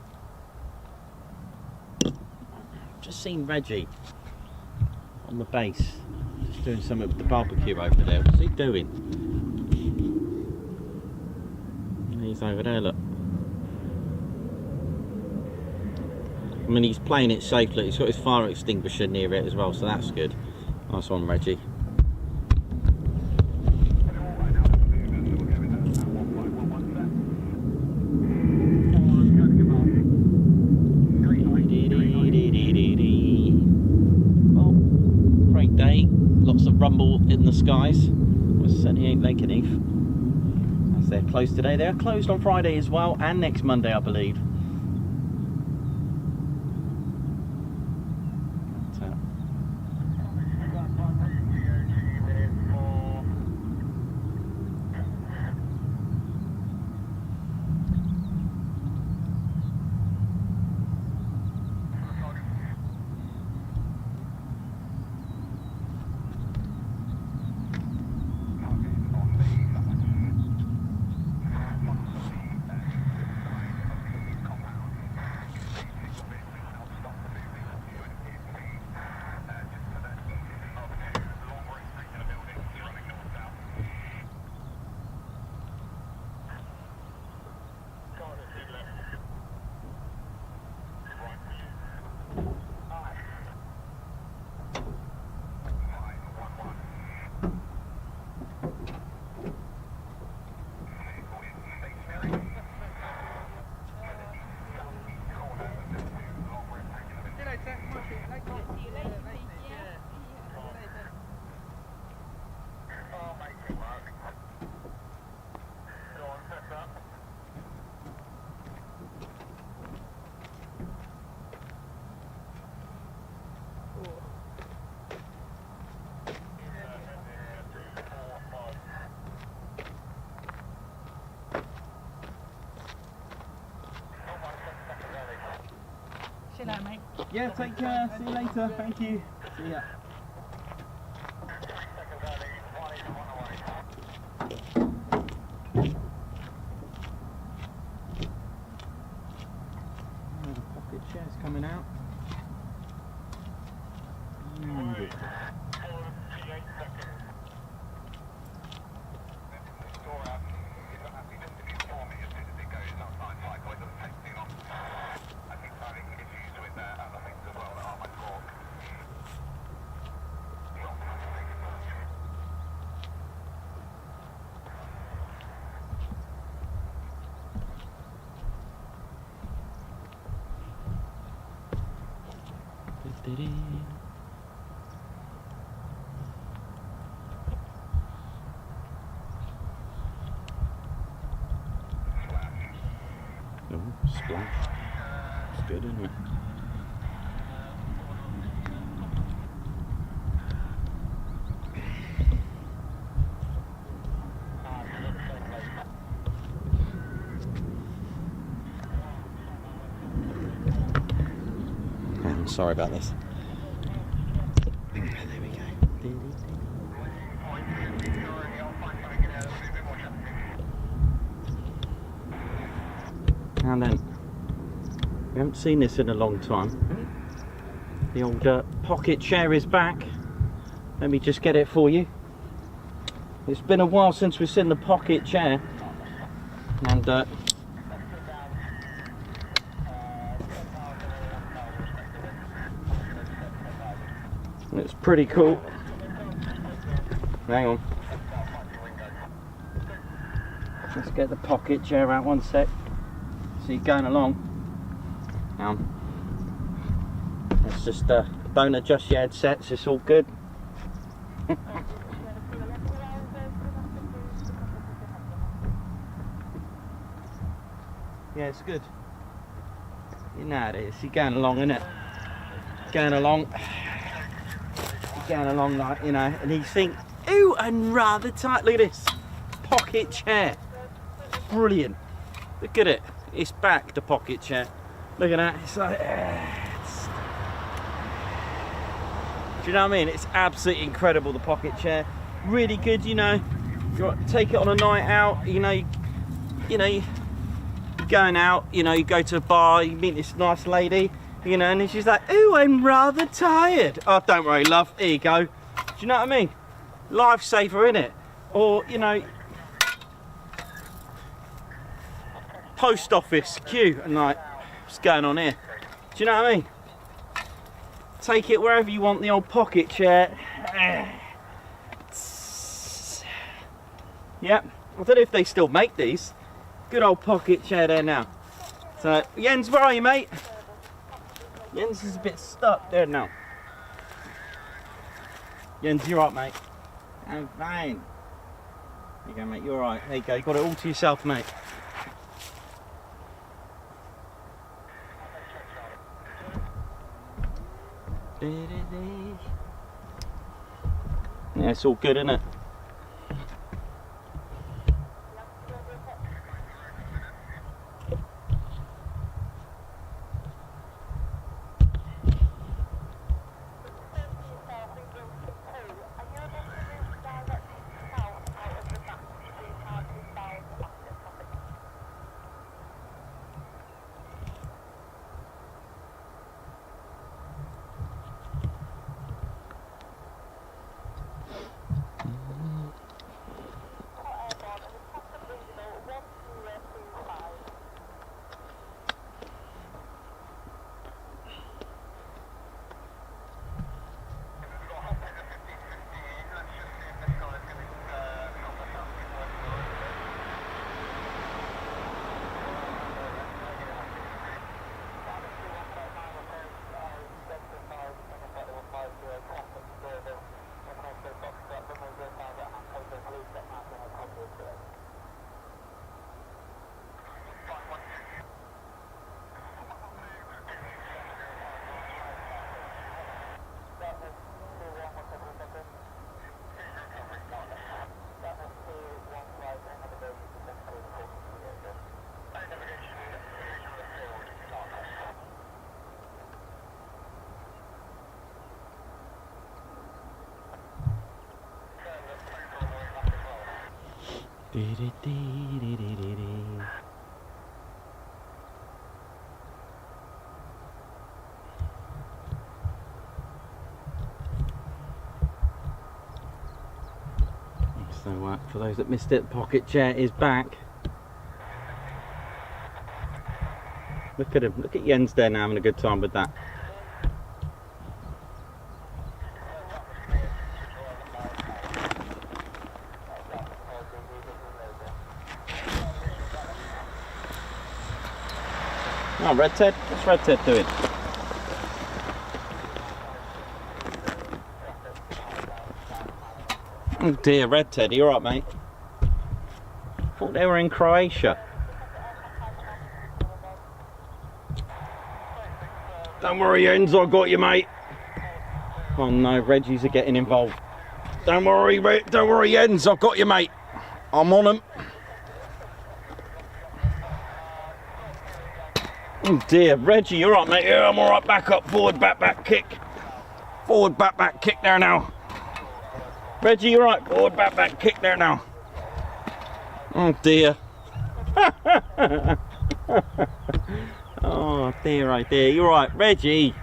Just seen Reggie on the base, just doing something with the barbecue over there. What's he doing? He's over there, look. I mean, he's playing it safely. He's got his fire extinguisher near it as well, so that's good. Nice one, Reggie. Rumble in the skies. Well, certainly ain't Laken Heath. As they're closed today. They are closed on Friday as well, and next Monday, I believe. See you later, mate. Yeah, take care. See you later. Thank you. See ya. The pocket chair's coming out. Oh, splash. It's good, isn't it? I'm sorry about this. There we go. And then, we haven't seen this in a long time. The old pocket chair is back. Let me just get it for you. It's been a while since we've seen the pocket chair. And it's pretty cool. Hang on. Let's get the pocket chair out one sec. So you're going along. Now, let's just don't adjust your headsets, it's all good. Yeah, it's good. You know it is. You're going along, innit? Going along. Going along like, you know, and you think, ooh, and rather tight. Look at this pocket chair. Brilliant. Look at it. It's back, the pocket chair. Look at that. It's like, do you know what I mean? It's absolutely incredible, the pocket chair. Really good, you know. You take it on a night out, you know, you're going out, you know, you go to a bar, you meet this nice lady, you know, and she's like, ooh, I'm rather tired. Oh, don't worry, love, here you go. Do you know what I mean? Lifesaver, innit? Or, you know, post office queue, and like, what's going on here? Do you know what I mean? Take it wherever you want, the old pocket chair. Yep, I don't know if they still make these. Good old pocket chair there now. So, Jens, where are you, mate? Jens is a bit stuck there now. Jens, you're right, mate. I'm fine. There you go, mate, you're right. There you go, you got it all to yourself, mate. Yeah, it's all good, isn't it? So for those that missed it, the pocket chair is back. Look at him, look at Jens there now having a good time with that. Oh, Red Ted, what's Red Ted doing? Oh dear, Red Ted, you alright, mate? Thought they were in Croatia. Don't worry, Jens, I got you, mate. Oh no, Reggie's are getting involved. Don't worry, Jens, I've got you, mate. I'm on them. Oh dear, Reggie, you're right, mate. Yeah, I'm all right. Back up, forward, back, kick. Forward, back, kick there now. Reggie, you're right. Forward, back, kick there now. Oh dear. Oh dear, right there. You're right, Reggie.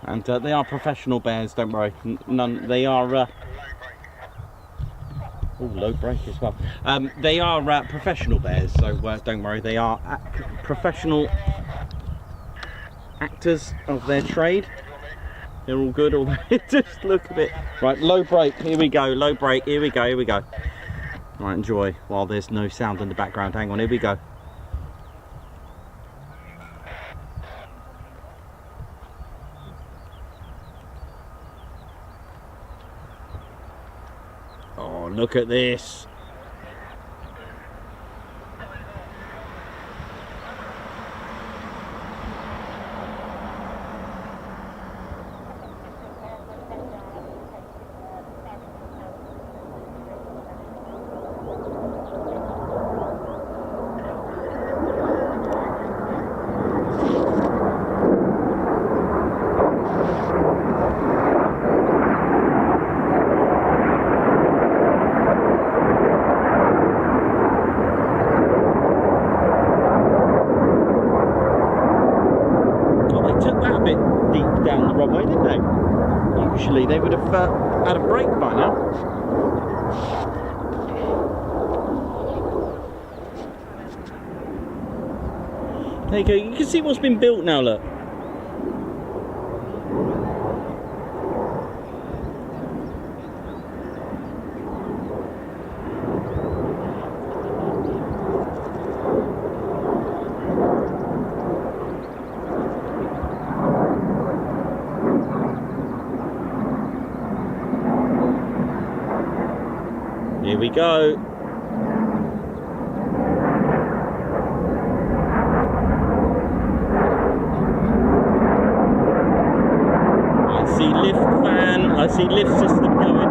And they are professional bears, don't worry. None. They are. Oh, low brake as well. They are professional bears, so don't worry. They are professional actors of their trade. They're all good. All just look a bit. Right, low brake. Here we go. Low brake. Here we go. Here we go. Right, enjoy while there's no sound in the background. Hang on. Here we go. Oh, look at this. Usually they would have had a break by now. There you go, you can see what's been built now, look. Here we go. I see lift fan, I see lift system going.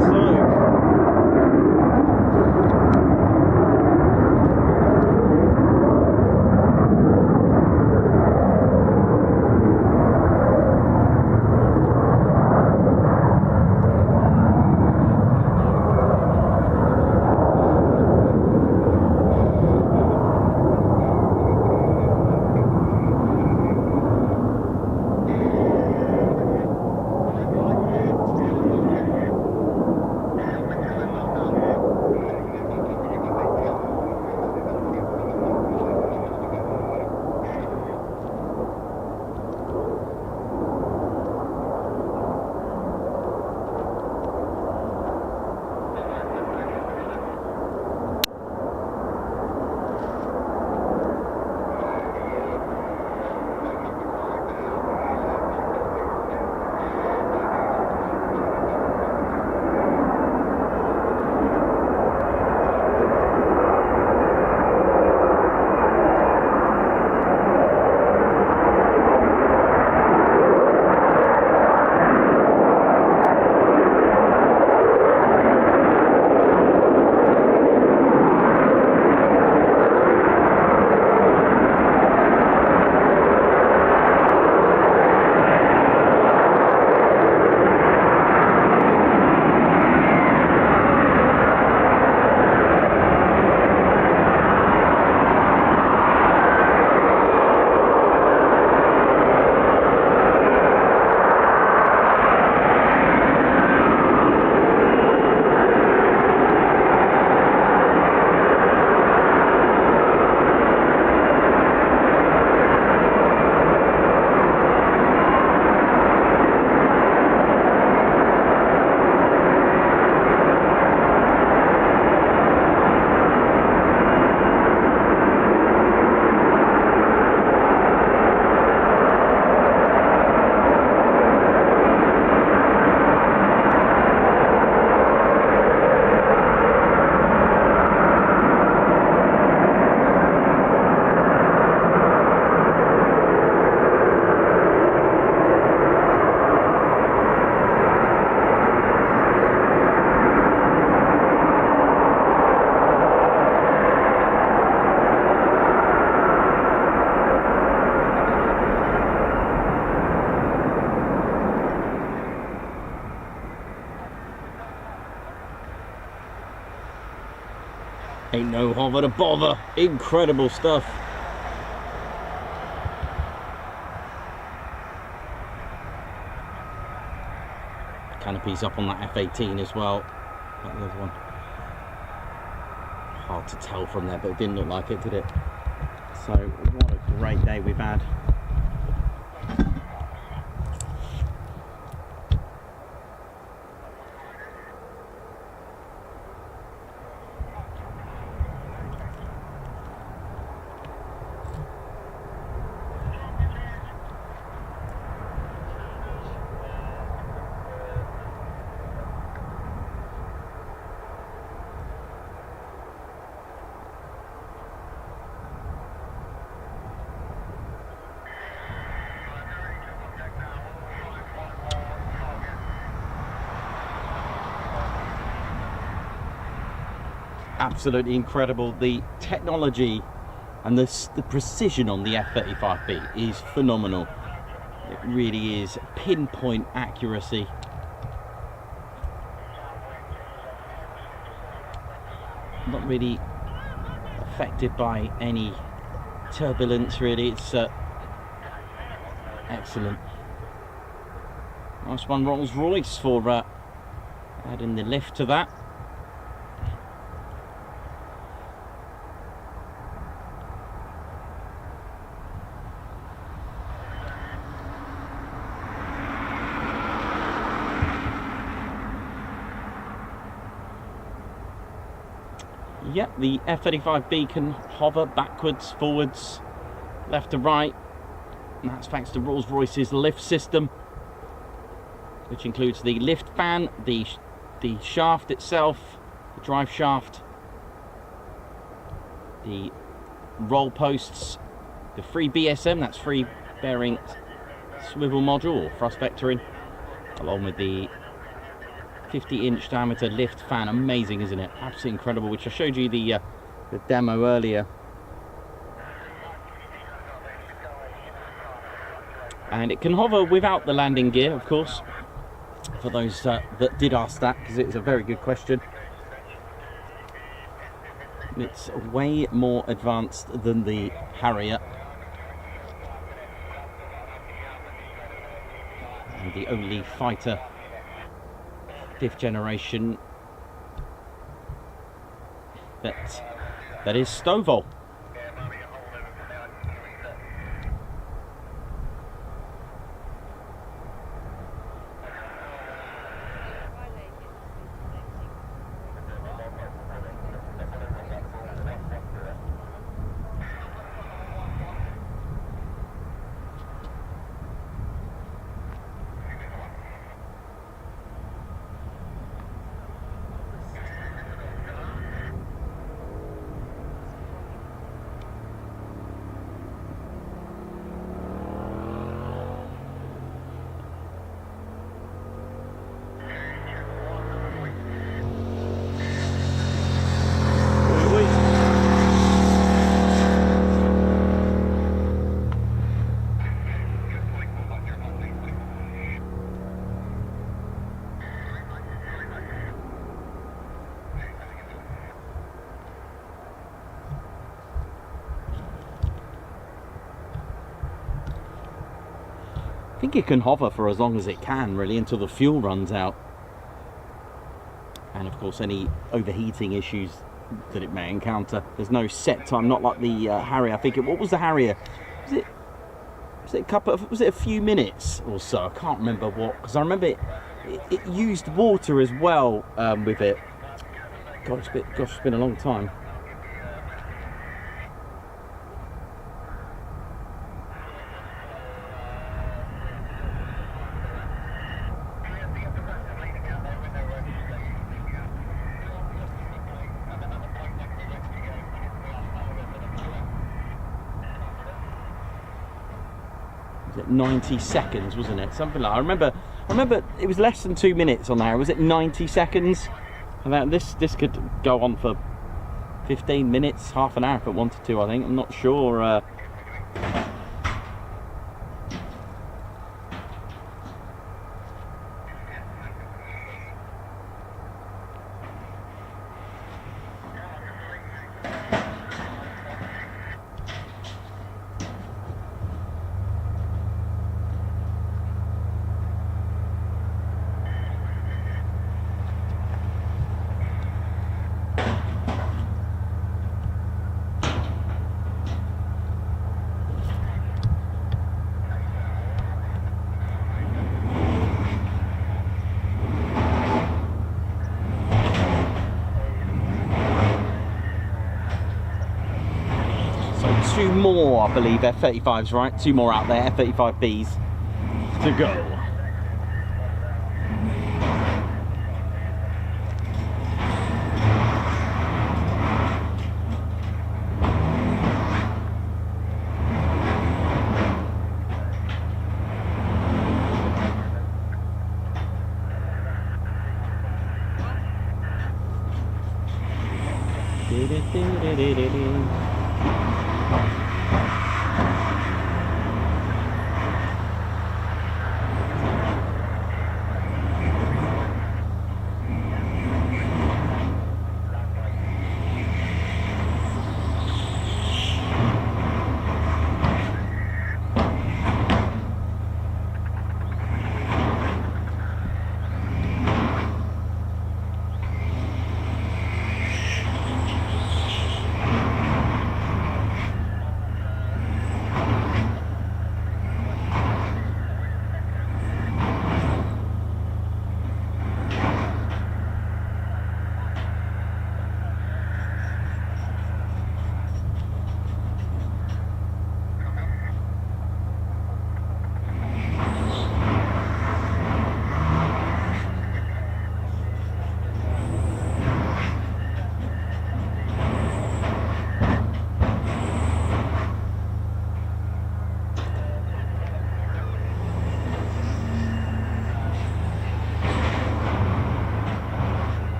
So Ain't no hover to bother. Incredible stuff. Canopies up on that F-18 as well. Like the other one. Hard to tell from there, but it didn't look like it, did it? So what a great day we've had. Absolutely incredible. The technology and the precision on the F-35B is phenomenal. It really is. Pinpoint accuracy. Not really affected by any turbulence, really. It's excellent. Nice one, Rolls-Royce, for adding the lift to that. Yep, the F-35B can hover backwards, forwards, left to right, and that's thanks to Rolls-Royce's lift system, which includes the lift fan, the shaft itself, the drive shaft, the roll posts, the free BSM, that's free bearing swivel module or thrust vectoring, along with the 50-inch diameter lift fan. Amazing, isn't it? Absolutely incredible, which I showed you the demo earlier. And it can hover without the landing gear, of course, for those that did ask that, because it's a very good question. It's way more advanced than the Harrier, and the only fighter 5th generation that is Stovall. I think it can hover for as long as it can, really, until the fuel runs out. And of course any overheating issues that it may encounter. There's no set time, not like the Harrier. I think what was the Harrier? Was it a few minutes or so? I can't remember what, because I remember it used water as well with it. Gosh, it's been a long time. Was it 90 seconds, wasn't it? Something like, I remember it was less than 2 minutes on there. Was it 90 seconds? And this could go on for 15 minutes, half an hour if it wanted to, I think. I'm not sure. 2 more, I believe, F-35s, right? 2 more out there, F-35Bs to go.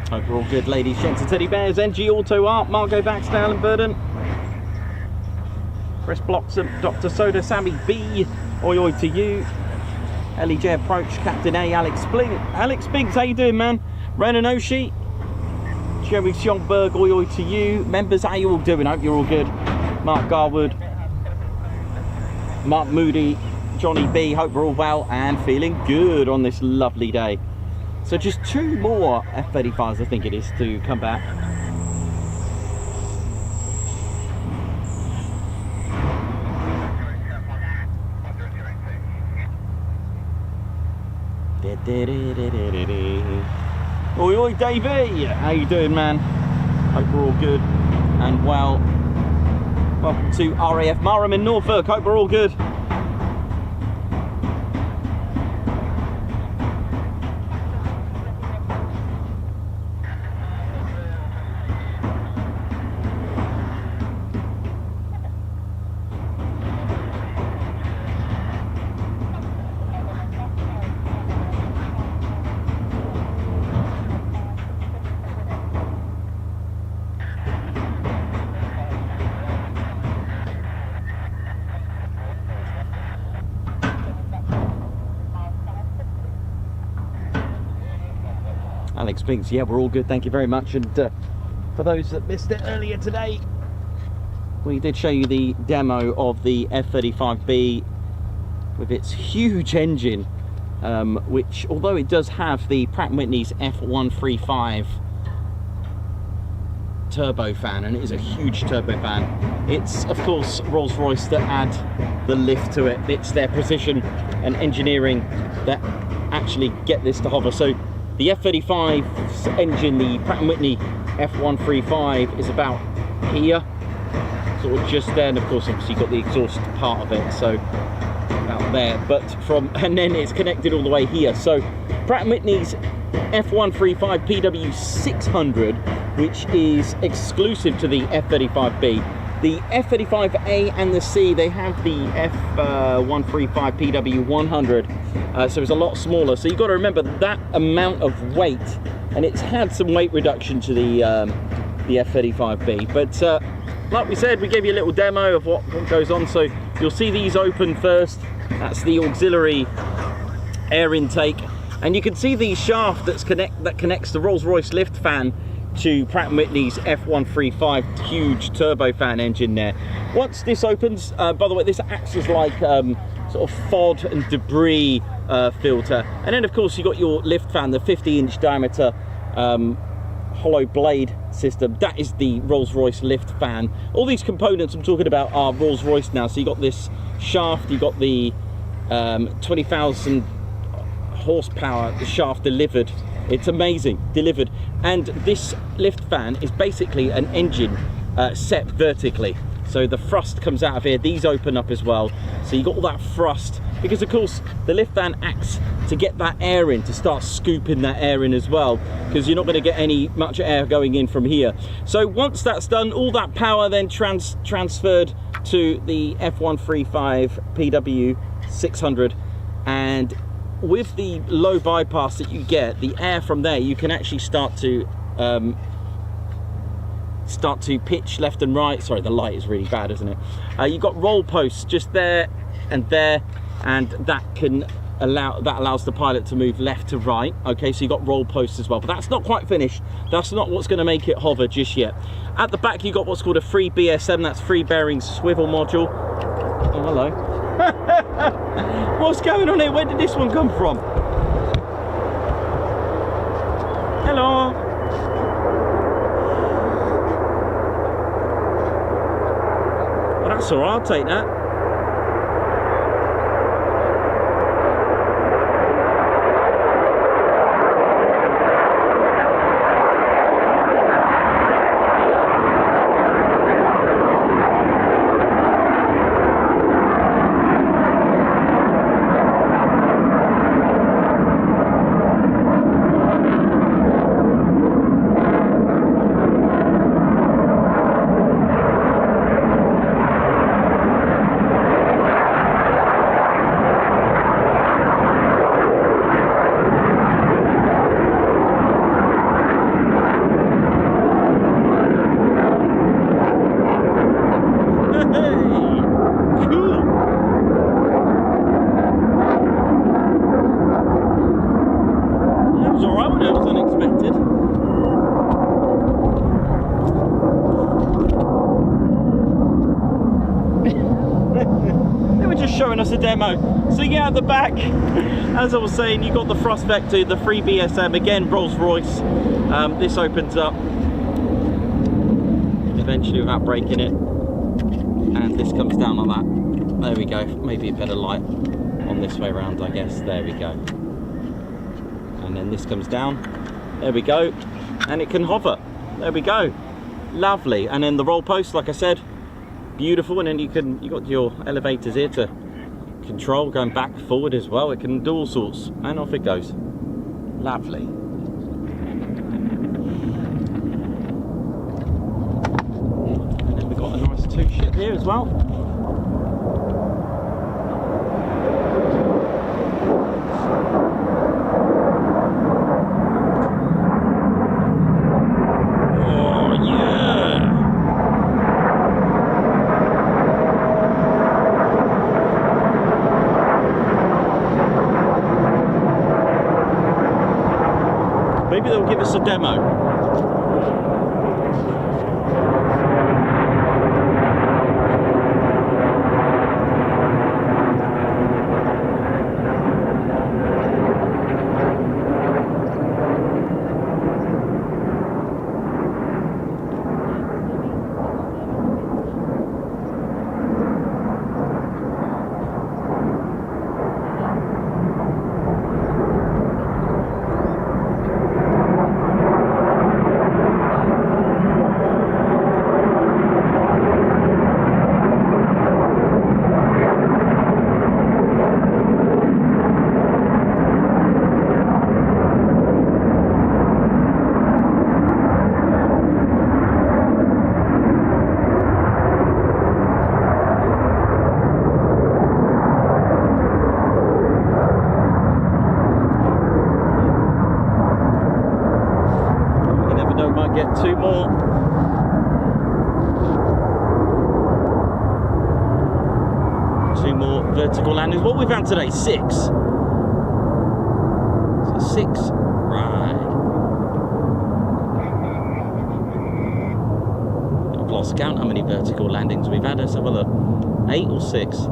Hope we're all good, ladies, gents and teddy bears. NG Auto Art, Margot Baxter, and Burden. Chris Bloxham, Dr. Soda, Sammy B, oi oi to you. LEJ Approach, Captain A, Alex Biggs, how you doing, man? Renan Oshie, Jeremy Schongberg, oi oi to you. Members, how you all doing? Hope you're all good. Mark Garwood, Mark Moody, Johnny B, hope we're all well and feeling good on this lovely day. So just 2 more F-35s, I think it is, to come back. Oi oi Davey, how you doing, man? Hope we're all good and well. Welcome to RAF Marham in Norfolk, hope we're all good. Alex Binks, yeah, we're all good, thank you very much. And for those that missed it earlier today, we did show you the demo of the F-35B with its huge engine, which, although it does have the Pratt & Whitney's F135 turbofan, and it is a huge turbofan, it's of course Rolls-Royce that add the lift to it. It's their precision and engineering that actually get this to hover. So the F-35's engine, the Pratt & Whitney F135, is about here, sort of just there, and of course obviously you've got the exhaust part of it, so about there, but and then it's connected all the way here. So Pratt & Whitney's F135 PW600, which is exclusive to the F-35B, The F-35A and the C, they have the F-135 PW100, so it's a lot smaller. So you've got to remember that amount of weight, and it's had some weight reduction to the F-35B. But like we said, we gave you a little demo of what goes on. So you'll see these open first. That's the auxiliary air intake, and you can see the shaft that connects the Rolls-Royce lift fan to Pratt & Whitney's F135 huge turbofan engine there. Once this opens, by the way, this acts as like sort of FOD and debris filter. And then of course you got your lift fan, the 50-inch diameter hollow blade system. That is the Rolls-Royce lift fan. All these components I'm talking about are Rolls-Royce now. So you got this shaft, you got the 20,000 horsepower shaft delivered. It's amazing, delivered. And this lift fan is basically an engine set vertically. So the thrust comes out of here, these open up as well. So you got all that thrust, because of course the lift fan acts to get that air in, to start scooping that air in as well, because you're not going to get much air going in from here. So once that's done, all that power then transferred to the F135 PW600, and with the low bypass that you get, the air from there, you can actually start to pitch left and right. Sorry, the light is really bad, isn't it? You've got roll posts just there, and that allows the pilot to move left to right. Okay, so you've got roll posts as well, but that's not quite finished. That's not what's going to make it hover just yet. At the back, you've got what's called a free BSM. That's free bearing swivel module. Oh, hello. What's going on here? Where did this one come from? Hello. Well, that's all right, I'll take that. Showing us a demo. So yeah, at the back, as I was saying, you got the thrust vector, the free BSM, again Rolls-Royce. This opens up eventually without breaking it, and this comes down like that. There we go. Maybe a better light on this way around, I guess. There we go. And then this comes down. There we go. And it can hover. There we go. Lovely. And then the roll post, like I said, beautiful. And then you got your elevators here to control, going back, forward as well. It can do all sorts, and off it goes. Lovely. And then we've got a nice two-ship here as well. Maybe they'll give us a demo. vertical landings. What we've had today, 6. So 6, right. I've lost count how many vertical landings we've had. Let's have a look. 8 or 6? So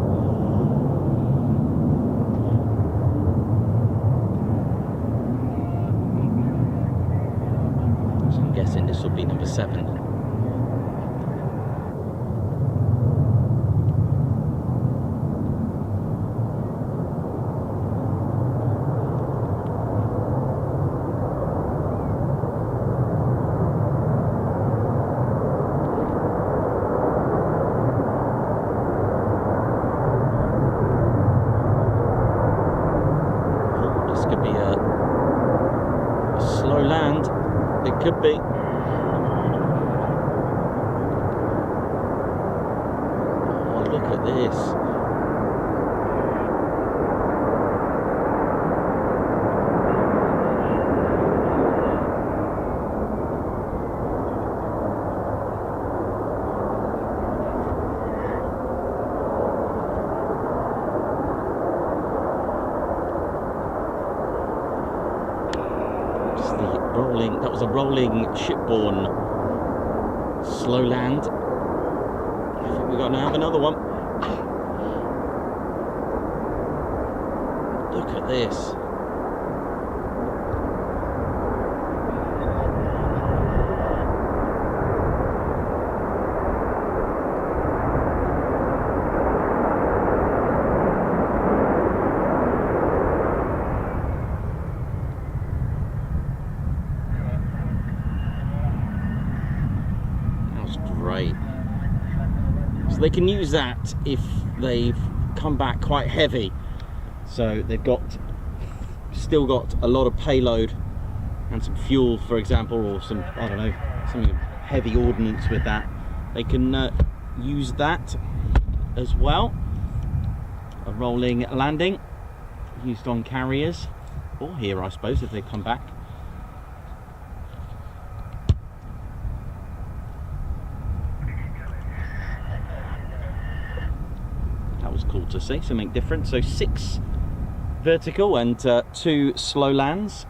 I'm guessing this will be number 7. Could be. Oh, look at this. That was a rolling shipborne slow land. I think we've got to have another one. Look at this. So they can use that if they've come back quite heavy. So they've still got a lot of payload and some fuel, for example, or some, I don't know, something heavy ordnance with that. They can use that as well. A rolling landing used on carriers, or here I suppose if they come back. Cool to see, something different. So 6 vertical and 2 slow lands.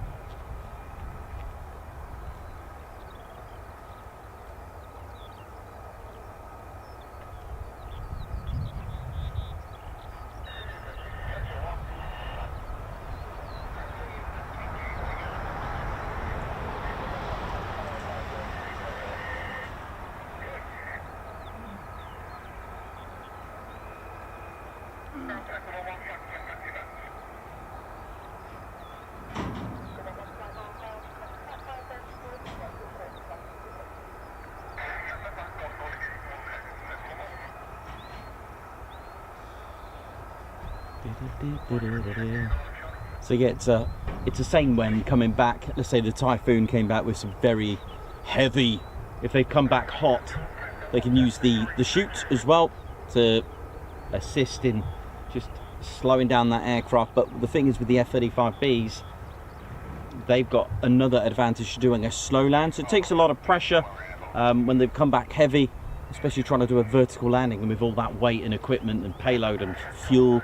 So yeah, it's the same when coming back. Let's say the Typhoon came back with some very heavy. If they come back hot, they can use the chute as well to assist in just slowing down that aircraft. But the thing is with the F-35Bs, they've got another advantage to doing a slow land. So it takes a lot of pressure when they've come back heavy, especially trying to do a vertical landing, and with all that weight and equipment and payload and fuel,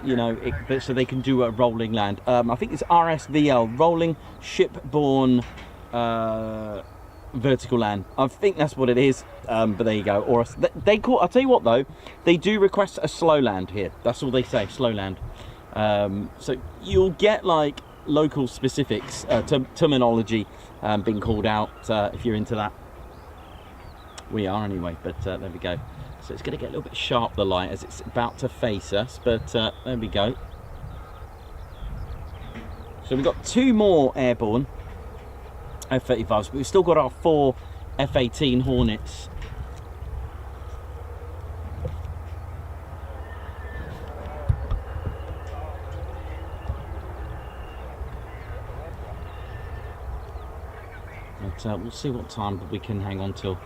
you know, so they can do a rolling land. I think it's RSVL, rolling shipborne vertical land. I think that's what it is. But there you go. Or they call. I'll tell you what though, they do request a slow land here. That's all they say, slow land. So you'll get like local specifics, terminology being called out if you're into that. We are anyway, but there we go. So it's going to get a little bit sharp, the light, as it's about to face us, but there we go. So we've got 2 more airborne F-35s, but we've still got our 4 F-18 Hornets. But we'll see what time we can hang on till.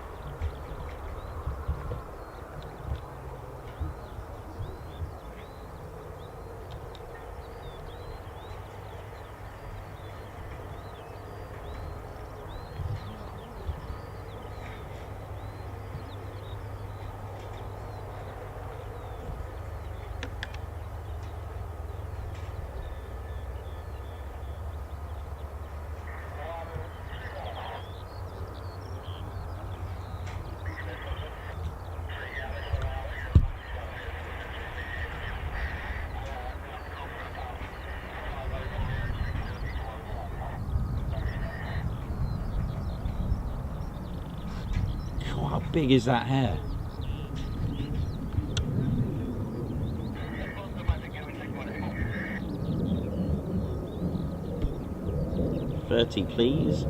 big is that hair? $30, please.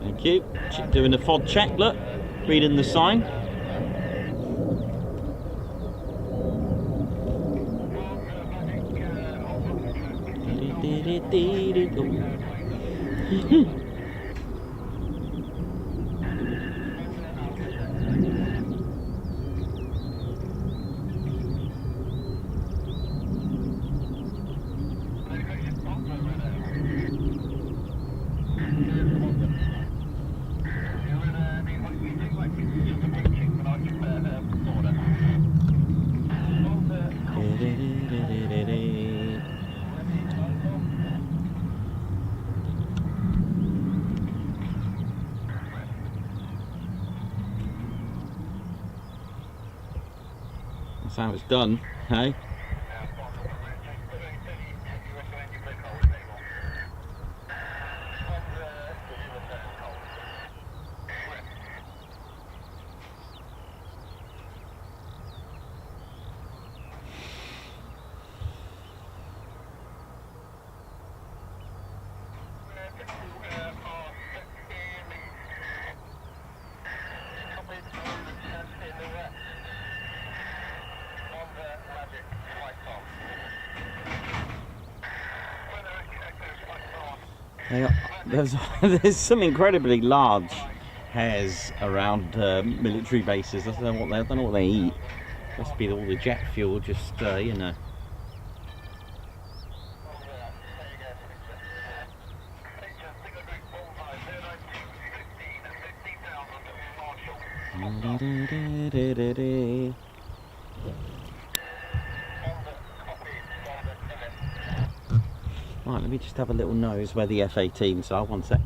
Thank you. Doing the FOD check, look. Reading the sign. That's how it's done, hey? There's some incredibly large hairs around military bases. I don't know what they eat. Must be all the jet fuel, just you know. Right, let me just have a little nose where the F-18s are, one sec.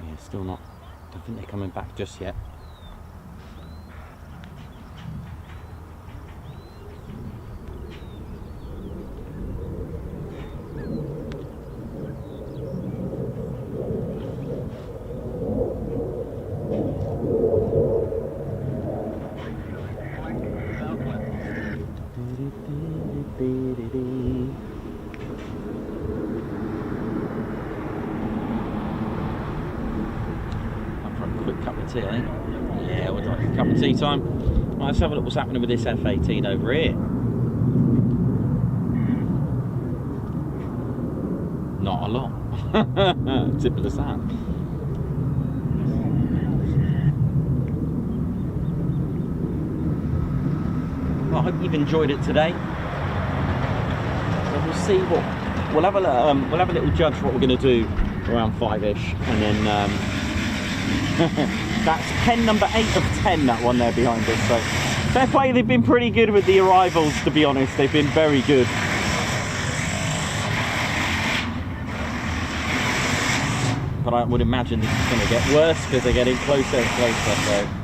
Yeah, still not. Don't think they're coming back just yet. Tea, I think. Yeah, we'd like a cup of tea time. Right, let's have a look what's happening with this F-18 over here. Not a lot. Tip of the sand. Well, I hope you've enjoyed it today. So we'll see what we'll have a little judge what we're going to do around 5ish, and then. That's pen number 8 of 10, that one there behind us. So fair play, they've been pretty good with the arrivals, to be honest. They've been very good. but I would imagine this is going to get worse because they're getting closer and closer. So.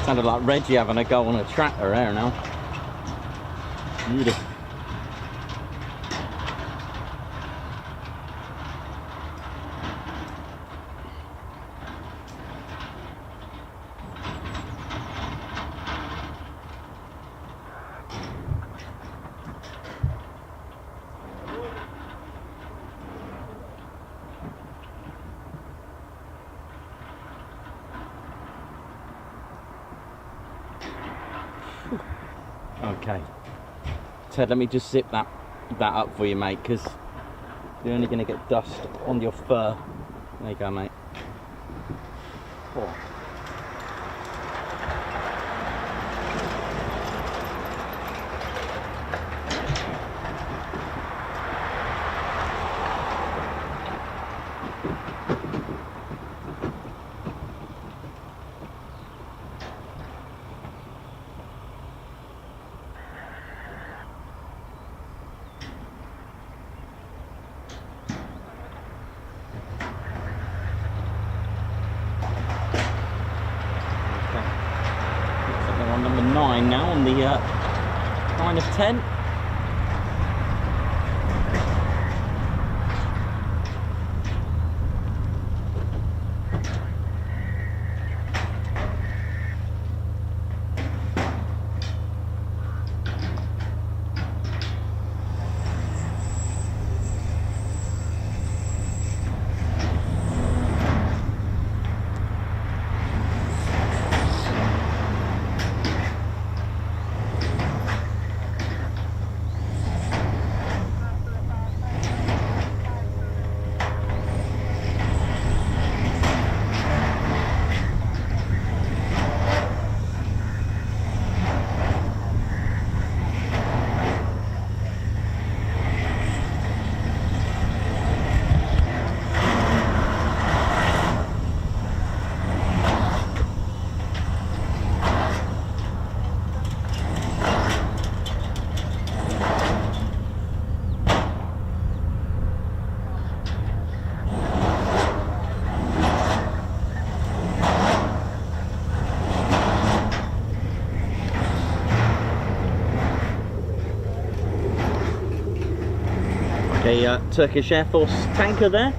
Sounded like Reggie having a go on a tractor there now. Beautiful. Okay, Ted, let me just zip that up for you, mate, because you're only going to get dust on your fur. There you go, mate. Oh. Number 9 now on the 9 of 10. A Turkish Air Force tanker there.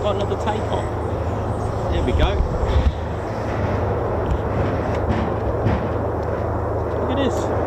Got another takeoff. There we go. Look at this.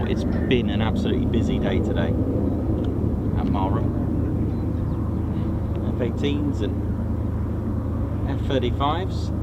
It's been an absolutely busy day today at Marham. F-18s and F-35s.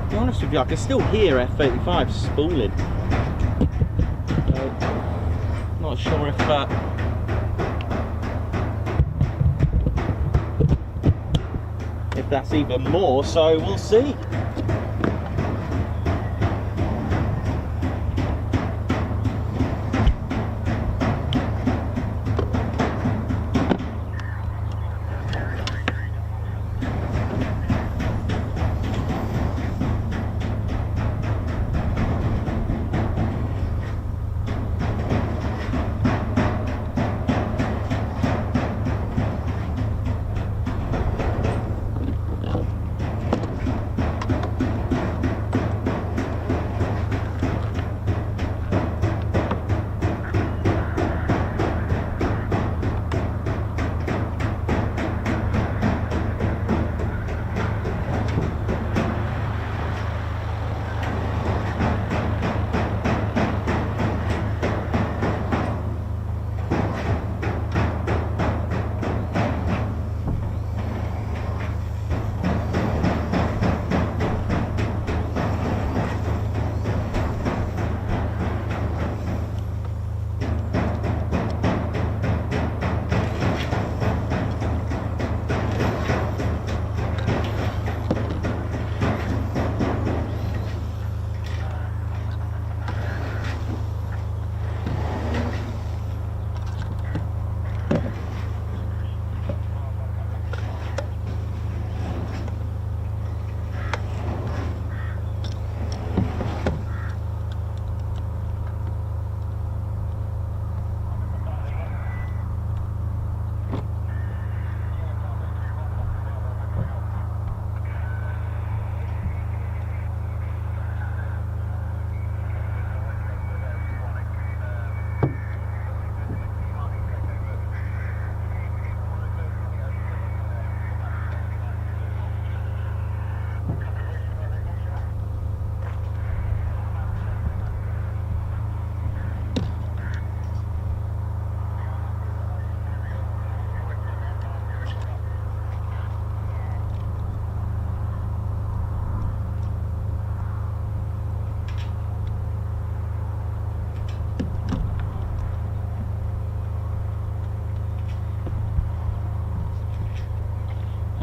To be honest with you, I can still hear F-35 spooling. Not sure if that's even more, so we'll see.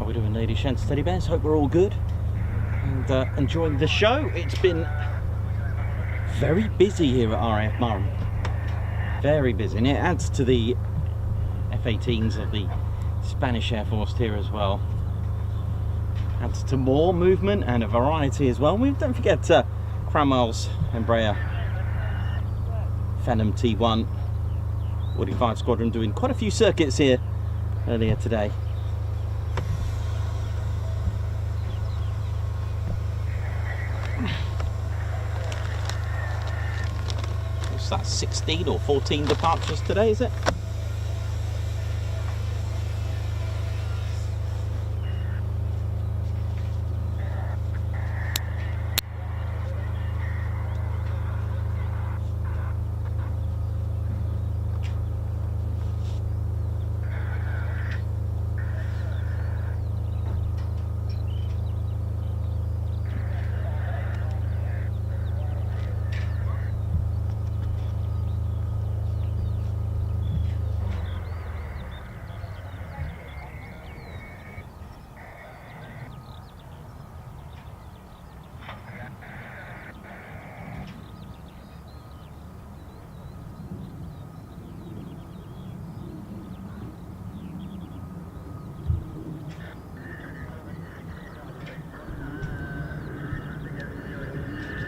We're doing, Lady Shants Teddy Bears. Hope we're all good and enjoying the show. It's been very busy here at RAF Marham. Very busy, and it adds to the F-18s of the Spanish Air Force here as well. Adds to more movement and a variety as well. We don't forget Cranwell's Embraer Phenom T1 45 Squadron doing quite a few circuits here earlier today. what's that, 16 or 14 departures today, is it?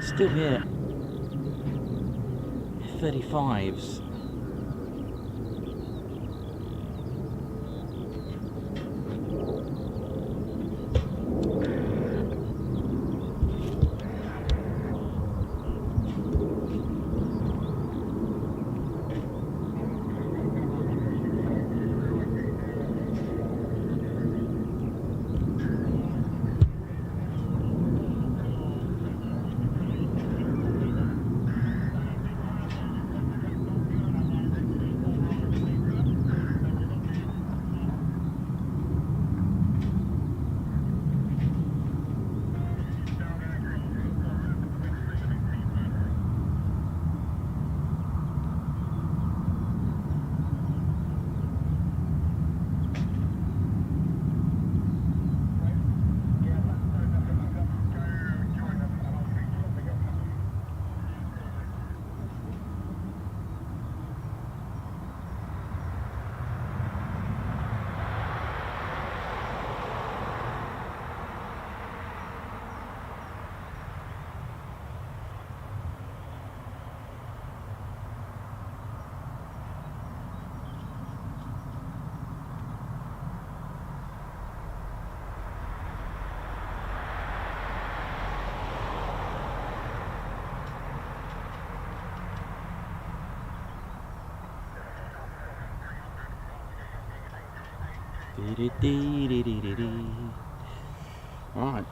Still here. F-35s. Right.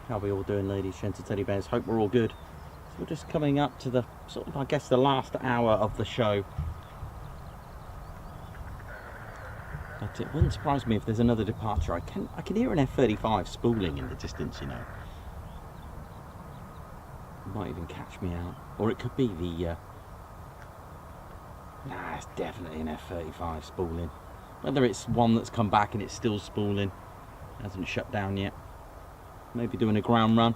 How are we all doing, ladies, gents and teddy bears? Hope we're all good. So we're just coming up to the sort of, I guess, the last hour of the show. But it wouldn't surprise me if there's another departure. I can hear an F-35 spooling in the distance, you know. It might even catch me out. Or it could be the nah, it's definitely an F-35 spooling. Whether it's one that's come back and it's still spooling, hasn't shut down yet. Maybe doing a ground run.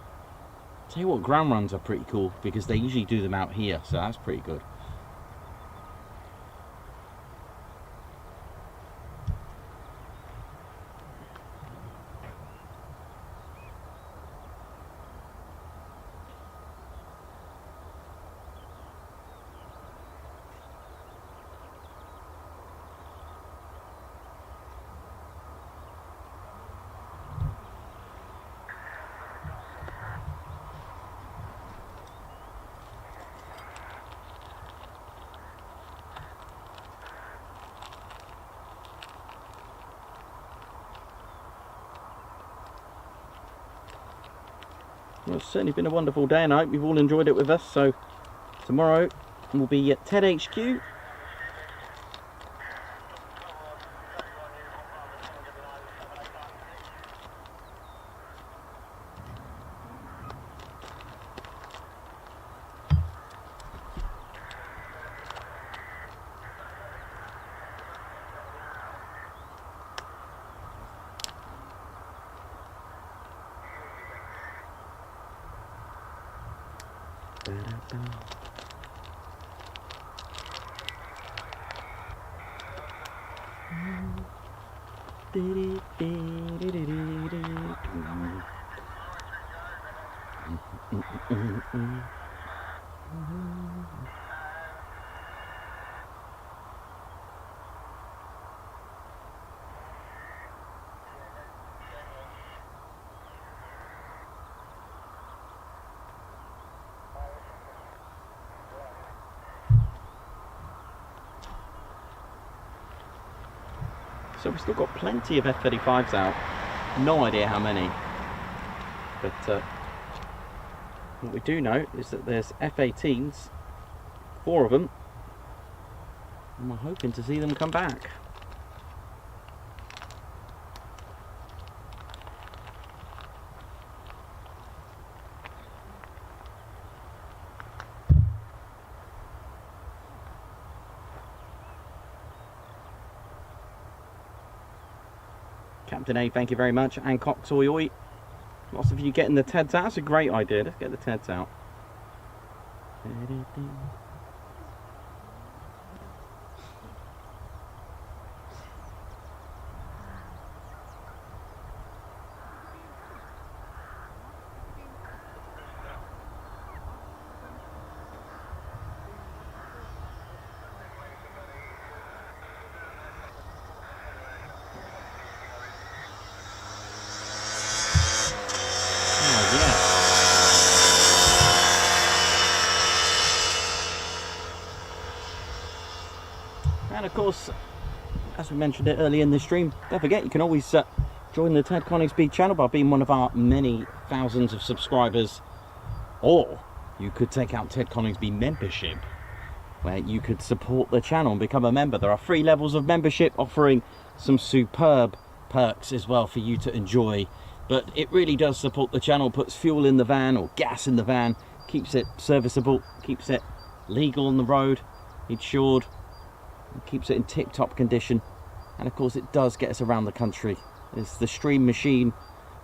Tell you what, ground runs are pretty cool because they usually do them out here, so that's pretty good. Well, it's certainly been a wonderful day and I hope you've all enjoyed it with us. So tomorrow we'll be at TED HQ. So we've still got plenty of F-35s out. No idea how many. But what we do know is that there's F-18s, 4 of them. And we're hoping to see them come back. Captain A, thank you very much. And Cox, oi oi. Lots of you getting the TEDs out. That's a great idea. Let's get the TEDs out. And of course, as we mentioned it earlier in the stream, don't forget you can always join the Ted Coningsby channel by being one of our many thousands of subscribers, or you could take out Ted Coningsby membership, where you could support the channel and become a member. There are 3 levels of membership offering some superb perks as well for you to enjoy, but it really does support the channel, puts fuel in the van or gas in the van, keeps it serviceable, keeps it legal on the road, insured, keeps it in tip-top condition, and of course it does get us around the country. It's the stream machine.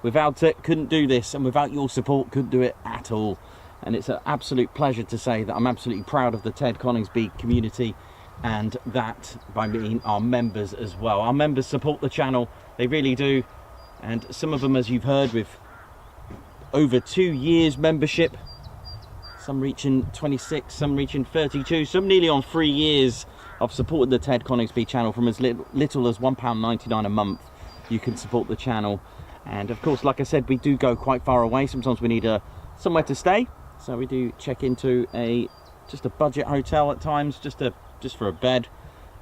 Without it, couldn't do this, and without your support, couldn't do it at all. And it's an absolute pleasure to say that I'm absolutely proud of the Ted Coningsby community, and that by mean our members as well. Our members support the channel, they really do, and some of them, as you've heard, with over 2 years membership, some reaching 26, some reaching 32, some nearly on 3 years of supporting the Ted Coningsby channel. From as little as £1.99 a month you can support the channel. And of course, like I said, we do go quite far away. Sometimes we need somewhere to stay, so we do check into just a budget hotel at times, just for a bed,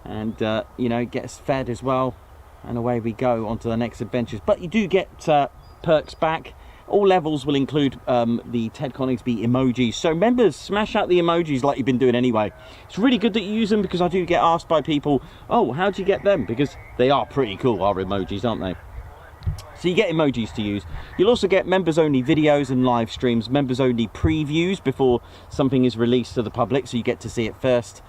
and you know, get us fed as well, and away we go on to the next adventures. But you do get perks back. All levels will include the Ted Coningsby emojis. So members, smash out the emojis like you've been doing anyway. It's really good that you use them, because I do get asked by people, oh, how do you get them? Because they are pretty cool, our emojis, aren't they? So you get emojis to use. You'll also get members only videos and live streams, members only previews before something is released to the public, so you get to see it first.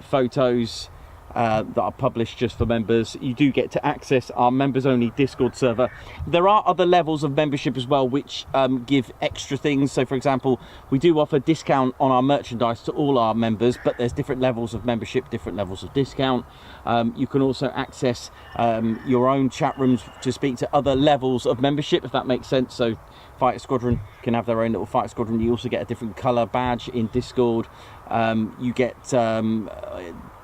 Photos that are published just for members. You do get to access our members only Discord server. There are other levels of membership as well which give extra things. So for example, we do offer discount on our merchandise to all our members, but there's different levels of membership, different levels of discount. You can also access your own chat rooms to speak to other levels of membership, if that makes sense. So Fighter Squadron can have their own little Fighter Squadron. You also get a different colour badge in Discord. You get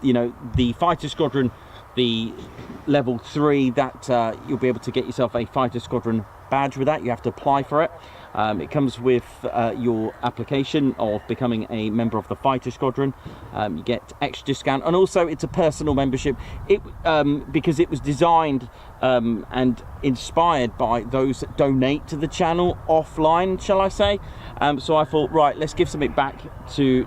you know, the Fighter Squadron, the level 3, that you'll be able to get yourself a Fighter Squadron badge with that. You have to apply for it. It comes with your application of becoming a member of the Fighter Squadron. You get extra discount, and also it's a personal membership. Because it was designed and inspired by those that donate to the channel offline, shall I say. So I thought, right, let's give something back to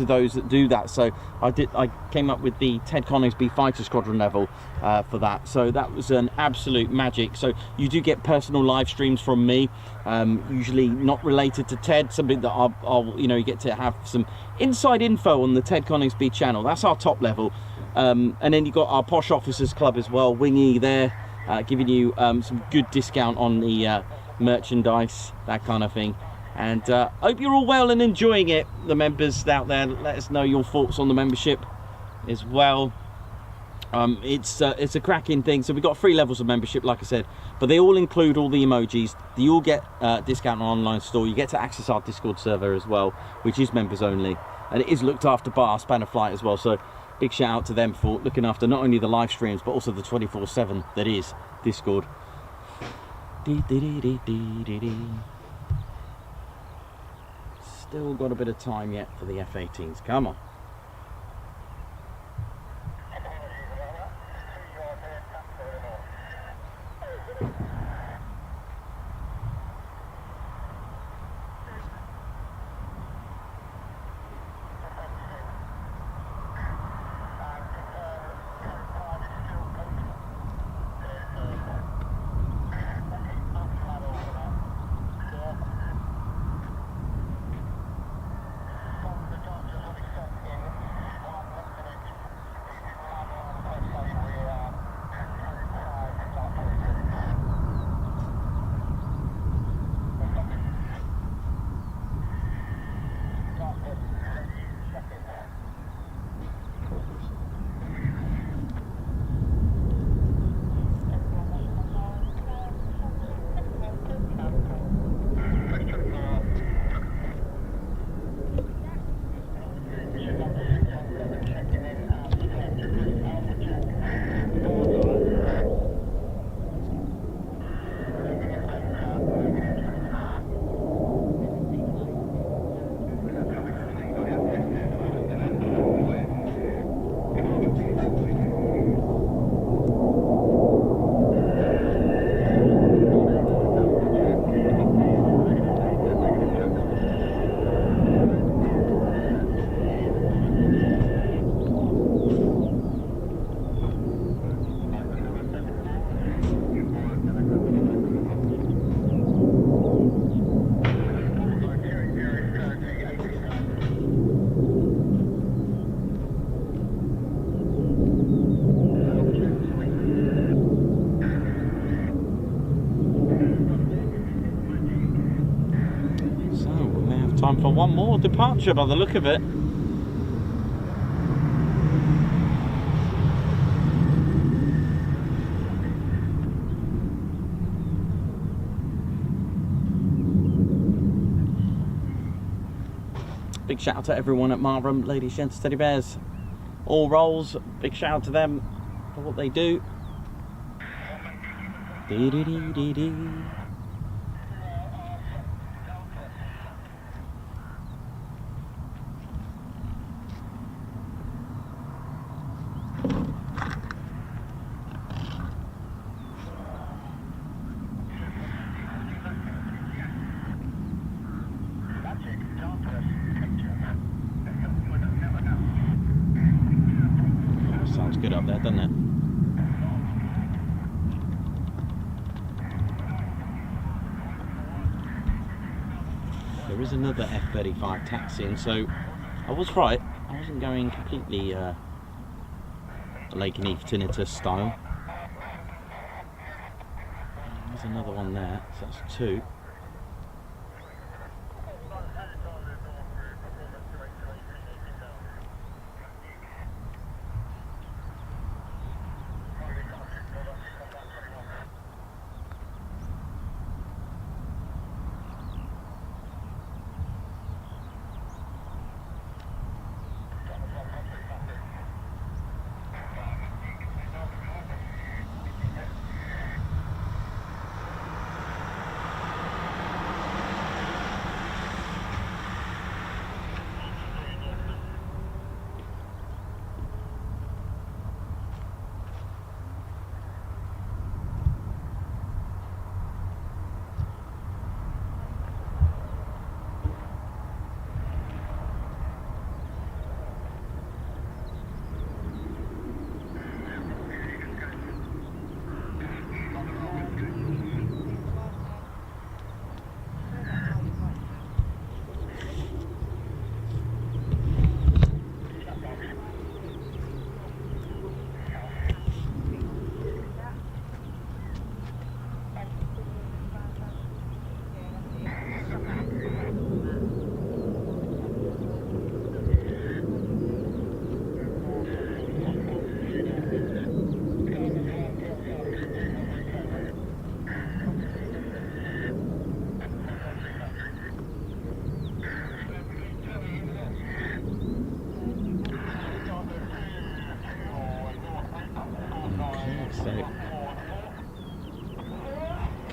those that do that. So I came up with the Ted Coningsby Fighter Squadron level for that. So that was an absolute magic. So you do get personal live streams from me, usually not related to Ted, something that I'll you know, you get to have some inside info on the Ted Coningsby channel. That's our top level. And then you've got our Posh Officers Club as well, Wingy there, giving you some good discount on the merchandise, that kind of thing. And hope you're all well and enjoying it. The members out there, let us know your thoughts on the membership as well. It's a cracking thing. So we've got 3 levels of membership, like I said, but they all include all the emojis. You all get discount on online store. You get to access our Discord server as well, which is members only, and it is looked after by our Spanner Flight as well. So big shout out to them for looking after not only the live streams but also the 24/7 that is Discord. Still got a bit of time yet for the F-18s. Come on. for one more departure by the look of it. Big shout out to everyone at Marham, ladies, gents, teddy bears, all roles. Big shout out to them for what they do. Dee -dee -dee -dee -dee. Sounds good up there, doesn't it? There is another F-35 taxiing, so I was right. I wasn't going completely Lake and Eve tinnitus style. There's another one there, so that's two.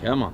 Come on.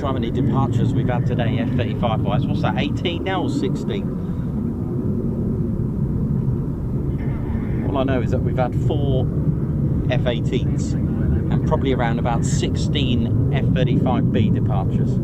how many departures we've had today, F-35 wise. What's that, 18 now or 16? All I know is that we've had 4 F-18s and probably around about 16 F-35B departures.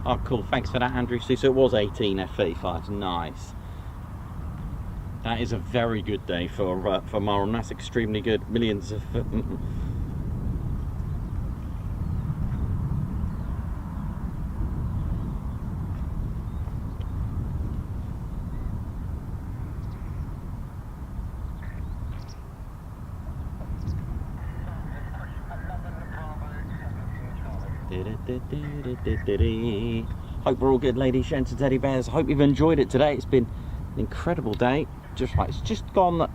Oh, cool. Thanks for that, Andrew. So it was 18 F-35s. Nice. That is a very good day for Marham. That's extremely good. Millions of... Hope we're all good, ladies, gents and teddy bears. Hope you've enjoyed it today. It's been an incredible day. Just like it's just gone,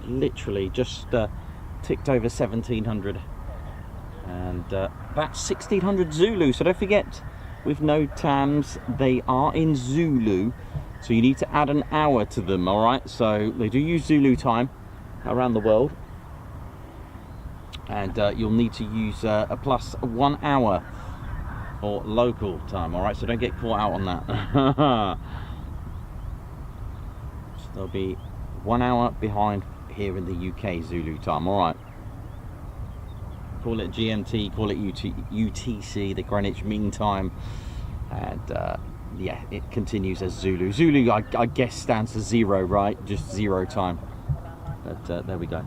literally just ticked over 1700, and that's 1600 Zulu. So don't forget, with no TAMs, they are in Zulu, so you need to add an hour to them. All right, so they do use Zulu time around the world, and you'll need to use a plus 1 hour for local time. All right, so don't get caught out on that. So there'll be 1 hour behind here in the UK Zulu time. All right, call it GMT, call it UTC, the Greenwich Mean Time, and yeah, it continues as Zulu. Zulu, I guess, stands for 0, right? Just 0 time. But there we go.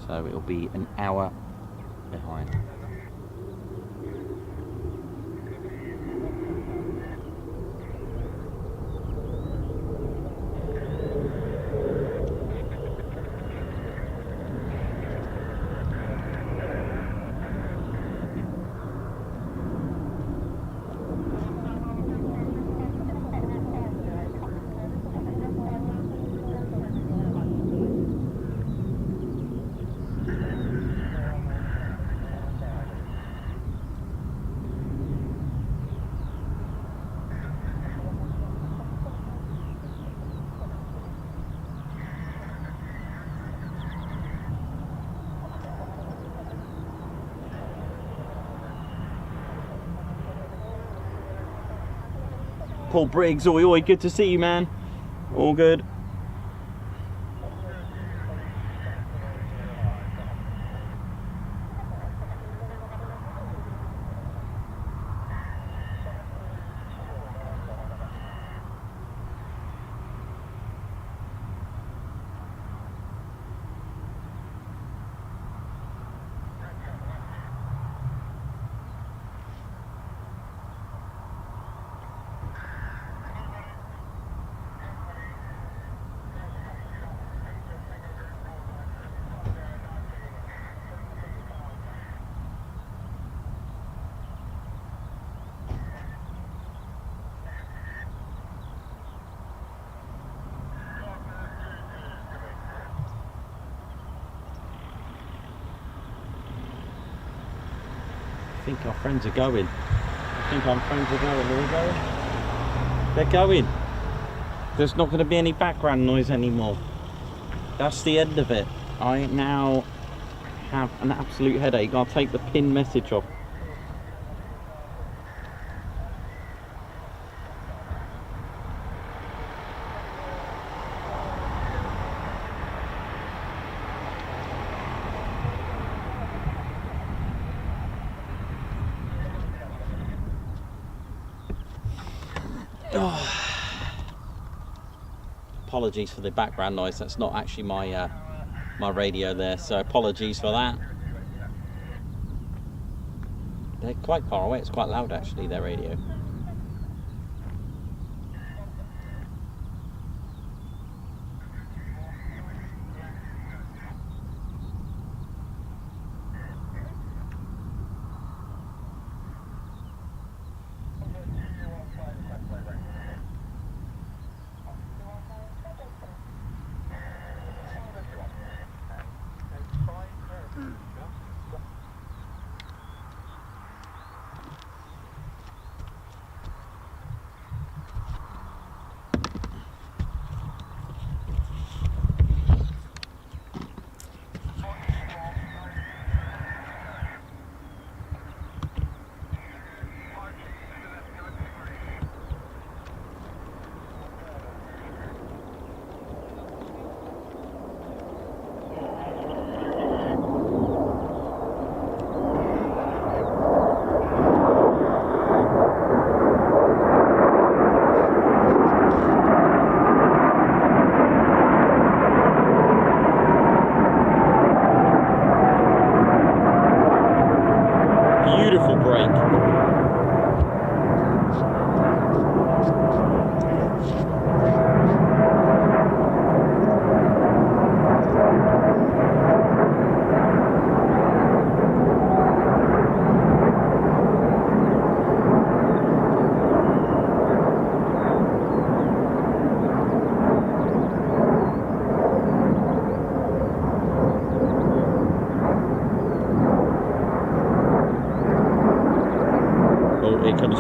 So it'll be an hour behind. Paul Briggs, oi oi, good to see you, man. All good. I think our friends are going. I think our friends are going. Are they going? They're going. There's not going to be any background noise anymore. That's the end of it. I now have an absolute headache. I'll take the pin message off. apologies for the background noise. That's not actually my my radio there, so apologies for that. They're quite far away. It's quite loud actually, their radio.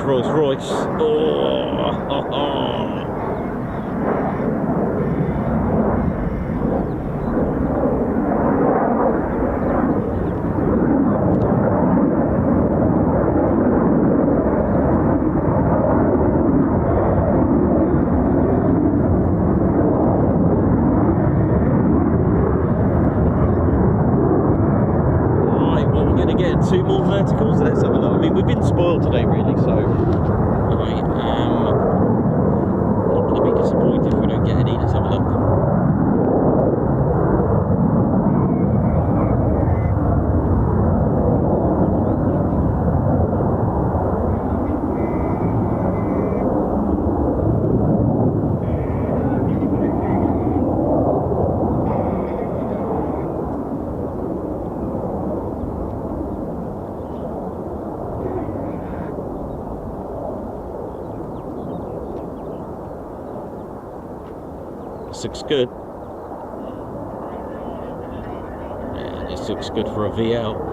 Rolls Royce. Two more verticals, let's have a look. I mean, we've been spoiled today really, so I am not going to be disappointed if we don't get any. Let's have a look. This looks good. Yeah, this looks good for a VL.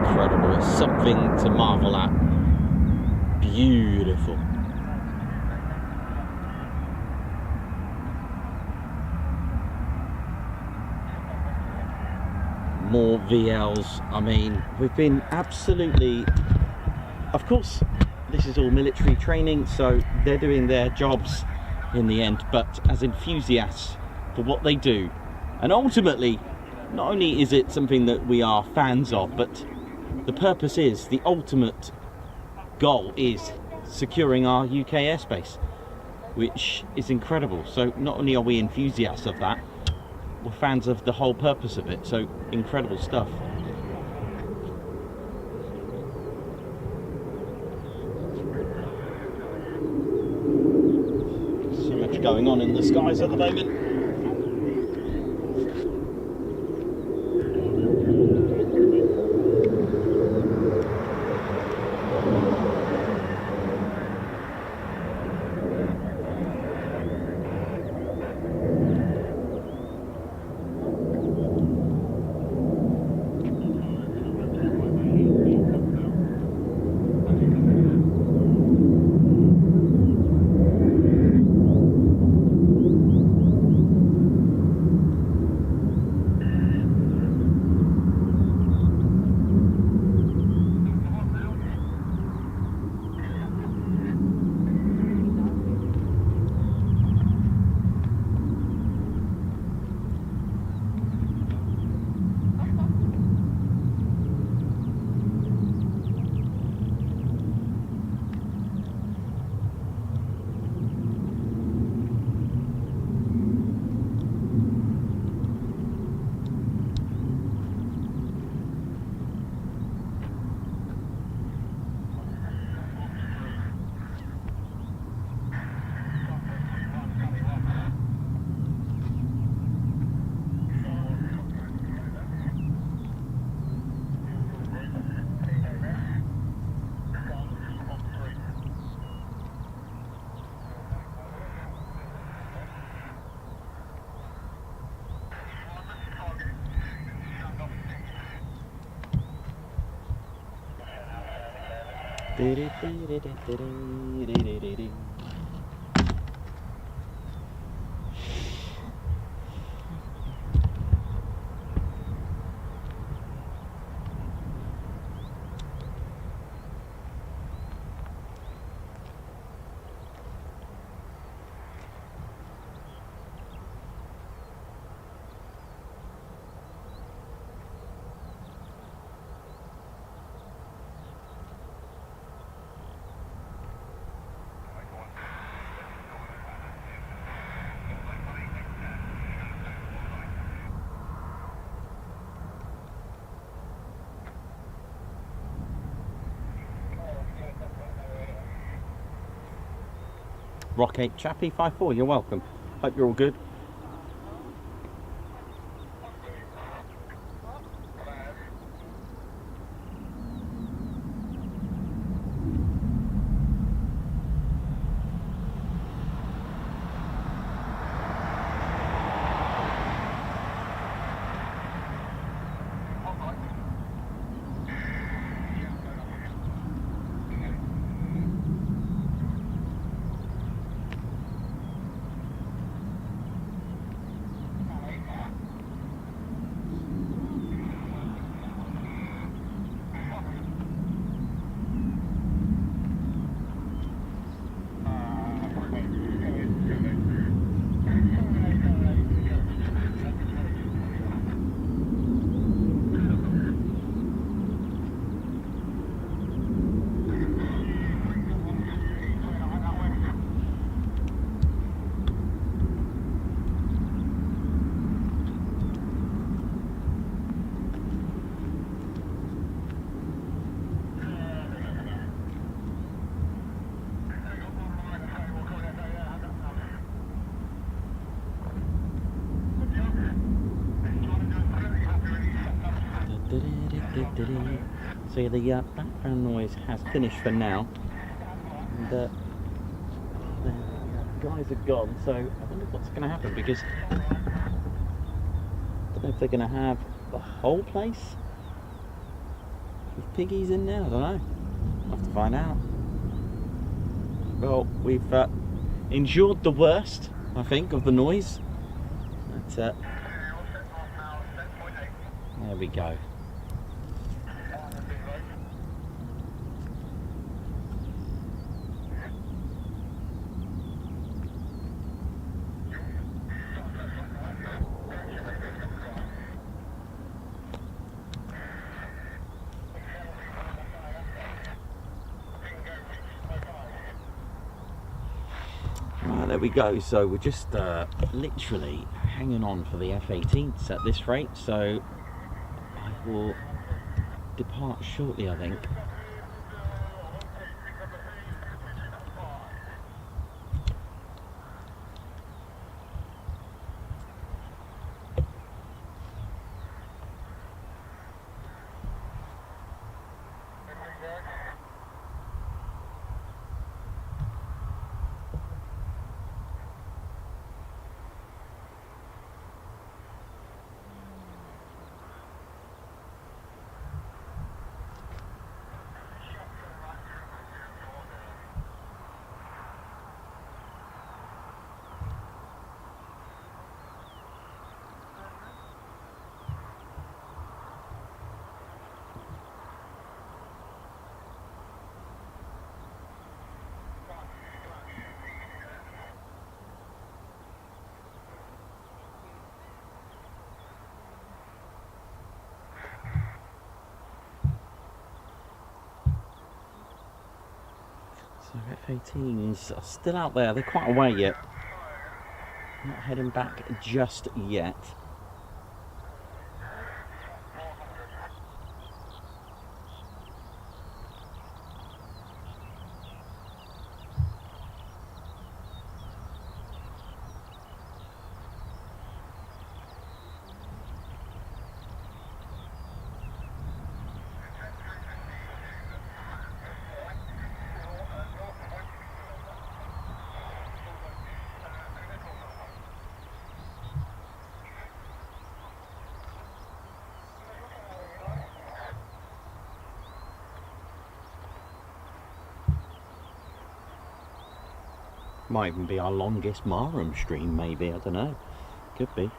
incredible. It's something to marvel at. Beautiful. More VLs. I mean, we've been absolutely, of course, this is all military training, so they're doing their jobs in the end, but as enthusiasts for what they do, and ultimately, not only is it something that we are fans of, but the purpose is, the ultimate goal is securing our UK airspace, which is incredible. So not only are we enthusiasts of that, we're fans of the whole purpose of it. So incredible stuff. So much going on in the skies at the moment. Rock 8 Chappie 54, you're welcome. Hope you're all good. So the background noise has finished for now, and the guys are gone, so I wonder what's going to happen, because I don't know if they're going to have the whole place With piggies in there? I don't know. I'll have to find out. Well, we've endured the worst, I think, of the noise. But, there we go. There we go. So we're just literally hanging on for the F-18s at this rate, so I will depart shortly, I think. So F-18s are still out there, they're quite away yet. Not heading back just yet. Might even be our longest Marham stream, maybe, I don't know. Could be.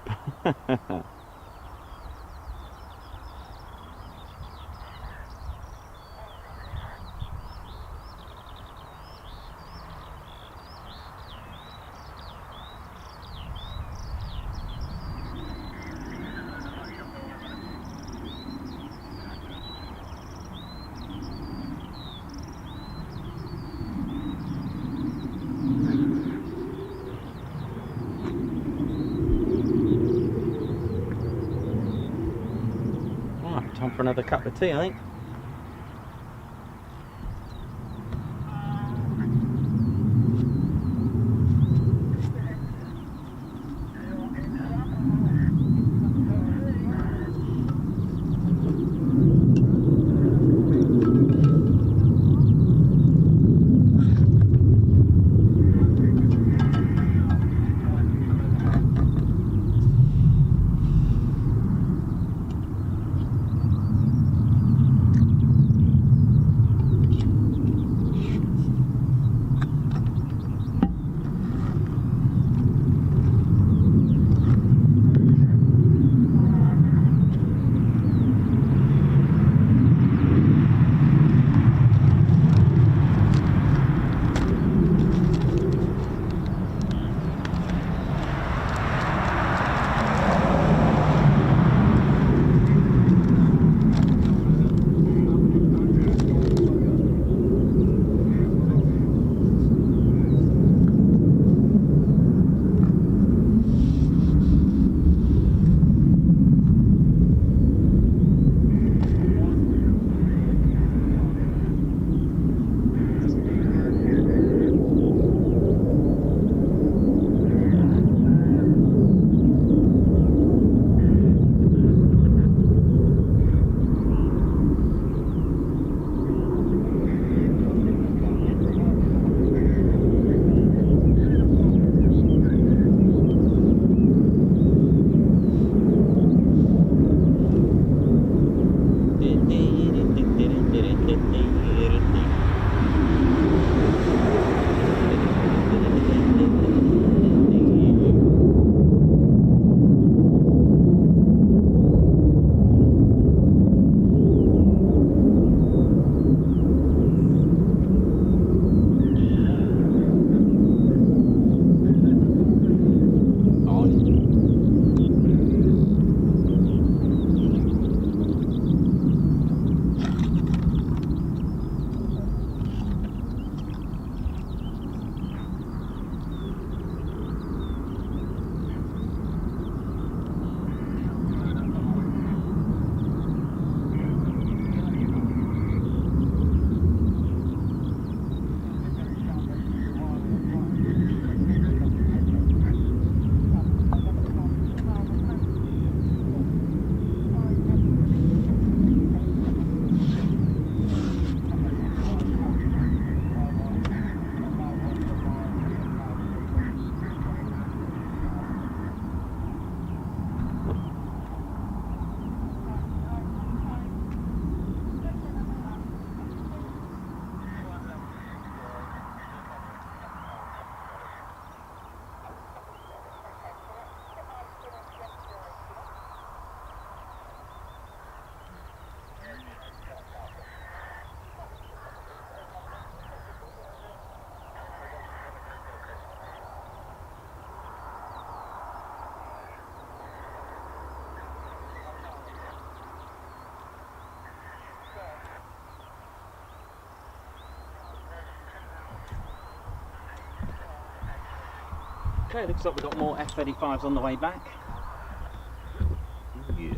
Time for another cup of tea, I think. Okay, looks like we've got more F-35s on the way back. Yeah.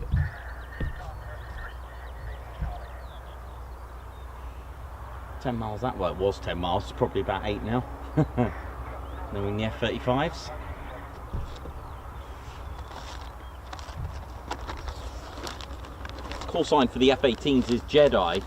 $10 miles that way. It was 10 miles, it's probably about 8 now. Knowing the F-35s. Call sign for the F-18s is Jedi.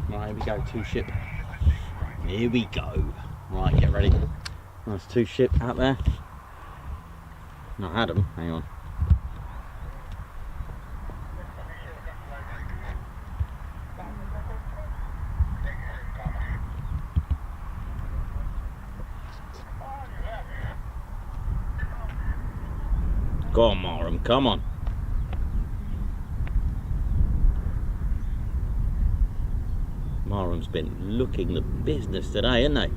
Right, here we go, 2 ship. Here we go. Right, get ready. Nice 2 ship out there. No, I had them, hang on. Go on, Marham, come on. Marham's been looking the business today, isn't they?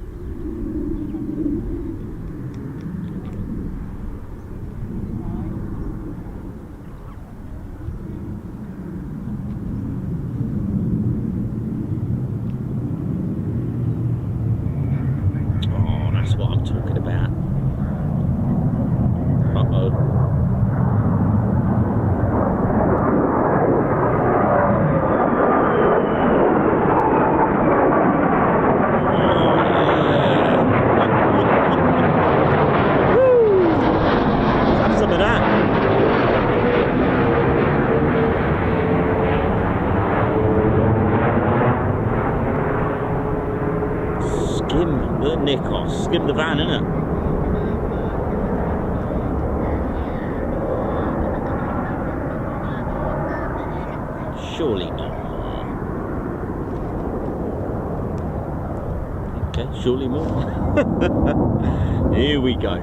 Oh, that's what I'm talking about. Uh-oh. Skim the van, innit? Surely not more. Okay, surely more. Here we go.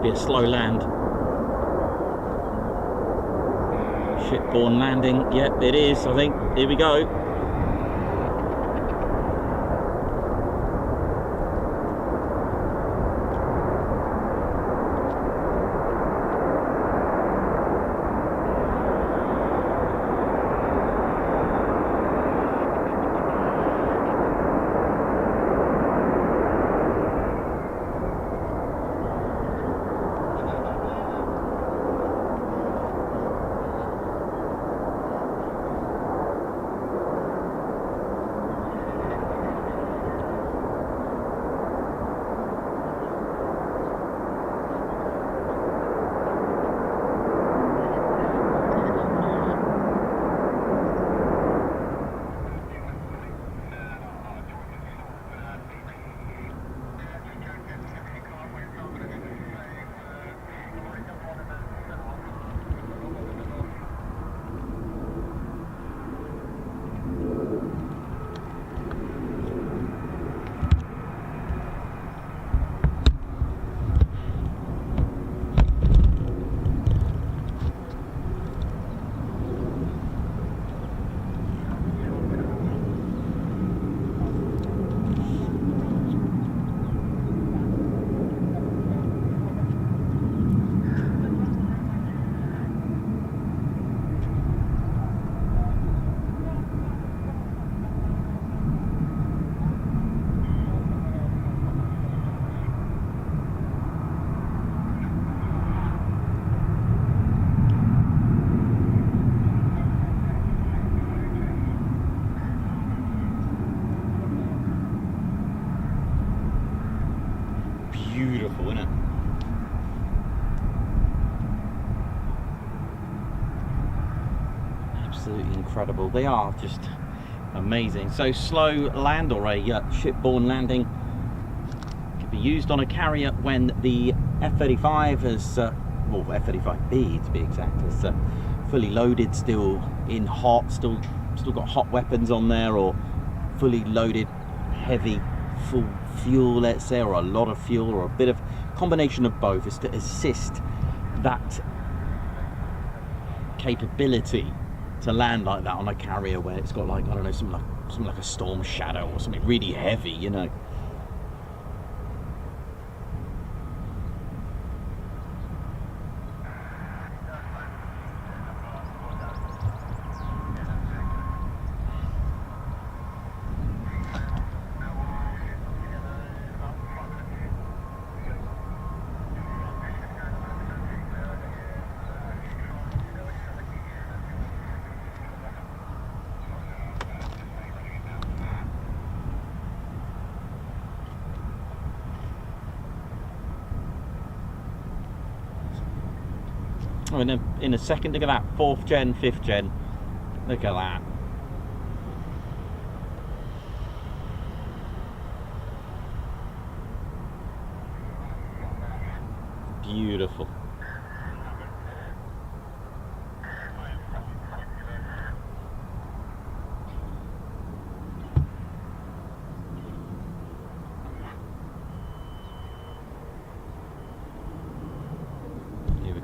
Be a slow land. Shipborne landing. Yep, it is, I think. Here we go. beautiful, isn't it? Absolutely incredible. They are just amazing. So slow land, or a shipborne landing, can be used on a carrier when the F-35 has, well, F-35B to be exact, is fully loaded, still in hot, still got hot weapons on there, or fully loaded, heavy, full fuel, let's say, or a lot of fuel, or a bit of combination of both, is to assist that capability to land like that on a carrier where it's got, like, I don't know, something like a Storm Shadow or something really heavy, you know. Oh, in a second, look at that, 4th gen, 5th gen, look at that. Beautiful.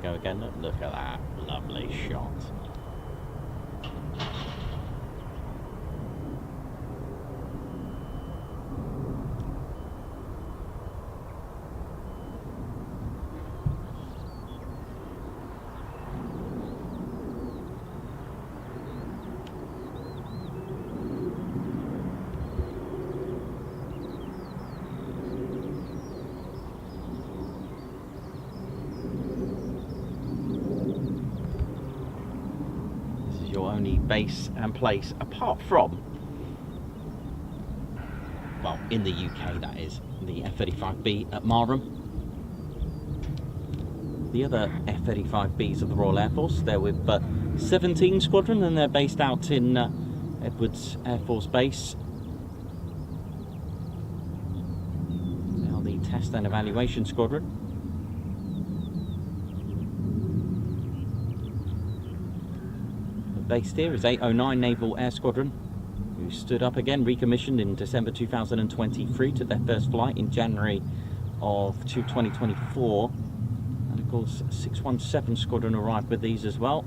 Go again. Look at that lovely shot. Only base and place, apart from, well, in the UK, that is, the F-35B at Marham. The other F-35Bs of the Royal Air Force, they're with 17 Squadron, and they're based out in Edwards Air Force Base. They are the Test and Evaluation Squadron. Based here is 809 Naval Air Squadron, who stood up again, recommissioned in December 2023, took their first flight in January of 2024, and of course 617 Squadron arrived with these as well.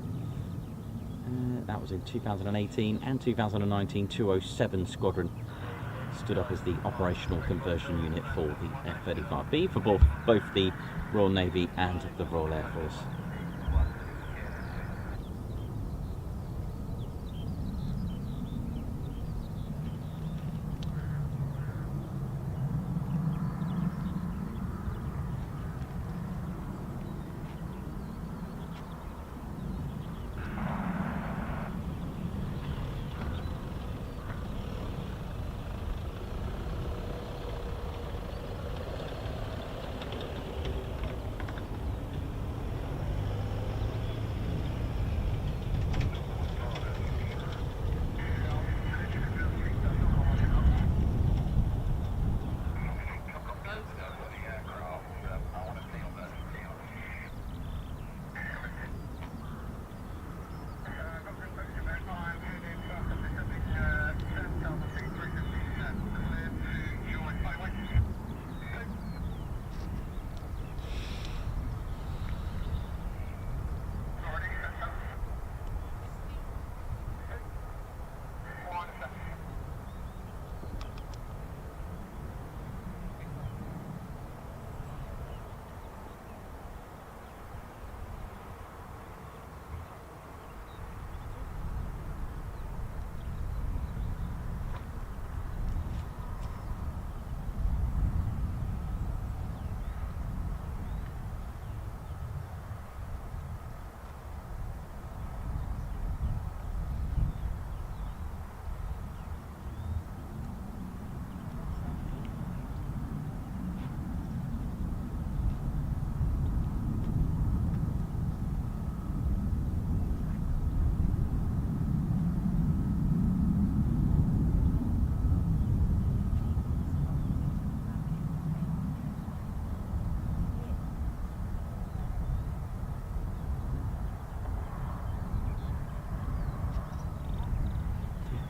That was in 2018, and 2019 207 Squadron stood up as the operational conversion unit for the F-35B for both the Royal Navy and the Royal Air Force.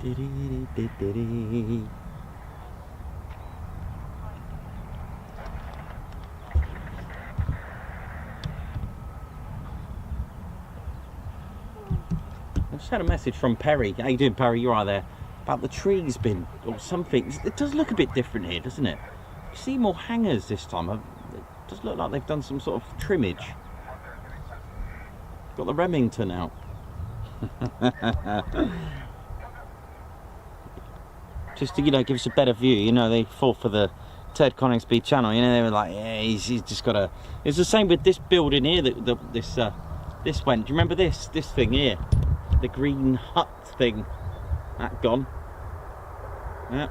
I just had a message from Perry. How you doing, Perry? You're right there. About the trees bin or something. It does look a bit different here, doesn't it? You see more hangers this time. It does look like they've done some sort of trimmage. Got the Remington out. Just to, you know, give us a better view. You know, they fought for the Ted Coningsby channel. You know, they were like, yeah, he's just got a. It's the same with this building here. This went. Do you remember this thing here? The green hut thing. That gone. Yeah.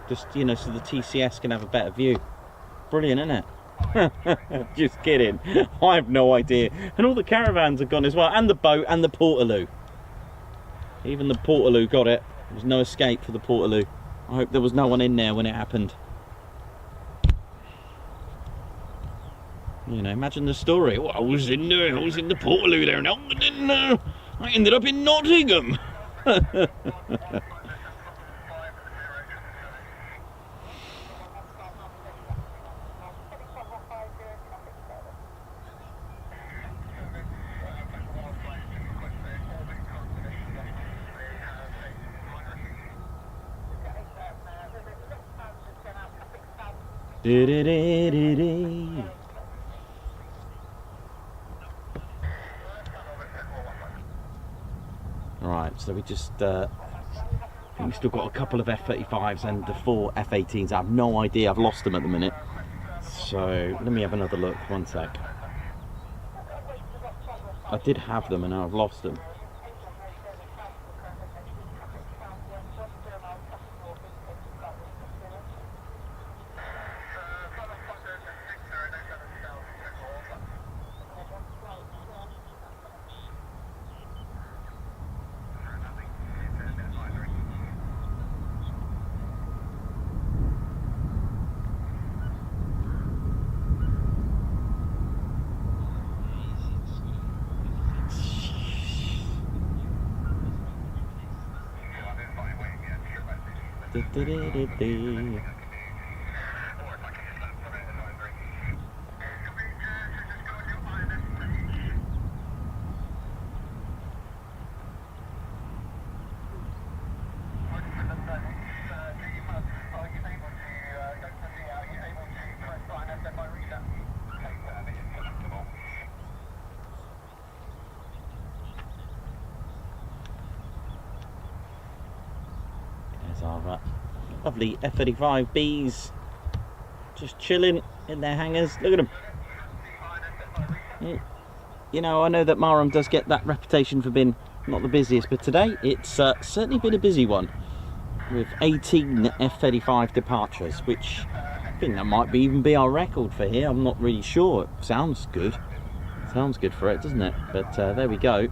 Just, you know, so the TCS can have a better view. Brilliant, isn't it? Just kidding. I have no idea. And all the caravans have gone as well, and the boat and the Portaloo. Even the Portaloo got it. There was no escape for the Portaloo. I hope there was no one in there when it happened. You know, imagine the story. Oh, I was in there. I was in the Portaloo there now, and then I ended up in Nottingham. Right, so we just I think we've still got a couple of F-35s and the 4 F-18s. I have no idea, I've lost them at the minute. So let me have another look, one sec. I did have them and now I've lost them. There's our lovely F-35Bs just chilling in their hangars. Look at them. You know, I know that Marham does get that reputation for being not the busiest, but today it's certainly been a busy one with 18 F-35 departures, which I think that might even be our record for here. I'm not really sure. It sounds good. Sounds good for it, doesn't it? But there we go.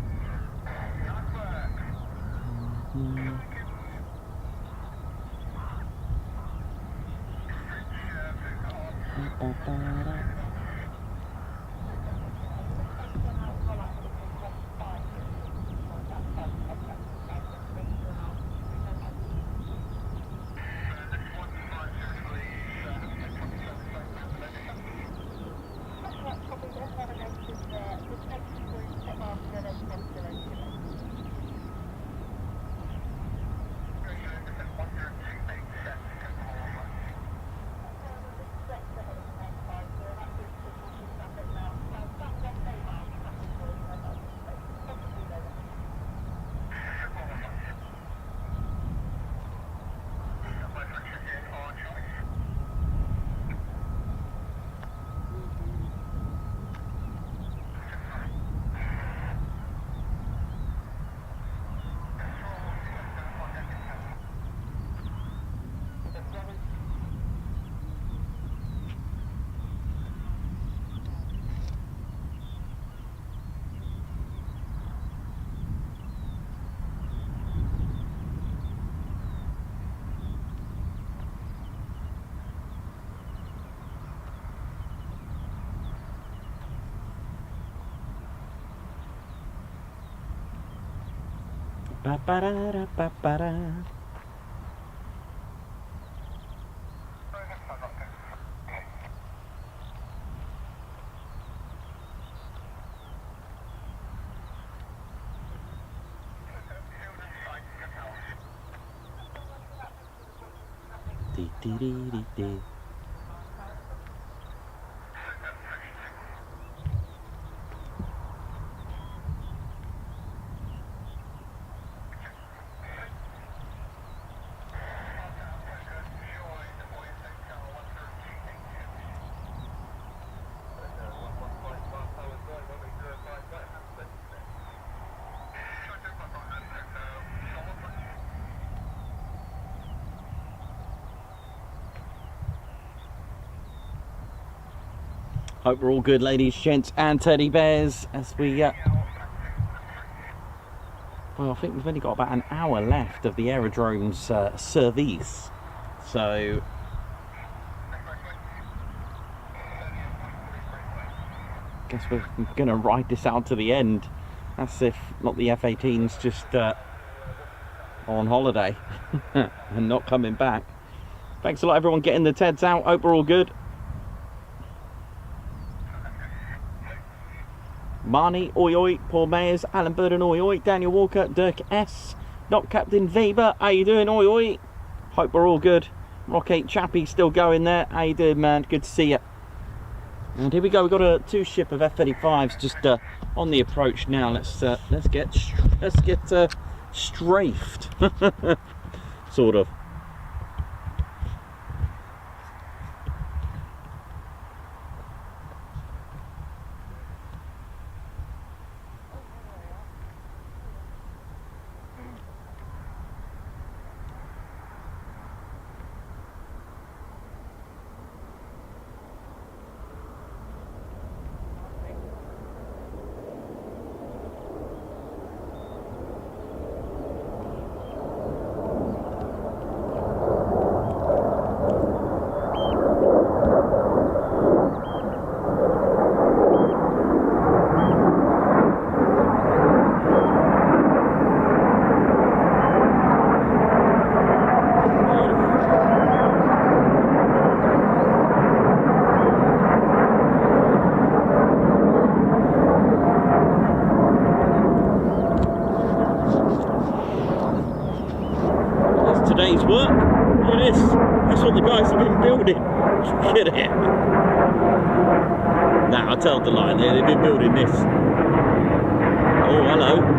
Ba-ba-da-da-ba-ba-da. Dee-dee-dee-dee-dee. Hope we're all good, ladies, gents, and teddy bears, as we, well, I think we've only got about an hour left of the aerodrome's service, so guess we're going to ride this out to the end. That's if not the F-18's just on holiday and not coming back. Thanks a lot, everyone, getting the TEDs out. Hope we're all good. Marnie, oi oi, Paul Mayers, Alan Burden, oi oi, Daniel Walker, Dirk S, Not Captain Weber, how you doing, oi oi? Hope we're all good. Rock 8 Chappie still going there, how you doing, man? Good to see you. And here we go, we've got a two-ship of F-35s just on the approach now. Let's get strafed, sort of. Today's work. Look at this. That's what the guys have been building. Look at it. Nah, I told the lie there. They've been building this. Oh, hello.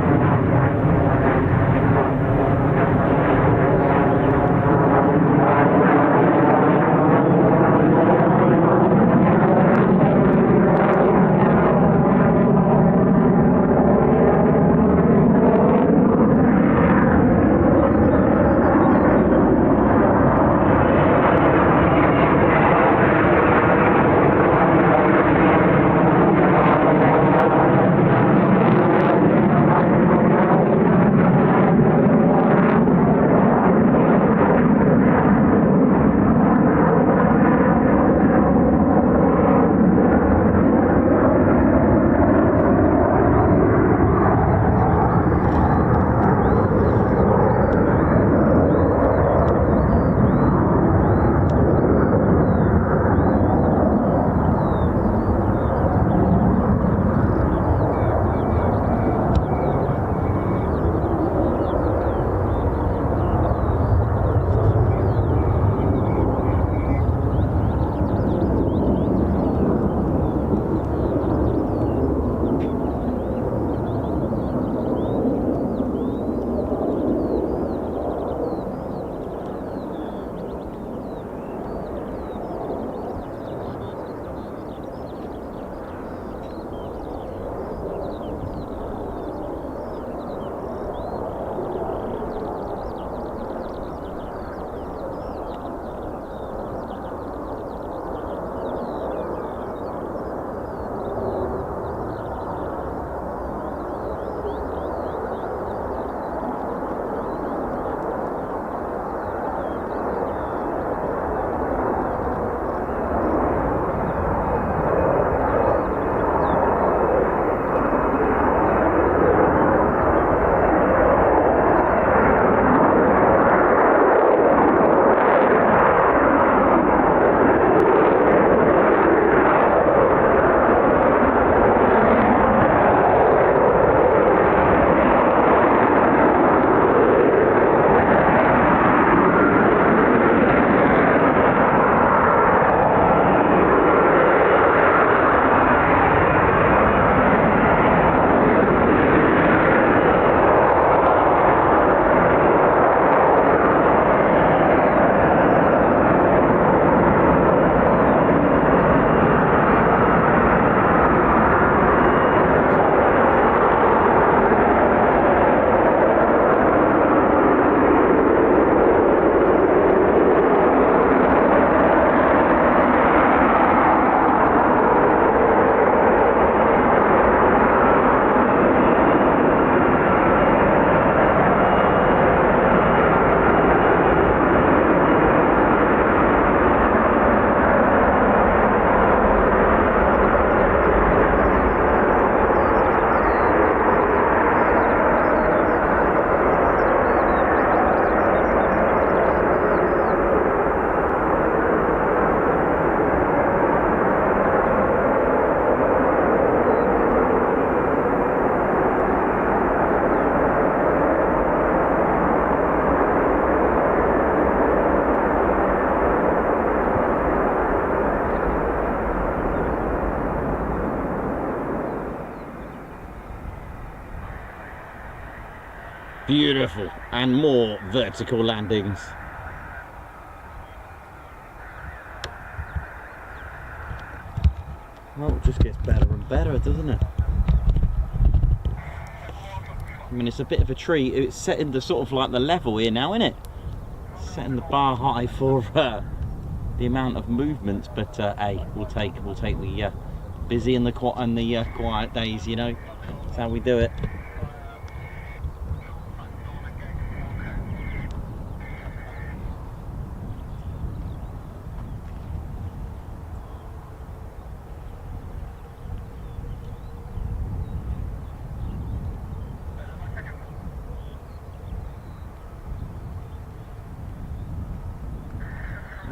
Beautiful. And more vertical landings. Well, it just gets better and better, doesn't it? I mean, it's a bit of a treat. It's setting the sort of like the level here now, isn't it? Setting the bar high for the amount of movements, but hey, we'll take the busy and the quiet days, you know. That's how we do it.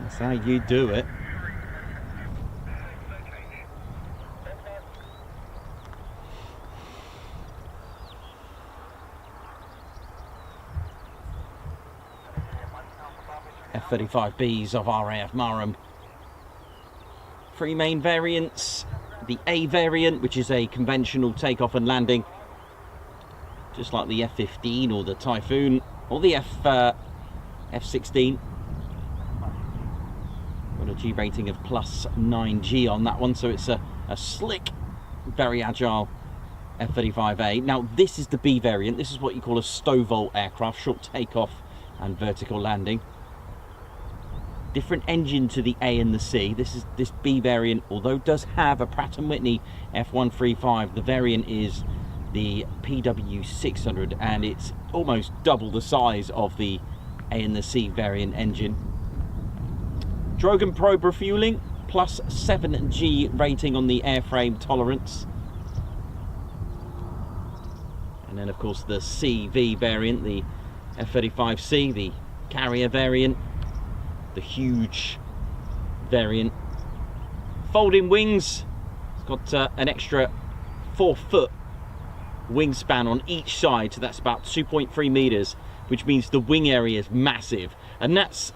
That's how you do it. F-35Bs of RAF Marham. Three main variants. The A variant, which is a conventional takeoff and landing, just like the F-15 or the Typhoon or the F-16. Got a G rating of plus 9G on that one, so it's a slick, very agile F-35A. Now this is the B variant. This is what you call a STOVL aircraft, short takeoff and vertical landing. Different engine to the A and the C. This B variant, although does have a Pratt & Whitney F135, the variant is the PW600, and it's almost double the size of the A and the C variant engine. Drogan probe refueling, plus 7G rating on the airframe tolerance. And then of course the CV variant, the F-35C, the carrier variant, the huge variant. Folding wings, it's got an extra 4-foot wingspan on each side, so that's about 2.3 meters, which means the wing area is massive, and that's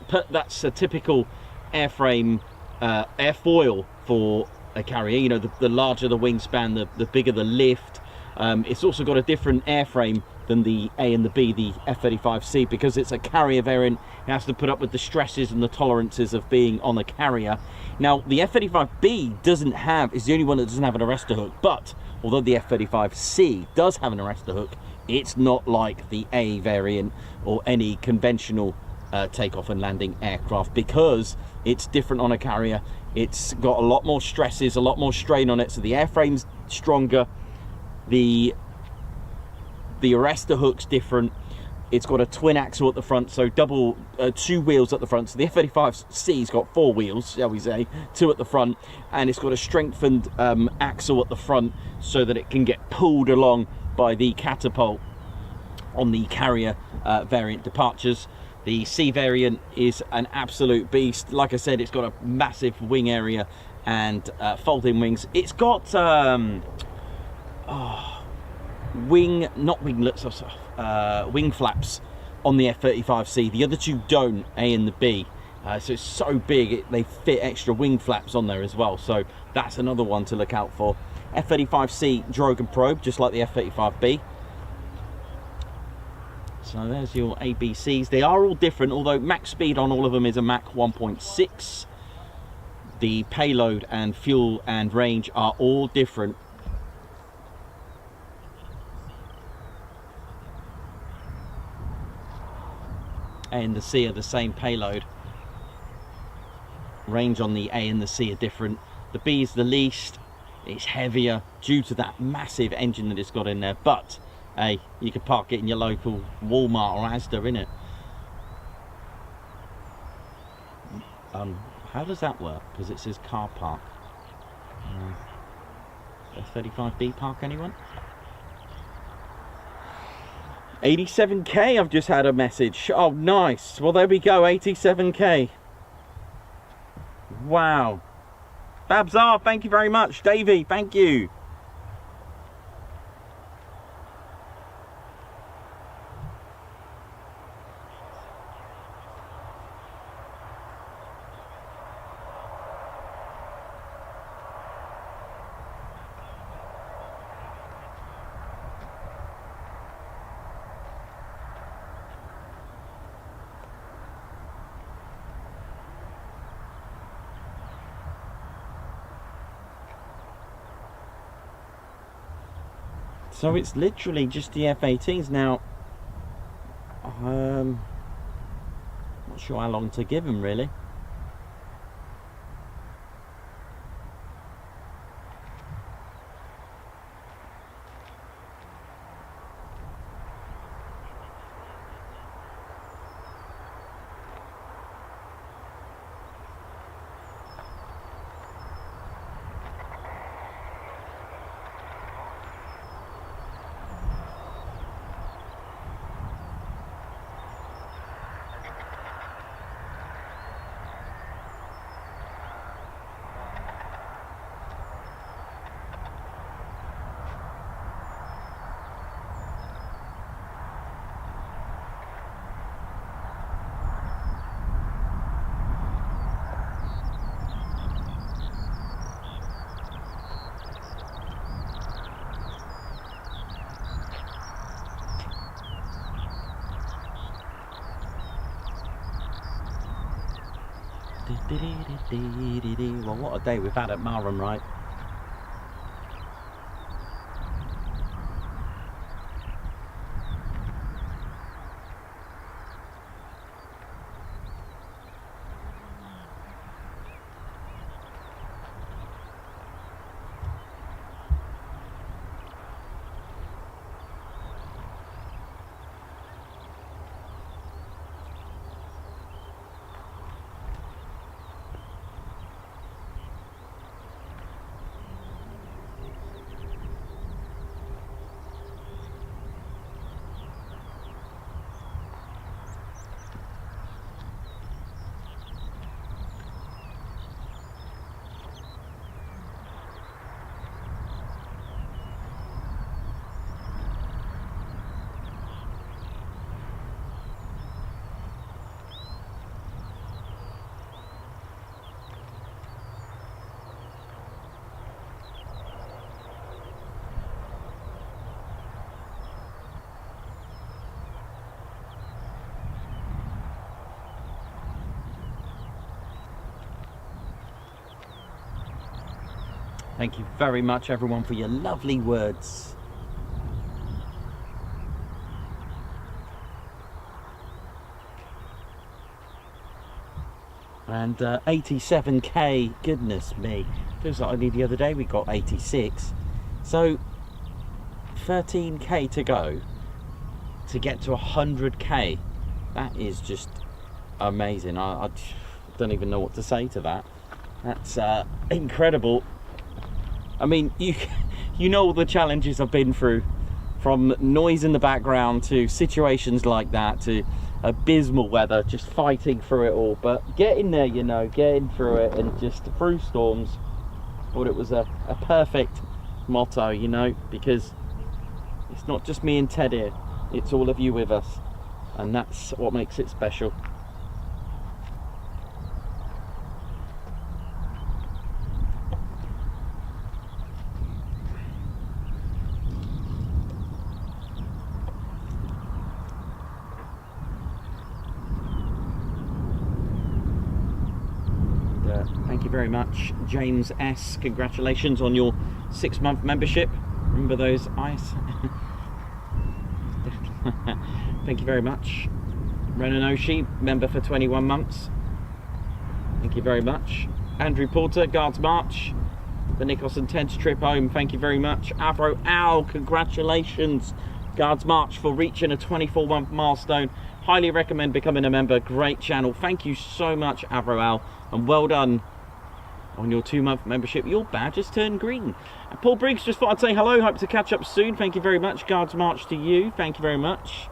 a typical airframe airfoil for a carrier. You know, the larger the wingspan, the bigger the lift. It's also got a different airframe than the A and the B, the F-35C, because it's a carrier variant. It has to put up with the stresses and the tolerances of being on a carrier. Now the F-35B is the only one that doesn't have an arrestor hook, but although the F-35C does have an arrestor hook, it's not like the A variant or any conventional takeoff and landing aircraft, because it's different on a carrier. It's got a lot more stresses, a lot more strain on it, so the airframe's stronger, the arrestor hook's different. It's got a twin axle at the front, so two wheels at the front. So the F-35C's got 4 wheels, shall we say, 2 at the front, and it's got a strengthened axle at the front so that it can get pulled along by the catapult on the carrier variant departures. The C variant is an absolute beast. Like I said, it's got a massive wing area and folding wings. It's got wing flaps on the F-35C. The other two don't, A and the B. So it's so big, they fit extra wing flaps on there as well. So that's another one to look out for. F-35C Drogan probe, just like the F-35B. So there's your ABCs. They are all different, although max speed on all of them is a Mach 1.6. The payload and fuel and range are all different. A and the C are the same payload. Range on the A and the C are different. The B is the least. It's heavier due to that massive engine that it's got in there, but hey, you could park it in your local Walmart or Asda, innit? How does that work? Because it says car park. F-35B park, anyone? 87k, I've just had a message. Oh, nice. Well, there we go, 87k. Wow. Babsar, thank you very much. Davey, thank you. So it's literally just the F-18s now. Not sure how long to give them really. Well, what a day we've had at Marham, right? Thank you very much, everyone, for your lovely words. And 87k, goodness me. Feels like only the other day we got 86. So 13k to go to get to 100k. That is just amazing. I don't even know what to say to that. That's incredible. I mean, you know all the challenges I've been through, from noise in the background to situations like that to abysmal weather, just fighting through it all. But getting there, you know, getting through it and just through storms, thought it was a perfect motto, you know, because it's not just me and Ted here, it's all of you with us, and that's what makes it special. Thank you very much, James S. Congratulations on your 6-month membership. Remember those ice? Thank you very much. Renan Oshie, member for 21 months. Thank you very much. Andrew Porter, Guards March. The Nikos and Ted's trip home. Thank you very much. Avro Al, congratulations, Guards March, for reaching a 24-month milestone. Highly recommend becoming a member. Great channel. Thank you so much, Avro Al, and well done on your 2-month membership. Your badge has turned green. And Paul Briggs just thought I'd say hello. Hope to catch up soon. Thank you very much. Guards March to you. Thank you very much.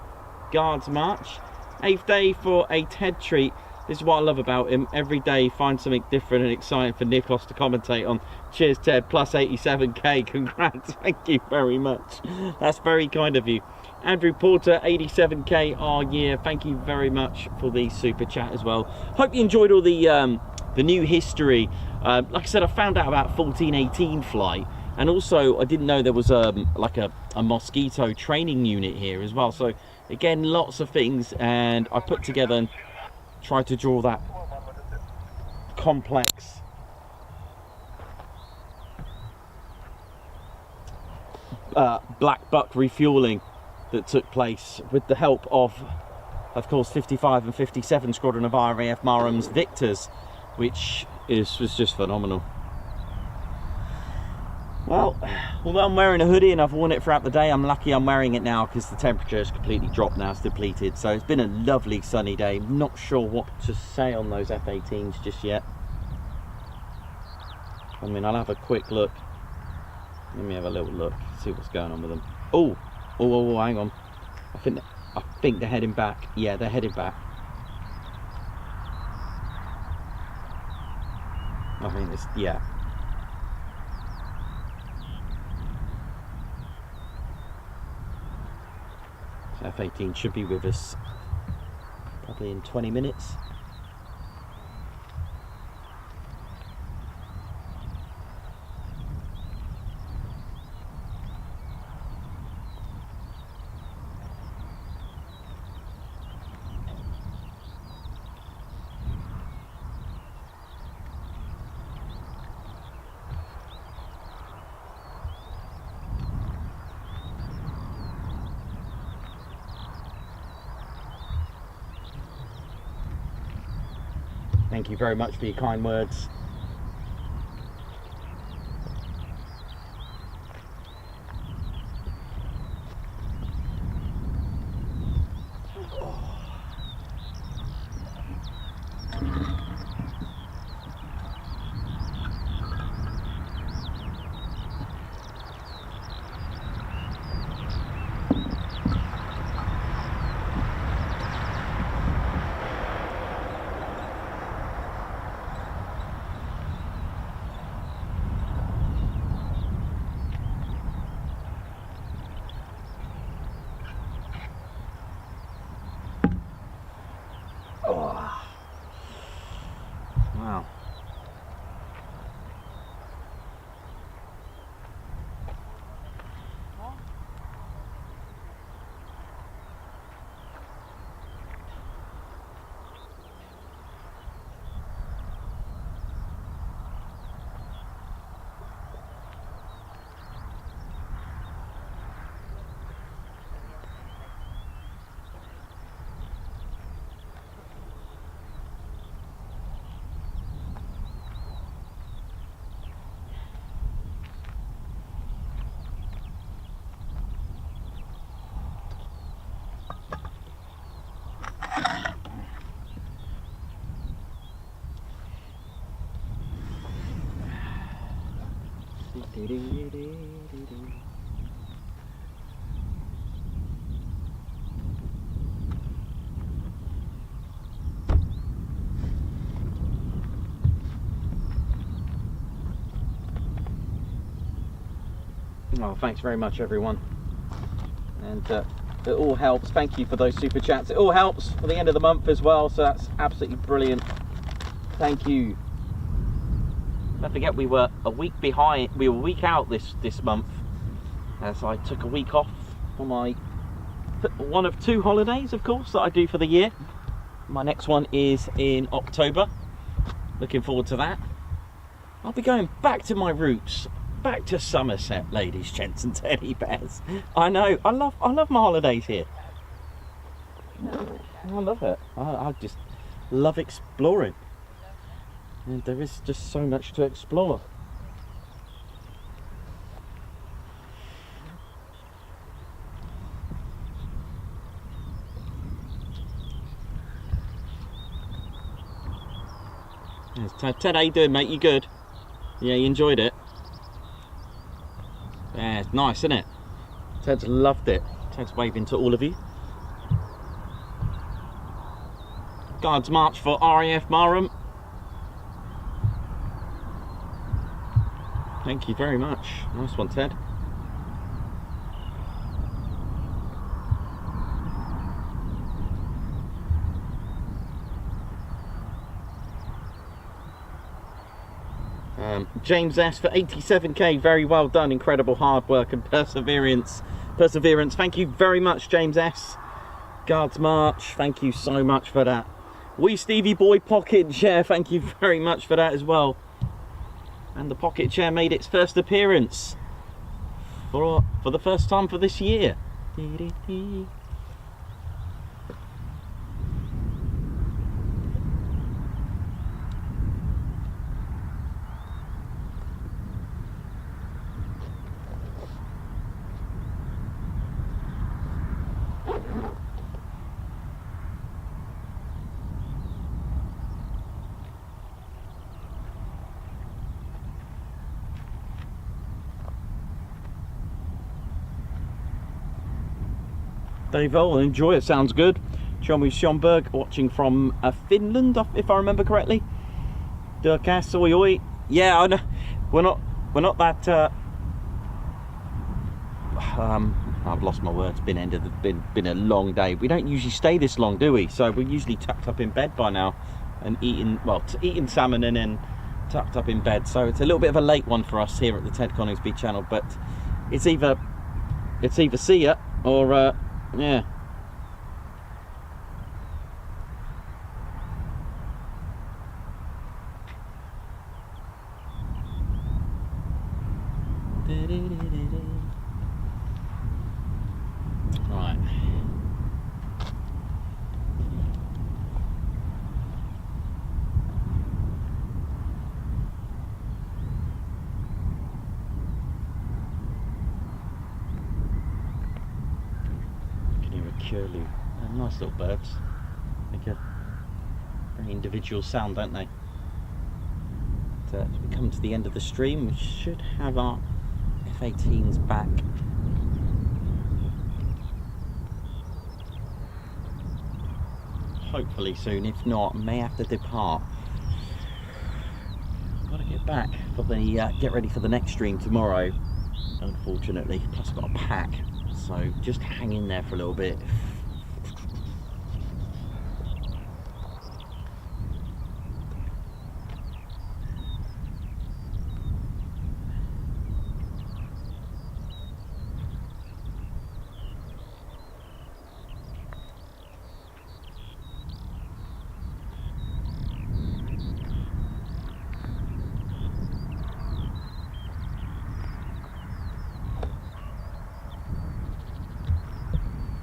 Guards March. 8th day for a Ted treat. This is what I love about him. Every day find something different and exciting for Nikos to commentate on. Cheers, Ted. Plus 87k. Congrats. Thank you very much. That's very kind of you. Andrew Porter, 87k our year. Thank you very much for the super chat as well. Hope you enjoyed all the new history. Like I said, I found out about 1418 flight, and also I didn't know there was like a Mosquito training unit here as well. So again, lots of things, and I put together and tried to draw that complex Blackbuck refueling that took place with the help of course, 55 and 57 Squadron of RAF Marham's Victors, which was just phenomenal. Well, although I'm wearing a hoodie and I've worn it throughout the day, I'm lucky I'm wearing it now because the temperature has completely dropped now, it's depleted. So it's been a lovely sunny day. I'm not sure what to say on those F-18s just yet. I mean, I'll have a quick look. Let me have a little look, see what's going on with them. Oh, hang on. I think they're heading back. Yeah, they're heading back. I mean, it's, yeah. F-18 should be with us probably in 20 minutes. Thank you very much for your kind words. Wow. Oh, thanks very much, everyone. And it all helps. Thank you for those super chats. It all helps for the end of the month as well, so that's absolutely brilliant. Thank you. Don't forget, we were a week behind. We were a week out this month, as I took a week off for my one of 2 holidays, of course, that I do for the year. My next one is in October. Looking forward to that. I'll be going back to my roots, back to Somerset, ladies, gents, and teddy bears. I know. I love my holidays here. I love it. I just love exploring. And there is just so much to explore. Yes, Ted, how you doing, mate? You good? Yeah, you enjoyed it? Yeah, it's nice, isn't it? Ted's loved it. Ted's waving to all of you. Guards march for RAF Marham. Thank you very much. Nice one, Ted. James S for 87k, very well done. Incredible hard work and perseverance. Thank you very much, James S. Guards march, thank you so much for that. Wee Stevie Boy pocket chair, thank you very much for that as well. And the pocket chair made its first appearance. for the first time for this year. Dave, oh, enjoy it. Sounds good. Chomi Schomburg watching from Finland, if I remember correctly. Durkas, oi oi. Yeah, I know. We're not that. I've lost my words. Been a long day. We don't usually stay this long, do we? So we're usually tucked up in bed by now, and eating salmon and then tucked up in bed. So it's a little bit of a late one for us here at the Ted Coningsby channel, but it's either see ya or yeah. Right. Curlew. Nice little birds. Make a very individual sound, don't they? But, as we come to the end of the stream, we should have our F-18s back. Hopefully soon. If not, may have to depart. I've got to get back for the get ready for the next stream tomorrow, unfortunately. Plus I've got a pack. So just hang in there for a little bit.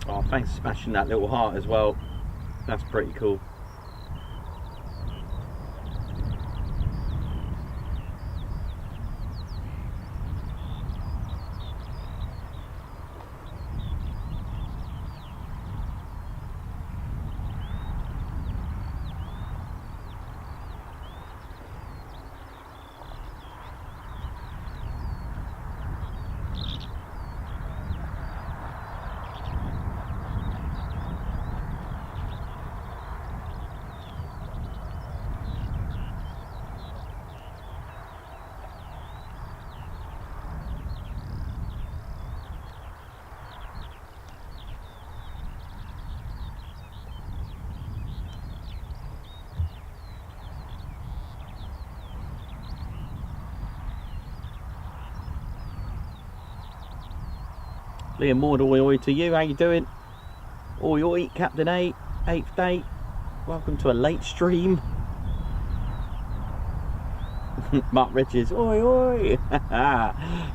Oh, thanks for smashing that little heart as well. That's pretty cool. Liam Ward, oi oi to you, how you doing? Oi oi, Captain 8, 8th day. Welcome to a late stream. Mark Richards, oi oi.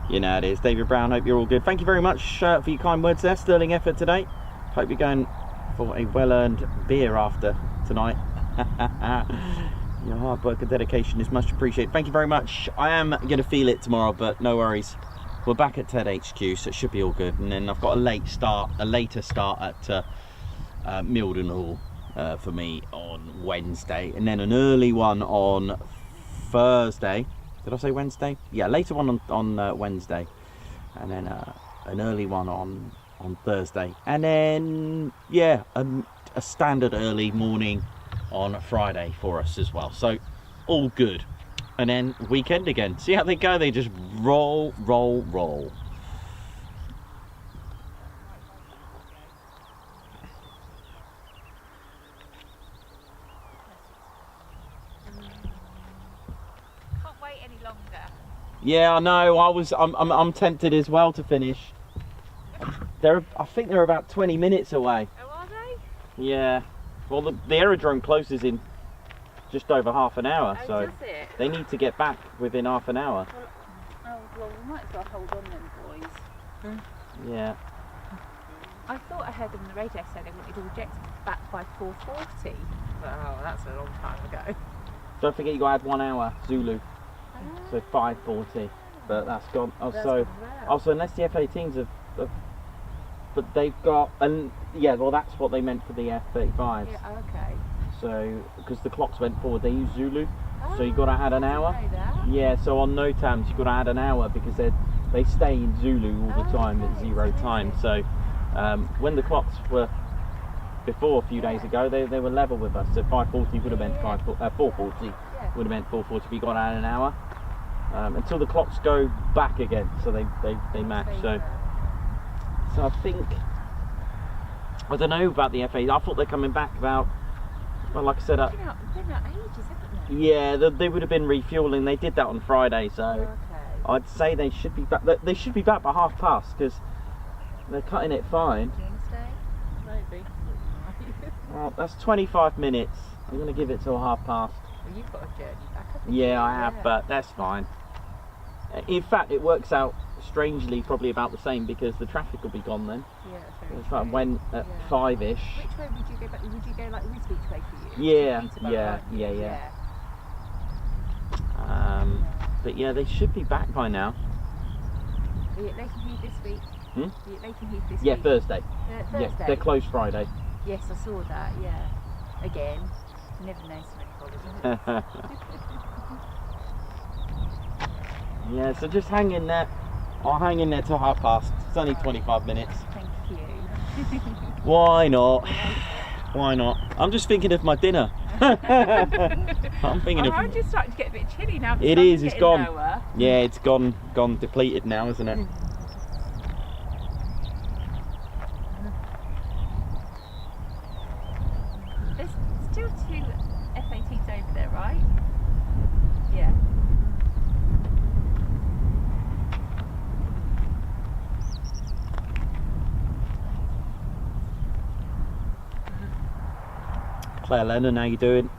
You know how it is. David Brown, hope you're all good. Thank you very much for your kind words there. Sterling effort today. Hope you're going for a well-earned beer after tonight. Your hard work and dedication is much appreciated. Thank you very much. I am going to feel it tomorrow, but no worries. We're back at TED HQ, so it should be all good. And then I've got a later start at Mildenhall for me on Wednesday, and then an early one on Thursday. Did I say Wednesday? Yeah, later one on Wednesday, and then an early one on Thursday, and then yeah, a standard early morning on Friday for us as well. So all good. And then weekend again. See how they go? They just roll, roll, roll. Can't wait any longer. Yeah, I know. I'm tempted as well to finish. I think they're about 20 minutes away. Oh, are they? Yeah. Well, the aerodrome closes in just over half an hour, Oh, so does it? they need to get back within half an hour. Well, we might as well hold on then, boys. Yeah. I thought I heard them on the radio say they wanted all jets back by 4:40. Oh, that's a long time ago. Don't forget you got to add 1 hour Zulu, so 5:40. But that's gone. Also, unless the F-18s have, but they've got, and yeah, well that's what they meant for the F-35s. Yeah, okay. So because the clocks went forward, they use Zulu, so you got to add an I hour. didn't know that. Yeah, so on NOTAMs you got to add an hour because they stay in Zulu all the time at 0 time. So when the clocks were before a few days ago, they were level with us. So 5:40 would have meant 4:40 would have meant 4:40. But you got to add an hour until the clocks go back again. So they match. So I think, I don't know about the F-8. I thought they're coming back about. Well, like I said, They've been out ages, haven't they? yeah, they would have been refueling. They did that on Friday, so Okay. I'd say they should be back. They should be back by 1:30 because they're cutting it fine. Doomsday? Maybe. Well, that's 25 minutes. I'm going to give it till 1:30. Well, you've got a journey back, haven't you? Yeah, I have, but that's fine. In fact, it works out strangely probably about the same because the traffic will be gone then. Yeah, that's very It's like true. when at Yeah. 5-ish. Which way would you go back? Would you go like Wisbeach way for you? Yeah, Peterborough, yeah, aren't you? yeah. But yeah, they should be back by now. Are you at Lakenheath this week? Hmm? Are you at Lakenheath this Yeah, week? Thursday. Thursday? Yeah, they're closed Friday. Yes, I saw that, yeah. Again. You never know so many holidays. Yeah, so just hang in there. I'll hang in there till 1:30. It's only 25 minutes. Thank you. Why not? Why not? I'm just thinking of my dinner. I'm thinking of. I'm just starting to get a bit chilly now. The It sun's is. It's getting gone. lower. Yeah, it's gone depleted now, isn't it? There's still 2 F-18s over there, right? Yeah. Claire Lennon, how you doing?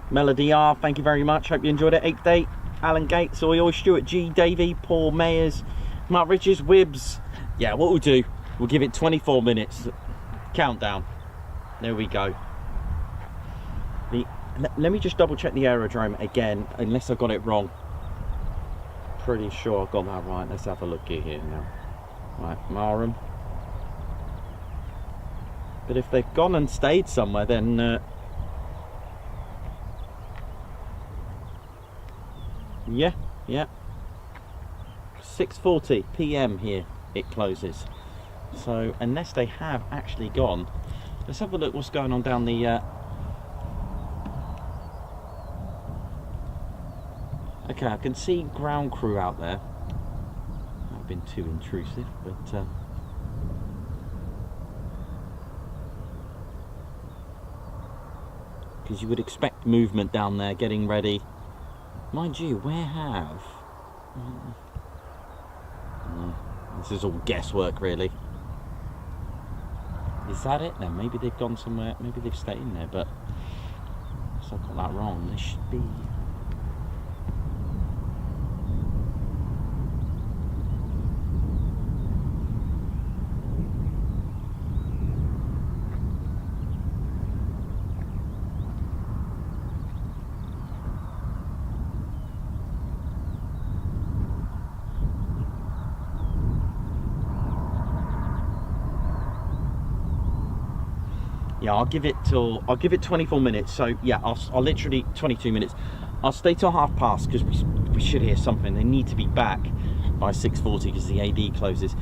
Melody R, thank you very much. Hope you enjoyed it. 8th Date, Alan Gates, Oyo, Stuart G, Davey, Paul Mayers, Mark Richards, Wibbs. Yeah, what we'll do, we'll give it 24 minutes. Countdown. There we go. Let me just double check the aerodrome again, unless I got it wrong. Pretty sure I got that right. Let's have a look at here now. Right, Marham. But if they've gone and stayed somewhere, then yeah, 6:40 p.m. here it closes. So unless they have actually gone, let's have a look what's going on down the okay, I can see ground crew out there. I've been too intrusive, but because you would expect movement down there getting ready. Mind you, where have this is all guesswork really. Is that it then? Maybe they've gone somewhere, maybe they've stayed in there, but unless I got that wrong, they should be. Yeah, I'll give it 24 minutes. So yeah, I'll literally 22 minutes. I'll stay till 1:30 because we should hear something. They need to be back by 6:40 because the AD closes.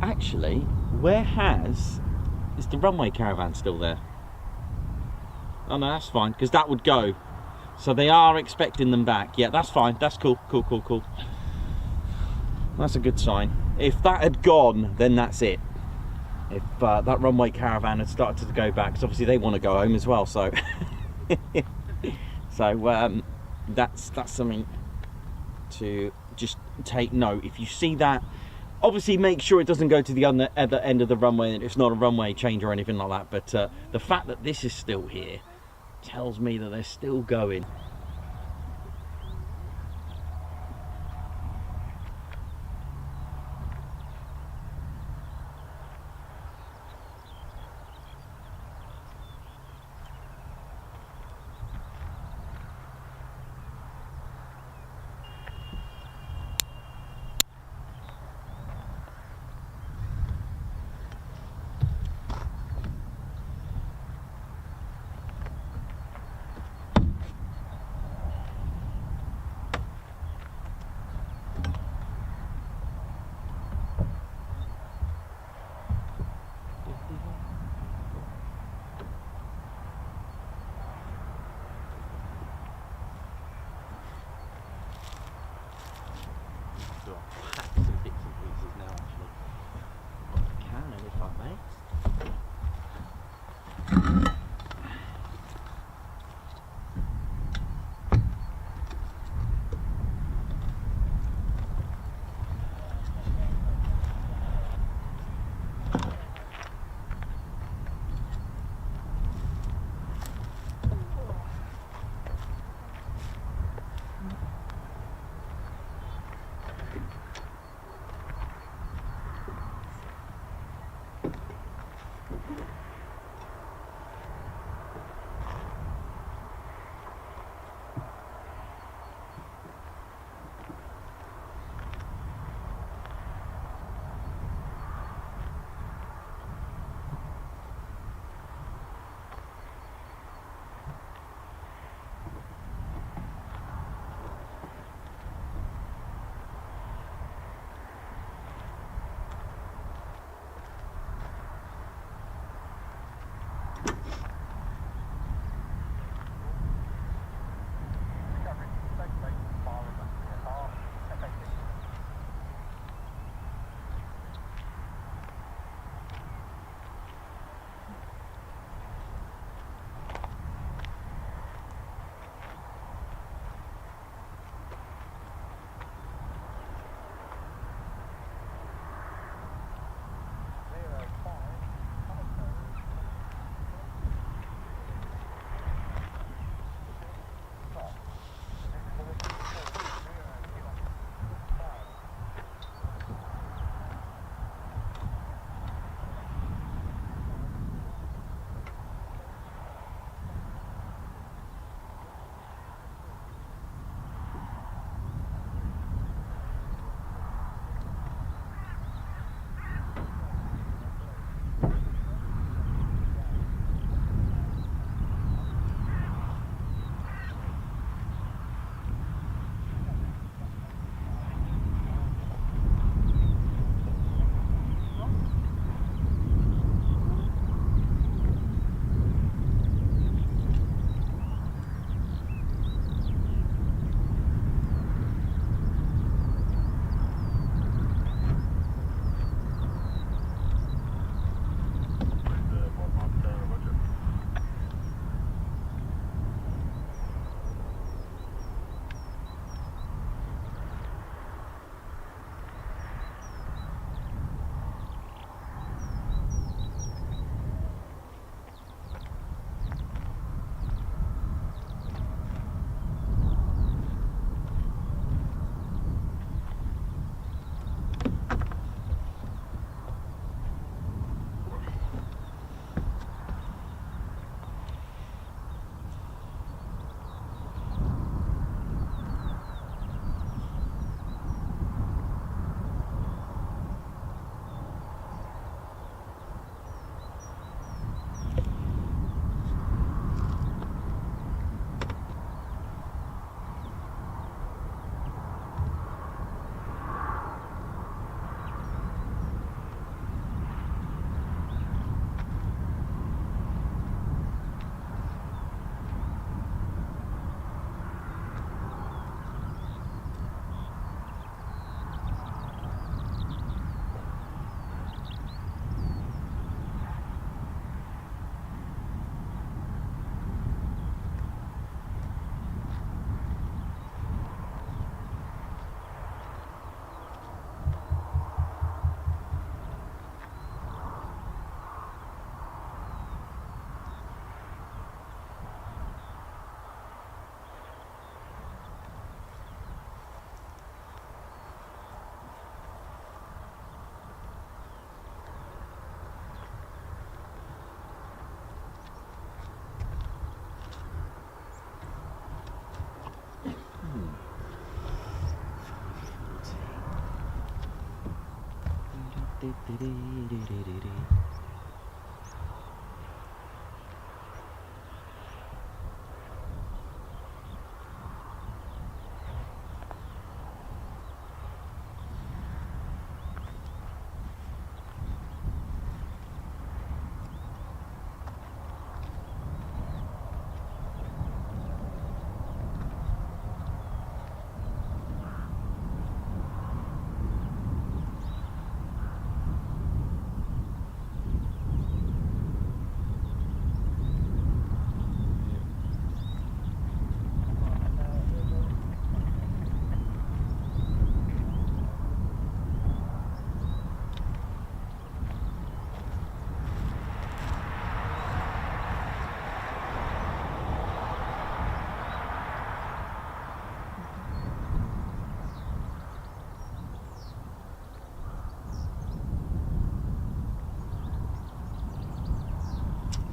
Actually, is the runway caravan still there? Oh no, that's fine because that would go. So they are expecting them back. Yeah, that's fine. That's cool. Cool. That's a good sign. If that had gone, then that's it. If that runway caravan had started to go back, because obviously they want to go home as well, so that's something to just take note. If you see that, obviously make sure it doesn't go to the other end of the runway, and it's not a runway change or anything like that, but the fact that this is still here tells me that they're still going.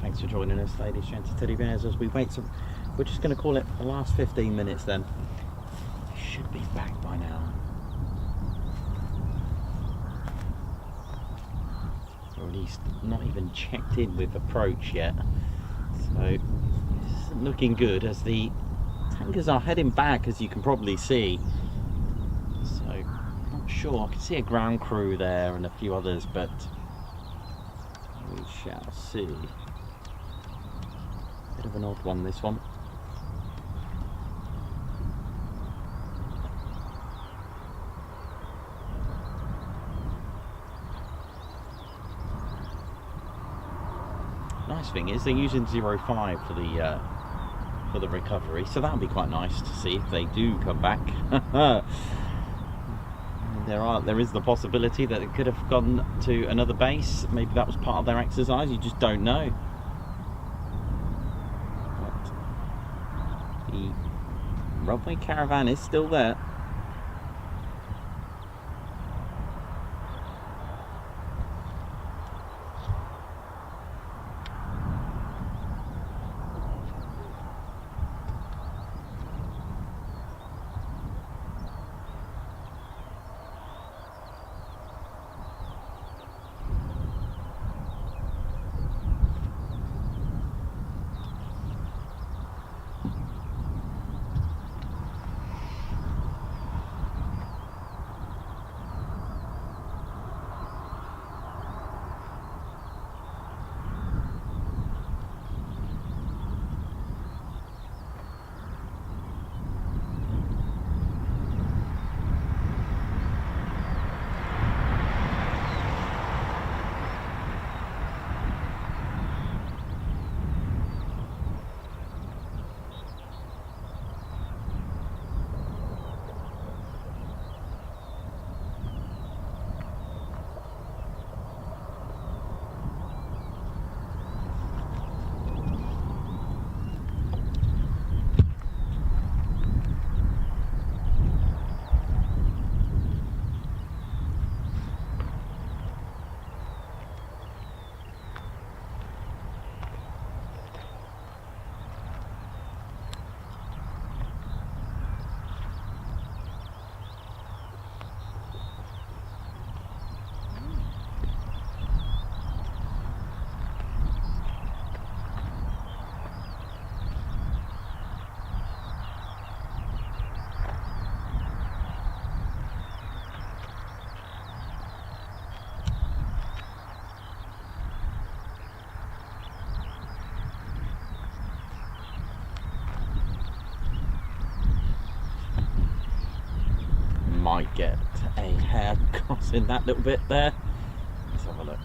Thanks for joining us, ladies, gents, teddy bears, as we wait. So we're just going to call it the last 15 minutes then. Should be back by now. Or at least not even checked in with approach yet. So it's looking good as the tankers are heading back, as you can probably see. So not sure. I can see a ground crew there and a few others, but we shall see. Bit of an odd one, this one. Nice thing is they're using 05 for the recovery, so that'll be quite nice to see if they do come back. There is the possibility that it could have gone to another base. Maybe that was part of their exercise. You just don't know. The runway caravan is still there. Might get a hair crossing that little bit there. Let's have a look.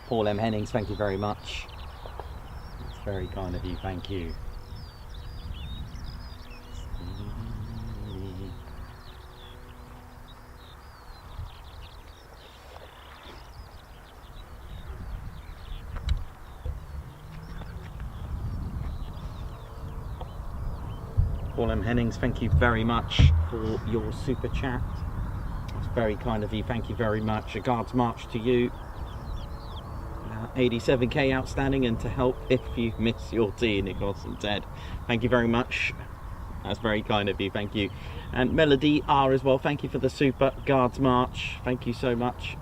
Paul M. Hennings, thank you very much. It's very kind of you, thank you. Paul M. Hennings, thank you very much for your super chat. That's very kind of you, thank you very much. A Guards March to you. 87k outstanding, and to help if you miss your tea, Nicholas and Ted. Thank you very much. That's very kind of you, thank you. And Melody R as well, thank you for the super Guards March. Thank you so much.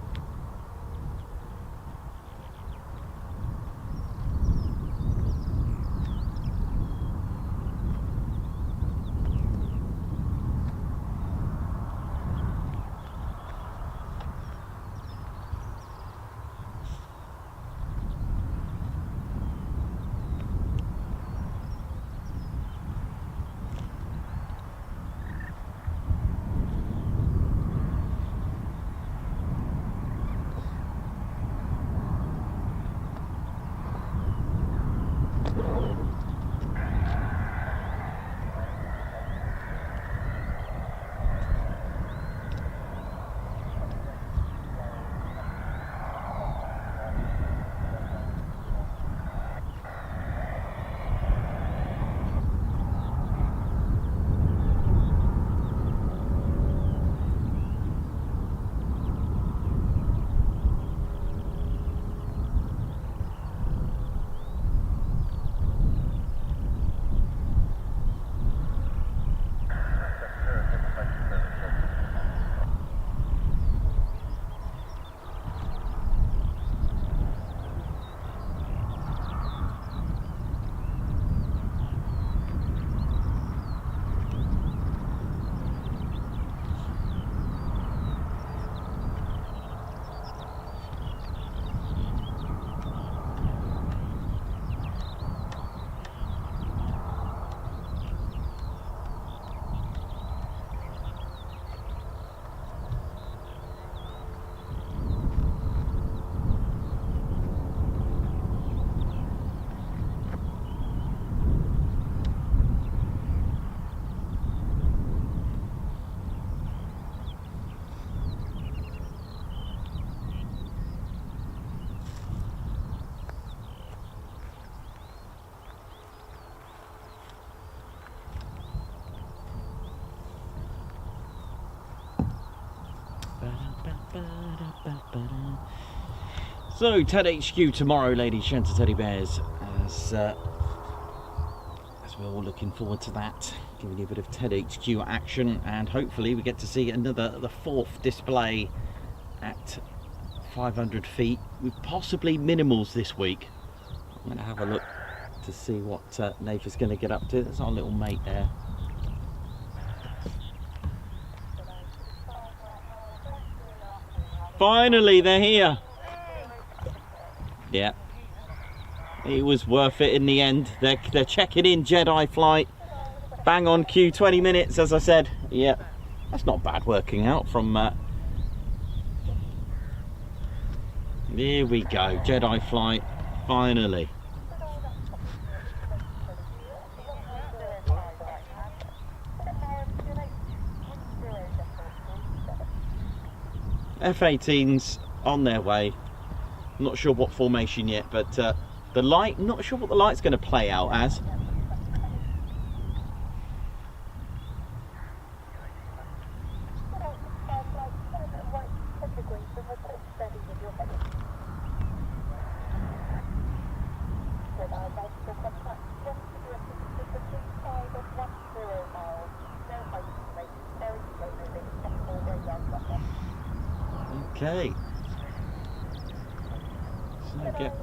So, TED HQ tomorrow, ladies, gents and teddy bears, as we're all looking forward to that, giving you a bit of TED HQ action, and hopefully we get to see the fourth display at 500 feet, with possibly minimals this week. I'm going to have a look to see what Nath is going to get up to. There's our little mate there. Finally, they're here. Yeah, it was worth it in the end. They're checking in Jedi flight. Bang on cue, 20 minutes, as I said. Yeah, that's not bad working out from... Here we go, Jedi flight, finally. F-18s on their way. I'm not sure what formation yet, but the light, not sure what the light's going to play out as. Okay. So get...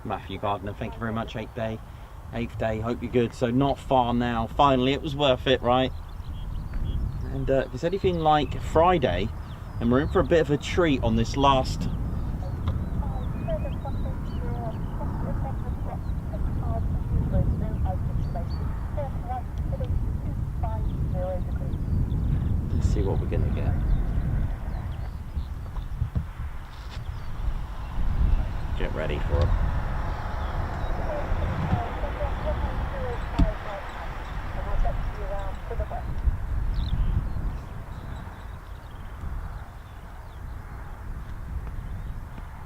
Matthew Gardner, thank you very much, 8 Day. 8th day, hope you're good. So not far now. Finally, it was worth it, right? And if it's anything like Friday, and we're in for a bit of a treat on this last. Let's see what we're gonna get. Get ready for it.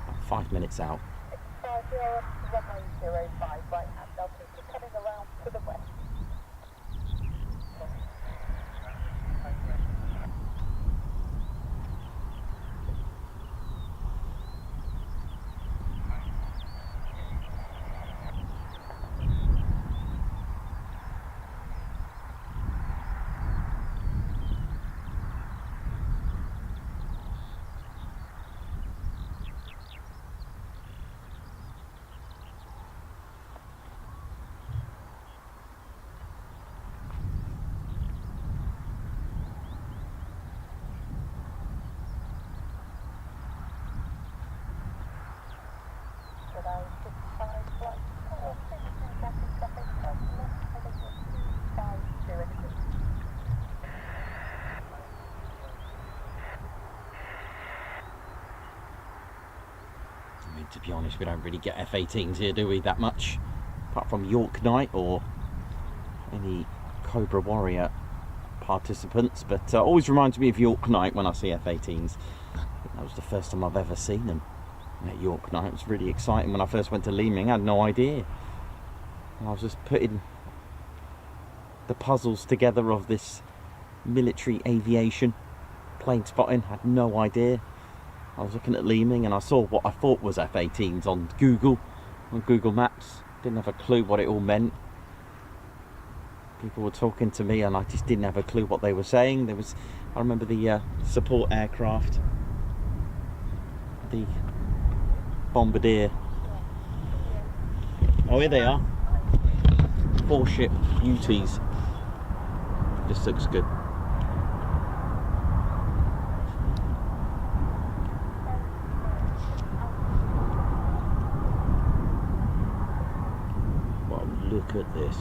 About 5 minutes out. 5005 right hand Delta, coming around to the west. I mean, to be honest, we don't really get F-18s here, do we, that much? Apart from York Knight or any Cobra Warrior participants. But always reminds me of York Knight when I see F-18s. That was the first time I've ever seen them at York Knight. It was really exciting when I first went to Leeming. I had no idea. I was just putting the puzzles together of this military aviation plane spotting. Had no idea. I was looking at Leeming and I saw what I thought was F-18s on Google Maps. Didn't have a clue what it all meant. People were talking to me and I just didn't have a clue what they were saying. I remember the support aircraft, the Bombardier. Oh, here they are. 4-ship beauties. This looks good. Wow, look at this.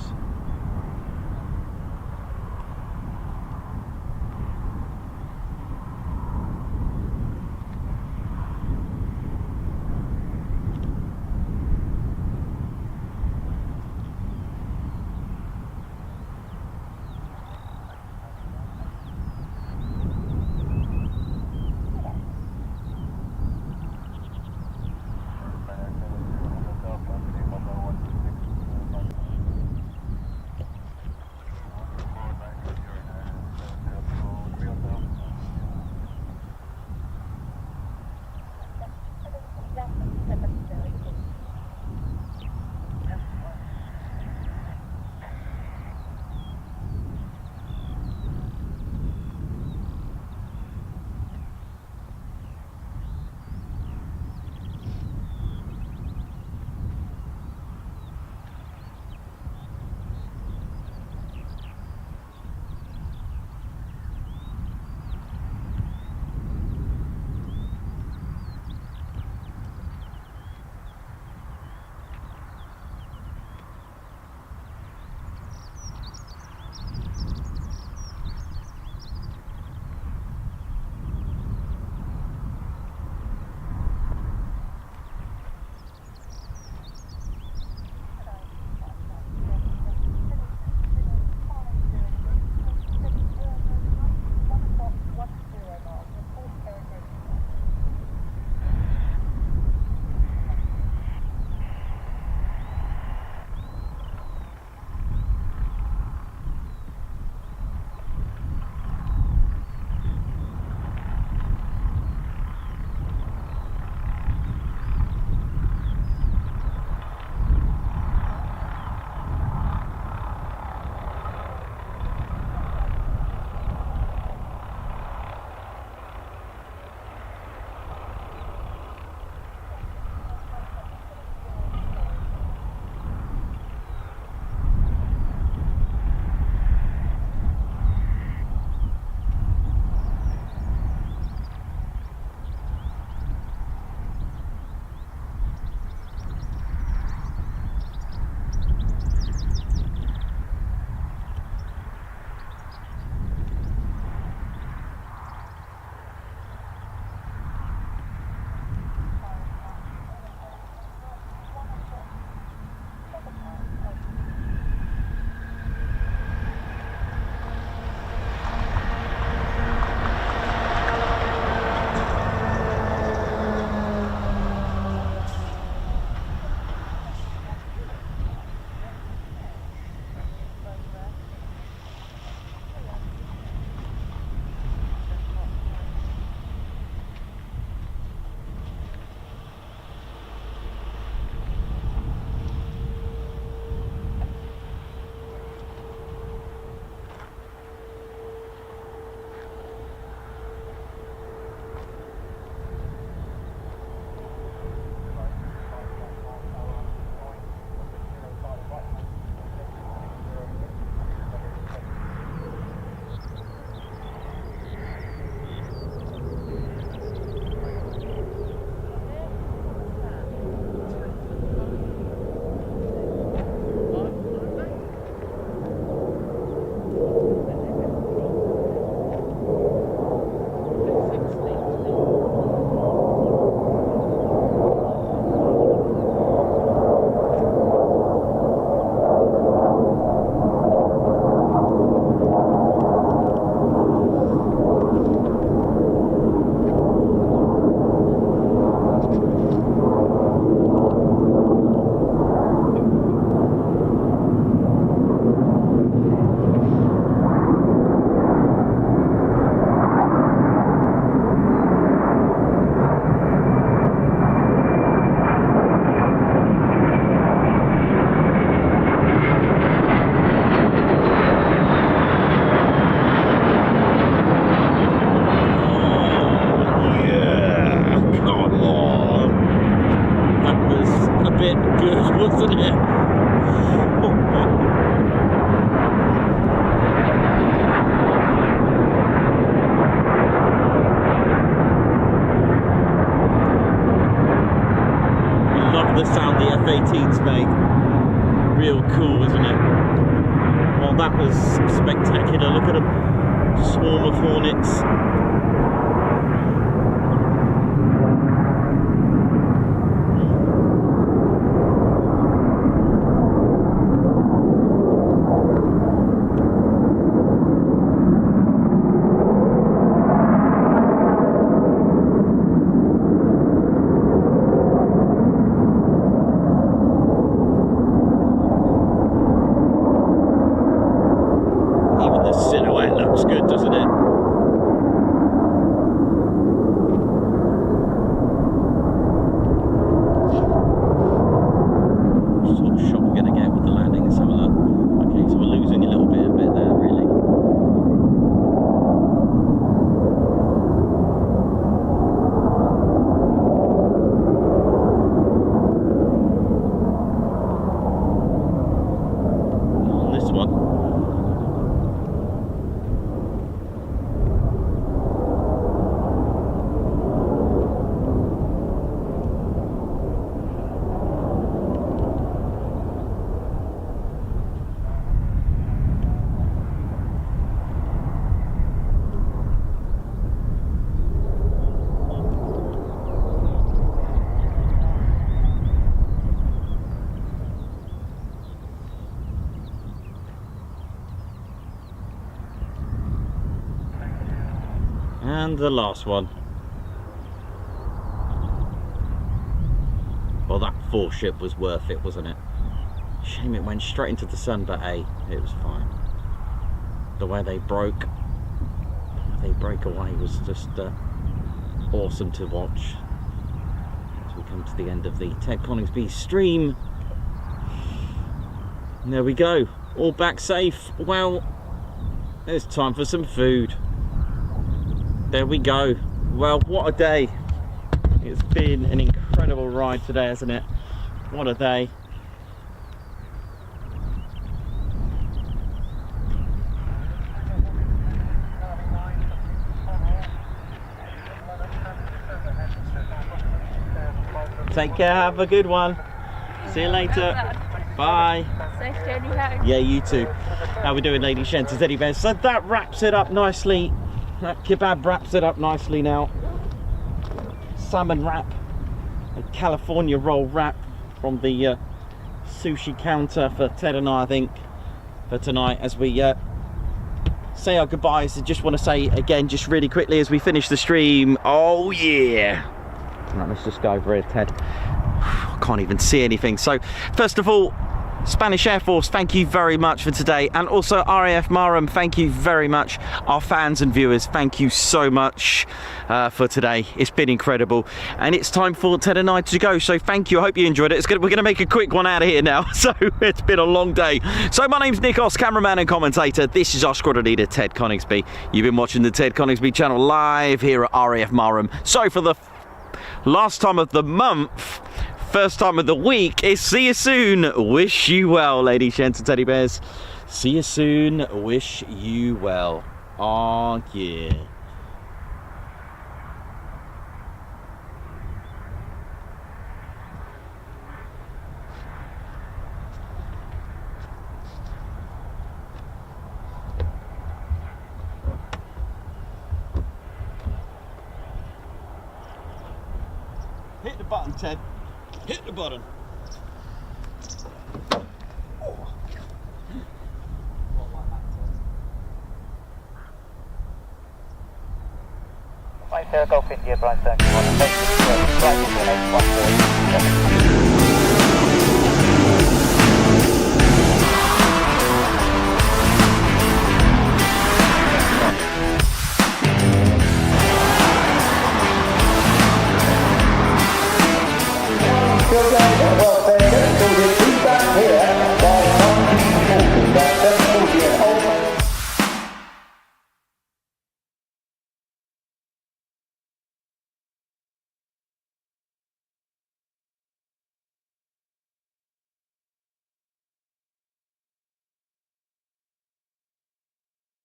good, wasn't it? I love the sound the F-18's made. Real cool, isn't it? Well, that was spectacular. Look at a swarm of Hornets. Silhouette looks good, doesn't it? What sort of shot we're going to get with the landing? Let's have a look. Okay, so we're losing a little bit there, really. On this one. And the last one. Well, that force ship was worth it, wasn't it? Shame it went straight into the sun, but hey, it was fine. The way they break away was just awesome to watch. As we come to the end of the Ted Coningsby stream. And there we go, all back safe. Well, it's time for some food. There we go. Well, what a day. It's been an incredible ride today, hasn't it? What a day. Take care, have a good one. See you later. Bye. Safe journey home. Yeah, you too. How we doing, Lady Shen's Teddy Bears? So that wraps it up nicely. That kebab wraps it up nicely now. Salmon wrap, a California roll wrap from the sushi counter for Ted and I think, for tonight as we say our goodbyes. I just want to say again, just really quickly as we finish the stream, oh yeah. Right, let's just go over here, Ted. I can't even see anything. So, first of all, Spanish Air Force, thank you very much for today, and also RAF Marham, thank you very much. Our fans and viewers, thank you so much for today. It's been incredible, and it's time for Ted and I to go. So thank you. I hope you enjoyed it. We're going to make a quick one out of here now. So it's been a long day. So my name's Nikos, cameraman and commentator. This is our squadron leader, Ted Coningsby. You've been watching the Ted Coningsby channel live here at RAF Marham. So for the last time of the month, first time of the week, is see you soon. Wish you well, Lady Shens and Teddy Bears. See you soon. Wish you well. Oh yeah. Hit the button, Ted. Hit the button. Right, Golf India, Brian Circle, 1,